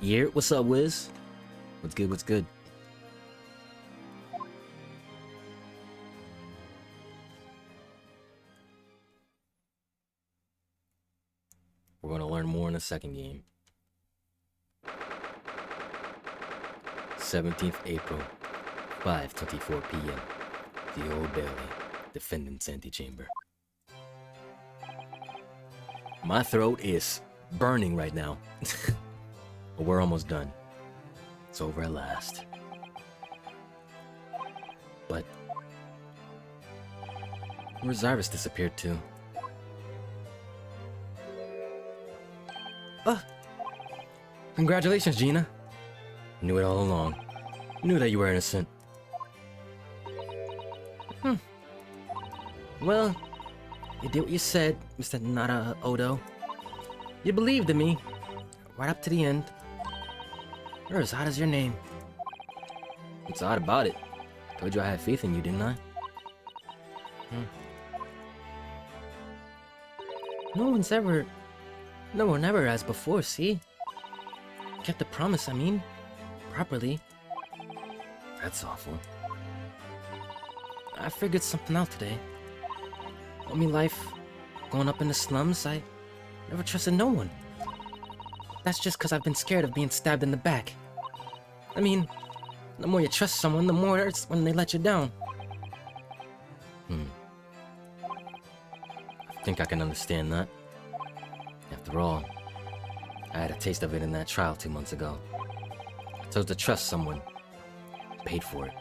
Yeah, what's up, Wiz? What's good, what's good? We're gonna learn more in the second game. 17th April, 5:24 p.m. The Old Bailey, defendant's antechamber. My throat is burning right now. But we're almost done. It's over at last. But where's Iris disappeared to? Congratulations, Gina. Knew it all along. Knew that you were innocent. Well, you did what you said, Mr. Nara Odo. You believed in me, right up to the end. You're as hot as your name. What's odd about it? Told you I had faith in you, didn't I? No one ever has before, see? Kept the promise, I mean. Properly. That's awful. I figured something out today. I mean, life, growing up in the slums, I never trusted no one. That's just because I've been scared of being stabbed in the back. I mean, the more you trust someone, the more it hurts when they let you down. I think I can understand that. After all, I had a taste of it in that trial 2 months ago. I chose to trust someone. Paid for it.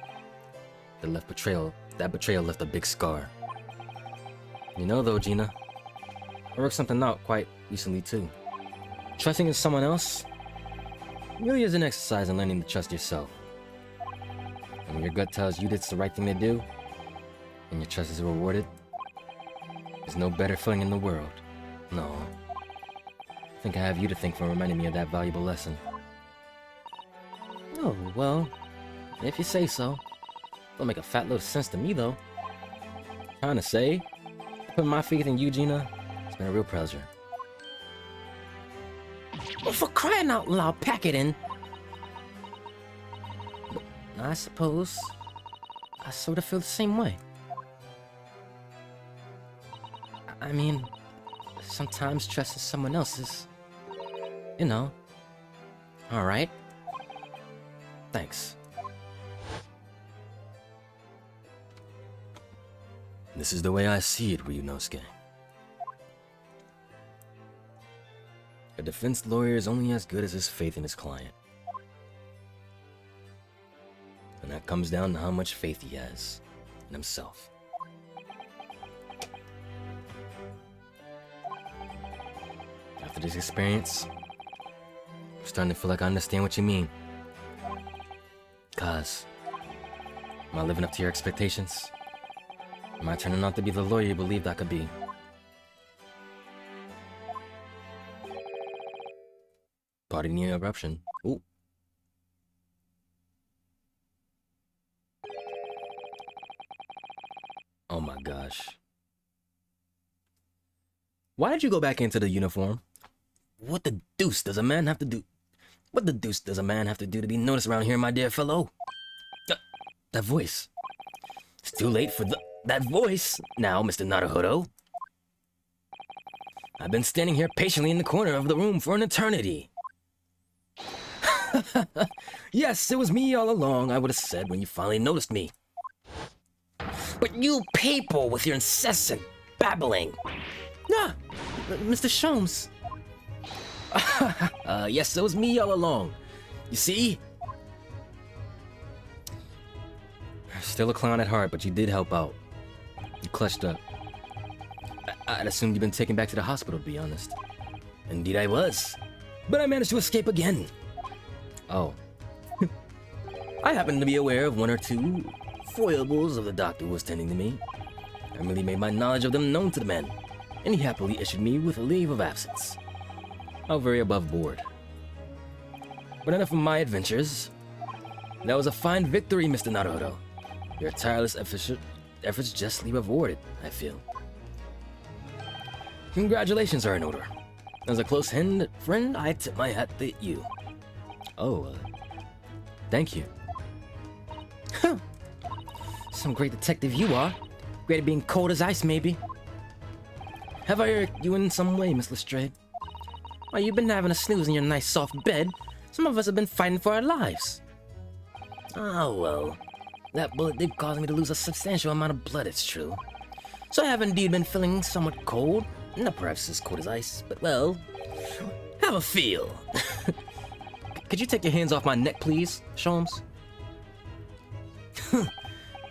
That betrayal left a big scar. You know though, Gina, I worked something out quite recently too. Trusting in someone else really is an exercise in learning to trust yourself. And when your gut tells you it's the right thing to do, and your trust is rewarded, there's no better feeling in the world. No. I think I have you to thank for reminding me of that valuable lesson. Oh, well, if you say so. Don't make a fat load of sense to me, though. Trying to say, putting my faith in you, Gina, it's been a real pleasure. Well, for crying out loud, pack it in. But I suppose I sort of feel the same way. I mean, sometimes trusting someone else is, you know, alright. Thanks. This is the way I see it, Ryunosuke. A defense lawyer is only as good as his faith in his client. And that comes down to how much faith he has in himself. After this experience, I'm starting to feel like I understand what you mean. Kaz, am I living up to your expectations? Am I turning out to be the lawyer you believed I could be? Pardon the interruption. Ooh. Oh my gosh. Why did you go back into the uniform? What the deuce does a man have to do? What the deuce does a man have to do to be noticed around here, my dear fellow? That voice. It's too late for that voice now, Mr. Naruhodo. I've been standing here patiently in the corner of the room for an eternity. Yes, it was me all along, I would have said when you finally noticed me. But you people with your incessant babbling. Ah, Mr. Sholmes. Yes, it was me all along. You see? Still a clown at heart, but you did help out. You clutched up. I'd assumed you'd been taken back to the hospital, to be honest. Indeed I was. But I managed to escape again. Oh. I happened to be aware of one or two foibles of the doctor who was tending to me. I merely made my knowledge of them known to the men, and he happily issued me with a leave of absence. How very above board. But enough of my adventures. That was a fine victory, Mr. Naruto. Your tireless efforts justly rewarded, I feel. Congratulations are in order. As a close friend, I tip my hat to you. Oh, thank you. Huh. Some great detective you are. Great at being cold as ice, maybe. Have I hurt you in some way, Miss Lestrade? While you've been having a snooze in your nice soft bed, some of us have been fighting for our lives. Ah, well. That bullet did cause me to lose a substantial amount of blood, it's true. So I have indeed been feeling somewhat cold. Not perhaps as cold as ice, but well, have a feel. Could you take your hands off my neck, please, Sholmes?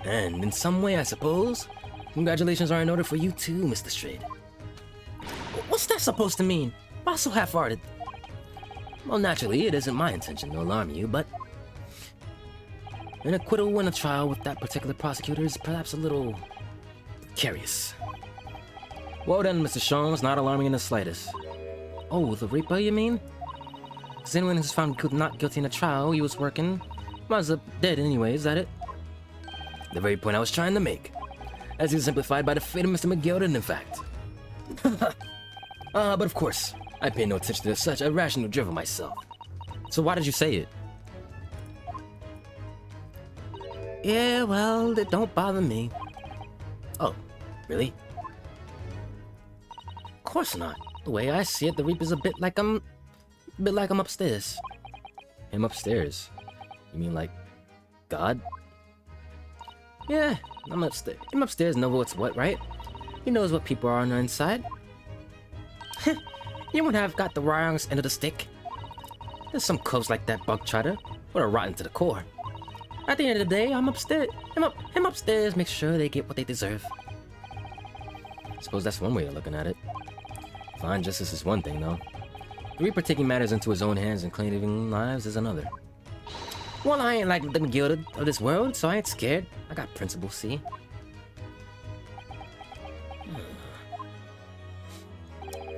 And in some way, I suppose, congratulations are in order for you too, Mr. Strayed. What's that supposed to mean? Why so half-hearted? Well, naturally, it isn't my intention to alarm you, but an acquittal in a trial with that particular prosecutor is perhaps a little precarious. Well then, Mr. Sholmes, not alarming in the slightest. Oh, the Reaper, you mean? Because anyone who's found not guilty in a trial he was working was dead anyway, is that it? The very point I was trying to make. As exemplified by the fate of Mr. McGilden, in fact. But of course, I pay no attention to such irrational drivel myself. So why did you say it? Yeah, well, it don't bother me. Oh, really? Of course not. The way I see it, the Reaper's a bit like I'm upstairs. Him upstairs? You mean like God? Yeah, I'm upstairs. Him upstairs knows what's what, right? He knows what people are on the inside. You wouldn't have got the wrong end of the stick. There's some coves like that bug trotter, but are rotten to the core. At the end of the day, I'm upstairs. Him upstairs makes sure they get what they deserve. Suppose that's one way of looking at it. Fine justice is one thing, though. The Reaper taking matters into his own hands and claiming lives is another. Well, I ain't like the McGilded of this world, so I ain't scared. I got principles, see?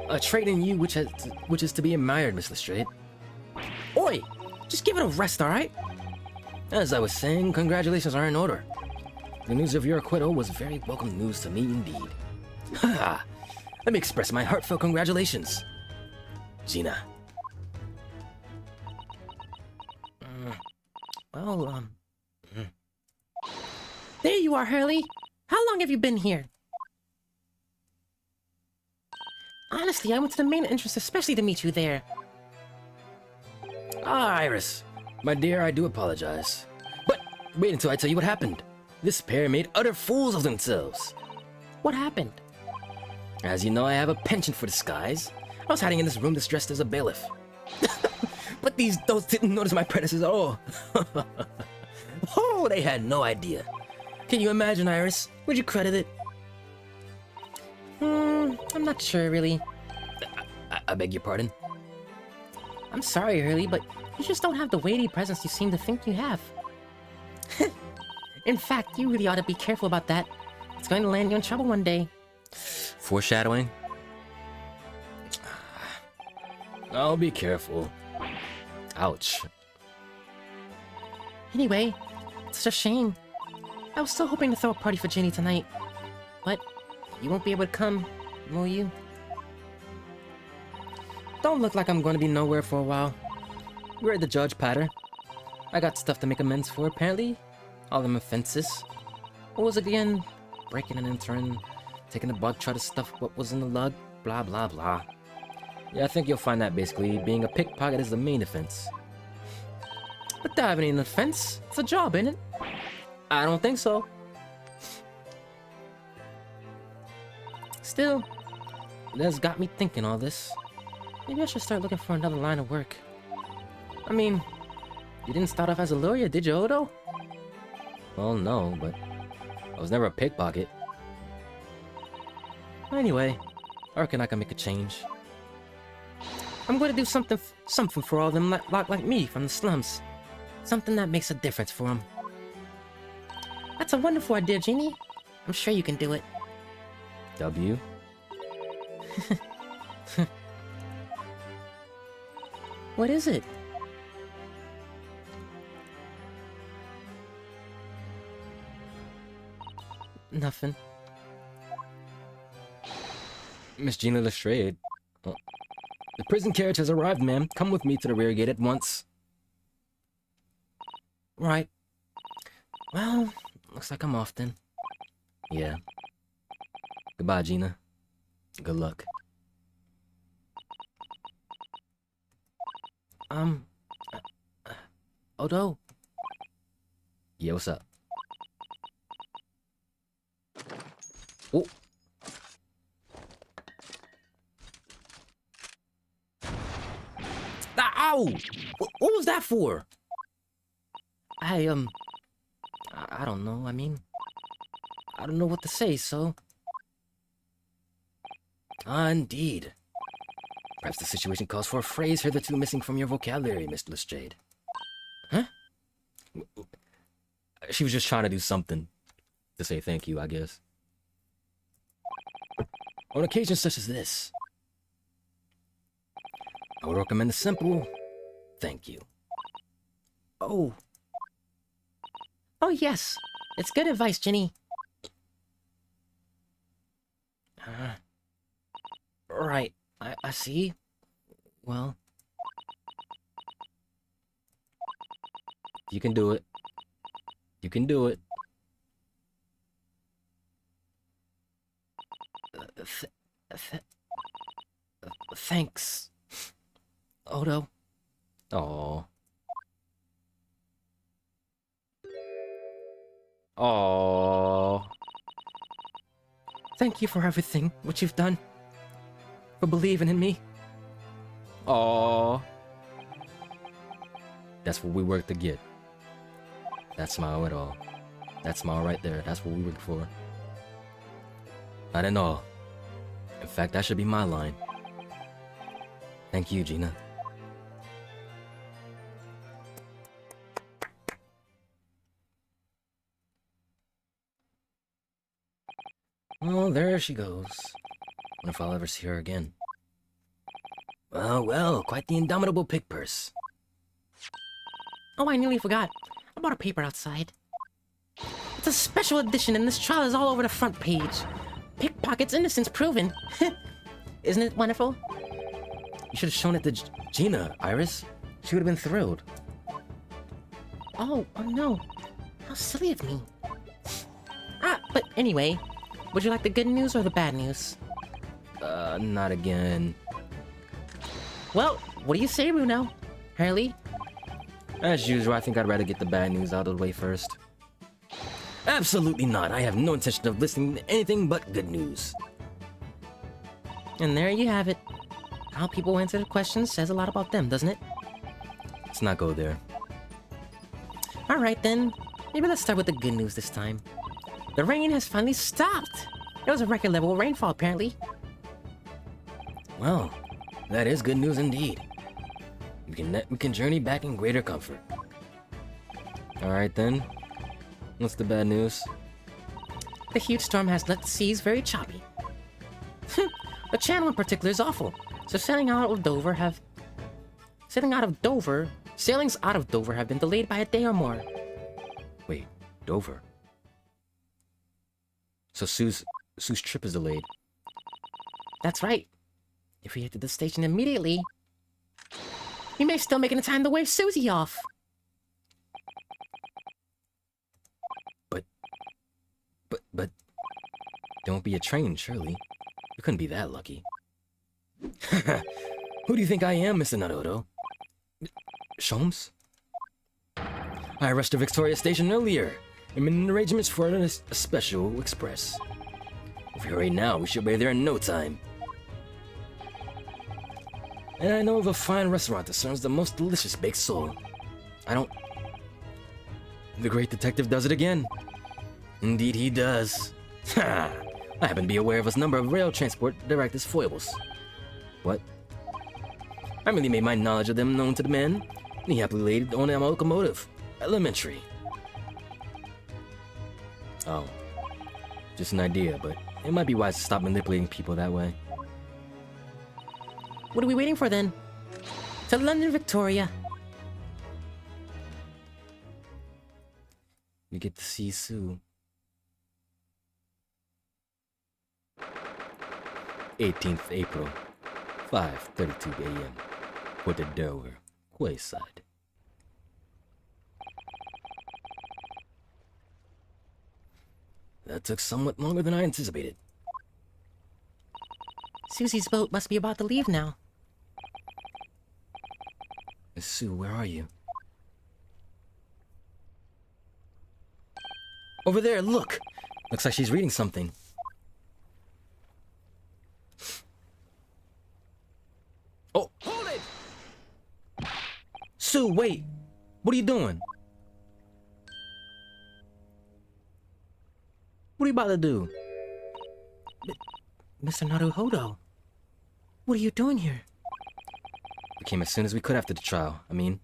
A trait in you which is to be admired, Miss Lestrade. Oi! Just give it a rest, alright? As I was saying, congratulations are in order. The news of your acquittal was very welcome news to me indeed. Ha! Let me express my heartfelt congratulations. Gina. Well, There you are, Hurley. How long have you been here? Honestly, I went to the main entrance especially to meet you there. Ah, Iris. My dear, I do apologize. But wait until I tell you what happened. This pair made utter fools of themselves. What happened? As you know, I have a penchant for disguise. I was hiding in this room dressed as a bailiff. But these dolts didn't notice my predecessors at all. Oh, they had no idea. Can you imagine, Iris? Would you credit it? I'm not sure, really. I beg your pardon? I'm sorry, Hurley, but you just don't have the weighty presence you seem to think you have. In fact, you really ought to be careful about that. It's going to land you in trouble one day. Foreshadowing? I'll be careful. Ouch. Anyway, it's such a shame. I was still hoping to throw a party for Ginny tonight. But you won't be able to come, will you? Don't look like I'm going to be nowhere for a while. You heard the judge, Patter. I got stuff to make amends for, apparently. All them offenses. What was it again? Breaking and entering, taking the bug, try to stuff what was in the lug, blah blah blah. Yeah, I think you'll find that basically being a pickpocket is the main offense. But that ain't an offense. It's a job, ain't it? I don't think so. Still, it has got me thinking all this. Maybe I should start looking for another line of work. I mean, you didn't start off as a lawyer, did you, Odo? Well, no, but I was never a pickpocket. Anyway, I reckon I can make a change. I'm going to do something for all them like me from the slums. Something that makes a difference for them. That's a wonderful idea, Jeannie. I'm sure you can do it. W? What is it? Nothing. Miss Gina Lestrade. The prison carriage has arrived, ma'am. Come with me to the rear gate at once. Right. Well, looks like I'm off then. Yeah. Goodbye, Gina. Good luck. Odo? Yeah, what's up? Oh. Ow! What was that for? I don't know. I mean, I don't know what to say, so... Ah, indeed. Perhaps the situation calls for a phrase hitherto missing from your vocabulary, Miss Lestrade. Huh? She was just trying to do something to say thank you, I guess. On occasions such as this, I would recommend a simple thank you. Oh. Oh, yes. It's good advice, Ginny. Right. I see. Well... You can do it. You can do it. Thanks, Odo. Aww. Aww. Thank you for everything, what you've done. For believing in me. Aww. That's what we work to get. That smile at all. That smile right there. That's what we work for. Not at all. In fact, that should be my line. Thank you, Gina. Well, there she goes. Wonder if I'll ever see her again. Well, well, quite the indomitable pig purse. Oh, I nearly forgot. I bought a paper outside. It's a special edition, and this trial is all over the front page. Pickpocket's innocence proven. Isn't it wonderful? You should have shown it to Gina, Iris. She would have been thrilled. Oh no. How silly of me. But anyway, would you like the good news or the bad news? Not again. Well, what do you say, Bruno? Hurley? As usual, I think I'd rather get the bad news out of the way first. Absolutely not. I have no intention of listening to anything but good news. And there you have it. How people answer the questions says a lot about them, doesn't it? Let's not go there. Alright then, maybe let's start with the good news this time. The rain has finally stopped! It was a record level rainfall, apparently. Well, that is good news indeed. We can journey back in greater comfort. Alright then. What's the bad news? The huge storm has left the seas very choppy. The channel in particular is awful, so sailings out of Dover have been delayed by a day or more. Wait, Dover? So Sue's trip is delayed. That's right. If we head to the station immediately, we may still make it in time to wave Susie off. But there won't be a train, surely. You couldn't be that lucky. Who do you think I am, Mr. Naruto? Sholmes? I rushed to Victoria Station earlier. I'm in arrangements for a special express. If we hurry now, we should be there in no time. And I know of a fine restaurant that serves the most delicious baked sole. The great detective does it again. Indeed he does. Ha! I happen to be aware of a number of rail transport directors' foibles. What? I merely made my knowledge of them known to the man, and he happily laid on a locomotive. Elementary. Oh. Just an idea, but it might be wise to stop manipulating people that way. What are we waiting for then? To London, Victoria. We get to see Sue. 18th April, 5:32 a.m. Port of Dover, Quayside. That took somewhat longer than I anticipated. Susie's boat must be about to leave now. Miss Sue, where are you? Over there, look! Looks like she's reading something. Oh! Hold it! Sue, wait! What are you doing? What are you about to do? Mr. Naruhodo, what are you doing here? We came as soon as we could after the trial. I mean,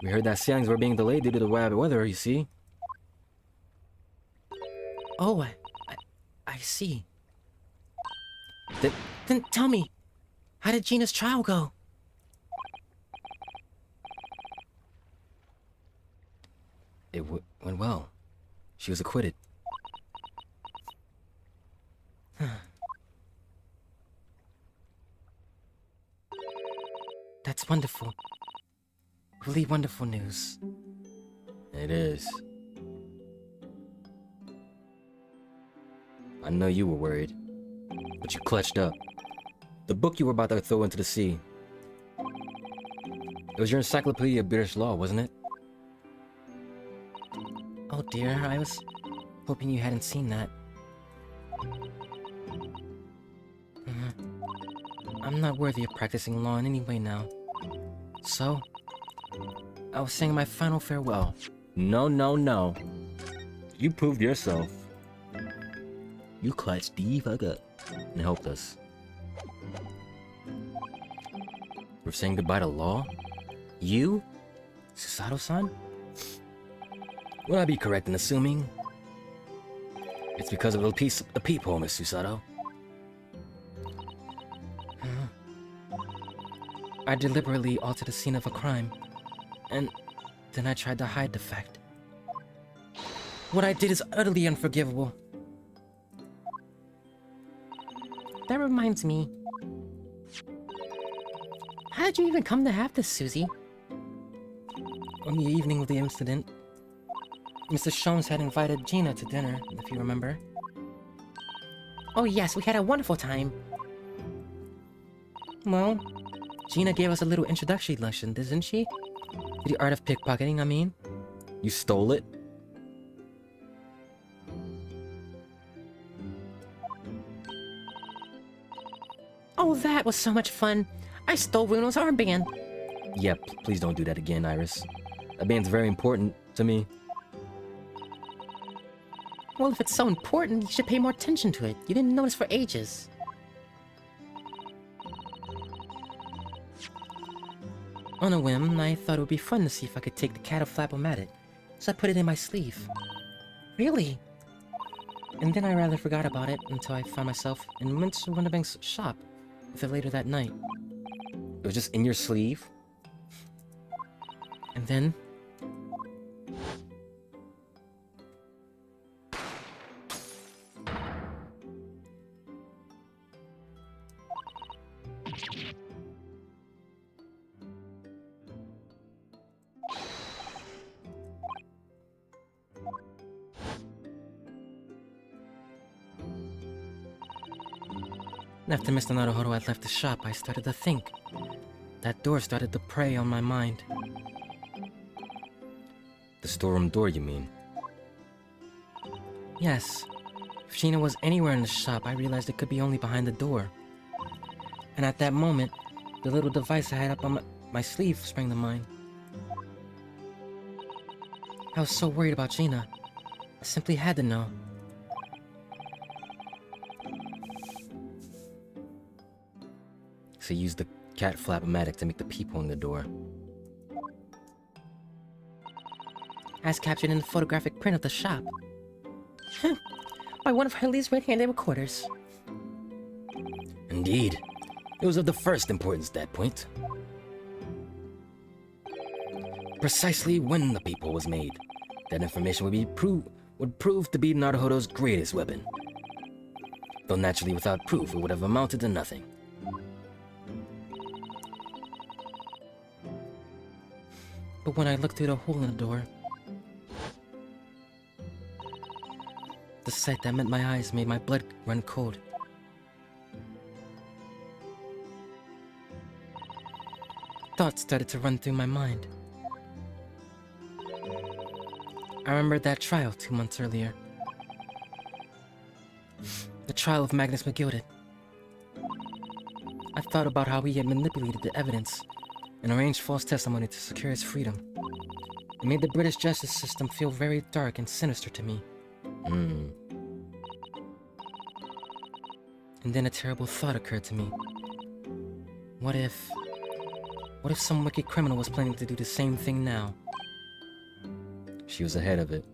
we heard that sailings were being delayed due to the bad weather, you see. Oh, I see. Then Then tell me, how did Gina's trial go? it went well. She was acquitted. That's wonderful. Really wonderful news. It is. I know you were worried, but you clutched up. The book you were about to throw into the sea. It was your Encyclopedia of British Law, wasn't it? Oh dear, I was hoping you hadn't seen that. I'm not worthy of practicing law in any way now. So, I was saying my final farewell. No, no, no. You proved yourself. You clutched the fuck up and helped us. We're saying goodbye to law? You? Susato-san? Would I be correct in assuming it's because of the peephole, Miss Susato? I deliberately altered the scene of a crime, and then I tried to hide the fact. What I did is utterly unforgivable. That reminds me. How did you even come to have this, Susie? On the evening of the incident, Mr. Sholmes had invited Gina to dinner, if you remember. Oh yes, we had a wonderful time. Well, Gina gave us a little introductory lesson, didn't she? The art of pickpocketing, I mean. You stole it? Oh, that was so much fun. I stole Bruno's armband. Yep, please don't do that again, Iris. That band's very important to me. Well, if it's so important, you should pay more attention to it. You didn't notice for ages. On a whim, I thought it would be fun to see if I could take the cattle flap-o-mat, so I put it in my sleeve. Really? And then I rather forgot about it until I found myself in Mr. Winterbank's shop with it later that night. It was just in your sleeve? And then... after Mr. Naruhodo had left the shop, I started to think. That door started to prey on my mind. The storeroom door, you mean? Yes. If Gina was anywhere in the shop, I realized it could be only behind the door. And at that moment, the little device I had up on my sleeve sprang to mind. I was so worried about Gina. I simply had to know. So you used the cat flap-o-matic to make the peephole in the door. As captured in the photographic print of the shop. By one of Hurley's red-handed recorders. Indeed. It was of the first importance at that point. Precisely when the peephole was made, that information would prove to be Naruhodo's greatest weapon. Though naturally without proof, it would have amounted to nothing. But when I looked through the hole in the door, the sight that met my eyes made my blood run cold. Thoughts started to run through my mind. I remembered that trial 2 months earlier. The trial of Magnus McGilded. I thought about how he had manipulated the evidence and arranged false testimony to secure his freedom. It made the British justice system feel very dark and sinister to me. Hmm. And then a terrible thought occurred to me. What if some wicked criminal was planning to do the same thing now? She was ahead of it.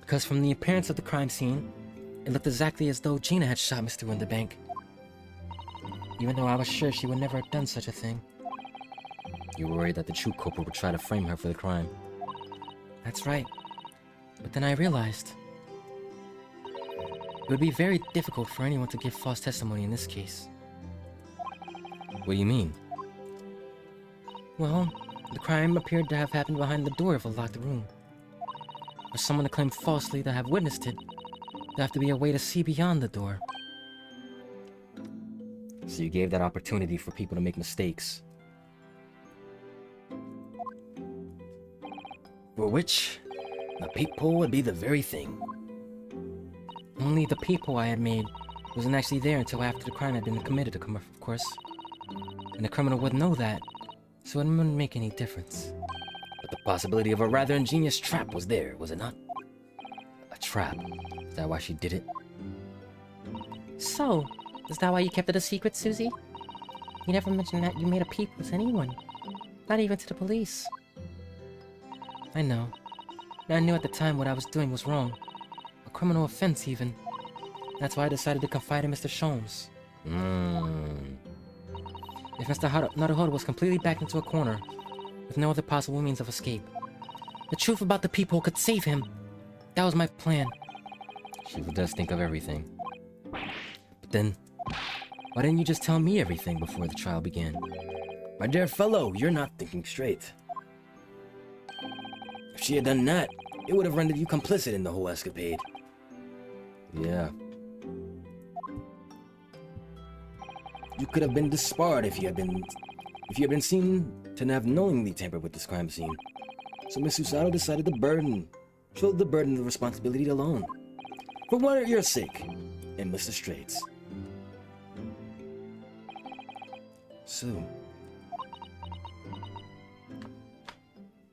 Because from the appearance of the crime scene, it looked exactly as though Gina had shot Mr. Winterbank. Even though I was sure she would never have done such a thing. You were worried that the true culprit would try to frame her for the crime. That's right. But then I realized it would be very difficult for anyone to give false testimony in this case. What do you mean? Well, the crime appeared to have happened behind the door of a locked room. For someone to claim falsely to have witnessed it, there'd have to be a way to see beyond the door. So you gave that opportunity for people to make mistakes. For which, the peephole would be the very thing. Only the peephole I had made wasn't actually there until after the crime had been committed, of course. And the criminal would know that, so it wouldn't make any difference. But the possibility of a rather ingenious trap was there, was it not? A trap? Is that why she did it? So, is that why you kept it a secret, Susie? You never mentioned that you made a peephole to anyone. Not even to the police. I know. And I knew at the time what I was doing was wrong. A criminal offense, even. That's why I decided to confide in Mr. Sholmes. If Mr. Naruhodo was completely backed into a corner, with no other possible means of escape, the truth about the peephole could save him. That was my plan. She does think of everything. But then, why didn't you just tell me everything before the trial began? My dear fellow, you're not thinking straight. If she had done that, it would have rendered you complicit in the whole escapade. Yeah. You could have been disbarred if you had been seen to have knowingly tampered with this crime scene. So Miss Susato decided to shoulder the burden of responsibility alone. For what your sake, and Mr. Straight's. So,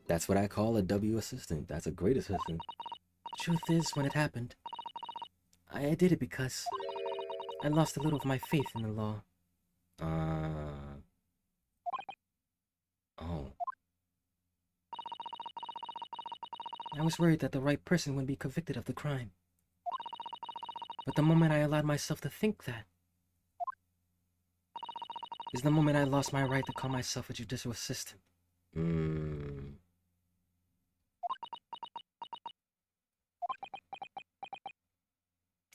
that's what I call a W assistant. That's a great assistant. Truth is, when it happened, I did it because I lost a little of my faith in the law. Oh. I was worried that the right person would be convicted of the crime. But the moment I allowed myself to think that is the moment I lost my right to call myself a judicial assistant.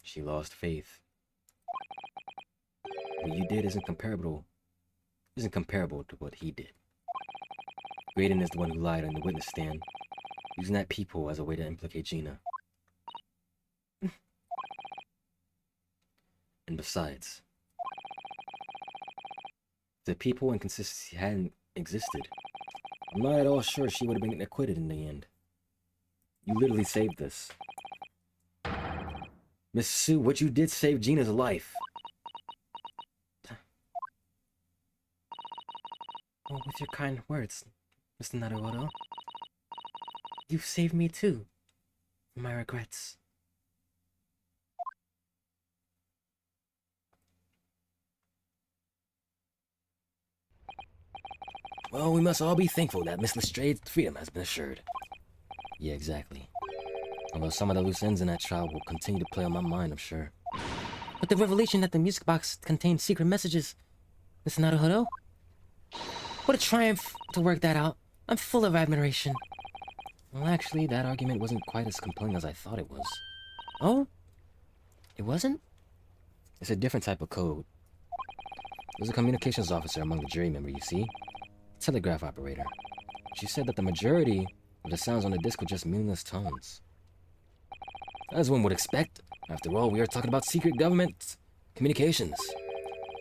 She lost faith. What you did isn't comparable to what he did. Graydon is the one who lied on the witness stand, using that peephole as a way to implicate Gina. And besides, if the peephole inconsistency hadn't existed, I'm not at all sure she would have been acquitted in the end. You literally saved this. Miss Sue, what you did saved Gina's life. Oh, with your kind words, Mr. Naruhodo. You've saved me too, from my regrets. Well, we must all be thankful that Miss Lestrade's freedom has been assured. Yeah, exactly. Although some of the loose ends in that trial will continue to play on my mind, I'm sure. But the revelation that the music box contained secret messages, Mr. Naruhodo? What a triumph to work that out. I'm full of admiration. Well, actually, that argument wasn't quite as compelling as I thought it was. Oh? It wasn't? It's a different type of code. There's a communications officer among the jury members, you see? Telegraph operator. She said that the majority of the sounds on the disc were just meaningless tones. As one would expect. After all, we are talking about secret government communications.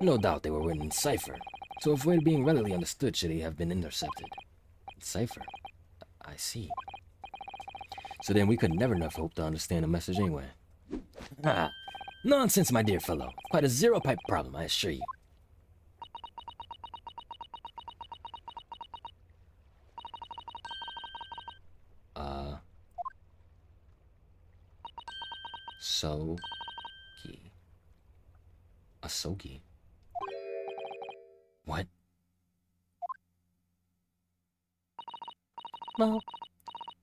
No doubt they were written in cipher. To avoid being readily understood, should they have been intercepted. Cipher. I see. So then we could never have hoped to understand the message anyway. Ah, nonsense, my dear fellow. Quite a zero-pipe problem, I assure you. Sogi. Asogi. What? Well,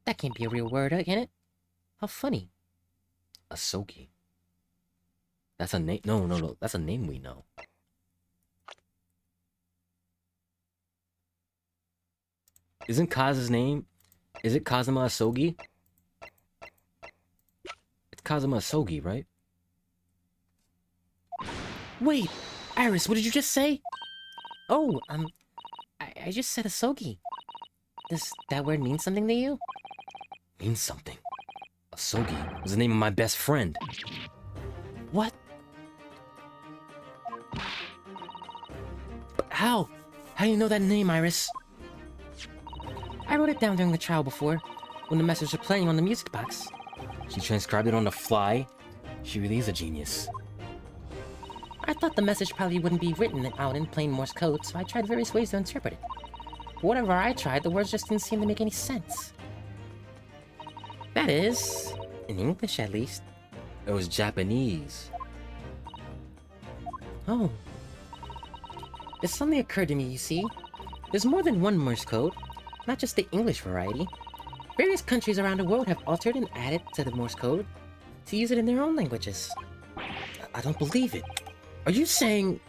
that can't be a real word, can it? How funny. Asogi. That's a name. No. That's a name we know. Isn't Kaz's name? Is it Kazuma Asogi? It's Kazuma Asogi, right? Wait, Iris, what did you just say? Oh, I just said Asogi. Does that word mean something to you? Means something. Asogi was the name of my best friend. What? But how? How do you know that name, Iris? I wrote it down during the trial before, when the messages were playing on the music box. She transcribed it on the fly. She really is a genius. I thought the message probably wouldn't be written out in plain Morse code, so I tried various ways to interpret it. But whatever I tried, the words just didn't seem to make any sense. That is, in English at least. It was Japanese. Oh. It suddenly occurred to me, you see. There's more than one Morse code, not just the English variety. Various countries around the world have altered and added to the Morse code to use it in their own languages. I don't believe it. Are you saying...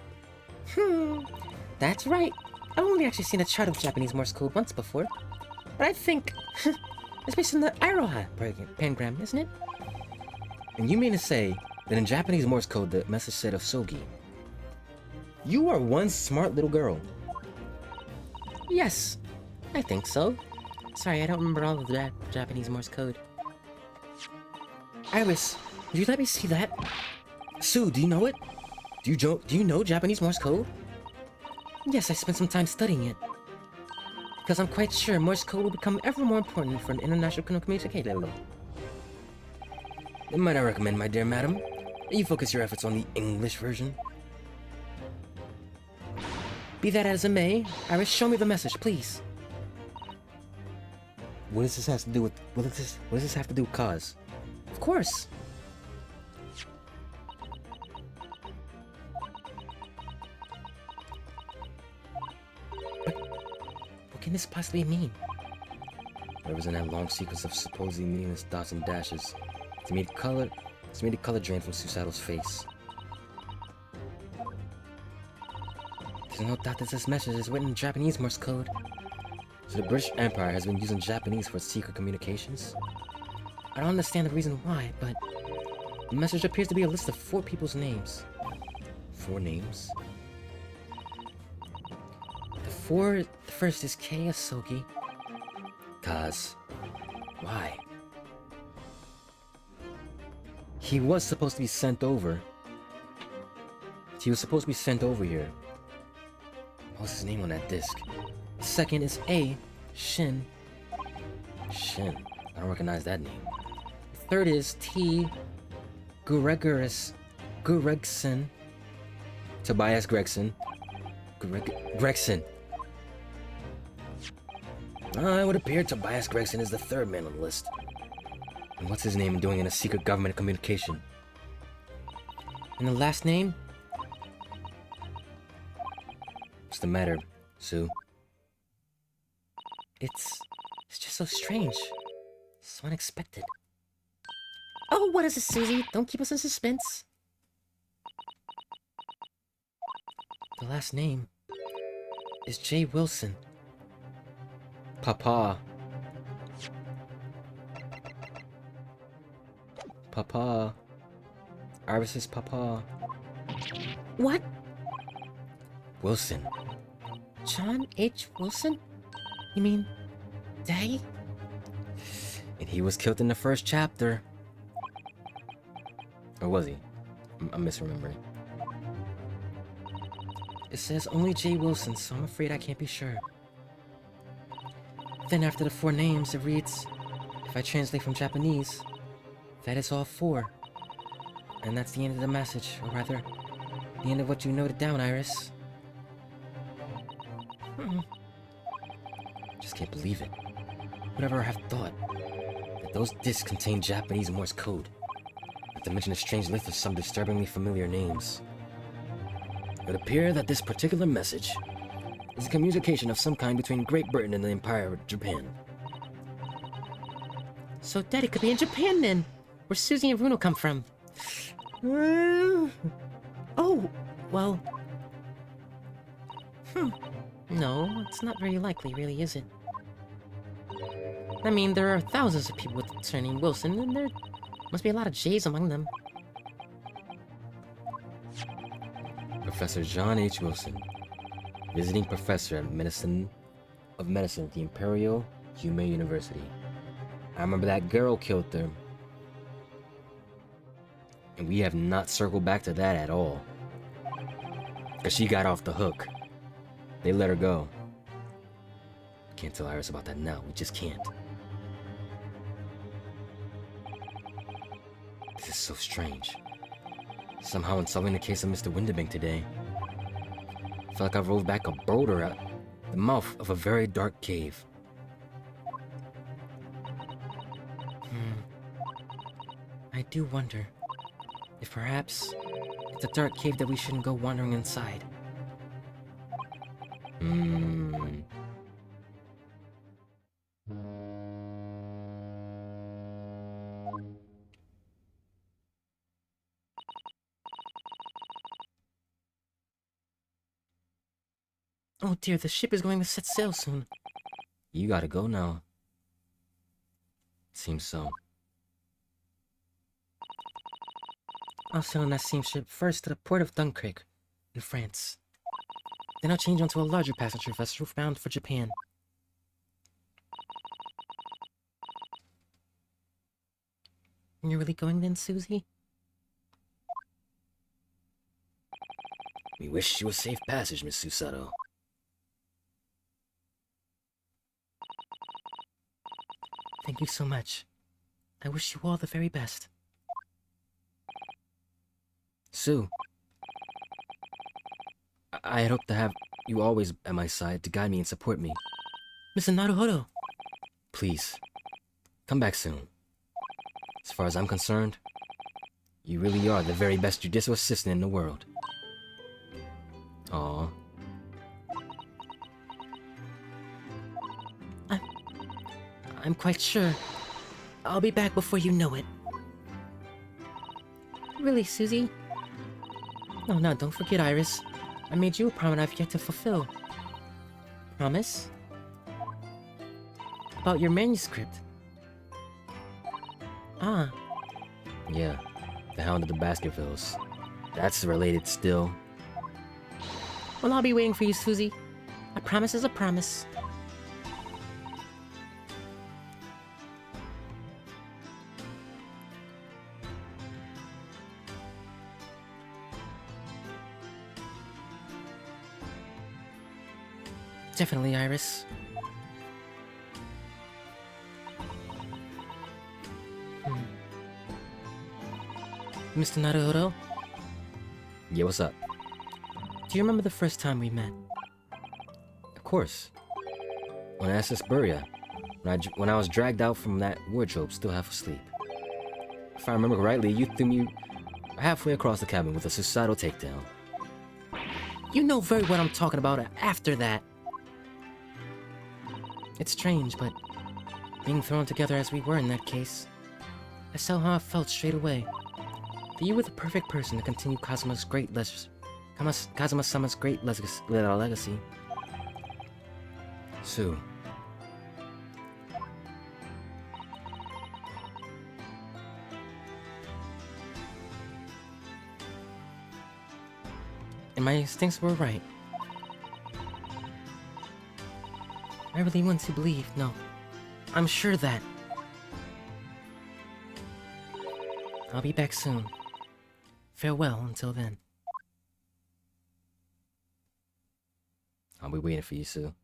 That's right. I've only actually seen a chart of Japanese Morse code once before. But I think... it's based on the Iroha pangram, isn't it? And you mean to say that in Japanese Morse code the message said Asogi? You are one smart little girl. Yes, I think so. Sorry, I don't remember all of that Japanese Morse code. Iris, would you let me see that? Sue, do you know it? Do you know Japanese Morse code? Yes, I spent some time studying it. Because I'm quite sure Morse code will become ever more important for an international communication. Then might I recommend, my dear madam, that you focus your efforts on the English version? Be that as it may, Iris, show me the message, please. What does this have to do with... What does this have to do with Kaz? Of course. But what can this possibly mean? Whatever's in that long sequence of supposedly meaningless dots and dashes. It's made a color drain from Susato's face. There's no doubt that this message is written in Japanese Morse code. So the British Empire has been using Japanese for its secret communications? I don't understand the reason why, but the message appears to be a list of 4 people's names. 4 names? The first is Kei Asogi. Kaz. Why? He was supposed to be sent over. He was supposed to be sent over here. What's his name on that disc? Second is A, Shin. Shin. I don't recognize that name. Third is T, Gregson. Tobias Gregson. Gregson. It would appear Tobias Gregson is the 3rd man on the list. And what's his name doing in a secret government communication? And the last name? What's the matter, Sue? It's just so strange. So unexpected. Oh, what is it, Susie? Don't keep us in suspense. The last name is J. Wilson. Papa. Papa. Iris's papa. What? Wilson. John H. Wilson? You mean Daddy? And he was killed in the first chapter. Or was he? I'm misremembering. It says only J. Wilson, so I'm afraid I can't be sure. Then after the 4 names, it reads, if I translate from Japanese, that is all 4. And that's the end of the message, or rather, the end of what you noted down, Iris. Just can't believe it. Whatever I have thought. That those discs contain Japanese Morse code. Not to mention a strange list of some disturbingly familiar names. It would appear that this particular message is a communication of some kind between Great Britain and the Empire of Japan. So Daddy could be in Japan then, where Susie and Bruno come from. Oh, well... No, it's not very likely, really, is it? I mean, there are thousands of people with the surname Wilson, and there must be a lot of J's among them. Professor John H. Wilson, visiting professor of medicine at the Imperial Hume University. I remember that girl killed her. And we have not circled back to that at all. Because she got off the hook. They let her go. Can't tell Iris about that now. We just can't. This is so strange. Somehow in solving the case of Mr. Windibank today, I feel like I rolled back a boulder at the mouth of a very dark cave. I do wonder if perhaps it's a dark cave that we shouldn't go wandering inside. Oh dear, the ship is going to set sail soon. You gotta go now. Seems so. I'll sail on that same ship first to the port of Dunkirk, in France. Then I'll change onto a larger passenger vessel bound for Japan. You're really going then, Susie? We wish you a safe passage, Miss Susato. Thank you so much. I wish you all the very best. Sue. I had hoped to have you always at my side to guide me and support me. Mr. Naruhodo! Please, come back soon. As far as I'm concerned, you really are the very best judicial assistant in the world. Aww. I'm quite sure I'll be back before you know it. Really, Susie? No, don't forget, Iris. I made you a promise I've yet to fulfill. Promise? About your manuscript. Ah. Yeah, the Hound of the Baskervilles. That's related still. Well, I'll be waiting for you, Susie. A promise is a promise. Definitely, Iris. Mr. Naruhodo, Yeah, what's up? do you remember the first time we met? Of course. When I asked Suspiria, when I was dragged out from that wardrobe still half asleep. If I remember rightly, you threw me halfway across the cabin with a suicidal takedown. You know very what I'm talking about after that. It's strange, but being thrown together as we were in that case, I saw how I felt straight away. That you were the perfect person to continue Kazuma's great Kazuma-sama's great legacy. Sue. And my instincts were right. I really want to believe, no. I'm sure that. I'll be back soon. Farewell until then. I'll be waiting for you, Sue.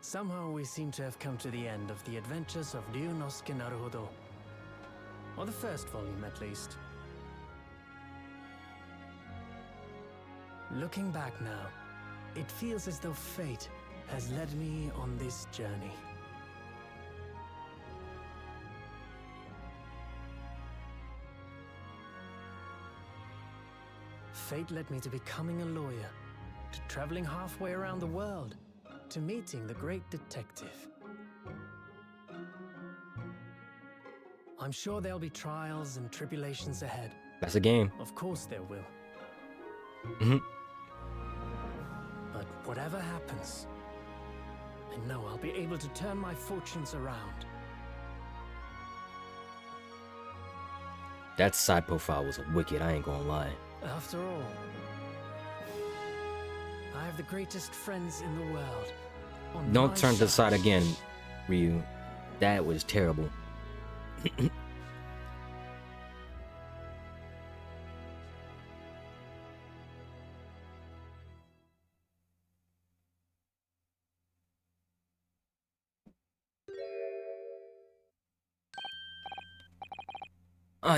Somehow we seem to have come to the end of the adventures of Ryunosuke Naruhodo. Or the first volume, at least. Looking back now, it feels as though fate has led me on this journey. Fate led me to becoming a lawyer, to traveling halfway around the world, to meeting the great detective. I'm sure there'll be trials and tribulations ahead. That's a game. Of course there will. Mhm. But whatever happens, I know I'll be able to turn my fortunes around. That side profile was wicked, I ain't gonna lie. After all, I have the greatest friends in the world. On Don't my turn to the side side. again, Ryu. That was terrible.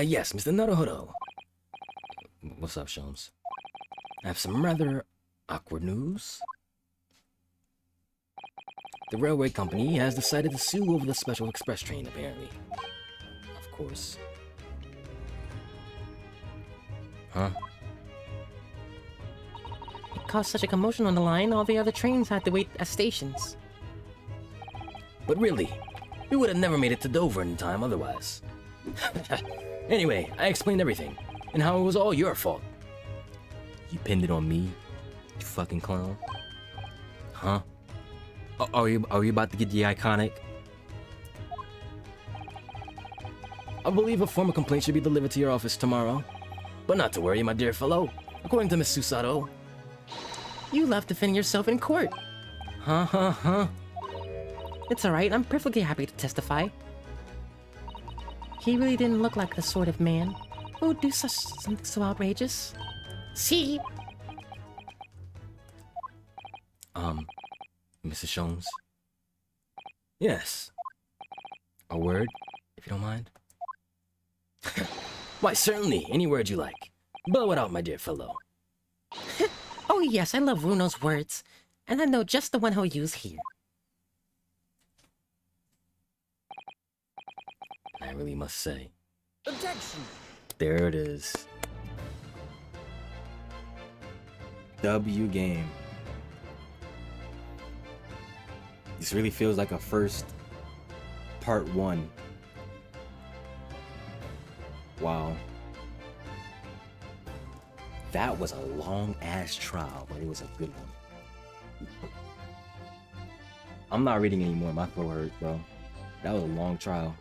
Yes, Mr. Naruhodo. What's up, Sholmes? I have some rather awkward news. The railway company has decided to sue over the special express train, apparently. Of course. Huh? It caused such a commotion on the line, all the other trains had to wait at stations. But really, we would have never made it to Dover in time otherwise. Anyway, I explained everything, and how it was all your fault. You pinned it on me, you fucking clown. Huh? Are you about to get the iconic? I believe a formal complaint should be delivered to your office tomorrow. But not to worry, my dear fellow. According to Miss Susato. You love defending yourself in court. Huh? It's alright, I'm perfectly happy to testify. He really didn't look like the sort of man who would do something so outrageous. See? Mrs. Sholmes? Yes. A word, if you don't mind? Why, certainly, any word you like. Blow it out, my dear fellow. Oh yes, I love Runo's words, and I know just the one he'll use here. I really must say. Objection! There it is. W game. This really feels like a first part 1. Wow. That was a long ass trial, but it was a good one. I'm not reading anymore, my throat hurts, bro. That was a long trial.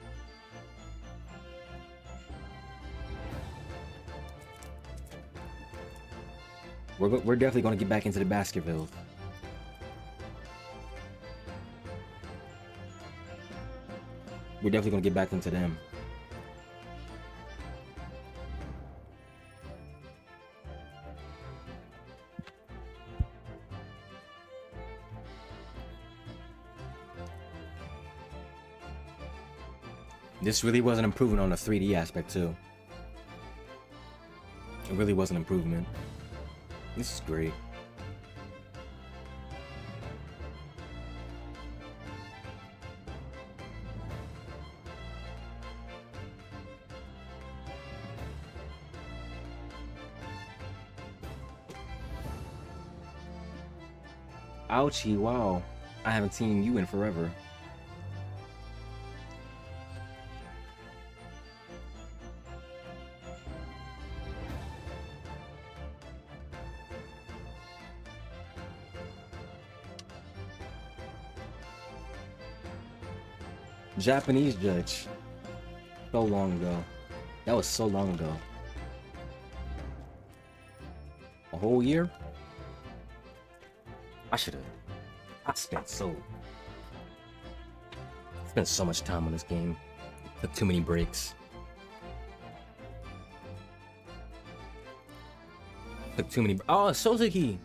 We're definitely gonna get back into the Baskervilles. We're definitely gonna get back into them. This really was an improvement on the 3D aspect too. It really was an improvement. This is great. Ouchie, wow. I haven't seen you in forever. Japanese judge. So long ago. That was so long ago. A whole year? I spent so Spent so much time on this game. Took too many breaks. Took too many. Oh, Suzuki!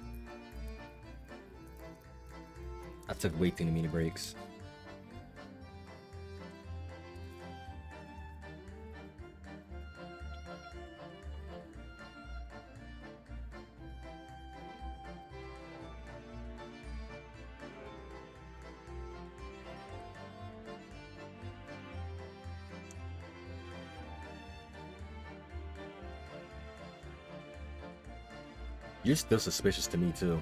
I took way too many breaks. You're still suspicious to me, too.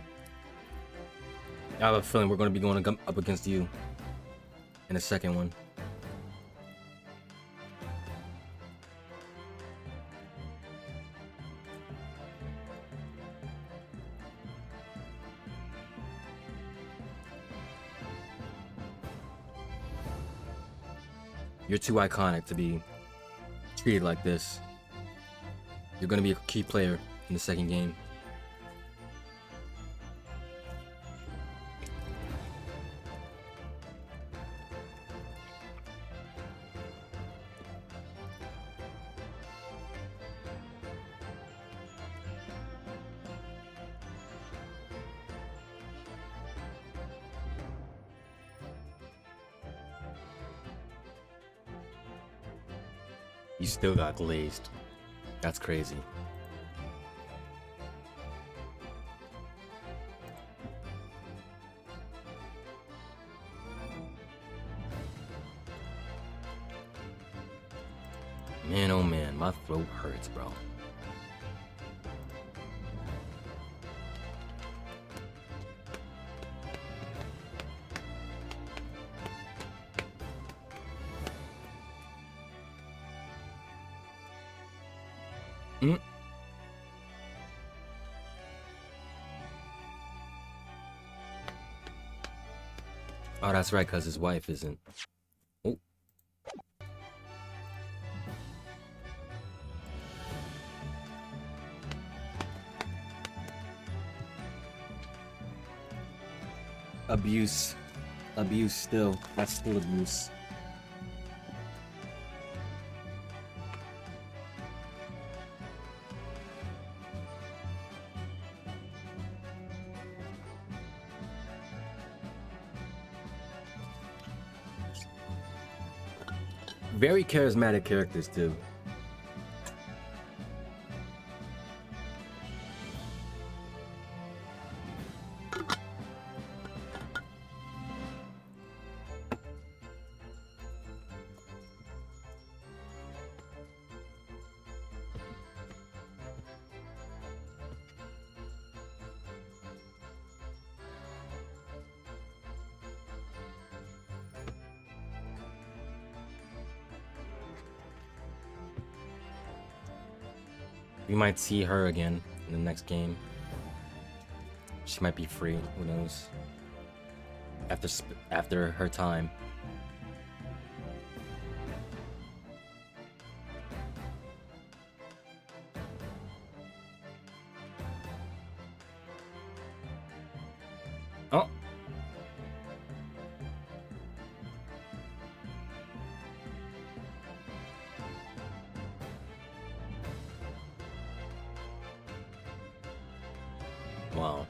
I have a feeling we're going to be going up against you in the second one. You're too iconic to be treated like this. You're going to be a key player in the second game. You still got glazed. That's crazy. Man, oh man, my throat hurts, bro. Oh, that's right, because his wife isn't. Oh. Abuse. Abuse still. That's still abuse. Very charismatic characters too. We might see her again in the next game. She might be free. Who knows? After her time. Oh. Wow.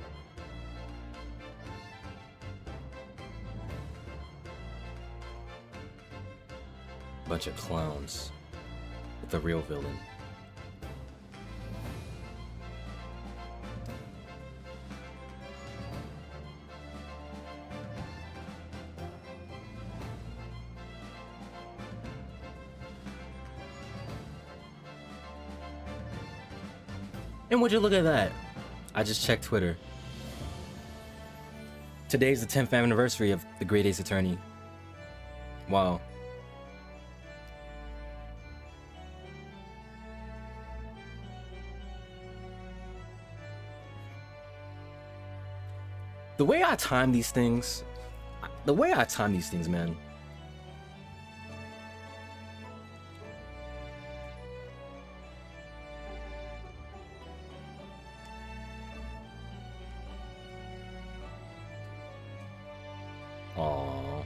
Bunch of clowns with the real villain. And would you look at that? I just checked Twitter. Today's the 10th anniversary of the Great Ace Attorney. Wow. The way I time these things, man. Aww.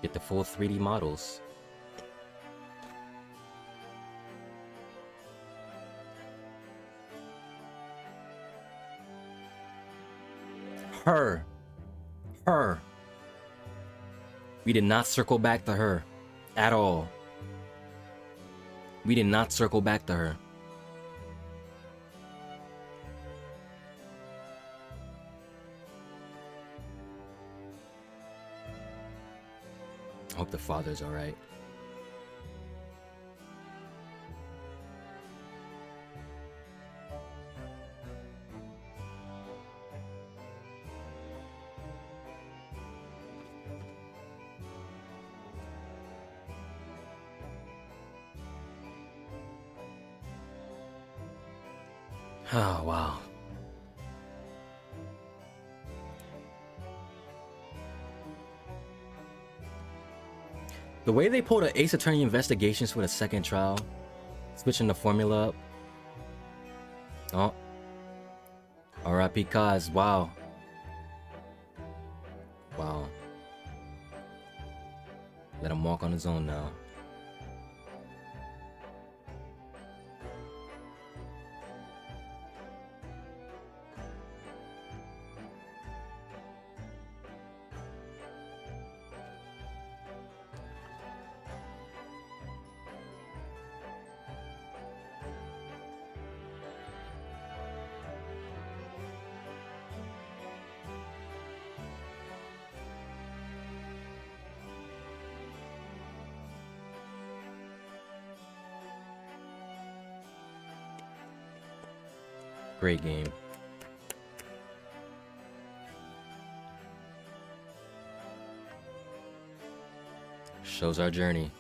Get the full 3D models. Her. Her. We did not circle back to her. At all. We did not circle back to her. I hope the father's alright. Oh, wow. The way they pulled the Ace Attorney investigations for the second trial, switching the formula up. Oh. R.I.P. Kaz, wow. Wow. Let him walk on his own now. Great game. Shows our journey.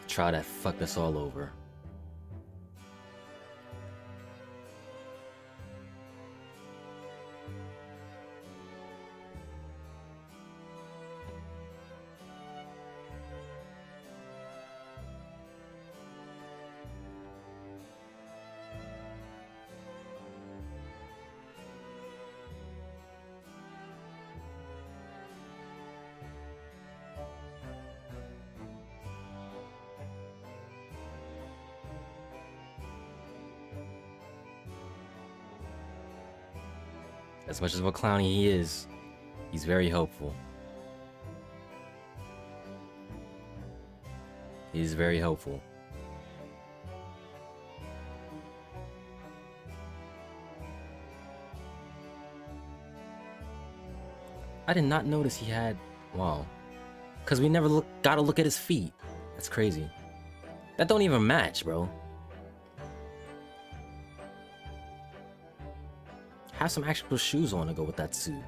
Try to fuck us all over. As much as of a clown he is, he's very helpful. He's very helpful. I did not notice he had... Wow. Because we never got to look at his feet. That's crazy. That don't even match, bro. Have some actual shoes on to go with that suit.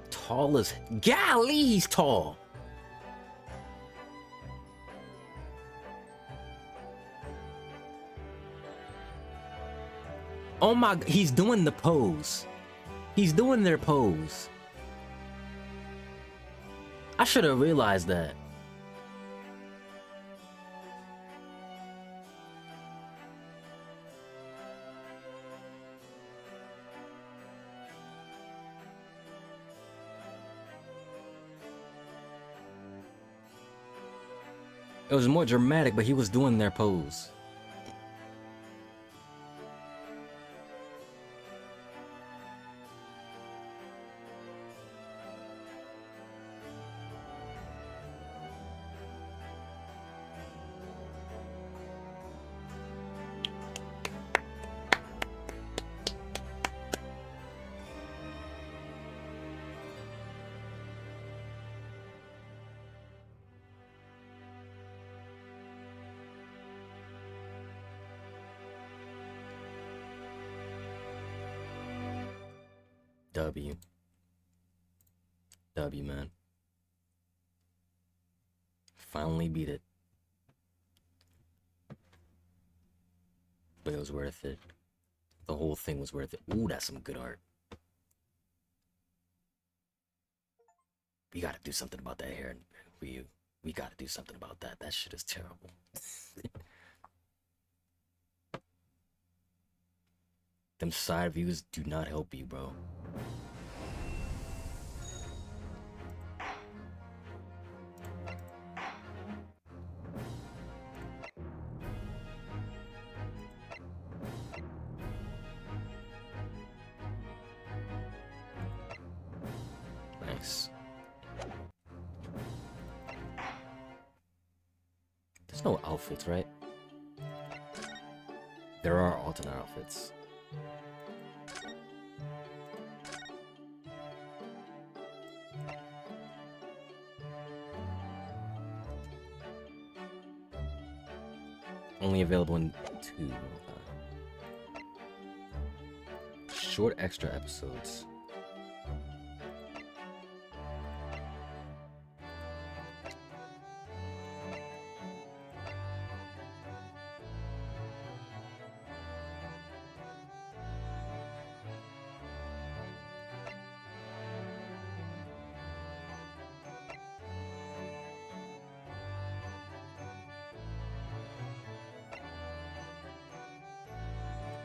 Tall as... Golly, he's tall! Oh my... He's doing the pose. He's doing their pose. I should have realized that. It was more dramatic, but he was doing their pose. W. W, man. Finally beat it. but it was worth it. The whole thing was worth it. Ooh, that's some good art. We gotta do something about that hair, Ryu. We gotta do something about that. That shit is terrible. Them side views do not help you, bro. Nice. There's no outfits, right? There are alternate outfits. Only available in 2. Short extra episodes.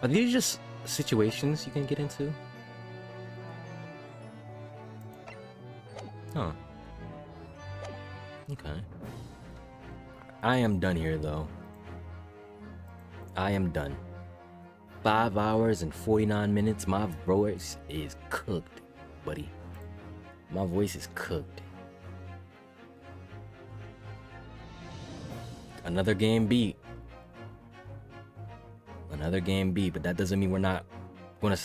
Are these just situations you can get into? Huh. Okay. I am done here, though. I am done. 5 hours and 49 minutes. My voice is cooked, buddy. My voice is cooked. Another game beat. Another game beat, but that doesn't mean we're not gonna.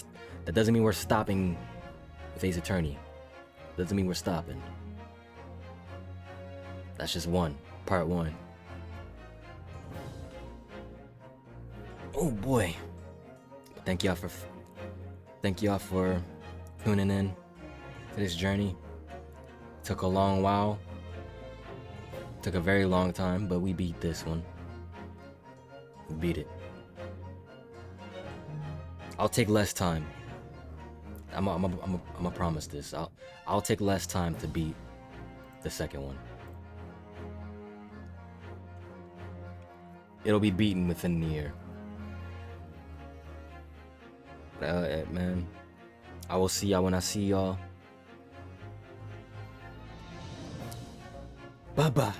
That doesn't mean we're stopping with Ace Attorney. Doesn't mean we're stopping. That's just part 1. Oh boy. Thank y'all for tuning in to this journey. Took a long while. Took a very long time, but we beat this one. We beat it. I'll take less time. I'm gonna promise this. I'll take less time to beat the second one. It'll be beaten within the year. Man, I will see y'all when I see y'all. Bye bye.